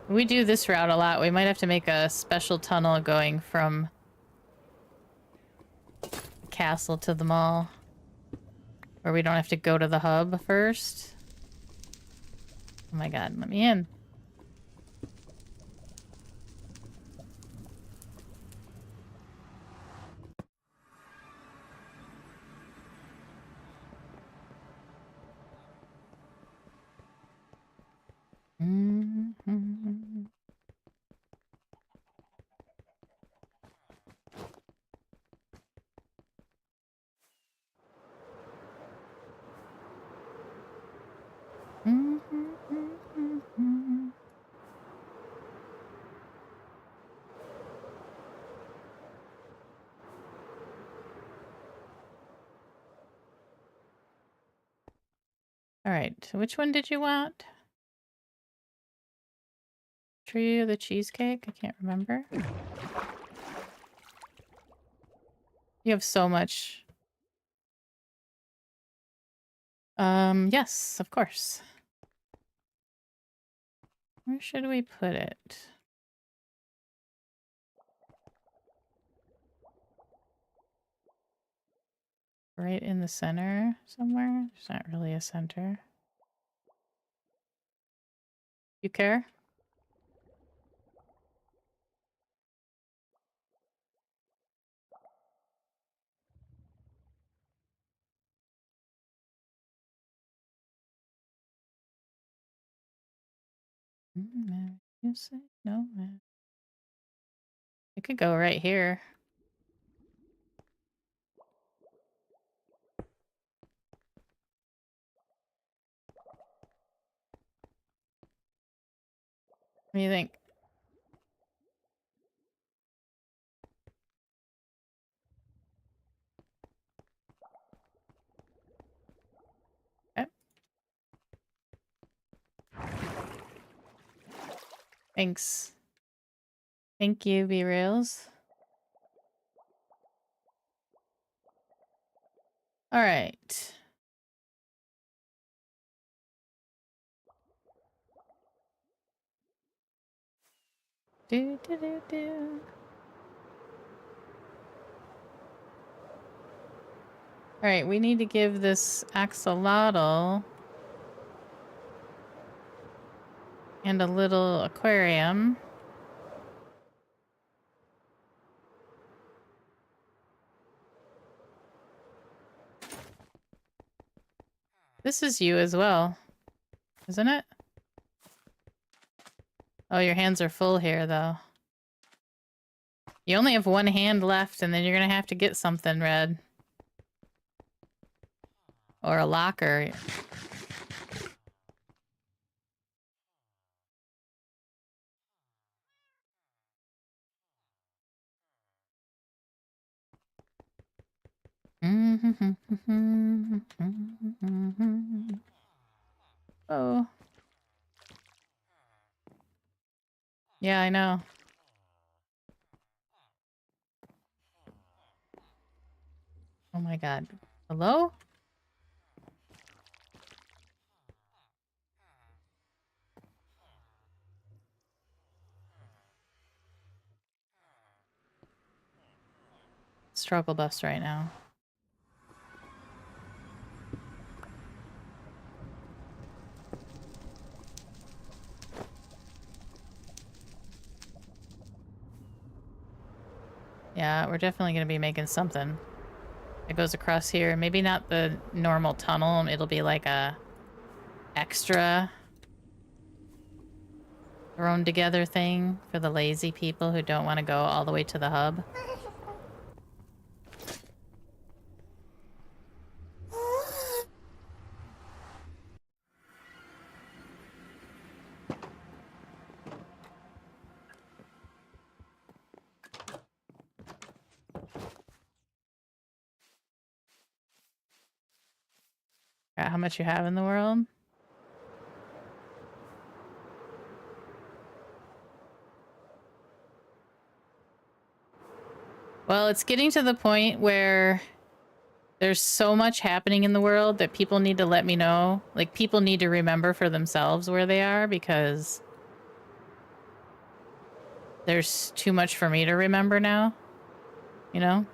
We do this route a lot. We might have to make a special tunnel going from castle to the mall, where we don't have to go to the hub first. Oh my god, let me in. All right, which one did you want? Tree of the cheesecake? I can't remember. You have so much. Yes, of course. Where should we put it? Right in the center somewhere? There's not really a center. You care? Man, you say no, man. It could go right here. What do you think? Okay. Thanks. Thank you, B-Rails. All right. Do, do, do, do. All right, we need to give this axolotl and a little aquarium. This is you as well, isn't it? Oh, your hands are full here, though. You only have one hand left, and then you're gonna have to get something, Red. Or a locker. Oh. Yeah, I know. Oh my god. Hello? Struggle bus right now. Yeah, we're definitely going to be making something. It goes across here. Maybe not the normal tunnel. It'll be like a extra thrown together thing for the lazy people who don't want to go all the way to the hub. How much you have in the world? Well, it's getting to the point where there's so much happening in the world that people need to let me know. Like, people need to remember for themselves where they are, because there's too much for me to remember now. You know?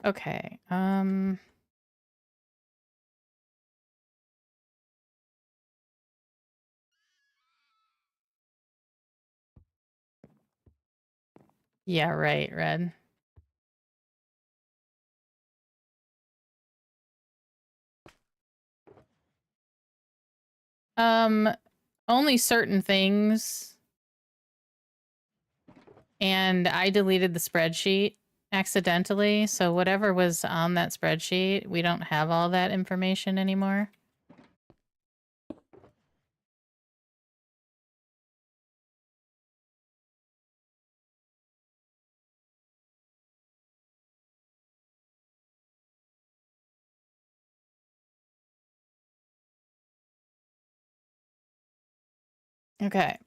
Okay, yeah, right, Red. Only certain things. And I deleted the spreadsheet accidentally, so whatever was on that spreadsheet, we don't have all that information anymore. Okay.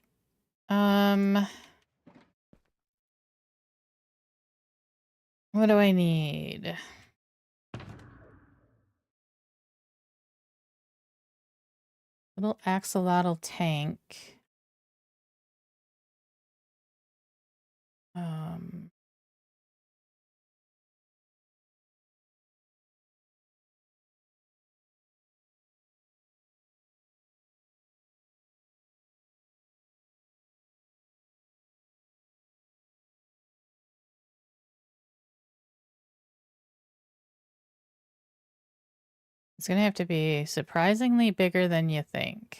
What do I need? Little axolotl tank. It's gonna have to be surprisingly bigger than you think.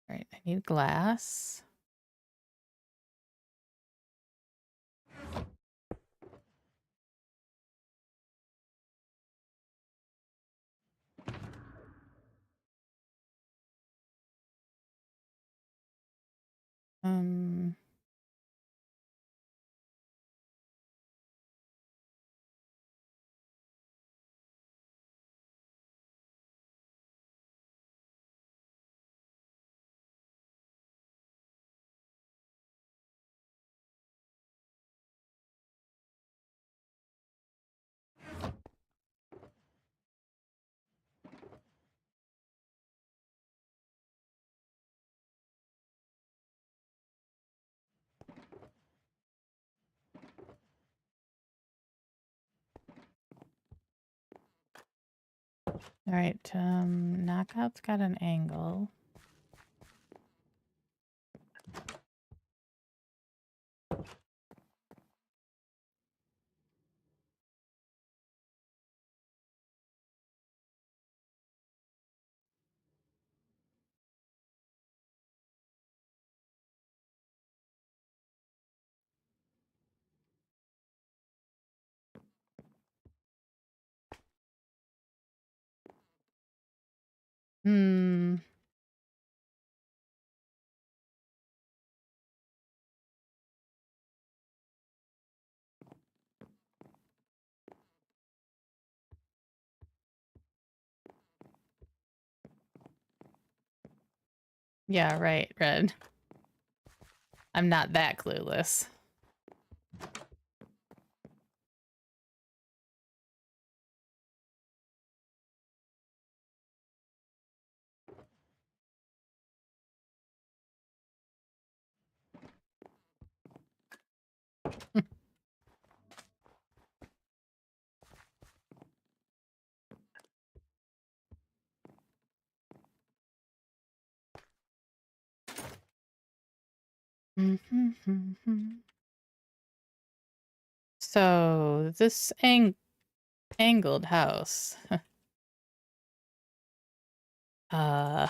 All right, I need glass. Um, all right, knockout's got an angle. Hmm. Yeah, right, Red. I'm not that clueless. So this angled house. uh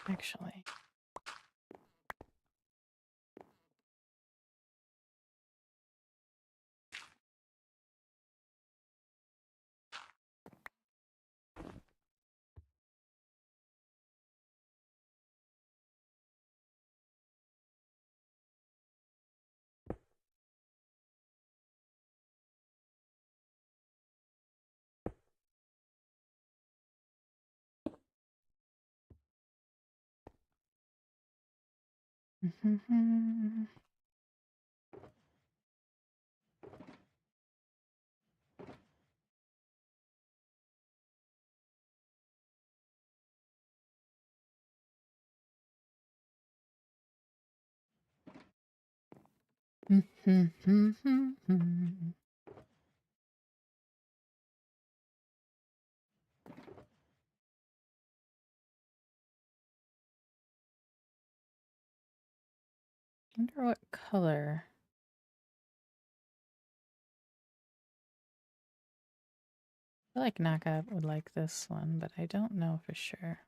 actually. Wonder what color. I feel like Knockout would like this one, but I don't know for sure.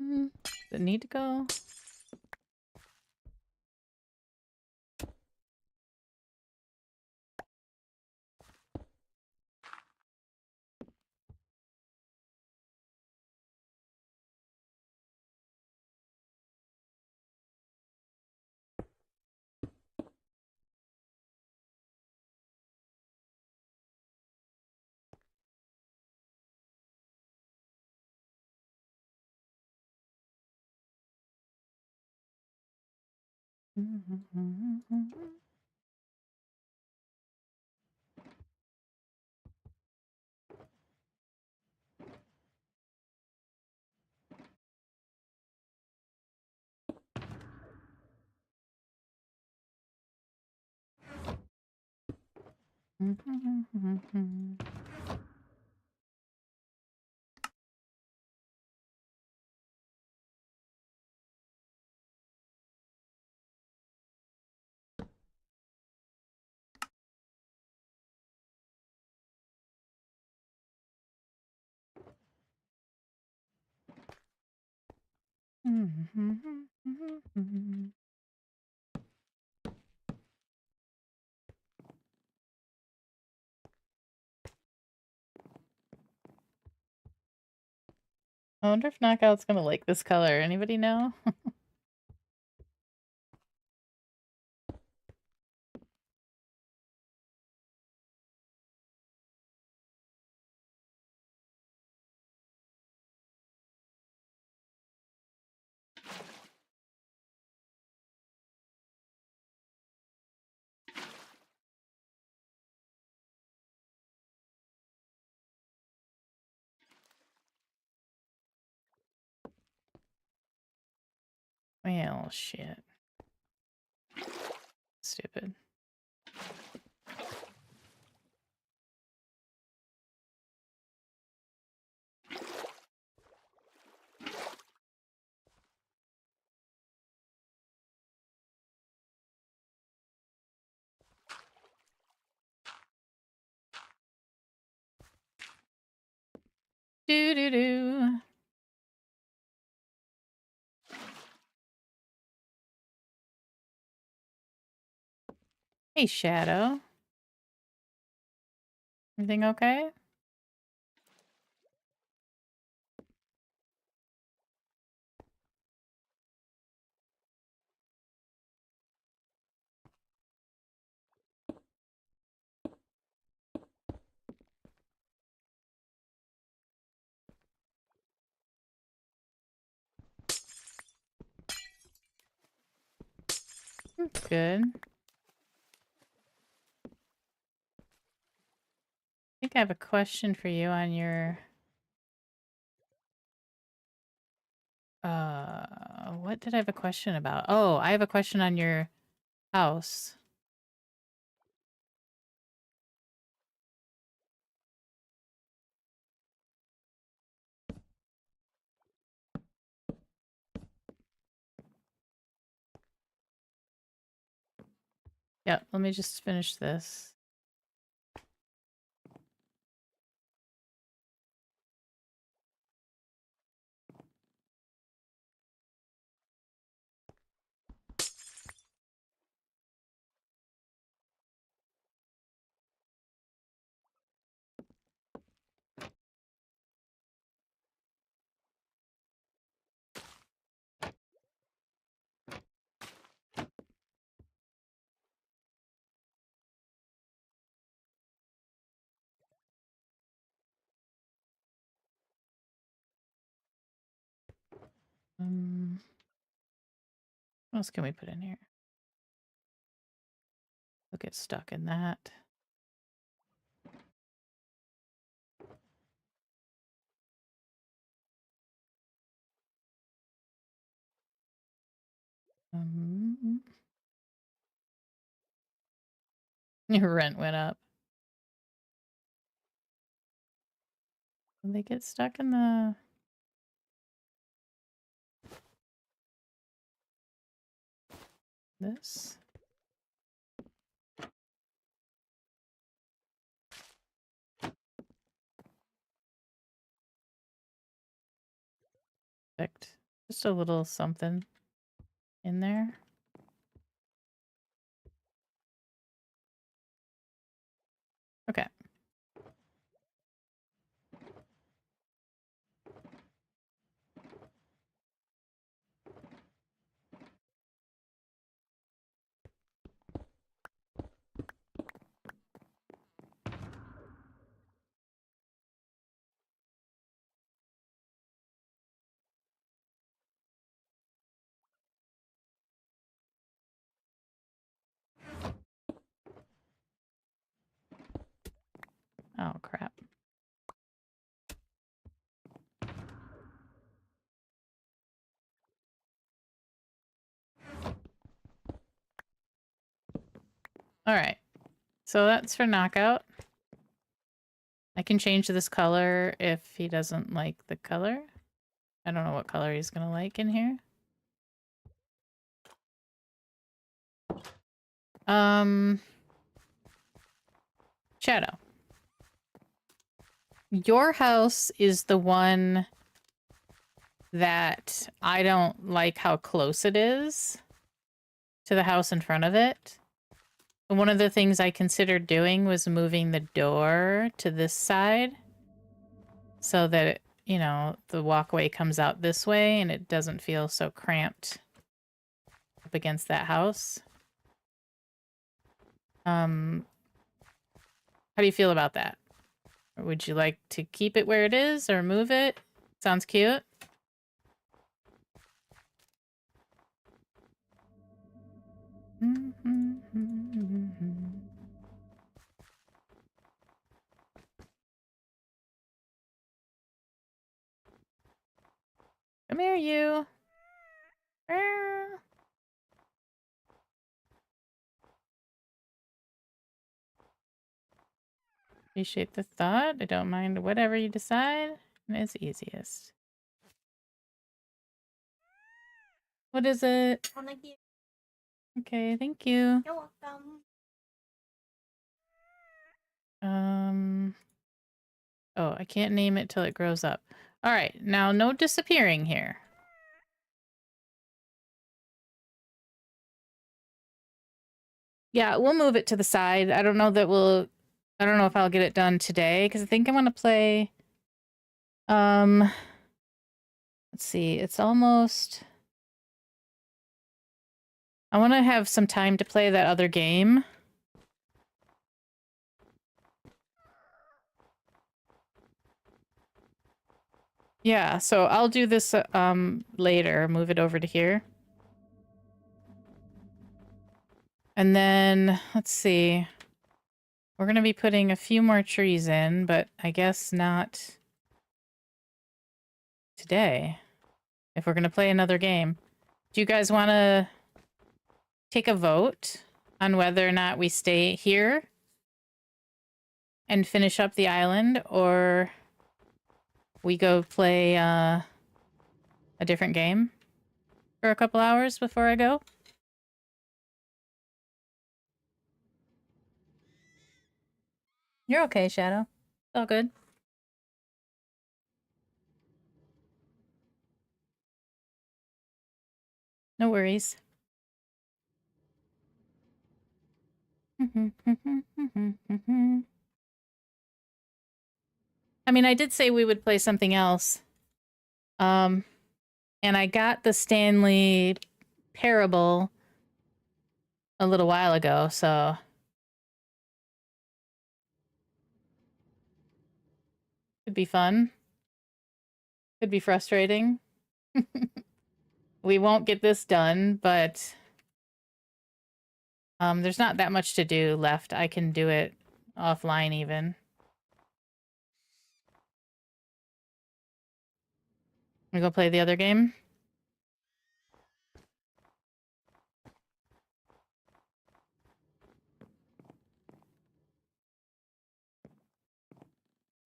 Does it need to go? I wonder if Knockout's gonna like this color. Anybody know? Well, shit. Stupid. Do do do. Hey, Shadow. Everything okay? Good. I think I have a question for you on your what did I have a question about? Oh, I have a question on your house. Yeah, let me just finish this. What else can we put in here? We'll get stuck in that. Your rent went up. They get stuck in the... This? Perfect. Just a little something in there. Okay. Oh, crap. All right. So that's for knockout. I can change this color if he doesn't like the color. I don't know what color he's going to like in here. Shadow. Your house is the one that I don't like how close it is to the house in front of it. One of the things I considered doing was moving the door to this side so that, it, you know, the walkway comes out this way and it doesn't feel so cramped up against that house. How do you feel about that? Or would you like to keep it where it is or move it? Sounds cute. Come here, you. Appreciate the thought. I don't mind whatever you decide. It's easiest. What is it? Okay, thank you. You're welcome. Oh, I can't name it till it grows up. All right, now no disappearing here. Yeah, we'll move it to the side. I don't know if I'll get it done today because I think I'm gonna play. Let's see, it's almost. I want to have some time to play that other game. Yeah, so I'll do this later, move it over to here. And then, let's see. We're going to be putting a few more trees in, but I guess not today. If we're going to play another game. Do you guys want to take a vote on whether or not we stay here and finish up the island, or we go play a different game for a couple hours before I go? You're okay, Shadow. It's all good. No worries. I mean, I did say we would play something else. And I got the Stanley Parable a little while ago, so could be fun. Could be frustrating. We won't get this done, but there's not that much to do left. I can do it offline even. We go play the other game?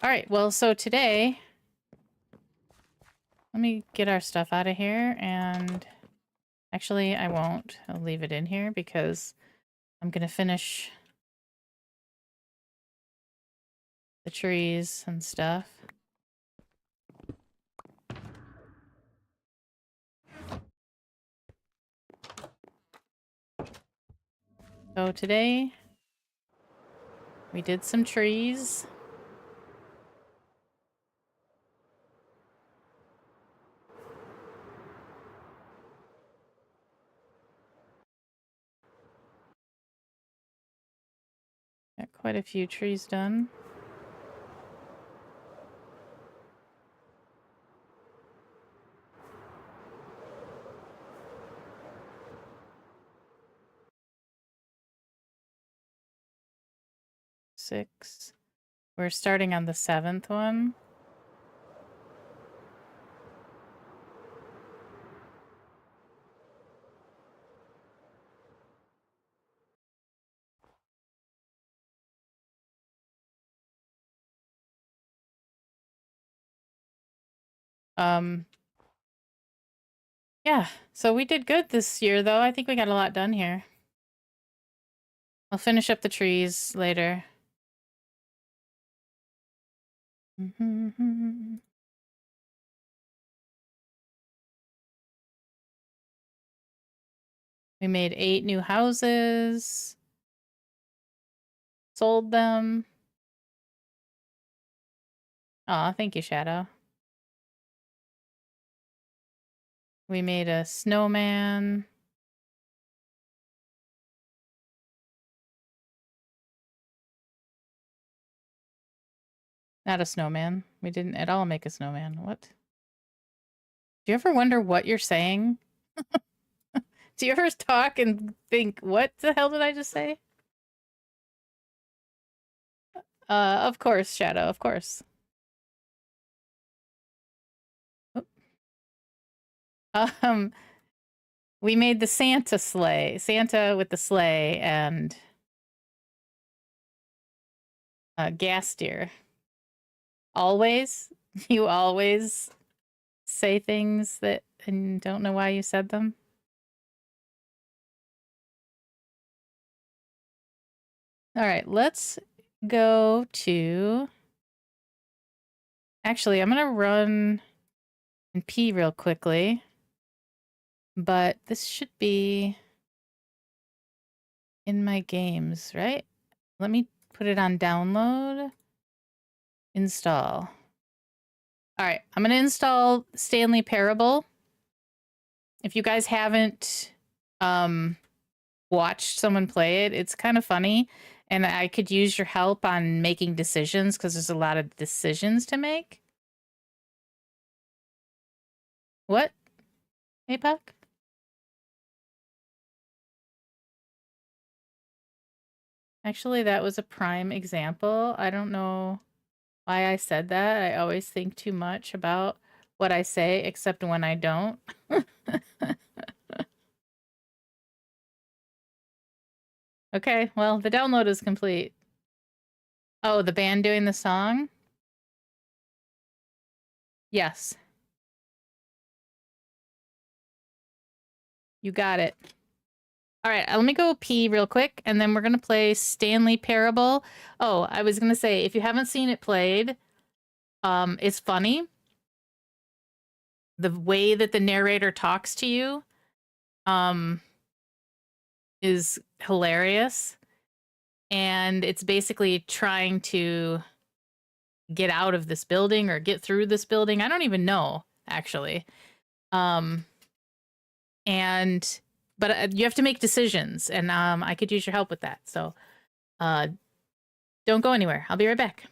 All right, well, so today, let me get our stuff out of here, and actually, I won't. I'll leave it in here because I'm going to finish the trees and stuff. So today, we did some trees. Got quite a few trees done. Six. We're starting on the 7th one. Yeah, so we did good this year, though. I think we got a lot done here. I'll finish up the trees later. We made 8 new houses. Sold them. Aw, thank you, Shadow. We made a snowman. Not a snowman. We didn't at all make a snowman. What? Do you ever wonder what you're saying? Do you ever talk and think, what the hell did I just say? Of course, Shadow, of course. Um, we made the Santa sleigh. Santa with the sleigh and gas deer. Always? You always say things that and don't know why you said them? All right, let's go to... Actually, I'm going to run and pee real quickly. But this should be in my games, right? Let me put it on download. Install. All right, I'm going to install Stanley Parable. If you guys haven't watched someone play it, it's kind of funny. And I could use your help on making decisions because there's a lot of decisions to make. What? APOC? Actually, that was a prime example. I don't know why I said that. I always think too much about what I say, except when I don't. Okay, well, the download is complete. Oh, the band doing the song? Yes. You got it. All right, let me go pee real quick, and then we're gonna play Stanley Parable. Oh, I was gonna say, if you haven't seen it played, it's funny. The way that the narrator talks to you, is hilarious, and it's basically trying to get out of this building or get through this building. I don't even know, actually. But you have to make decisions, and I could use your help with that. So, don't go anywhere. I'll be right back.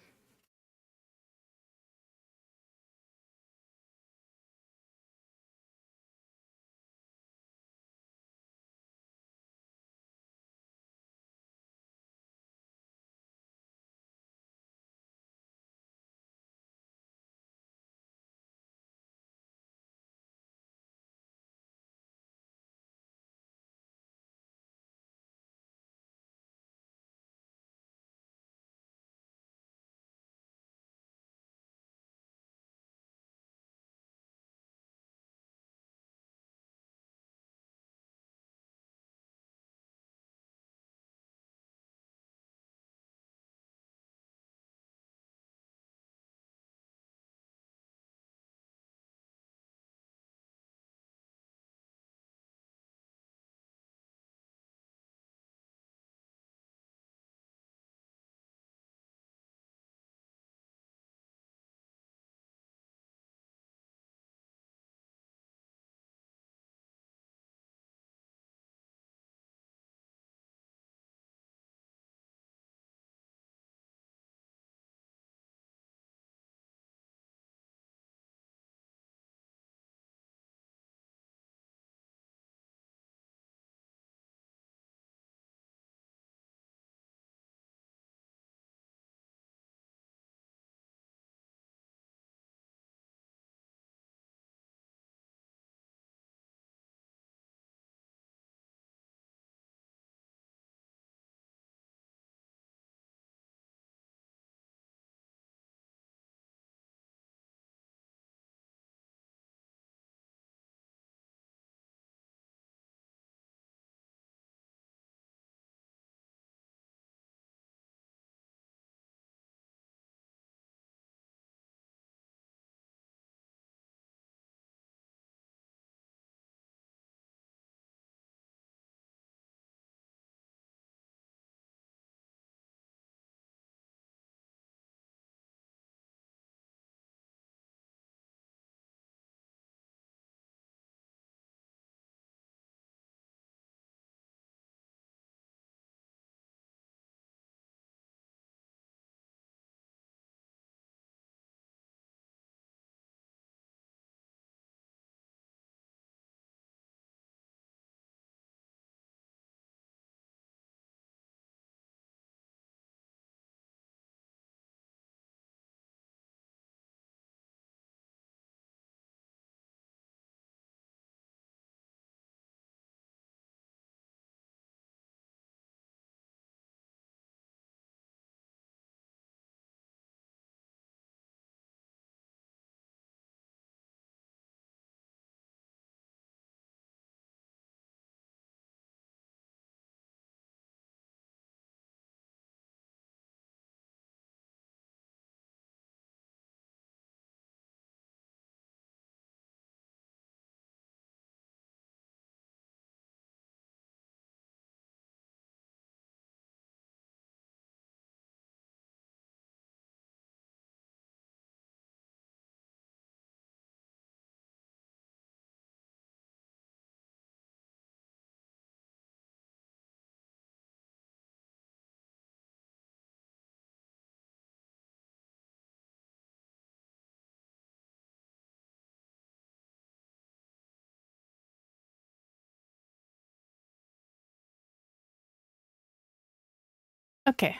Okay.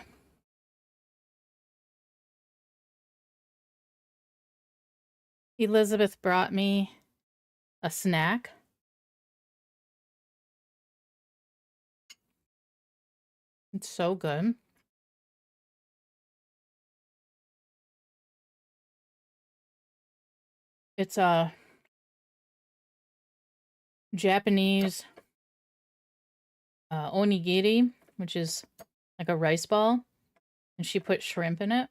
Elizabeth brought me a snack. It's so good. It's a Japanese onigiri, which is like a rice ball, and she put shrimp in it.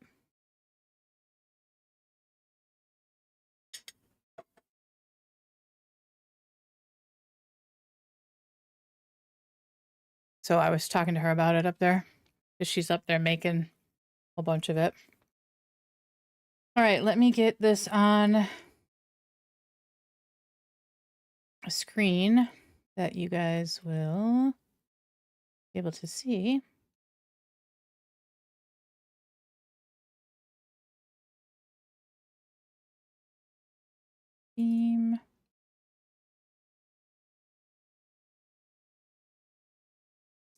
So I was talking to her about it up there, because she's up there making a whole bunch of it. All right, let me get this on a screen that you guys will be able to see. Theme.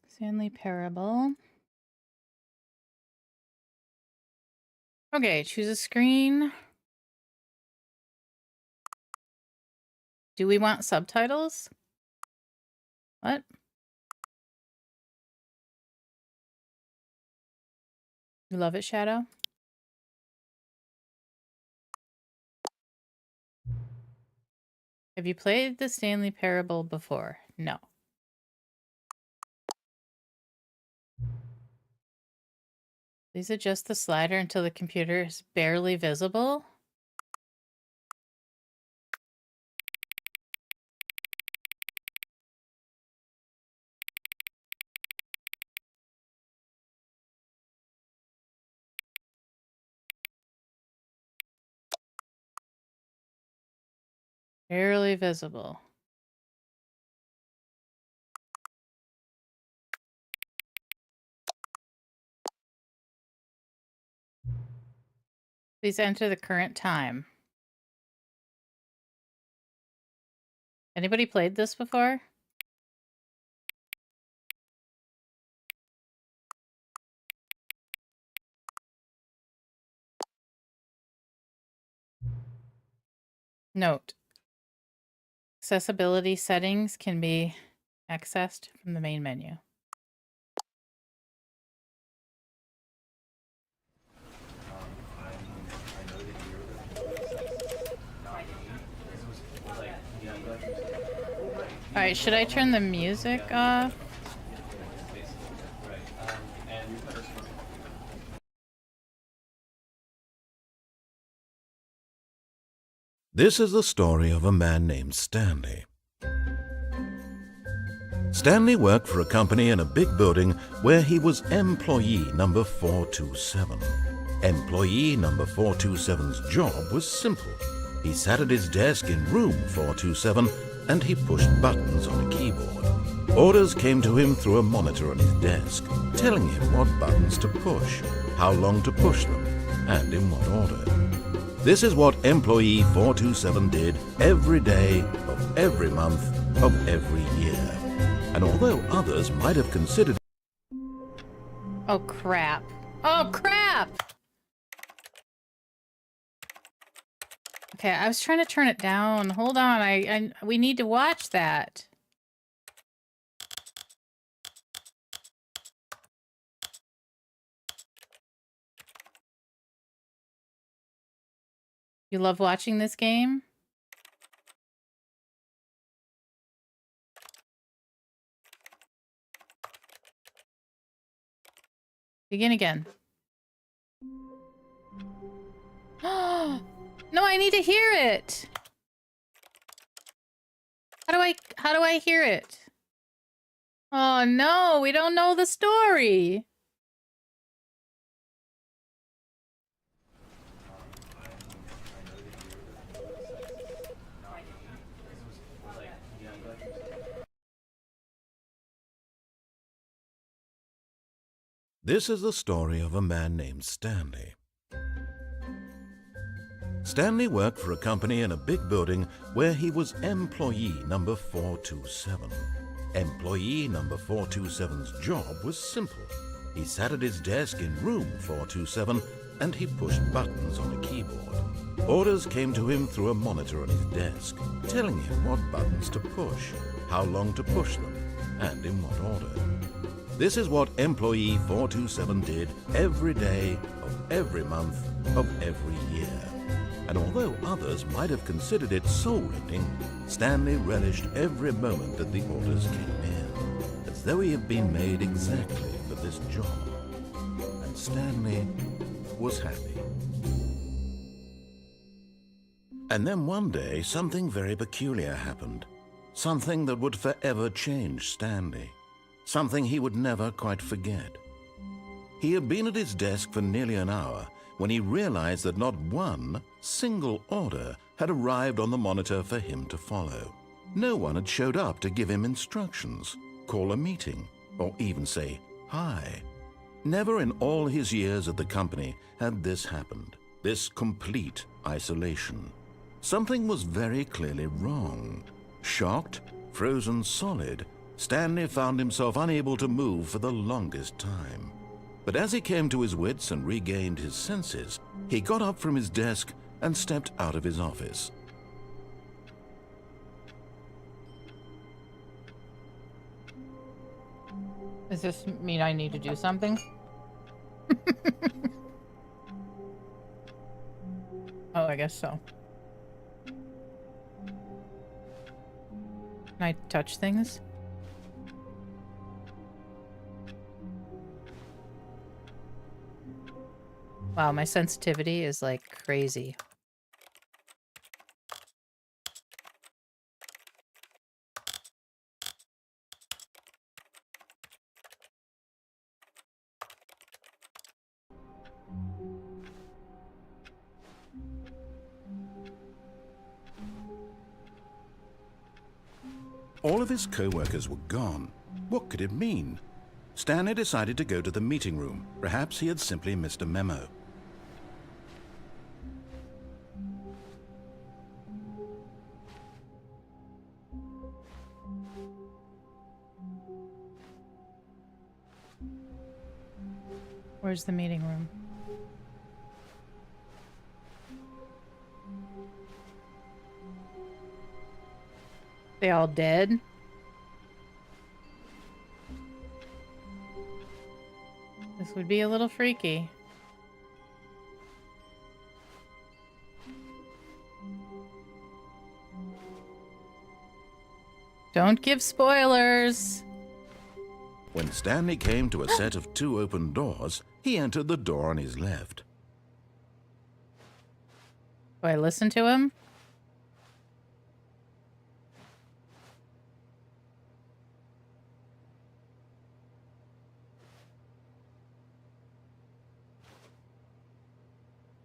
Stanley Parable. Okay, choose a screen. Do we want subtitles? What? You love it, Shadow? Have you played the Stanley Parable before? No. Please adjust the slider until the computer is barely visible. Barely visible. Please enter the current time. Anybody played this before? Note. Accessibility settings can be accessed from the main menu. All right, should I turn the music off? This is the story of a man named Stanley. Stanley worked for a company in a big building where he was employee number 427. Employee number 427's job was simple. He sat at his desk in room 427 and he pushed buttons on a keyboard. Orders came to him through a monitor on his desk, telling him what buttons to push, how long to push them, and in what order. This is what employee 427 did every day of every month of every year. And although others might have considered... Oh, crap. Oh, crap! Okay, I was trying to turn it down. Hold on, we need to watch that. You love watching this game? Begin again. No, I need to hear it. How do I hear it? Oh no, we don't know the story. This is the story of a man named Stanley. Stanley worked for a company in a big building where he was employee number 427. Employee number 427's job was simple. He sat at his desk in room 427 and he pushed buttons on a keyboard. Orders came to him through a monitor on his desk, telling him what buttons to push, how long to push them, and in what order. This is what employee 427 did every day of every month of every year. And although others might have considered it soul-ending, Stanley relished every moment that the orders came in, as though he had been made exactly for this job. And Stanley was happy. And then one day, something very peculiar happened. Something that would forever change Stanley. Something he would never quite forget. He had been at his desk for nearly an hour when he realized that not one single order had arrived on the monitor for him to follow. No one had showed up to give him instructions, call a meeting, or even say hi. Never in all his years at the company had this happened, this complete isolation. Something was very clearly wrong. Shocked, frozen solid, Stanley found himself unable to move for the longest time. But as he came to his wits and regained his senses, he got up from his desk and stepped out of his office. Does this mean I need to do something? Oh, I guess so. Can I touch things? Wow, my sensitivity is like crazy. All of his co-workers were gone. What could it mean? Stanley decided to go to the meeting room. Perhaps he had simply missed a memo. Where's the meeting room? They all dead? This would be a little freaky. Don't give spoilers. When Stanley came to a set of 2 open doors, he entered the door on his left. Do I listen to him?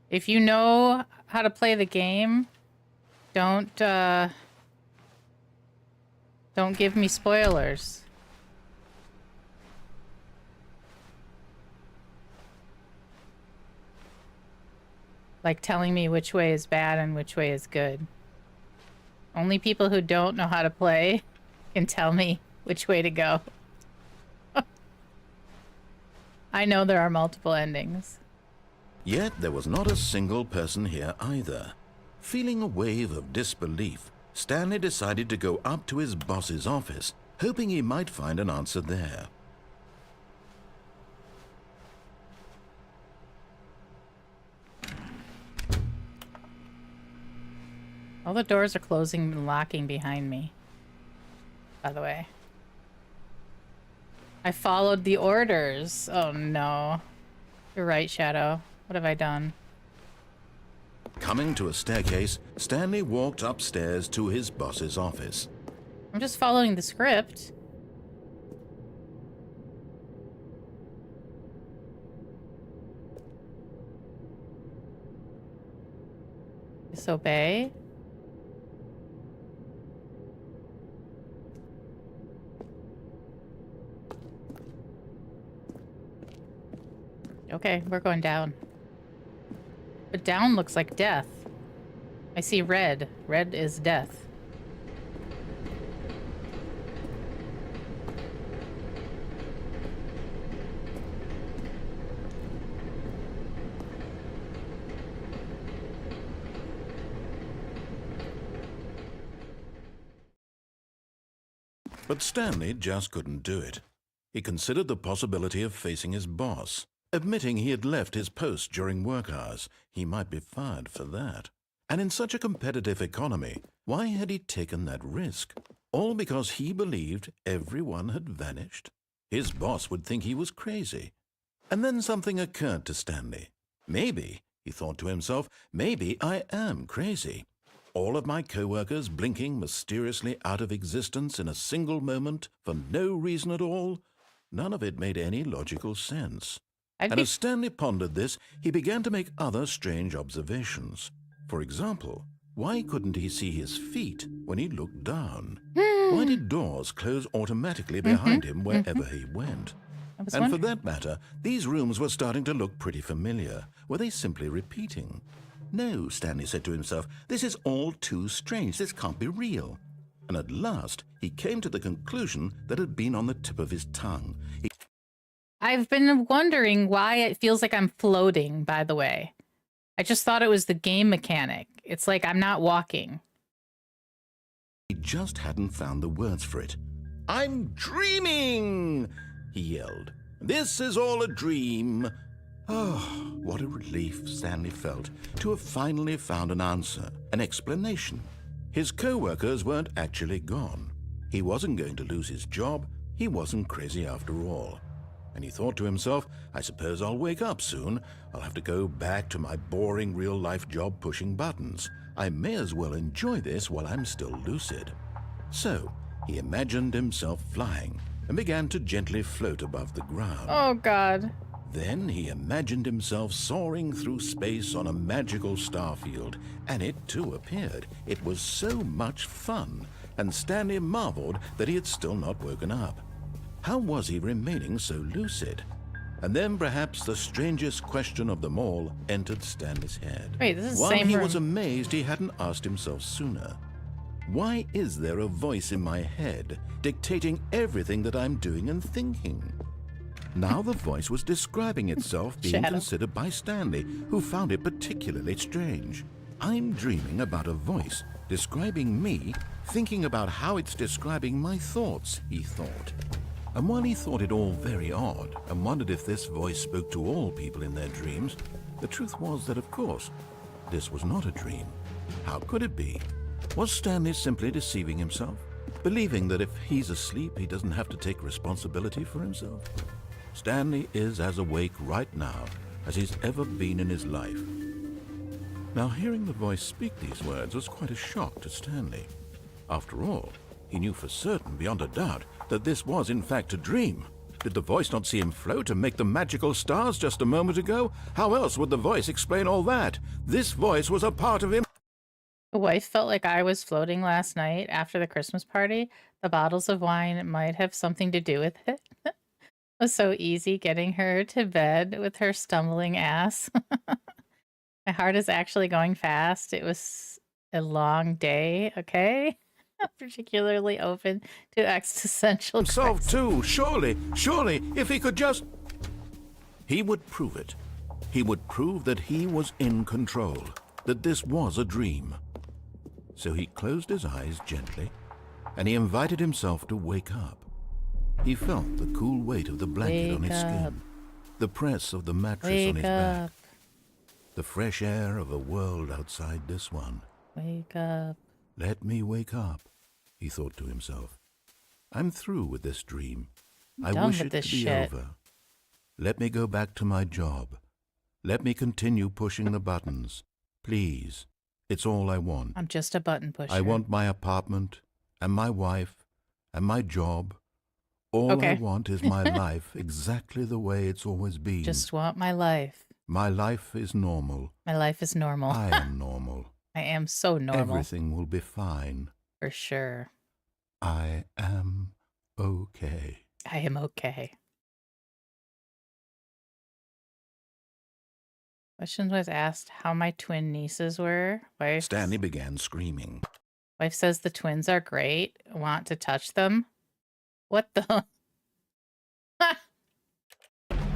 If you know how to play the game, don't give me spoilers. Like telling me which way is bad and which way is good. Only people who don't know how to play can tell me which way to go. I know there are multiple endings. Yet there was not a single person here either. Feeling a wave of disbelief, Stanley decided to go up to his boss's office, hoping he might find an answer there. All the doors are closing and locking behind me, by the way. I followed the orders. Oh no. You're right, Shadow. What have I done? Coming to a staircase, Stanley walked upstairs to his boss's office. I'm just following the script. Disobey. Okay, we're going down. But down looks like death. I see red. Red is death. But Stanley just couldn't do it. He considered the possibility of facing his boss. Admitting he had left his post during work hours, he might be fired for that. And in such a competitive economy, why had he taken that risk? All because he believed everyone had vanished. His boss would think he was crazy. And then something occurred to Stanley. Maybe, he thought to himself, maybe I am crazy. All of my co-workers blinking mysteriously out of existence in a single moment for no reason at all. None of it made any logical sense. And as Stanley pondered this, he began to make other strange observations. For example, why couldn't he see his feet when he looked down? Why did doors close automatically behind him wherever he went? And for that matter, these rooms were starting to look pretty familiar. Were they simply repeating? No, Stanley said to himself, this is all too strange. This can't be real. And at last, he came to the conclusion that had been on the tip of his tongue. I've been wondering why it feels like I'm floating, by the way. I just thought it was the game mechanic. It's like I'm not walking. He just hadn't found the words for it. I'm dreaming, he yelled. This is all a dream. Oh, what a relief Stanley felt to have finally found an answer, an explanation. His co-workers weren't actually gone. He wasn't going to lose his job. He wasn't crazy after all. And he thought to himself, I suppose I'll wake up soon. I'll have to go back to my boring real-life job pushing buttons. I may as well enjoy this while I'm still lucid. So he imagined himself flying and began to gently float above the ground. Oh, God. Then he imagined himself soaring through space on a magical starfield, and it too appeared. It was so much fun, and Stanley marveled that he had still not woken up. How was he remaining so lucid? And then perhaps the strangest question of them all entered Stanley's head. Wait, this is the One same he room. was amazed he hadn't asked himself sooner. Why is there a voice in my head dictating everything that I'm doing and thinking? Now the voice was describing itself being considered by Stanley, who found it particularly strange. I'm dreaming about a voice describing me, thinking about how it's describing my thoughts, he thought. And while he thought it all very odd and wondered if this voice spoke to all people in their dreams, the truth was that, of course, this was not a dream. How could it be? Was Stanley simply deceiving himself, believing that if he's asleep, he doesn't have to take responsibility for himself? Stanley is as awake right now as he's ever been in his life. Now, hearing the voice speak these words was quite a shock to Stanley. After all, he knew for certain, beyond a doubt, that this was in fact a dream. Did the voice not see him float and make the magical stars just a moment ago? How else would the voice explain all that? This voice was a part of him. The wife felt like I was floating last night after the Christmas party. The bottles of wine might have something to do with it. It was so easy getting her to bed with her stumbling ass. My heart is actually going fast. It was a long day, okay? Particularly open to existential Himself crisis. too, surely, if he could just... He would prove it. He would prove that he was in control, that this was a dream. So he closed his eyes gently, and he invited himself to wake up. He felt the cool weight of the blanket on his skin, the press of the mattress on his back, the fresh air of a world outside this one. Wake up. Let me wake up, he thought to himself. I'm through with this dream. I wish it to be over. Let me go back to my job. Let me continue pushing the buttons. Please, it's all I want. I'm just a button pusher. I want my apartment, and my wife, and my job. All I want is my life exactly the way it's always been. Just want my life. My life is normal. My life is normal. I am normal. I am so normal. Everything will be fine. For sure. I am okay. I am okay. Question was asked how my twin nieces were. Stanley began screaming. Wife says the twins are great. Want to touch them? What the?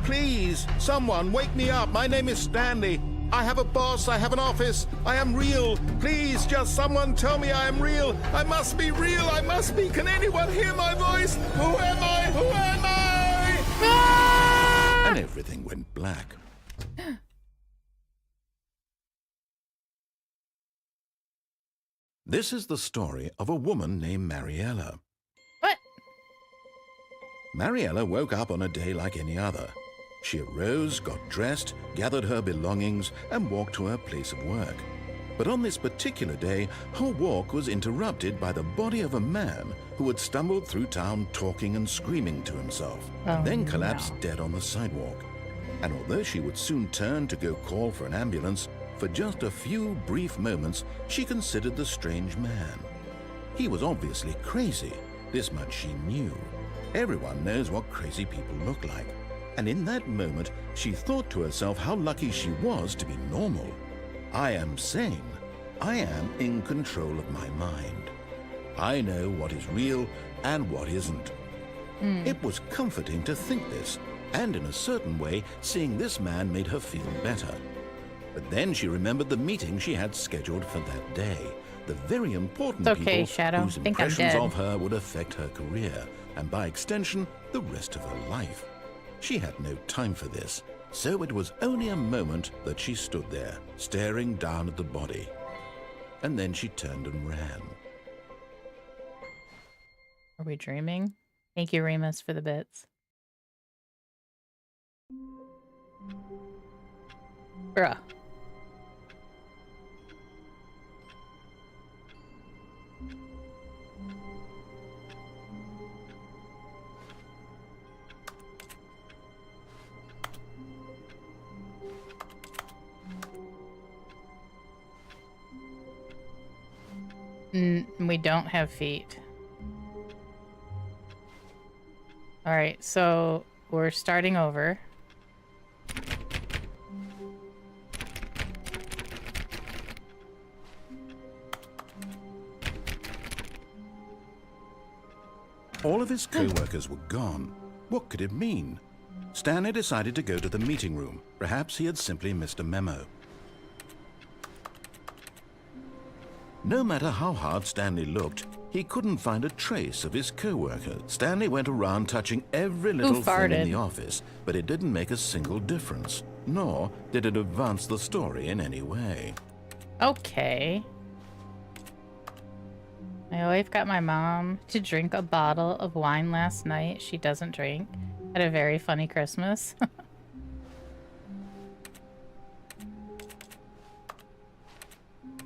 Please, someone wake me up. My name is Stanley. I have a boss. I have an office. I am real. Please, just someone tell me I am real. I must be real. I must be. Can anyone hear my voice? Who am I? Who am I? Ah! And everything went black. This is the story of a woman named Mariella. What? Mariella woke up on a day like any other. She arose, got dressed, gathered her belongings, and walked to her place of work. But on this particular day, her walk was interrupted by the body of a man who had stumbled through town talking and screaming to himself, and then collapsed dead on the sidewalk. And although she would soon turn to go call for an ambulance, for just a few brief moments, she considered the strange man. He was obviously crazy. This much she knew. Everyone knows what crazy people look like. And in that moment, she thought to herself how lucky she was to be normal. I am sane. I am in control of my mind. I know what is real and what isn't. It was comforting to think this, and in a certain way, seeing this man made her feel better. But then she remembered the meeting she had scheduled for that day. The very important people Shadow. whose impressions of her would affect her career, and by extension, the rest of her life. She had no time for this, so it was only a moment that she stood there, staring down at the body. And then she turned and ran. Are we dreaming? Thank you, Remus, for the bits. Bruh. We don't have feet. All right, so we're starting over. All of his co-workers were gone. What could it mean? Stanley decided to go to the meeting room. Perhaps he had simply missed a memo. No matter how hard Stanley looked, he couldn't find a trace of his co-worker. Stanley went around touching every little thing in the office, but it didn't make a single difference, nor did it advance the story in any way. Okay. My wife got my mom to drink a bottle of wine last night. She doesn't drink. Had a very funny Christmas.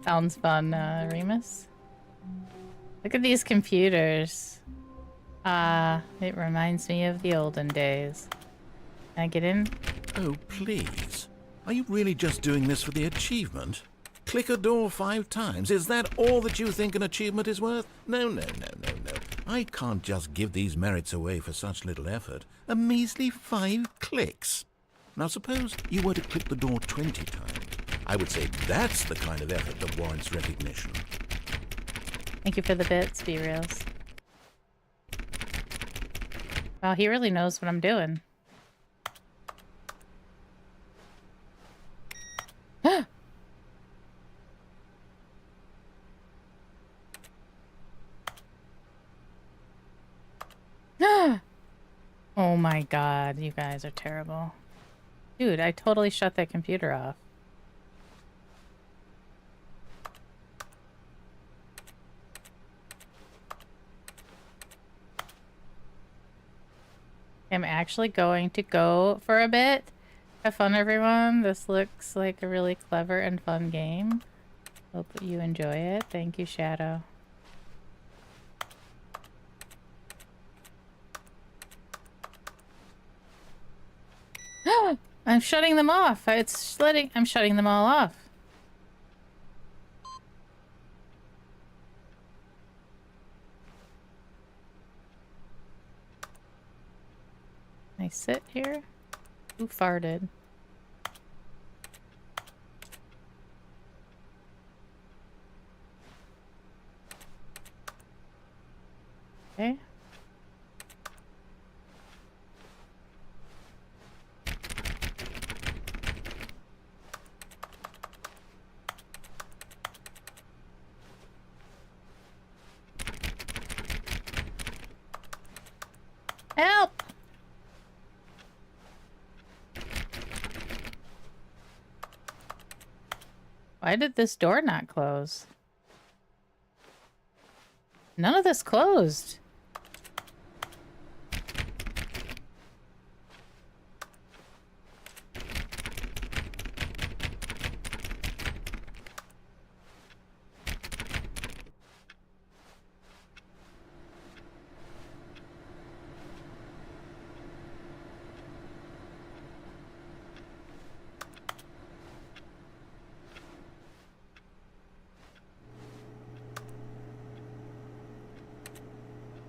Sounds fun, Remus. Look at these computers. It reminds me of the olden days. Can I get in? Oh, please. Are you really just doing this for the achievement? Click a door 5 times. Is that all that you think an achievement is worth? No, no, no, no, no. I can't just give these merits away for such little effort. A measly 5 clicks. Now suppose you were to click the door 20 times. I would say that's the kind of effort that warrants recognition. Thank you for the bits, B-Reels. Wow, he really knows what I'm doing. Oh my god, you guys are terrible. Dude, I totally shut that computer off. I'm actually going to go for a bit. Have fun, everyone. This looks like a really clever and fun game. Hope you enjoy it. Thank you, Shadow. I'm shutting them off. I'm shutting them all off. Can I sit here? Who farted? Okay. Help! Why did this door not close? None of this closed.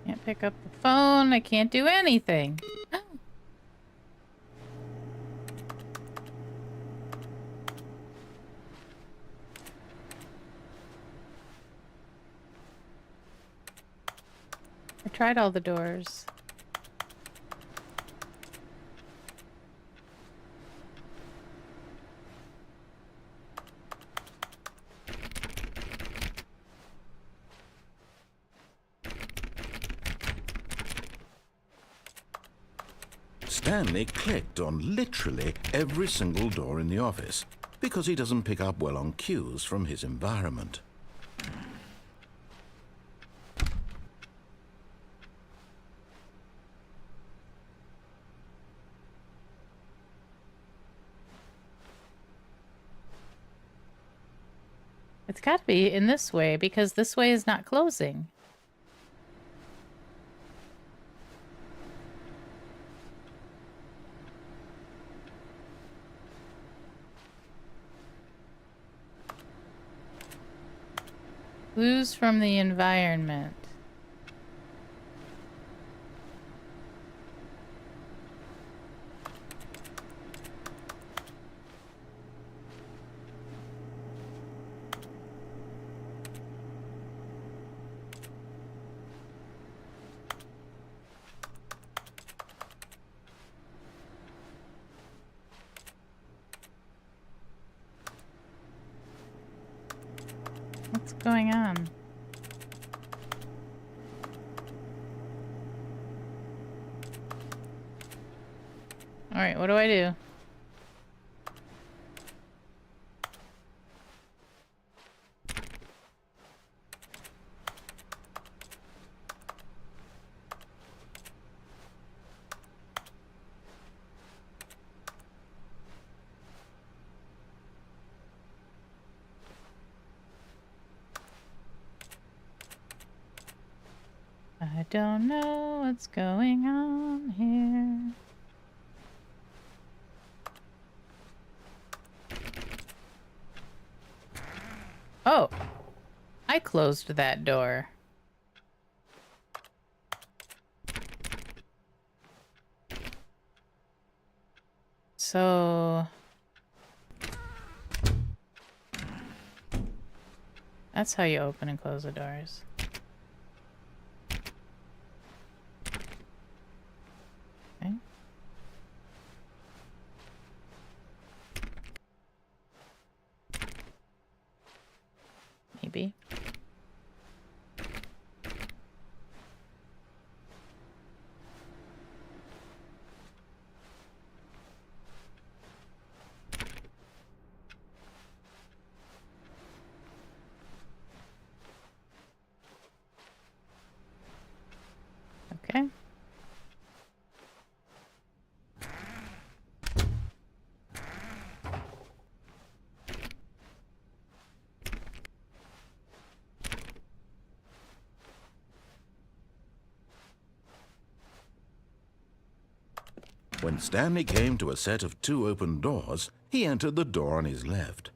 Can't pick up the phone. I can't do anything. I tried all the doors. Stanley clicked on literally every single door in the office because he doesn't pick up well on cues from his environment. It's got to be in this way because this way is not closing. Clues from the environment. What's going on? All right, what do I do? I don't know what's going on here. Oh, I closed that door. So that's how you open and close the doors. Okay. Maybe. Okay. When Stanley came to a set of 2 open doors, he entered the door on his left.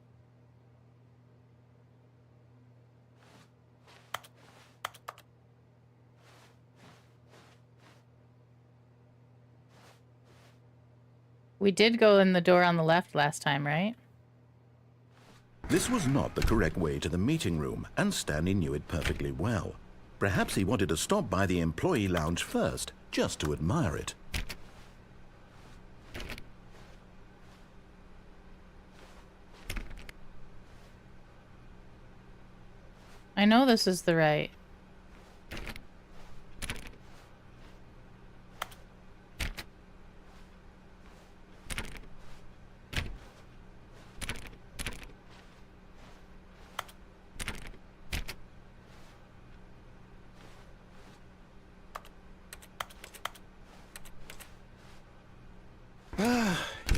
We did go in the door on the left last time, right? This was not the correct way to the meeting room, and Stanley knew it perfectly well. Perhaps he wanted to stop by the employee lounge first, just to admire it. I know this is the right.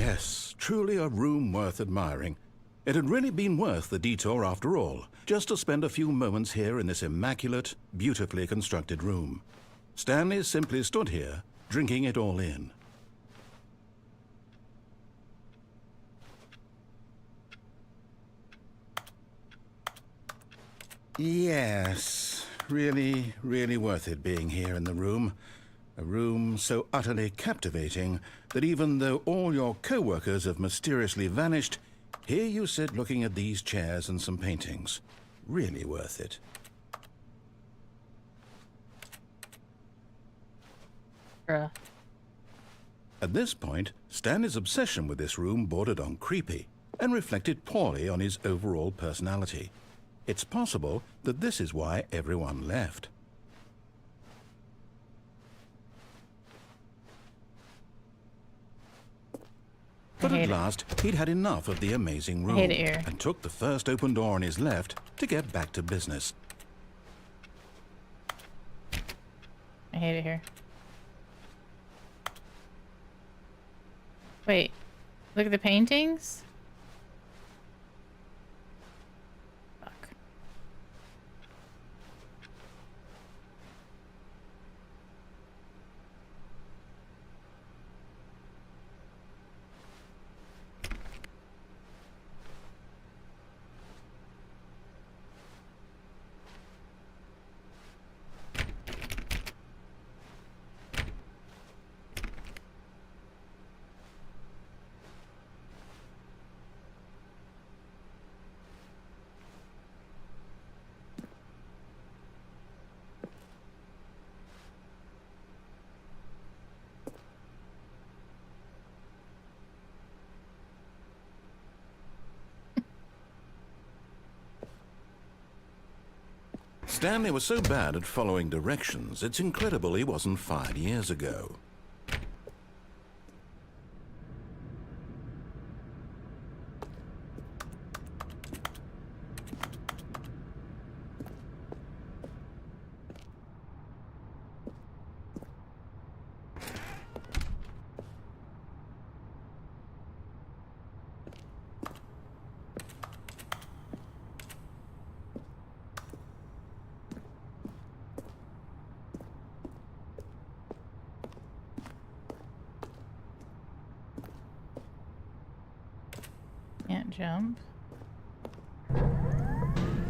yes, truly a room worth admiring. It had really been worth the detour after all, just to spend a few moments here in this immaculate, beautifully constructed room. Stanley simply stood here, drinking it all in. Yes, really, really worth it being here in the room. A room so utterly captivating that even though all your co-workers have mysteriously vanished, here you sit looking at these chairs and some paintings. Really worth it. Bruh. At this point, Stanley's obsession with this room bordered on creepy and reflected poorly on his overall personality. It's possible that this is why everyone left. But at last, he'd had enough of the amazing room and took the first open door on his left to get back to business. I hate it here. Wait, look at the paintings? Fuck. Stanley was so bad at following directions, it's incredible he wasn't fired years ago. Can't jump.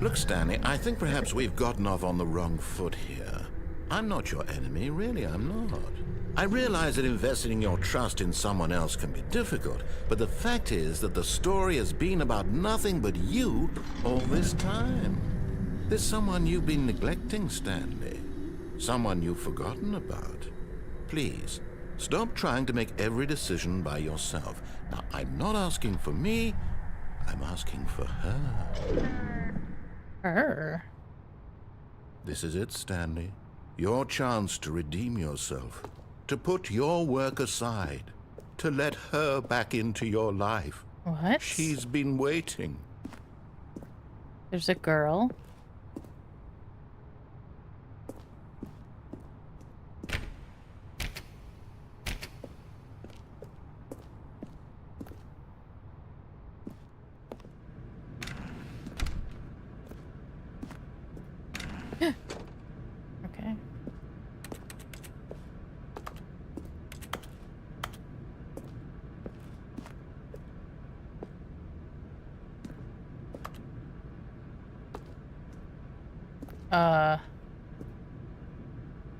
Look, Stanley, I think perhaps we've gotten off on the wrong foot here. I'm not your enemy, really, I'm not. I realize that investing your trust in someone else can be difficult, but the fact is that the story has been about nothing but you all this time. There's someone you've been neglecting, Stanley. Someone you've forgotten about. Please, stop trying to make every decision by yourself. Now, I'm not asking for me, I'm asking for her. Her? This is it, Stanley. Your chance to redeem yourself. To put your work aside. To let her back into your life. What? She's been waiting. There's a girl. Okay.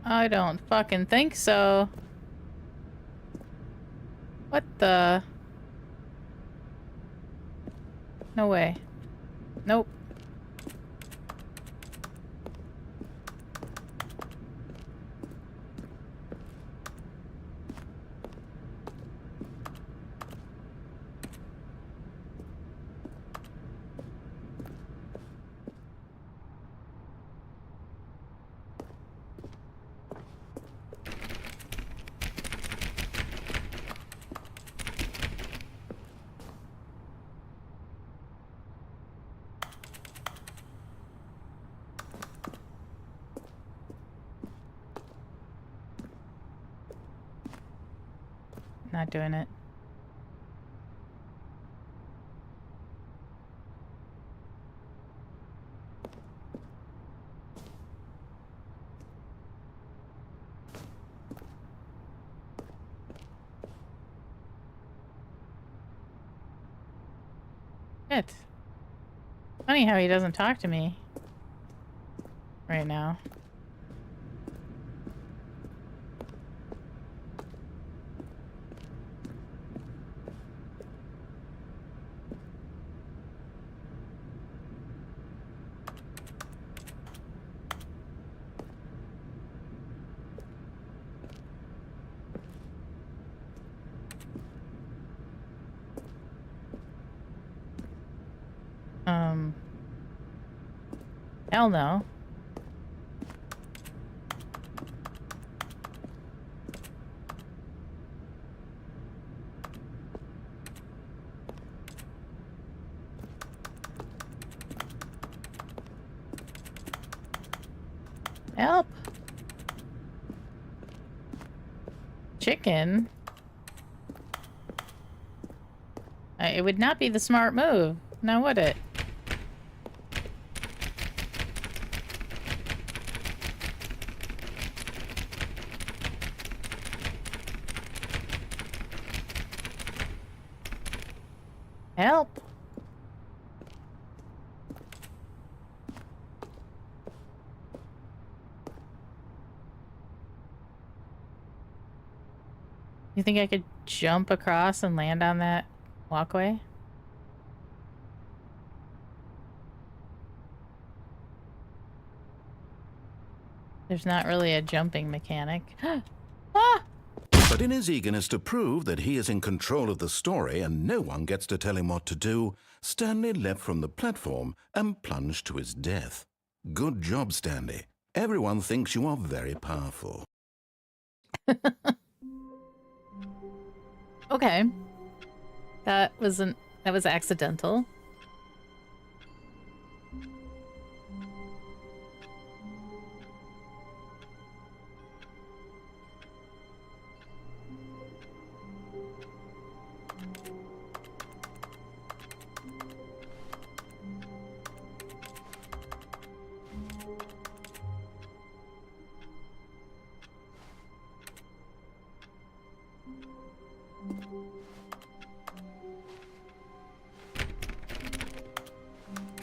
I don't fucking think so. What the? No way. Nope. Not doing it. Shit. Funny how he doesn't talk to me right now. Hell no. Help. Chicken. It would not be the smart move. Now would it? Help. You think I could jump across and land on that walkway? There's not really a jumping mechanic. Ah! But in his eagerness to prove that he is in control of the story and no one gets to tell him what to do, Stanley leapt from the platform and plunged to his death. Good job, Stanley. Everyone thinks you are very powerful. Okay. That was accidental.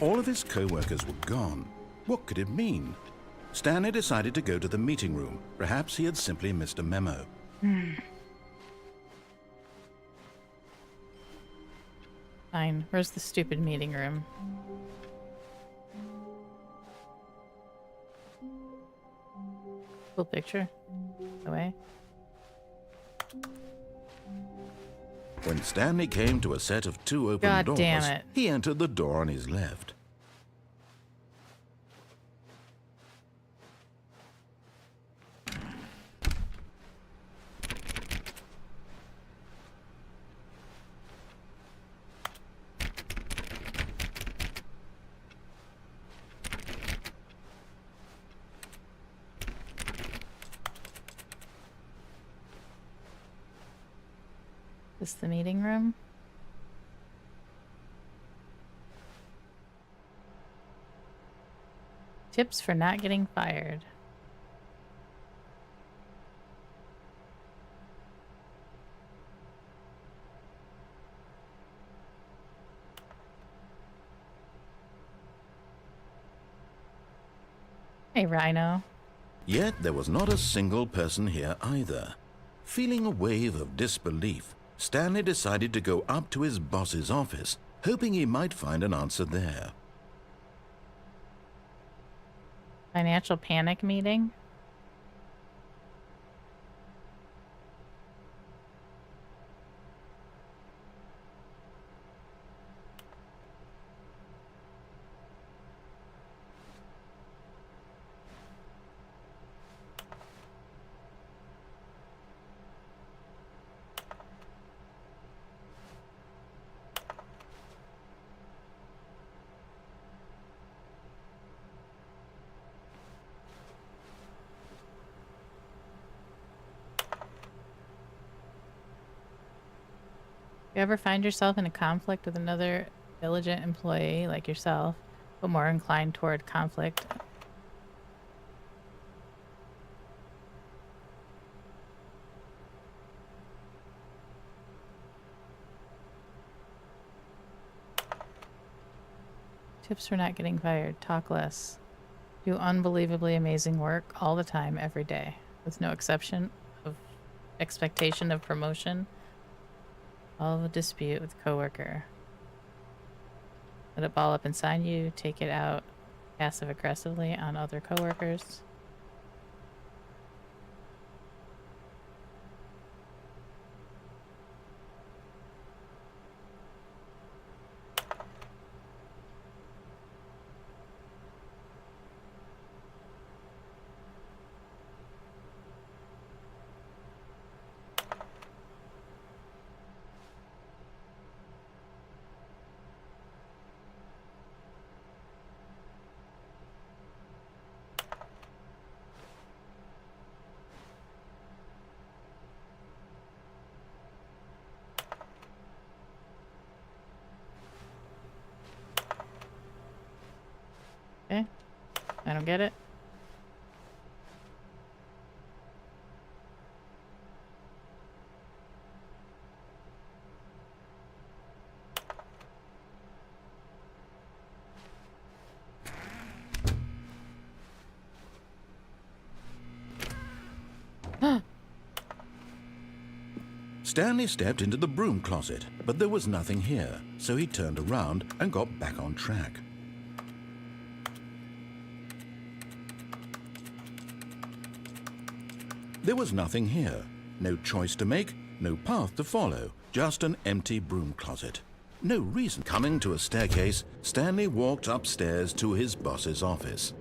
All of his co-workers were gone. What could it mean? Stanley decided to go to the meeting room. Perhaps he had simply missed a memo. Fine. Where's the stupid meeting room? Cool picture. Away. When Stanley came to a set of 2 open God doors, damn it. he entered the door on his left. Is this the meeting room? Tips for not getting fired. Hey, Rhino. Yet there was not a single person here either. Feeling a wave of disbelief, Stanley decided to go up to his boss's office, hoping he might find an answer there. Financial panic meeting? You ever find yourself in a conflict with another diligent employee like yourself, but more inclined toward conflict? Tips for not getting fired. Talk less. Do unbelievably amazing work all the time, every day, with no exception of expectation of promotion. Solve a dispute with coworker. Let it ball up inside you. Take it out passive aggressively on other coworkers. Okay. I don't get it. Stanley stepped into the broom closet, but there was nothing here, so he turned around and got back on track. There was nothing here. No choice to make, no path to follow, just an empty broom closet. No reason. Coming to a staircase, Stanley walked upstairs to his boss's office.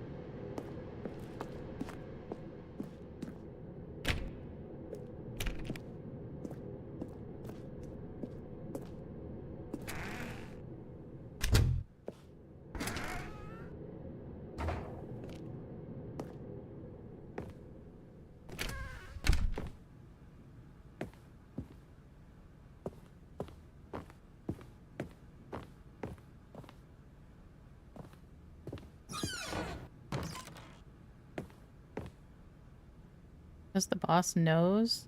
Because the boss knows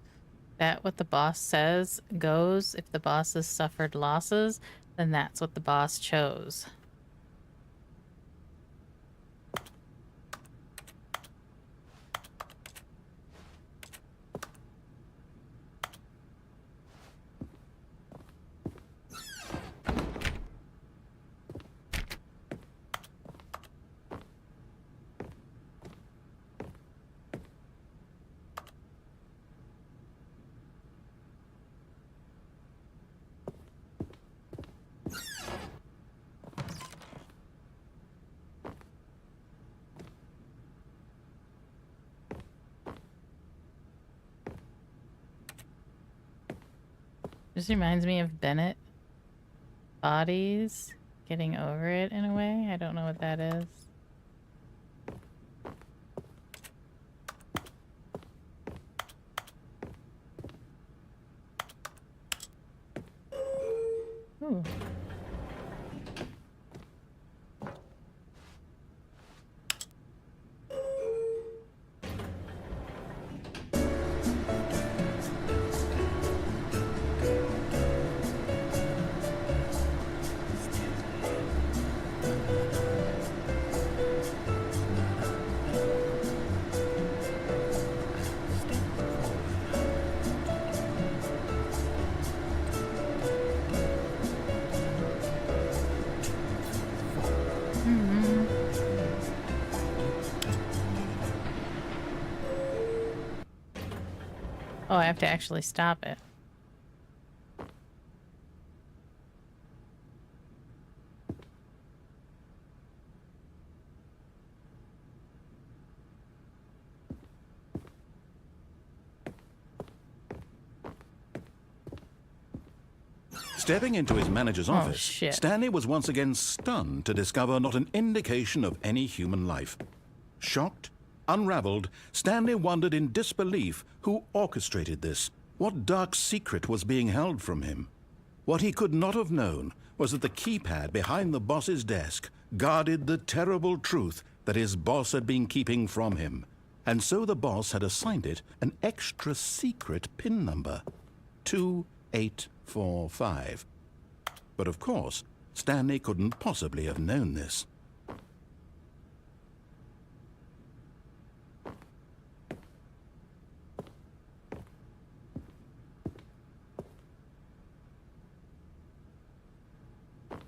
that what the boss says goes. If the boss has suffered losses, then that's what the boss chose. This reminds me of Bennett. Bodies. Getting over it in a way. I don't know what that is. Ooh. Oh, I have to actually stop it. Stepping into his manager's office, shit. Stanley was once again stunned to discover not an indication of any human life. Shocked, unraveled, Stanley wondered in disbelief who orchestrated this. What dark secret was being held from him? What he could not have known was that the keypad behind the boss's desk guarded the terrible truth that his boss had been keeping from him. And so the boss had assigned it an extra secret PIN number, 2845. But of course, Stanley couldn't possibly have known this.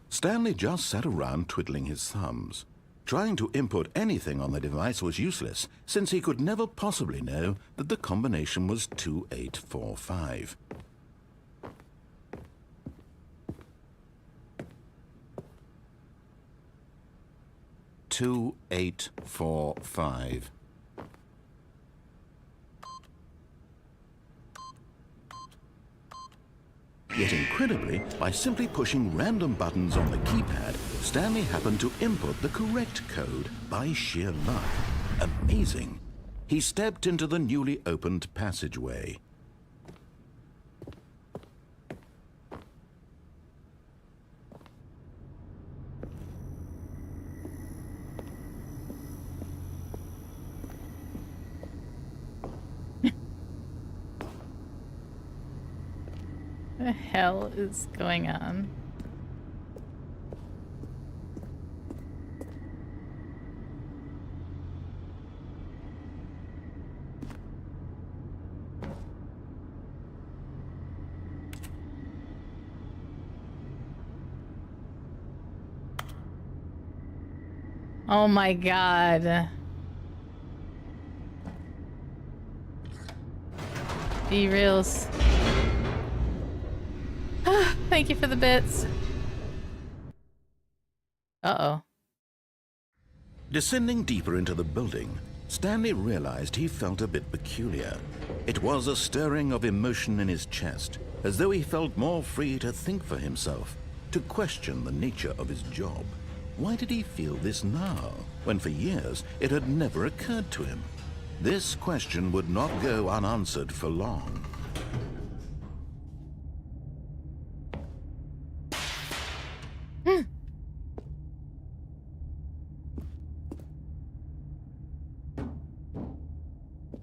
Stanley just sat around twiddling his thumbs. Trying to input anything on the device was useless, since he could never possibly know that the combination was 2845. Yet incredibly, by simply pushing random buttons on the keypad, Stanley happened to input the correct code by sheer luck. Amazing. He stepped into the newly opened passageway. What the hell is going on? Oh my god. D-reels. Thank you for the bits. Uh-oh. Descending deeper into the building, Stanley realized he felt a bit peculiar. It was a stirring of emotion in his chest, as though he felt more free to think for himself, to question the nature of his job. Why did he feel this now, when for years it had never occurred to him? This question would not go unanswered for long. Can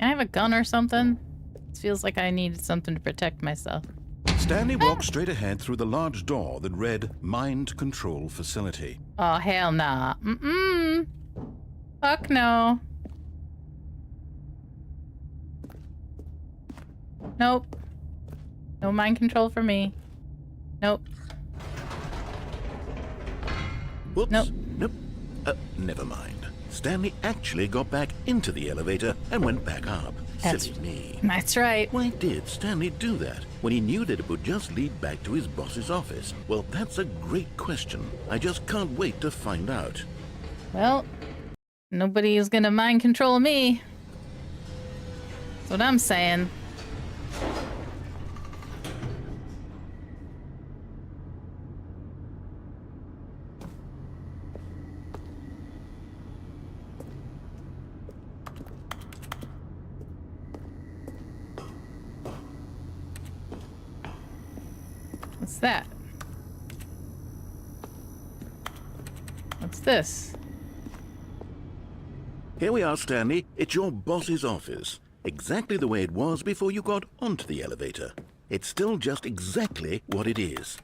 I have a gun or something? It feels like I needed something to protect myself. Stanley walked straight ahead through the large door that read Mind Control Facility. Oh, hell nah. Mm-mm. Fuck no. Nope. No mind control for me. Nope. Whoops. Nope. Nope. Never mind. Stanley actually got back into the elevator and went back up. Silly me. That's right. Why did Stanley do that when he knew that it would just lead back to his boss's office? Well, that's a great question. I just can't wait to find out. Well, nobody is gonna mind control me. That's what I'm saying. What's that? What's this? Here we are, Stanley. It's your boss's office. Exactly the way it was before you got onto the elevator. It's still just exactly what it is.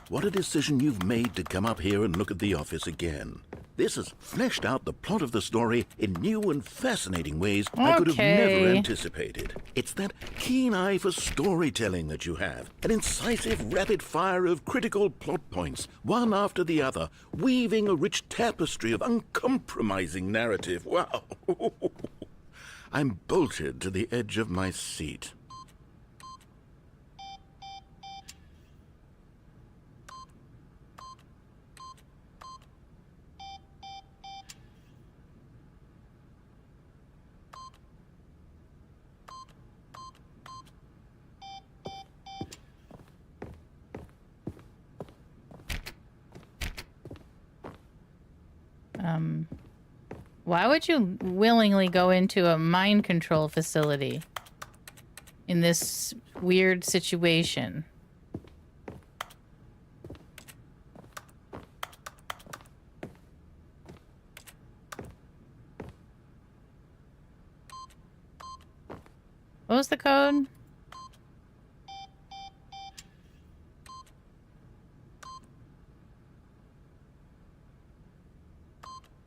What a decision you've made to come up here and look at the office again. This has fleshed out the plot of the story in new and fascinating ways I could have never anticipated. It's that keen eye for storytelling that you have. An incisive rapid fire of critical plot points, one after the other, weaving a rich tapestry of uncompromising narrative. Wow. I'm bolted to the edge of my seat. Why would you willingly go into a mind control facility in this weird situation? What was the code?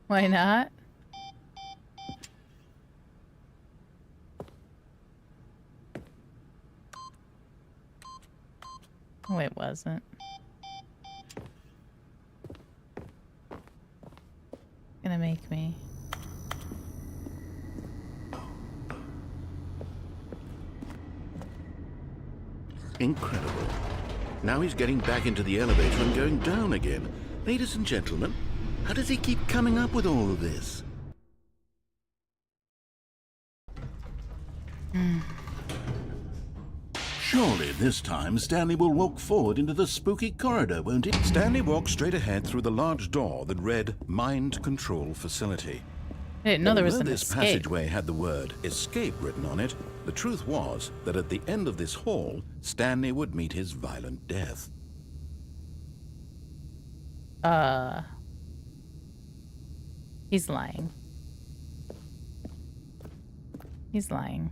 Why not? Oh, it wasn't. gonna make me? Incredible. Now he's getting back into the elevator and going down again. Ladies and gentlemen, how does he keep coming up with all of this? Surely this time Stanley will walk forward into the spooky corridor, won't he? Stanley walked straight ahead through the large door that read Mind Control Facility. I didn't know there was Although an this escape. passageway had the word escape written on it, the truth was that at the end of this hall, Stanley would meet his violent death. He's lying. He's lying.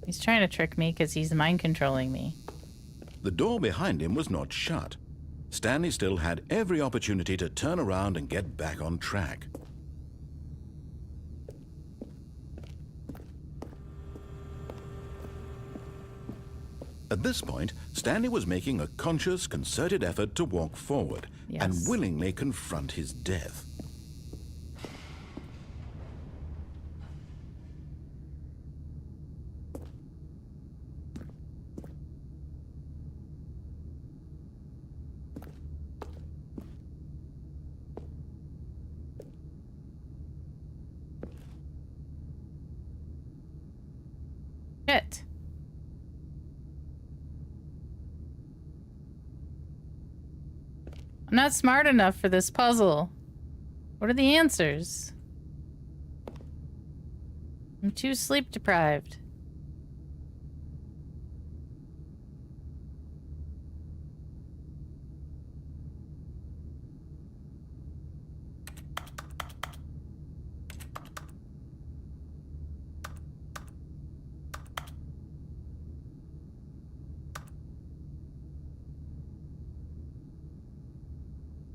He's trying to trick me because he's mind controlling me. The door behind him was not shut. Stanley still had every opportunity to turn around and get back on track. At this point, Stanley was making a conscious, concerted effort to walk forward and Yes. willingly confront his death. Shit. I'm not smart enough for this puzzle. What are the answers? I'm too sleep deprived.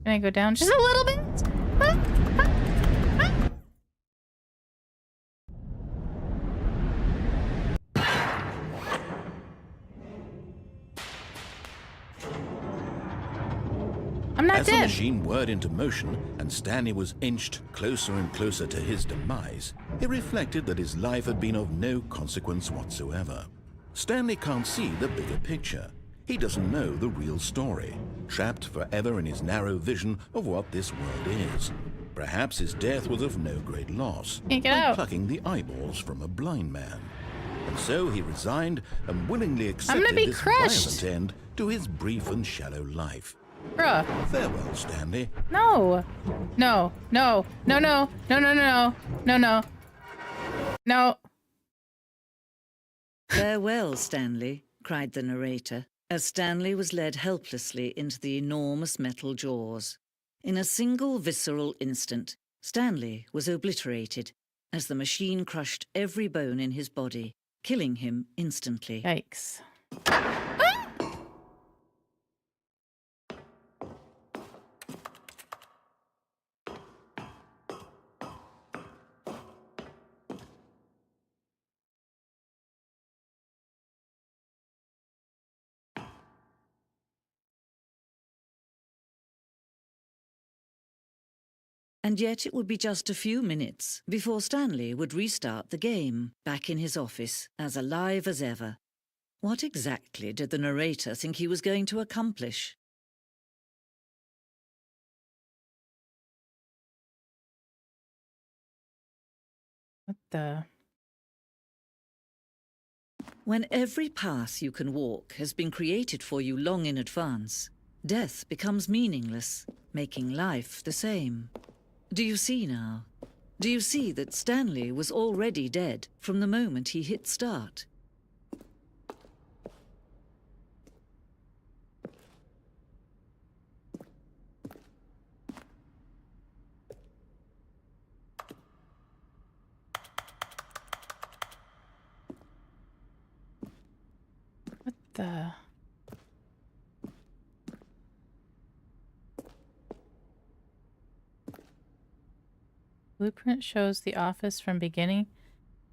Can I go down just a little bit? I'm not As the dead. machine whirred into motion and Stanley was inched closer and closer to his demise, he reflected that his life had been of no consequence whatsoever. Stanley can't see the bigger picture. He doesn't know the real story, trapped forever in his narrow vision of what this world is. Perhaps his death was of no great loss, Can't get like out. plucking the eyeballs from a blind man. And so he resigned and willingly gonna accepted be this crushed. violent end to his brief and shallow life. Bruh. Farewell, Stanley. No. No. No. No, no. No, no, no, no. No, no. No. "Farewell, Stanley," cried the narrator, as Stanley was led helplessly into the enormous metal jaws. In a single visceral instant, Stanley was obliterated as the machine crushed every bone in his body, killing him instantly. Yikes. And yet it would be just a few minutes before Stanley would restart the game, back in his office, as alive as ever. What exactly did the narrator think he was going to accomplish? What the? When every path you can walk has been created for you long in advance, death becomes meaningless, making life the same. Do you see now? Do you see that Stanley was already dead from the moment he hit start? What the? Blueprint shows the office from beginning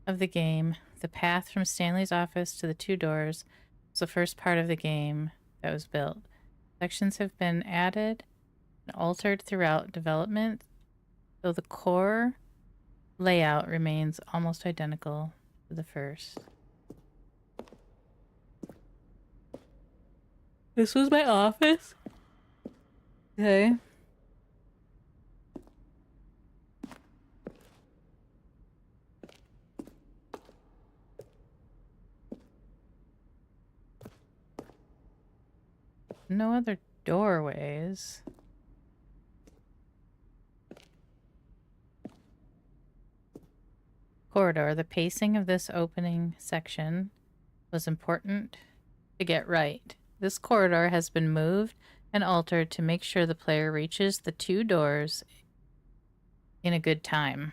of the game. The path from Stanley's office to the two doors was the first part of the game that was built. Sections have been added and altered throughout development. So the core layout remains almost identical to the first. This was my office. Okay. No other doorways. Corridor. The pacing of this opening section was important to get right. This corridor has been moved and altered to make sure the player reaches the 2 doors in a good time.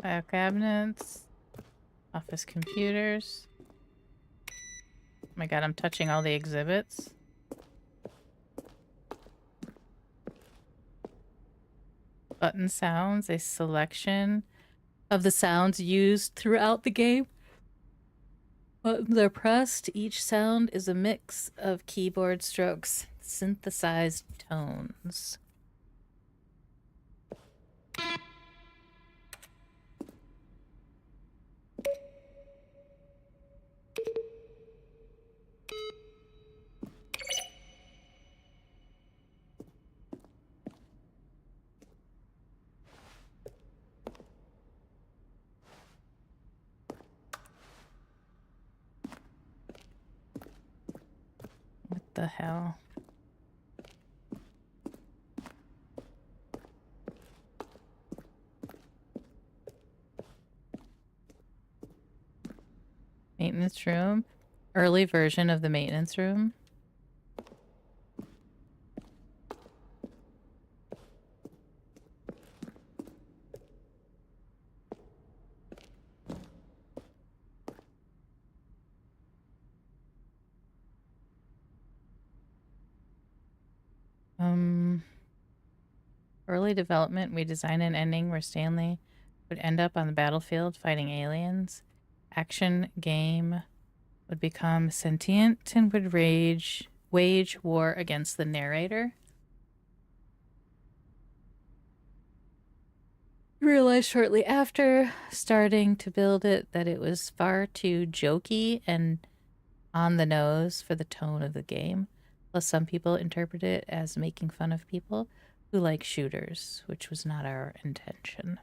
File cabinets, office computers. Oh my god, I'm touching all the exhibits. Button sounds, a selection of the sounds used throughout the game. Buttons are pressed. Each sound is a mix of keyboard strokes, synthesized tones. What the hell? Maintenance room. Early version of the maintenance room. Early development, we designed an ending where Stanley would end up on the battlefield fighting aliens. Action game would become sentient and would wage war against the narrator. Realized shortly after starting to build it that it was far too jokey and on the nose for the tone of the game. Plus, some people interpret it as making fun of people who like shooters, which was not our intention.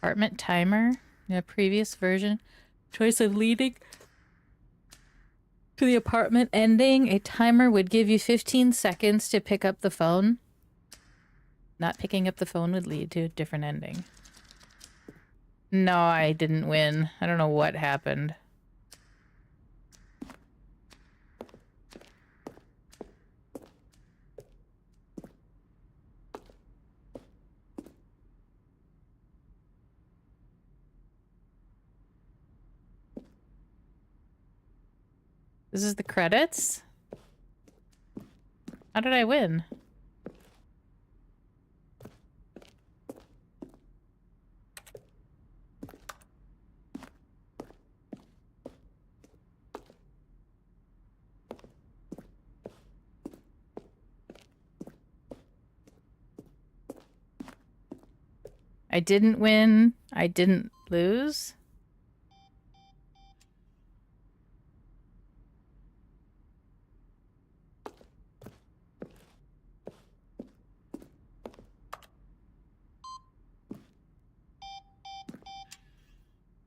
Apartment timer. In a previous version, choice of leading to the apartment ending, a timer would give you 15 seconds to pick up the phone. Not picking up the phone would lead to a different ending. No, I didn't win. I don't know what happened. This is the credits? How did I win? I didn't win. I didn't lose.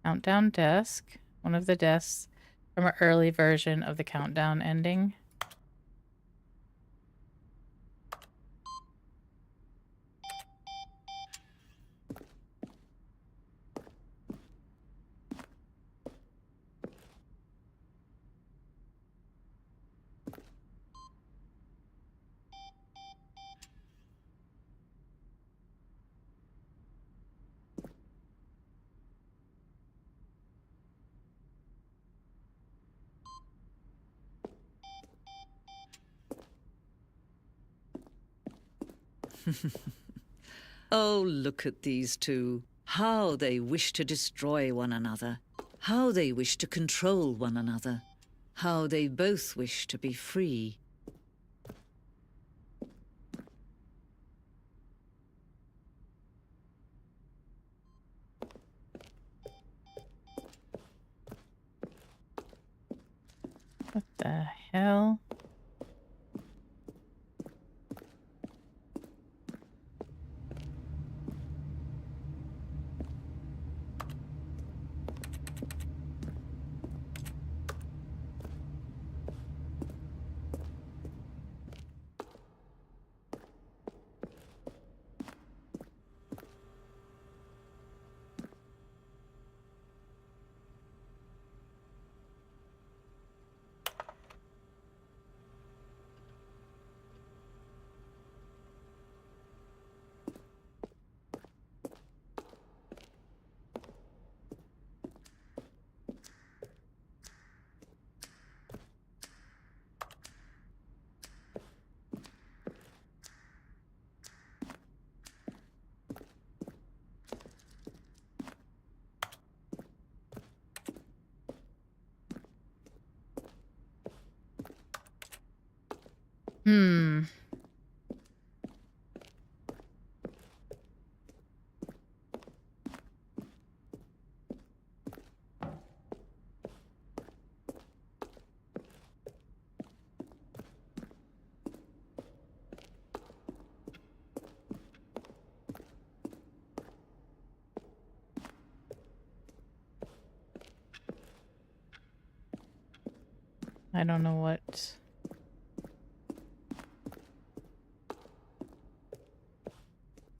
Countdown desk. One of the desks From an early version of the countdown ending. Oh, look at these two. How they wish to destroy one another. How they wish to control one another. How they both wish to be free. What the hell? Hmm. I don't know what.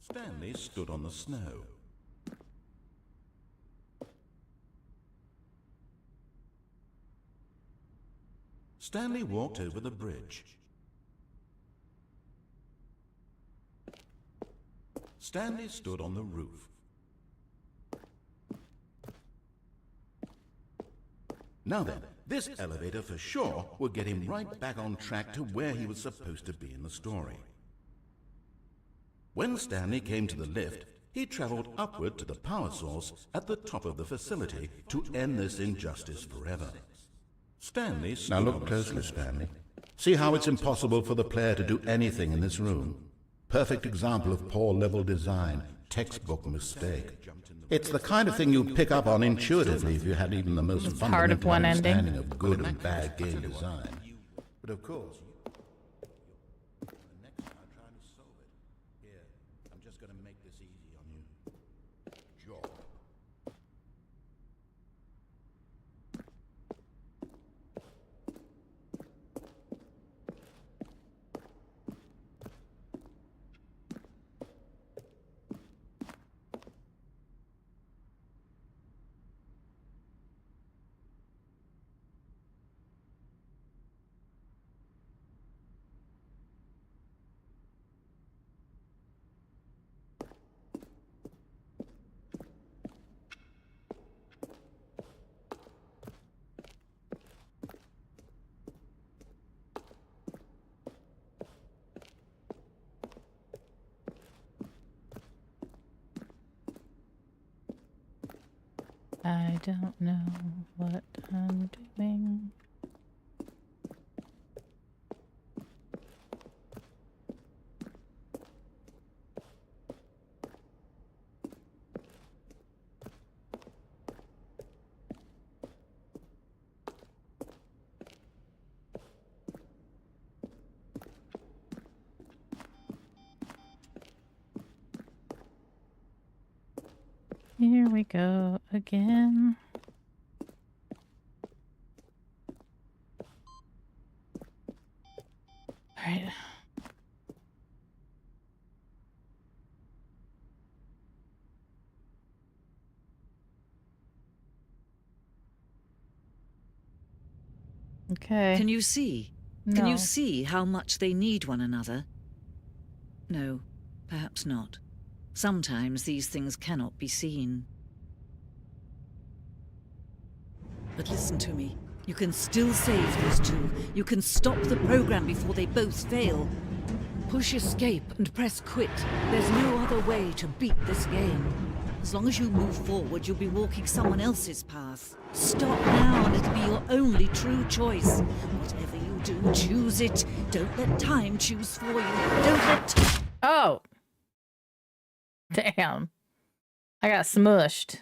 Stanley stood on the snow. Stanley walked over the bridge. Stanley stood on the roof. Now then, this elevator for sure will get him right back on track to where he was supposed to be in the story. When Stanley came to the lift, he traveled upward to the power source at the top of the facility to end this injustice forever. Stanley stood. Now look closely, Stanley. See how it's impossible for the player to do anything in this room. Perfect example of poor level design, textbook mistake. It's the kind of thing you'd pick up on intuitively if you had even the most fundamental understanding of good and bad game design. But of course, the next time I try to solve it. Here, I'm just going to make this easy on you. Job. I don't know what I'm doing. Here we go again. Okay. Can you see? No. Can you see how much they need one another? No, perhaps not. Sometimes these things cannot be seen. But listen to me. You can still save those two. You can stop the program before they both fail. Push escape and press quit. There's no other way to beat this game. As long as you move forward, you'll be walking someone else's path. Stop now and it'll be your only true choice. Whatever you do, choose it. Don't let time choose for you. Don't let... Oh. Damn. I got smushed.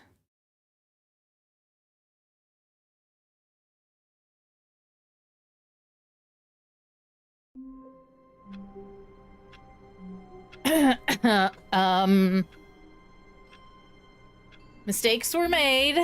Mistakes were made.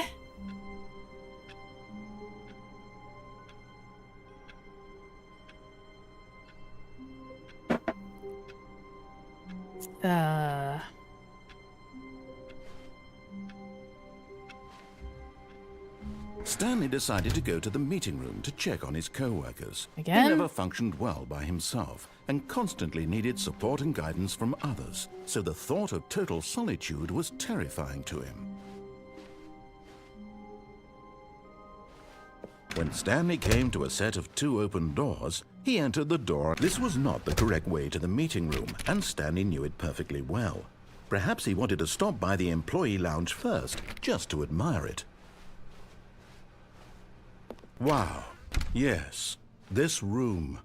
Stanley decided to go to the meeting room to check on his co-workers. Again? He never functioned well by himself and constantly needed support and guidance from others, so the thought of total solitude was terrifying to him. When Stanley came to a set of 2 open doors, he entered the door. This was not the correct way to the meeting room, and Stanley knew it perfectly well. Perhaps he wanted to stop by the employee lounge first, just to admire it. Wow, yes, this room.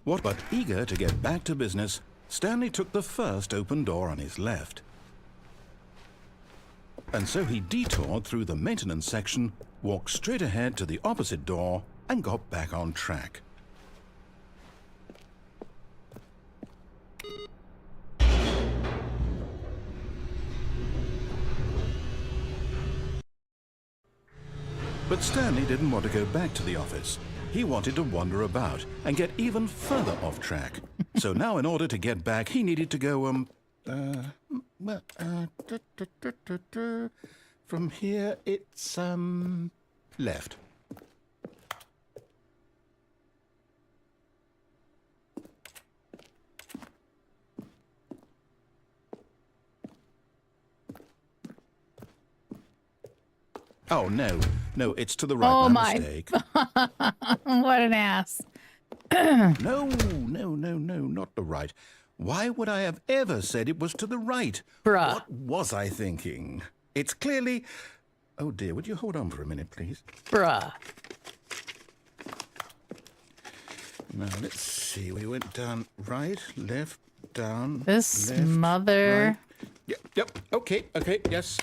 What but eager to get back to business, Stanley took the first open door on his left. And so he detoured through the maintenance section, walked straight ahead to the opposite door, and got back on track. But Stanley didn't want to go back to the office. He wanted to wander about and get even further off track. So now in order to get back, he needed to go, from here, it's, left. Oh, no, it's to the right. Oh my mistake. What an ass. No, not the right. Why would I have ever said it was to the right? Bruh. What was I thinking? It's clearly... Oh dear, would you hold on for a minute, please? Bruh. Now, let's see. We went down right, left, down, This left, mother... right. Yep, okay, yes.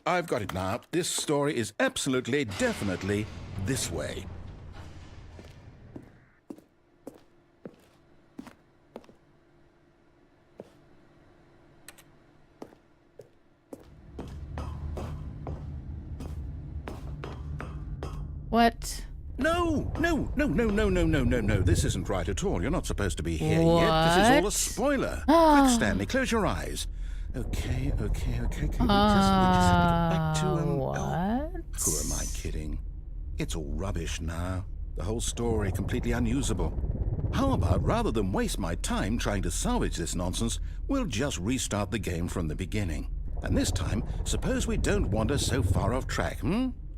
I've got it now. This story is absolutely, definitely this way. What? No. This isn't right at all. You're not supposed to be here yet. This is all a What? spoiler. Quick, Stanley, close your eyes. Okay. Can we just get back to What? who am I kidding? It's all rubbish now. The whole story completely unusable. How about, rather than waste my time trying to salvage this nonsense, we'll just restart the game from the beginning. And this time, suppose we don't wander so far off track,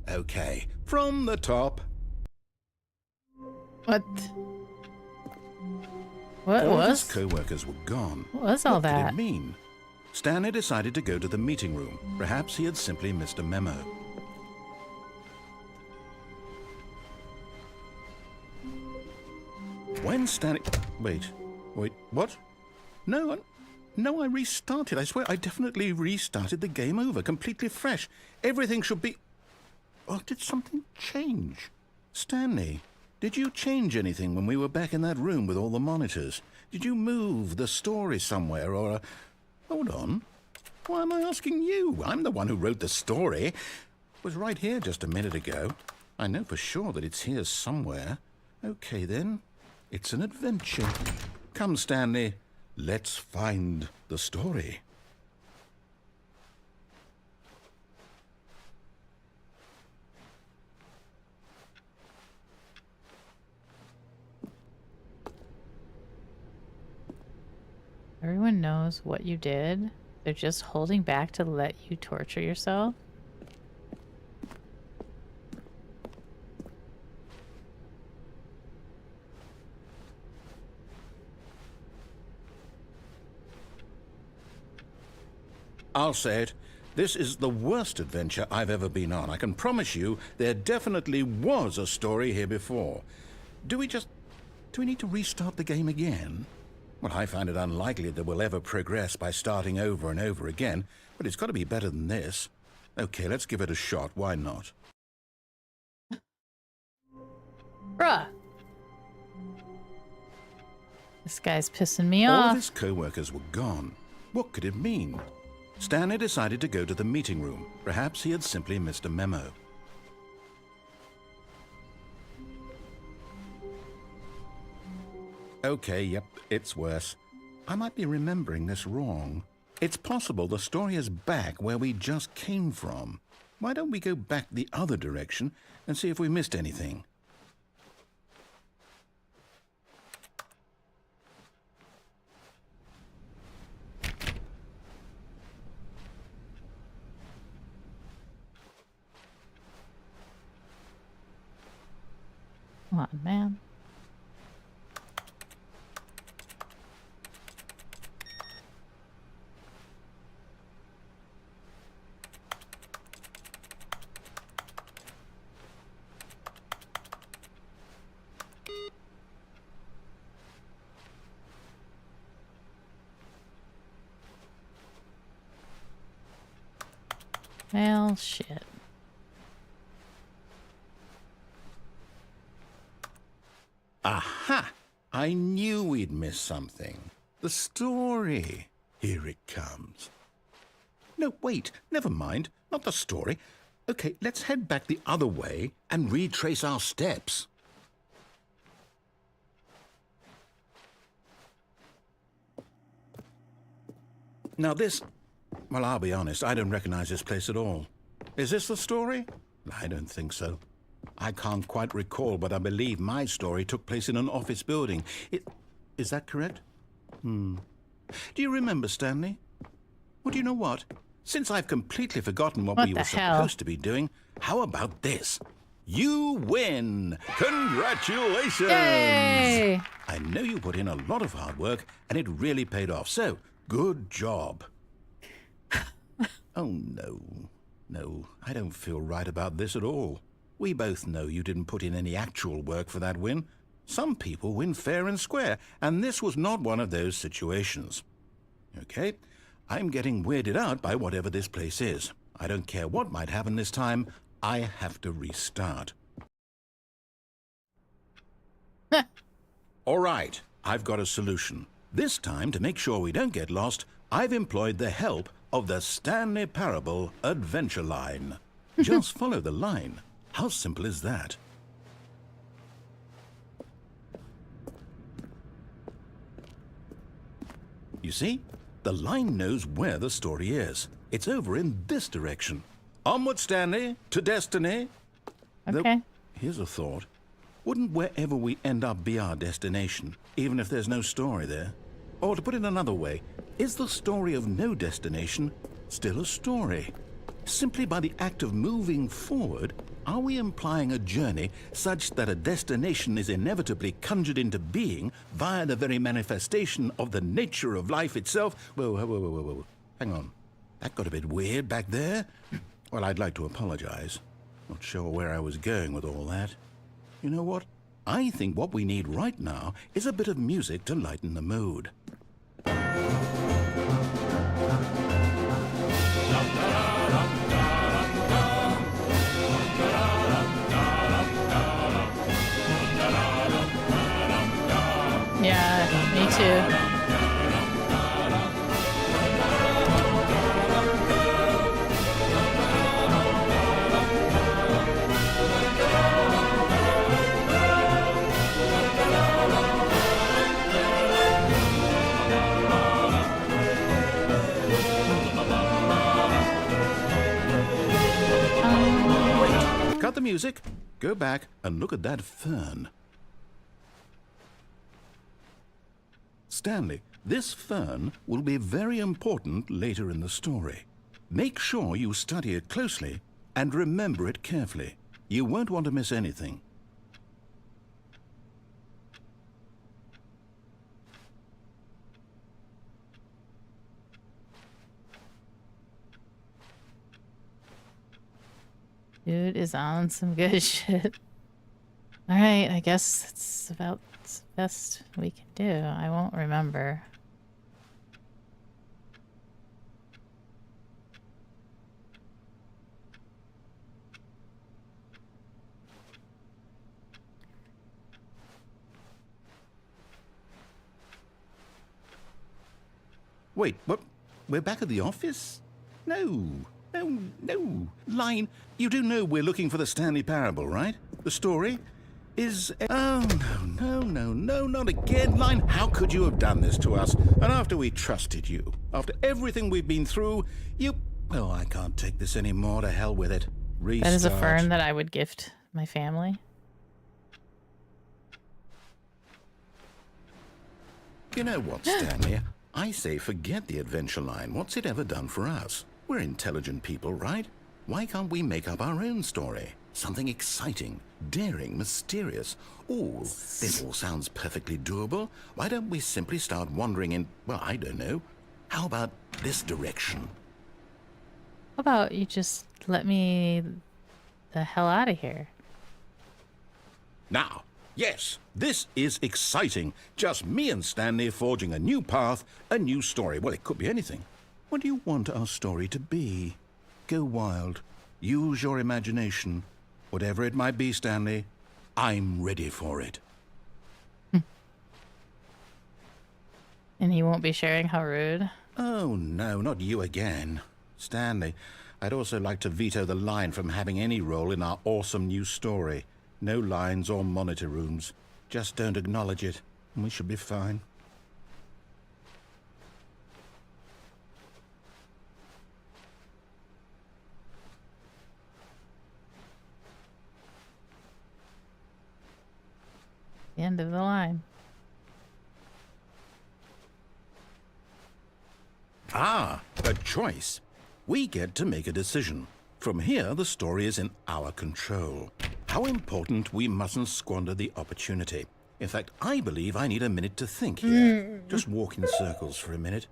Okay, from the top. What? What All of was? his co-workers were gone. What was all What that? did it mean? Stanley decided to go to the meeting room. Perhaps he had simply missed a memo. When Stanley... Wait, what? No, I restarted. I swear, I definitely restarted the game over, completely fresh. Everything should be... Oh, did something change? Stanley, did you change anything when we were back in that room with all the monitors? Did you move the story somewhere, or... Hold on. Why am I asking you? I'm the one who wrote the story. It was right here just a minute ago. I know for sure that it's here somewhere. Okay, then. It's an adventure. Come, Stanley. Let's find the story. Everyone knows what you did. They're just holding back to let you torture yourself. I'll say it. This is the worst adventure I've ever been on. I can promise you there definitely was a story here before. Do we need to restart the game again? Well, I find it unlikely that we'll ever progress by starting over and over again, but it's got to be better than this. Okay, let's give it a shot. Why not? Bruh. This guy's pissing me All off. of his co-workers were gone. What could it mean? Stanley decided to go to the meeting room. Perhaps he had simply missed a memo. Okay, yep, it's worse. I might be remembering this wrong. It's possible the story is back where we just came from. Why don't we go back the other direction and see if we missed anything? Come on, man. Well, shit. Aha! I knew we'd miss something. The story. Here it comes. No, wait, never mind. Not the story. Okay, let's head back the other way and retrace our steps. Now this... Well, I'll be honest, I don't recognize this place at all. Is this the story? I don't think so. I can't quite recall, but I believe my story took place in an office building. Is that correct? Do you remember, Stanley? Well, do you know what? Since I've completely forgotten what we were supposed to be doing, how about this? You win! Congratulations! Yay! I know you put in a lot of hard work, and it really paid off, so good job. Oh, no. No, I don't feel right about this at all. We both know you didn't put in any actual work for that win. Some people win fair and square, and this was not one of those situations. Okay, I'm getting weirded out by whatever this place is. I don't care what might happen this time. I have to restart. All right, I've got a solution. This time, to make sure we don't get lost, I've employed the help of the Stanley Parable Adventure Line. Just follow the line. How simple is that? You see? The line knows where the story is. It's over in this direction. Onward, Stanley, to destiny. Okay. Though, here's a thought. Wouldn't wherever we end up be our destination, even if there's no story there? Or to put it another way, is the story of no destination still a story? Simply by the act of moving forward, are we implying a journey such that a destination is inevitably conjured into being via the very manifestation of the nature of life itself? Whoa. Hang on. That got a bit weird back there. Well, I'd like to apologize. Not sure where I was going with all that. You know what? I think what we need right now is a bit of music to lighten the mood. Yeah, me too. Cut the music, go back and look at that fern. Stanley, This fern will be very important later in the story. Make sure you study it closely and remember it carefully. You won't want to miss anything. Dude is on some good shit. Alright, I guess that's about the best we can do. I won't remember. Wait, what? We're back at the office? No. Line, you do know we're looking for the Stanley Parable, right? The story is... Oh, no, not again. Line, how could you have done this to us? And after we trusted you, after everything we've been through, you... Oh, I can't take this anymore. To hell with it. Restart. That is a fern that I would gift my family. You know what, Stanley? I say forget the adventure line. What's it ever done for us? We're intelligent people, right? Why can't we make up our own story? Something exciting, daring, mysterious. Oh, this all sounds perfectly doable. Why don't we simply start wandering in, well, I don't know. How about this direction? How about you just let me the hell out of here? Now, yes, this is exciting. Just me and Stanley forging a new path, a new story. Well, it could be anything. What do you want our story to be? Go wild. Use your imagination. Whatever it might be, Stanley, I'm ready for it. And he won't be sharing? How rude. Oh, no, not you again. Stanley, I'd also like to veto the line from having any role in our awesome new story. No lines or monitor rooms. Just don't acknowledge it, and we should be fine. The end of the line. Ah, a choice. We get to make a decision. From here, the story is in our control. How important we mustn't squander the opportunity. In fact, I believe I need a minute to think here. Just walk in circles for a minute.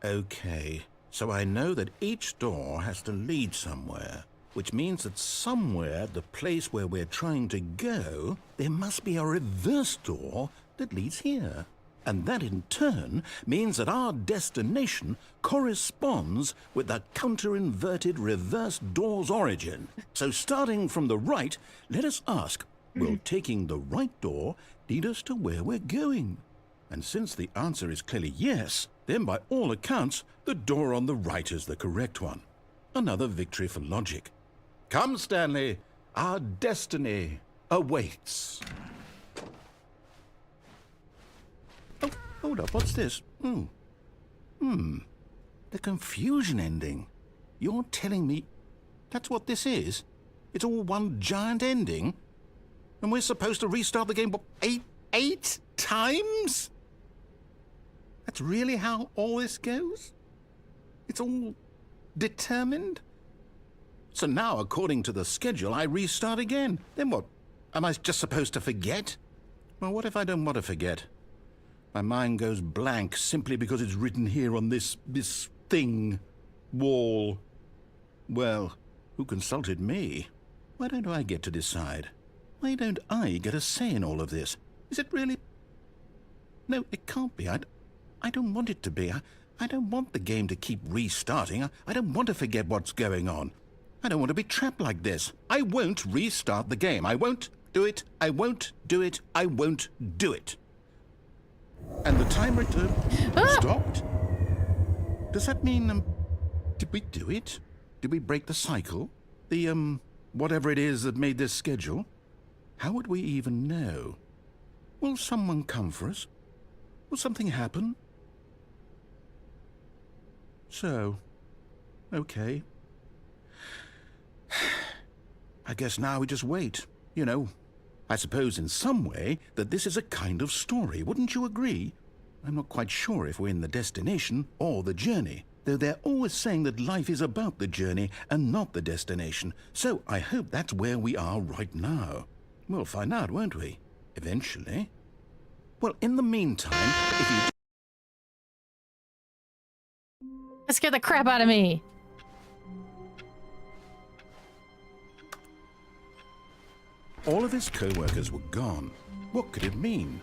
Okay, so I know that each door has to lead somewhere, which means that somewhere, the place where we're trying to go, there must be a reverse door that leads here. And that in turn means that our destination corresponds with the counter-inverted reverse door's origin. So starting from the right, let us ask, will taking the right door lead us to where we're going? And since the answer is clearly yes, then by all accounts, the door on the right is the correct one. Another victory for logic. Come, Stanley, our destiny awaits. Oh, hold up, what's this? The confusion ending. You're telling me that's what this is? It's all one giant ending? And we're supposed to restart the game, what, eight times? That's really how all this goes? It's all determined? So now, according to the schedule, I restart again. Then what? Am I just supposed to forget? Well, what if I don't want to forget? My mind goes blank simply because it's written here on this thing, wall. Well, who consulted me? Why don't I get to decide? Why don't I get a say in all of this? Is it really? No, it can't be. I don't want it to be. I don't want the game to keep restarting. I don't want to forget what's going on. I don't want to be trapped like this. I won't restart the game. I won't do it. I won't do it. I won't do it. And the timer stopped? Does that mean, did we do it? Did we break the cycle? The, whatever it is that made this schedule? How would we even know? Will someone come for us? Will something happen? So, okay. I guess now we just wait, I suppose in some way that this is a kind of story, wouldn't you agree? I'm not quite sure if we're in the destination or the journey, though they're always saying that life is about the journey and not the destination, so I hope that's where we are right now. We'll find out, won't we? Eventually. Well, in the meantime, if you... That scared the crap out of me. All of his co-workers were gone. What could it mean?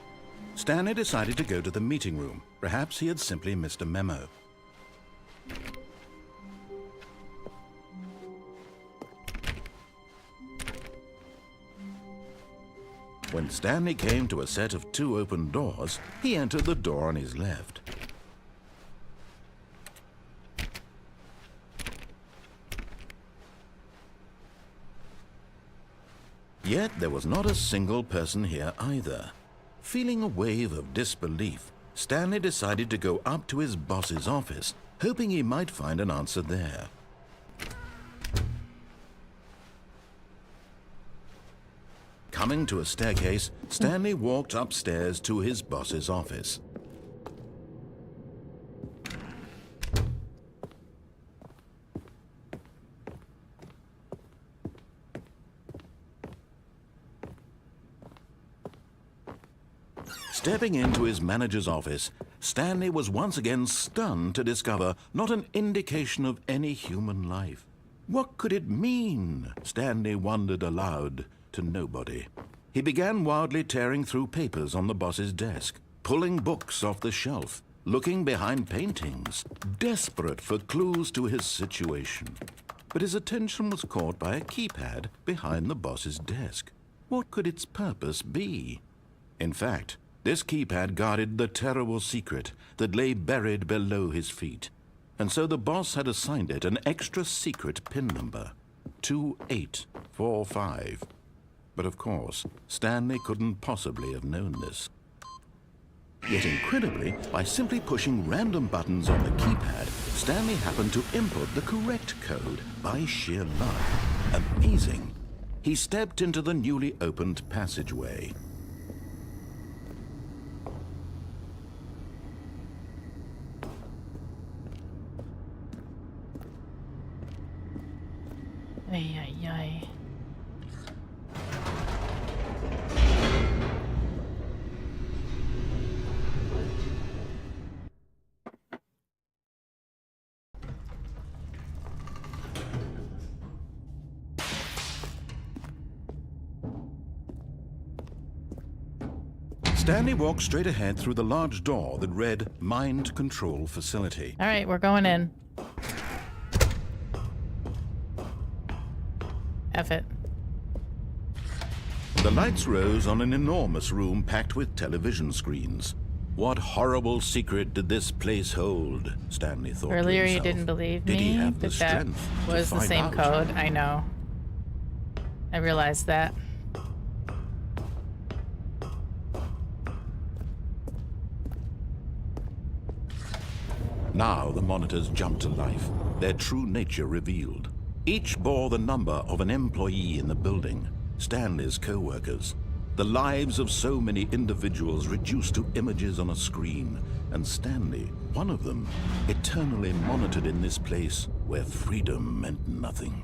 Stanley decided to go to the meeting room. Perhaps he had simply missed a memo. When Stanley came to a set of 2 open doors, he entered the door on his left. Yet there was not a single person here either. Feeling a wave of disbelief, Stanley decided to go up to his boss's office, hoping he might find an answer there. Coming to a staircase, Stanley walked upstairs to his boss's office. Stepping into his manager's office, Stanley was once again stunned to discover not an indication of any human life. What could it mean? Stanley wondered aloud to nobody. He began wildly tearing through papers on the boss's desk, pulling books off the shelf, looking behind paintings, desperate for clues to his situation. But his attention was caught by a keypad behind the boss's desk. What could its purpose be? In fact, this keypad guarded the terrible secret that lay buried below his feet. And so the boss had assigned it an extra secret PIN number, 2845. But of course, Stanley couldn't possibly have known this. Yet incredibly, by simply pushing random buttons on the keypad, Stanley happened to input the correct code by sheer luck. Amazing. He stepped into the newly opened passageway. Ay, ay, ay. Stanley walked straight ahead through the large door that read Mind Control Facility. All right, we're going in. F it. The lights rose on an enormous room packed with television screens. What horrible secret did this place hold? Stanley thought. Earlier to you himself. didn't believe Did he me have the that that strength to was the find same out? code. I know. I realized that. Now the monitors jumped to life, their true nature revealed. Each bore the number of an employee in the building, Stanley's co-workers. The lives of so many individuals reduced to images on a screen, and Stanley, one of them, eternally monitored in this place where freedom meant nothing.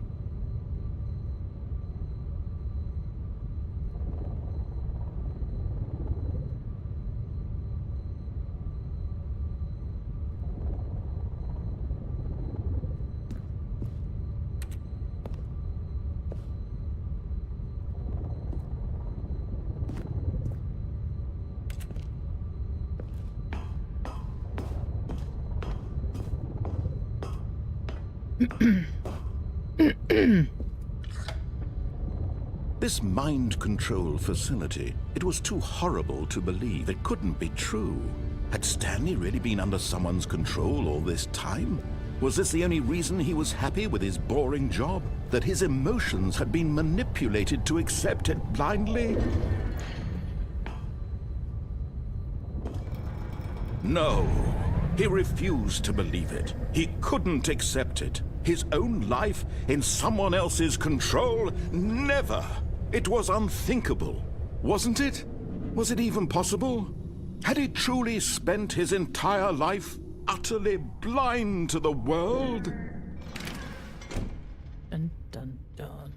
This mind control facility, it was too horrible to believe. It couldn't be true. Had Stanley really been under someone's control all this time? Was this the only reason he was happy with his boring job? That his emotions had been manipulated to accept it blindly? No, he refused to believe it. He couldn't accept it. His own life in someone else's control? Never! It was unthinkable, wasn't it? Was it even possible? Had he truly spent his entire life utterly blind to the world? Dun, dun, dun.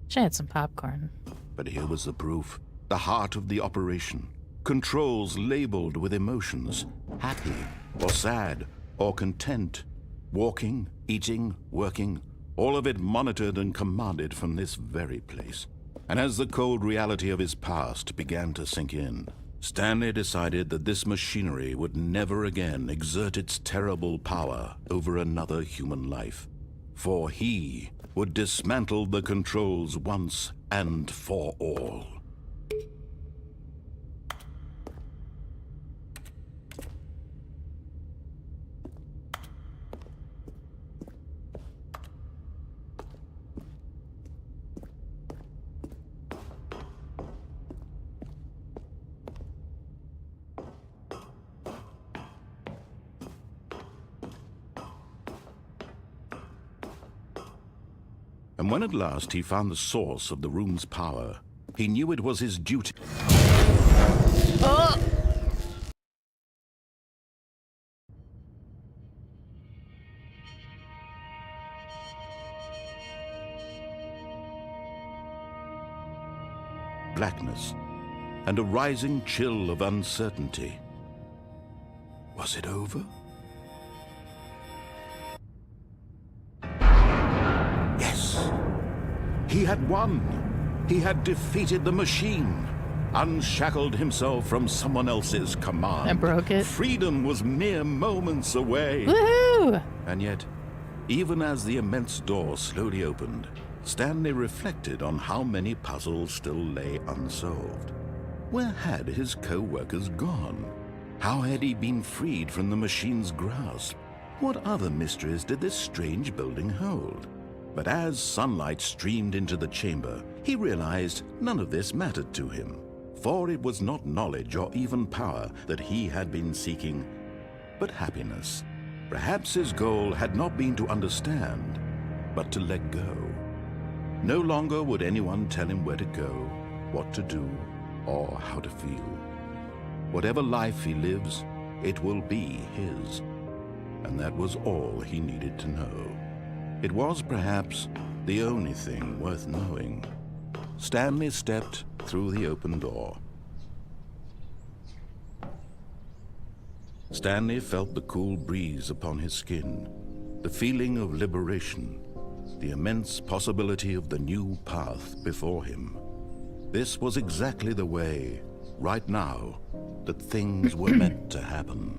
Should had some popcorn. But here was the proof. The heart of the operation. Controls labeled with emotions. Happy, or sad, or content. Walking, eating, working. All of it monitored and commanded from this very place. And as the cold reality of his past began to sink in, Stanley decided that this machinery would never again exert its terrible power over another human life. For he would dismantle the controls once and for all. And when at last he found the source of the room's power, he knew it was his duty. Oh! Blackness and a rising chill of uncertainty. Was it over? Yes. He had won. He had defeated the machine, unshackled himself from someone else's command. I broke it. Freedom was mere moments away. Woohoo! And yet, even as the immense door slowly opened, Stanley reflected on how many puzzles still lay unsolved. Where had his co-workers gone? How had he been freed from the machine's grasp? What other mysteries did this strange building hold? But as sunlight streamed into the chamber, he realized none of this mattered to him, for it was not knowledge or even power that he had been seeking, but happiness. Perhaps his goal had not been to understand, but to let go. No longer would anyone tell him where to go, what to do, or how to feel. Whatever life he lives, it will be his. And that was all he needed to know. It was perhaps the only thing worth knowing. Stanley stepped through the open door. Stanley felt the cool breeze upon his skin, the feeling of liberation, the immense possibility of the new path before him. This was exactly the way, right now, that things were meant to happen.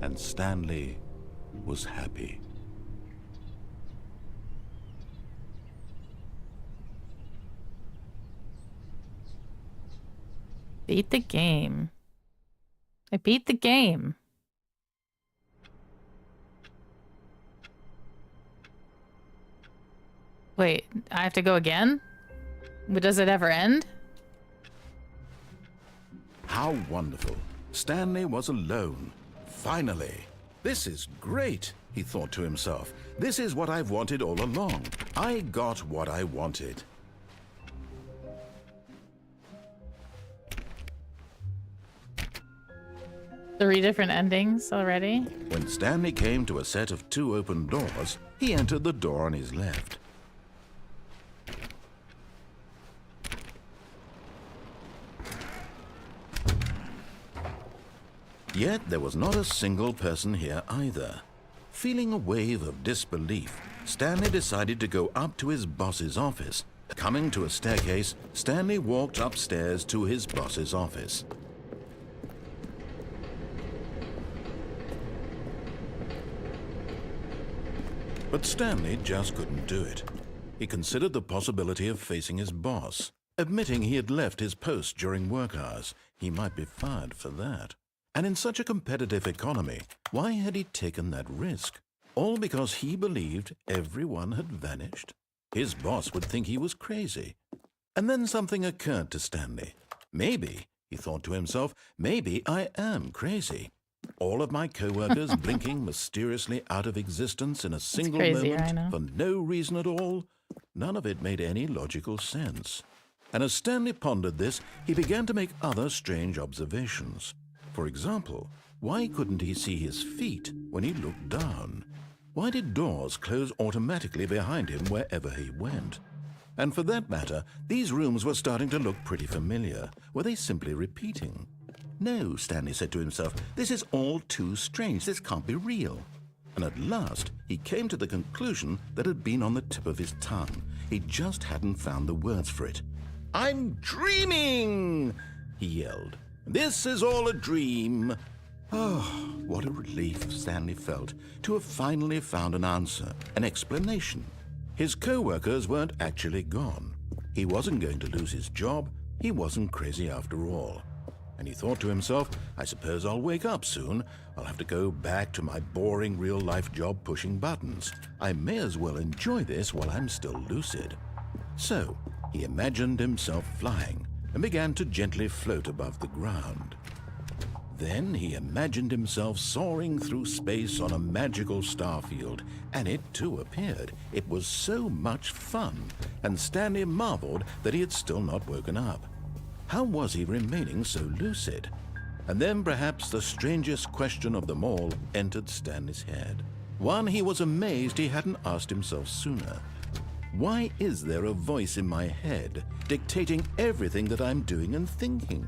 And Stanley was happy. Beat the game. I beat the game. Wait, I have to go again? But does it ever end? How wonderful. Stanley was alone. Finally. This is great, he thought to himself. This is what I've wanted all along. I got what I wanted. Three different endings already? When Stanley came to a set of 2 open doors, he entered the door on his left. Yet there was not a single person here either. Feeling a wave of disbelief, Stanley decided to go up to his boss's office. Coming to a staircase, Stanley walked upstairs to his boss's office. But Stanley just couldn't do it. He considered the possibility of facing his boss. Admitting he had left his post during work hours, he might be fired for that. And in such a competitive economy, why had he taken that risk? All because he believed everyone had vanished? His boss would think he was crazy. And then something occurred to Stanley. Maybe, he thought to himself, maybe I am crazy. All of my co-workers blinking mysteriously out of existence in a single moment for no reason at all. None of it made any logical sense. And as Stanley pondered this, he began to make other strange observations. For example, why couldn't he see his feet when he looked down? Why did doors close automatically behind him wherever he went? And for that matter, these rooms were starting to look pretty familiar. Were they simply repeating? No, Stanley said to himself, this is all too strange. This can't be real. And at last, he came to the conclusion that had been on the tip of his tongue. He just hadn't found the words for it. "I'm dreaming!" he yelled. "This is all a dream." Oh, what a relief Stanley felt to have finally found an answer, an explanation. His co-workers weren't actually gone. He wasn't going to lose his job. He wasn't crazy after all. And he thought to himself, I suppose I'll wake up soon. I'll have to go back to my boring real-life job pushing buttons. I may as well enjoy this while I'm still lucid. So he imagined himself flying and began to gently float above the ground. Then he imagined himself soaring through space on a magical starfield, and it too appeared. It was so much fun, and Stanley marveled that he had still not woken up. How was he remaining so lucid? And then perhaps the strangest question of them all entered Stanley's head. One he was amazed he hadn't asked himself sooner. Why is there a voice in my head dictating everything that I'm doing and thinking?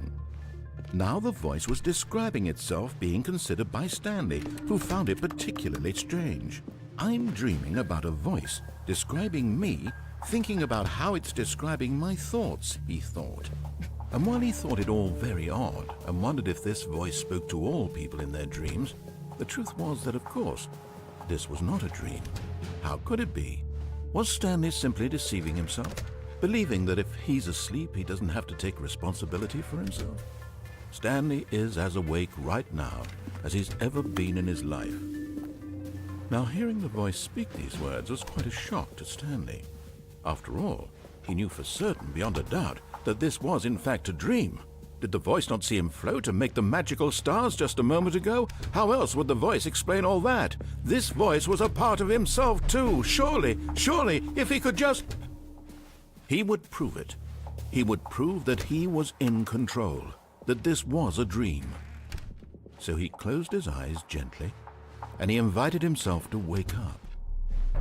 Now the voice was describing itself being considered by Stanley, who found it particularly strange. I'm dreaming about a voice describing me, thinking about how it's describing my thoughts, he thought. And while he thought it all very odd and wondered if this voice spoke to all people in their dreams, the truth was that, of course, this was not a dream. How could it be? Was Stanley simply deceiving himself, believing that if he's asleep, he doesn't have to take responsibility for himself? Stanley is as awake right now as he's ever been in his life. Now, hearing the voice speak these words was quite a shock to Stanley. After all, he knew for certain, beyond a doubt, that this was in fact a dream. Did the voice not see him float and make the magical stars just a moment ago? How else would the voice explain all that? This voice was a part of himself too. Surely, if he could just... He would prove it. He would prove that he was in control, that this was a dream. So he closed his eyes gently, and he invited himself to wake up.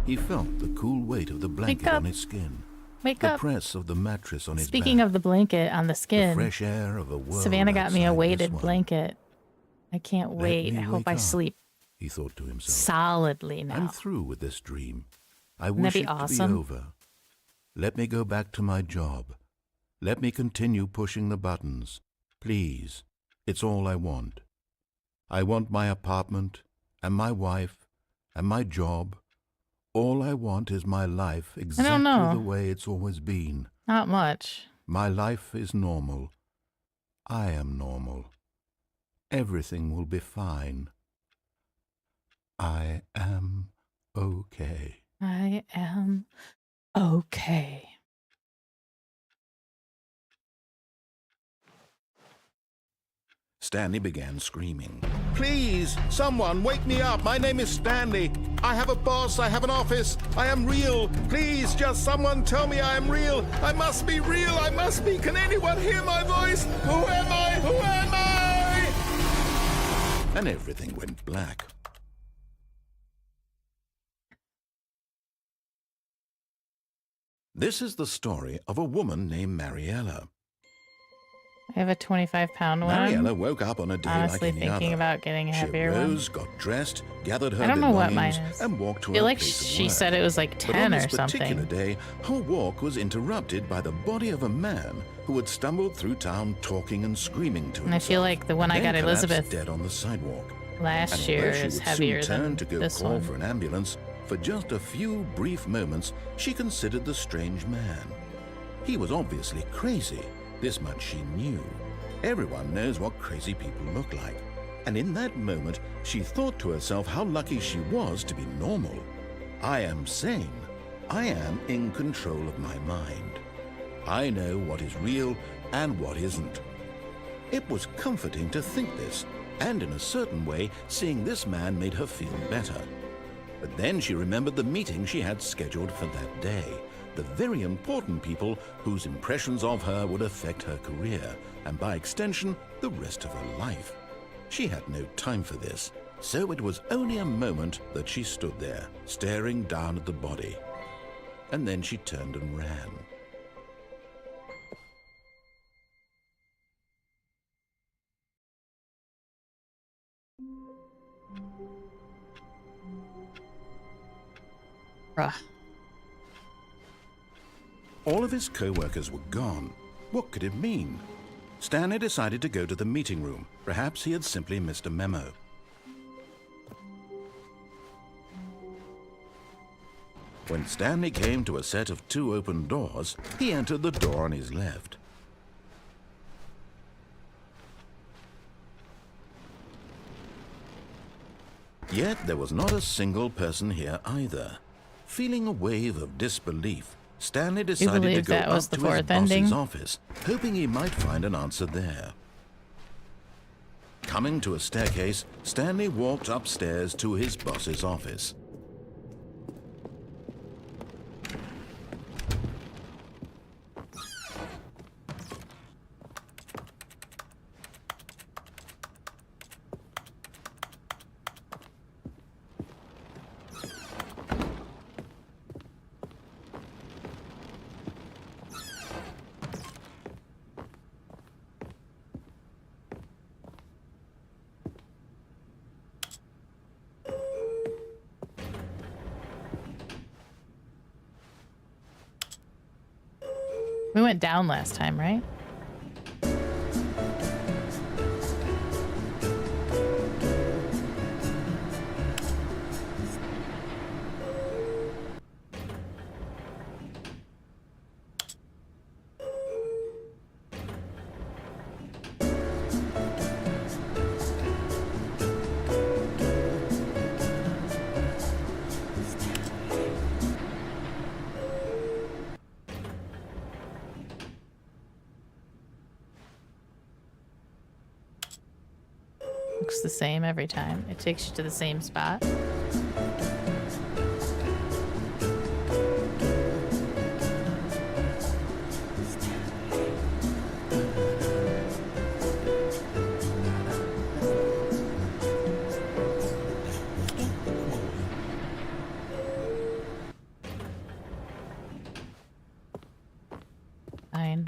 He felt the cool weight of the blanket on his skin. The press of the mattress on his back. Speaking of the blanket on the skin, the fresh air of a world Savannah got me a outside weighted this one. blanket. I can't wait. I hope I sleep he thought to himself. solidly now. I'm through with this dream. I Wouldn't wish that it be to be awesome? over. Let me go back to my job. Let me continue pushing the buttons. Please. It's all I want. I want my apartment and my wife and my job. All I want is my life exactly the way it's always been. Not much. My life is normal. I am normal. Everything will be fine. I am okay. I am okay. Stanley began screaming. Please, someone, wake me up. My name is Stanley. I have a boss. I have an office. I am real. Please, just someone tell me I am real. I must be real. I must be. Can anyone hear my voice? Who am I? Who am I? And everything went black. This is the story of a woman named Mariella. I have a 25-pound one. Mariella woke up on a day Honestly, like any thinking other. about getting a heavier She one. rose, got dressed, gathered her I don't know what mine belongings, is. and walked to I feel her like place of she work. said it was like But on 10 or this particular something. day, her walk was interrupted by the body of a man who had stumbled through town talking and screaming to himself. And I feel like the one I then got collapsed Elizabeth dead on the sidewalk. last And year although she is would heavier soon turn than to go this call one. for an ambulance, for just a few brief moments, she considered the strange man. He was obviously crazy. This much she knew. Everyone knows what crazy people look like. And in that moment, she thought to herself how lucky she was to be normal. I am sane. I am in control of my mind. I know what is real and what isn't. It was comforting to think this, and in a certain way, seeing this man made her feel better. But then she remembered the meeting she had scheduled for that day. the very important people whose impressions of her would affect her career, and by extension, the rest of her life. She had no time for this, so it was only a moment that she stood there, staring down at the body. And then she turned and ran. Bruh. All of his co-workers were gone. What could it mean? Stanley decided to go to the meeting room. Perhaps he had simply missed a memo. When Stanley came to a set of 2 open doors, he entered the door on his left. Yet there was not a single person here either. Feeling a wave of disbelief, Stanley decided to go up to his boss's office, hoping he might find an answer there. Coming to a staircase, Stanley walked upstairs to his boss's office. We went down last time, right? Looks the same every time. It takes you to the same spot. Fine.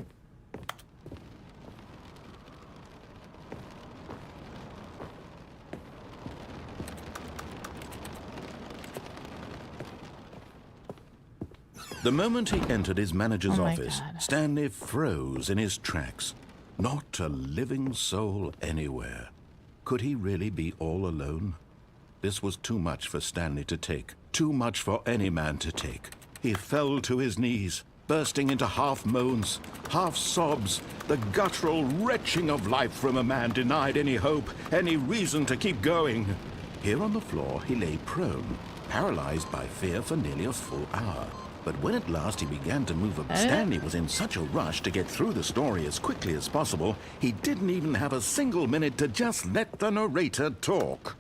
The moment he entered his manager's Oh my office, God. Stanley froze in his tracks. Not a living soul anywhere. Could he really be all alone? This was too much for Stanley to take. Too much for any man to take. He fell to his knees, bursting into half moans, half sobs, the guttural retching of life from a man denied any hope, any reason to keep going. Here on the floor, he lay prone, paralyzed by fear for nearly a full hour. But when at last he began to move up, Stanley was in such a rush to get through the story as quickly as possible, he didn't even have a single minute to just let the narrator talk.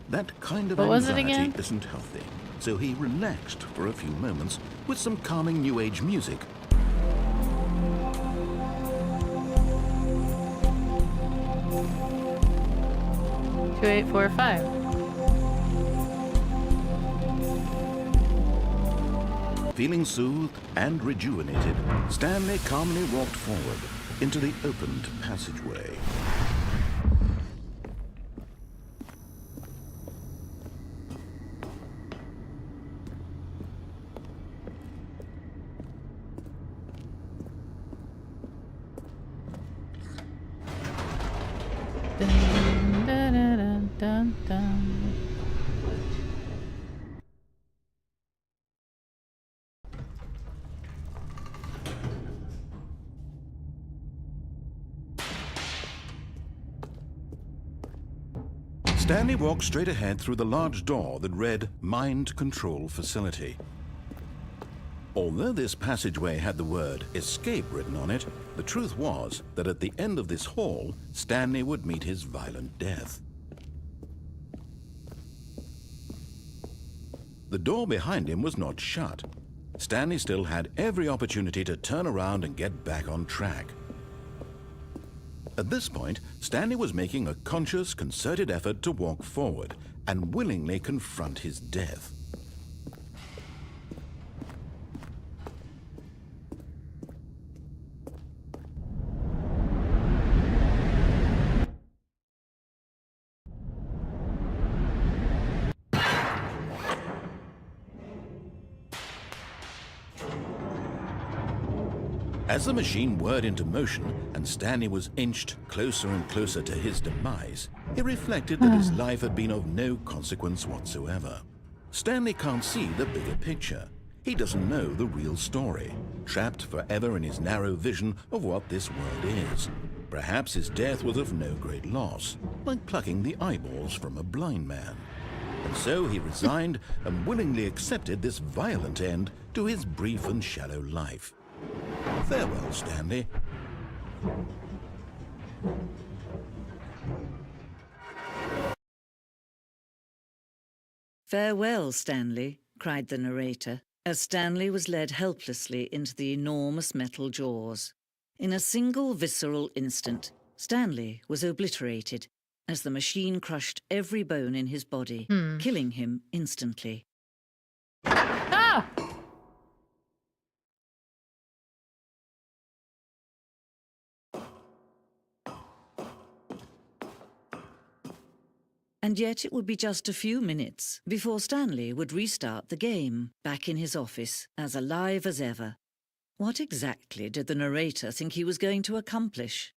That kind of What was it anxiety again? isn't healthy, so he relaxed for a few moments with some calming New Age music. Two, 8, 4, 5. Feeling soothed and rejuvenated, Stanley calmly walked forward into the opened passageway. Dun, dun, dun, dun, dun. Stanley walked straight ahead through the large door that read Mind Control Facility. Although this passageway had the word escape written on it, the truth was that at the end of this hall, Stanley would meet his violent death. The door behind him was not shut. Stanley still had every opportunity to turn around and get back on track. At this point, Stanley was making a conscious, concerted effort to walk forward and willingly confront his death. As the machine whirred into motion and Stanley was inched closer and closer to his demise, he reflected that his life had been of no consequence whatsoever. Stanley can't see the bigger picture. He doesn't know the real story, trapped forever in his narrow vision of what this world is. Perhaps his death was of no great loss, like plucking the eyeballs from a blind man. And so he resigned and willingly accepted this violent end to his brief and shallow life. Farewell, Stanley. Farewell, Stanley, cried the narrator, as Stanley was led helplessly into the enormous metal jaws. In a single visceral instant, Stanley was obliterated as the machine crushed every bone in his body, killing him instantly. Ah! And yet it would be just a few minutes before Stanley would restart the game, back in his office, as alive as ever. What exactly did the narrator think he was going to accomplish?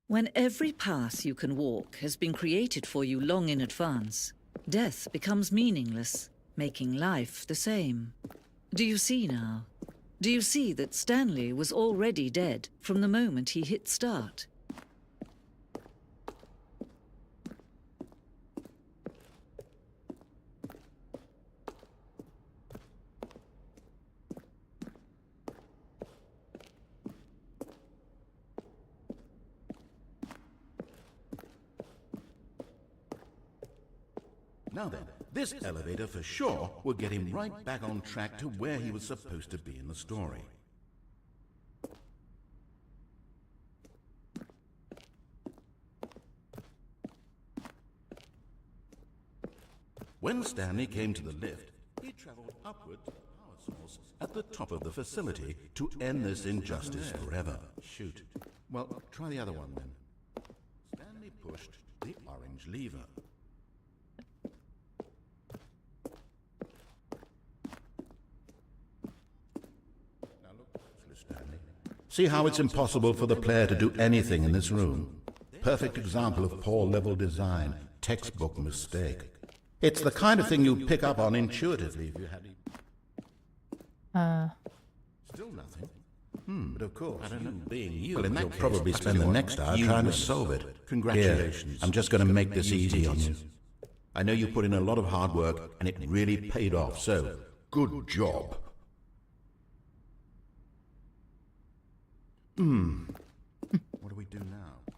When every path you can walk has been created for you long in advance, death becomes meaningless, making life the same. Do you see now? Do you see that Stanley was already dead from the moment he hit start? Now then, this elevator for sure will get him right back on track to where he was supposed to be in the story. When Stanley came to the lift, he traveled upward to the power source at the top of the facility to end this injustice forever. Shoot. Well, try the other one then. Stanley pushed the orange lever. See how it's impossible for the player to do anything in this room? Perfect example of poor level design, textbook mistake. It's the kind of thing you pick up on intuitively if you had... Still nothing? But of course, I don't know. Being you, well, in that case, probably spend the next hour trying to solve it. Congratulations. Here, I'm just going to make this easy on you. I know you put in a lot of hard work, and it really paid off, so good job. What do we do now?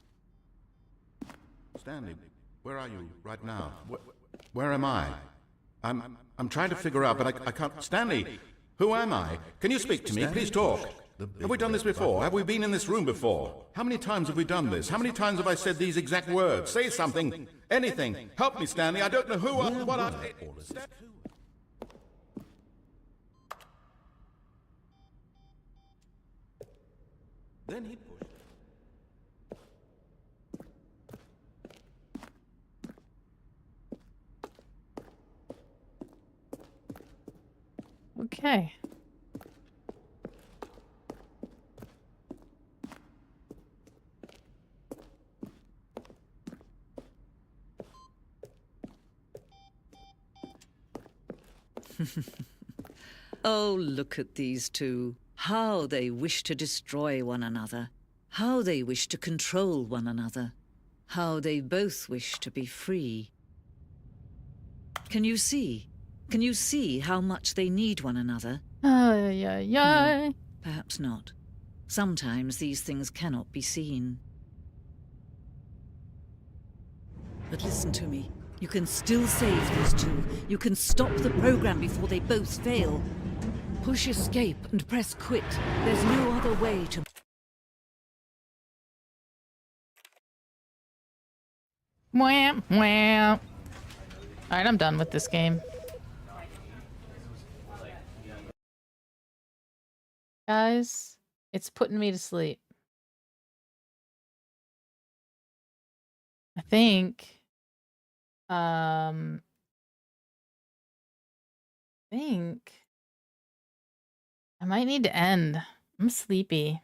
Stanley, where are you right now? Where am I? I'm trying to figure out, but I can't... Stanley, who am I? Can you speak to me? Please talk. Have we done this before? Have we been in this room before? How many times have we done this? How many times have I said these exact words? Say something. Anything. Help me, Stanley. I don't know who I... What I... Then he pushed. Okay. Oh, look at these two. How they wish to destroy one another. How they wish to control one another. How they both wish to be free. Can you see? Can you see how much they need one another? No, perhaps not. Sometimes these things cannot be seen. But listen to me. You can still save these two. You can stop the program before they both fail. Push escape and press quit. There's no other way to... Wham, wham. Alright, I'm done with this game. Guys, it's putting me to sleep. I think... I might need to end. I'm sleepy.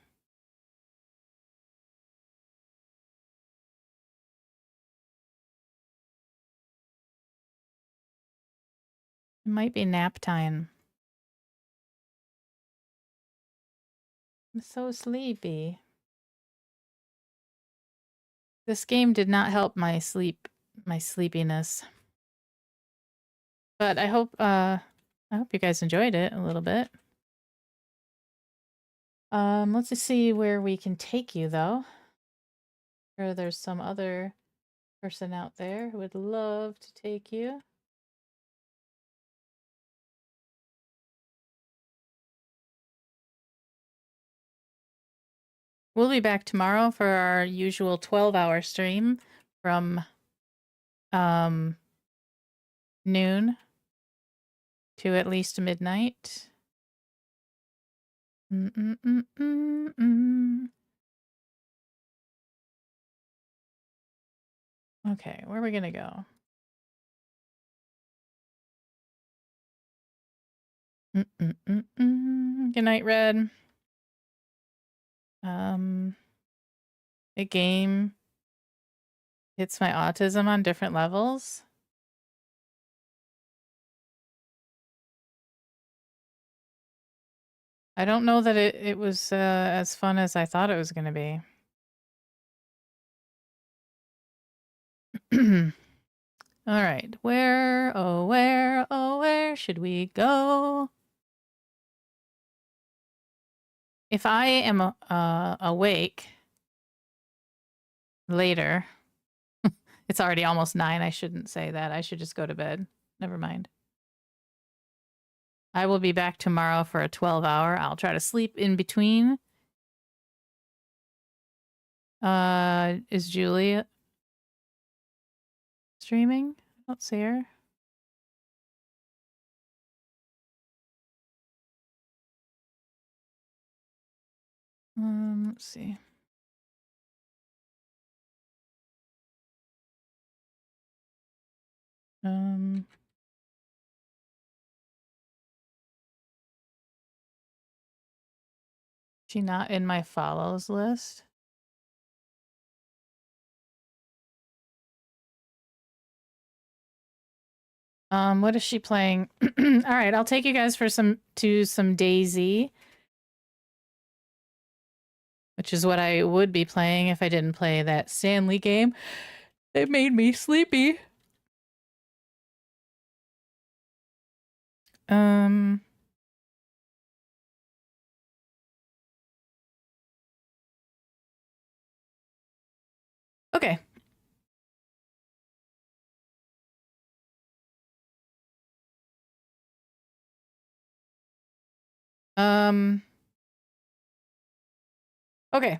It might be nap time. I'm so sleepy. This game did not help my sleepiness. But I hope you guys enjoyed it a little bit. Let's just see where we can take you though. Sure, there's some other person out there who would love to take you. We'll be back tomorrow for our usual 12-hour stream from noon to at least midnight. Okay, where are we gonna go? Good night, Red. The game hits my autism on different levels. I don't know that it was as fun as I thought it was going to be. All right, where, oh where should we go? If I am awake later, it's already almost 9. I shouldn't say that. I should just go to bed. Never mind. I will be back tomorrow for a 12-hour. I'll try to sleep in between. Is Julie streaming? I don't see her. Let's see. She not in my follows list? What is she playing? All right, I'll take you guys for some DayZ, which is what I would be playing if I didn't play that Stanley game. It made me sleepy. Okay. Okay.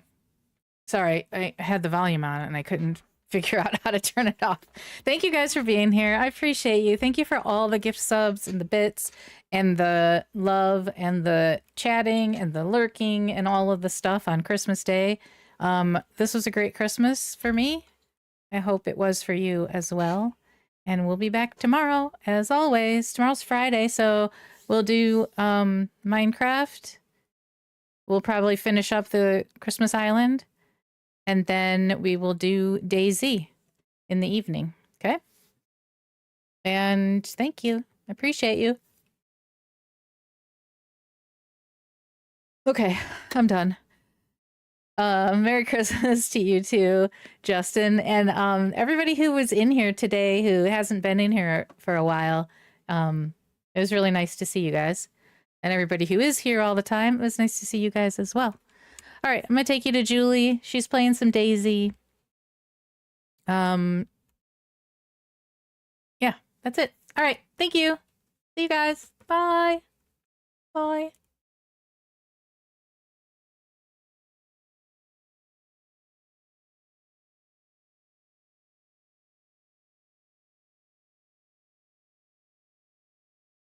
Sorry, I had the volume on and I couldn't figure out how to turn it off. Thank you guys for being here. I appreciate you. Thank you for all the gift subs and the bits and the love and the chatting and the lurking and all of the stuff on Christmas Day. This was a great Christmas for me. I hope it was for you as well. And we'll be back tomorrow, as always. Tomorrow's Friday, so we'll do Minecraft. We'll probably finish up the Christmas Island. And then we will do DayZ in the evening, okay? And thank you. I appreciate you. Okay, I'm done. Merry Christmas to you too, Justin, and everybody who was in here today who hasn't been in here for a while. It was really nice to see you guys. And everybody who is here all the time, it was nice to see you guys as well. All right, I'm going to take you to Julie. She's playing some DayZ. That's it. All right. Thank you. See you guys. Bye. Bye.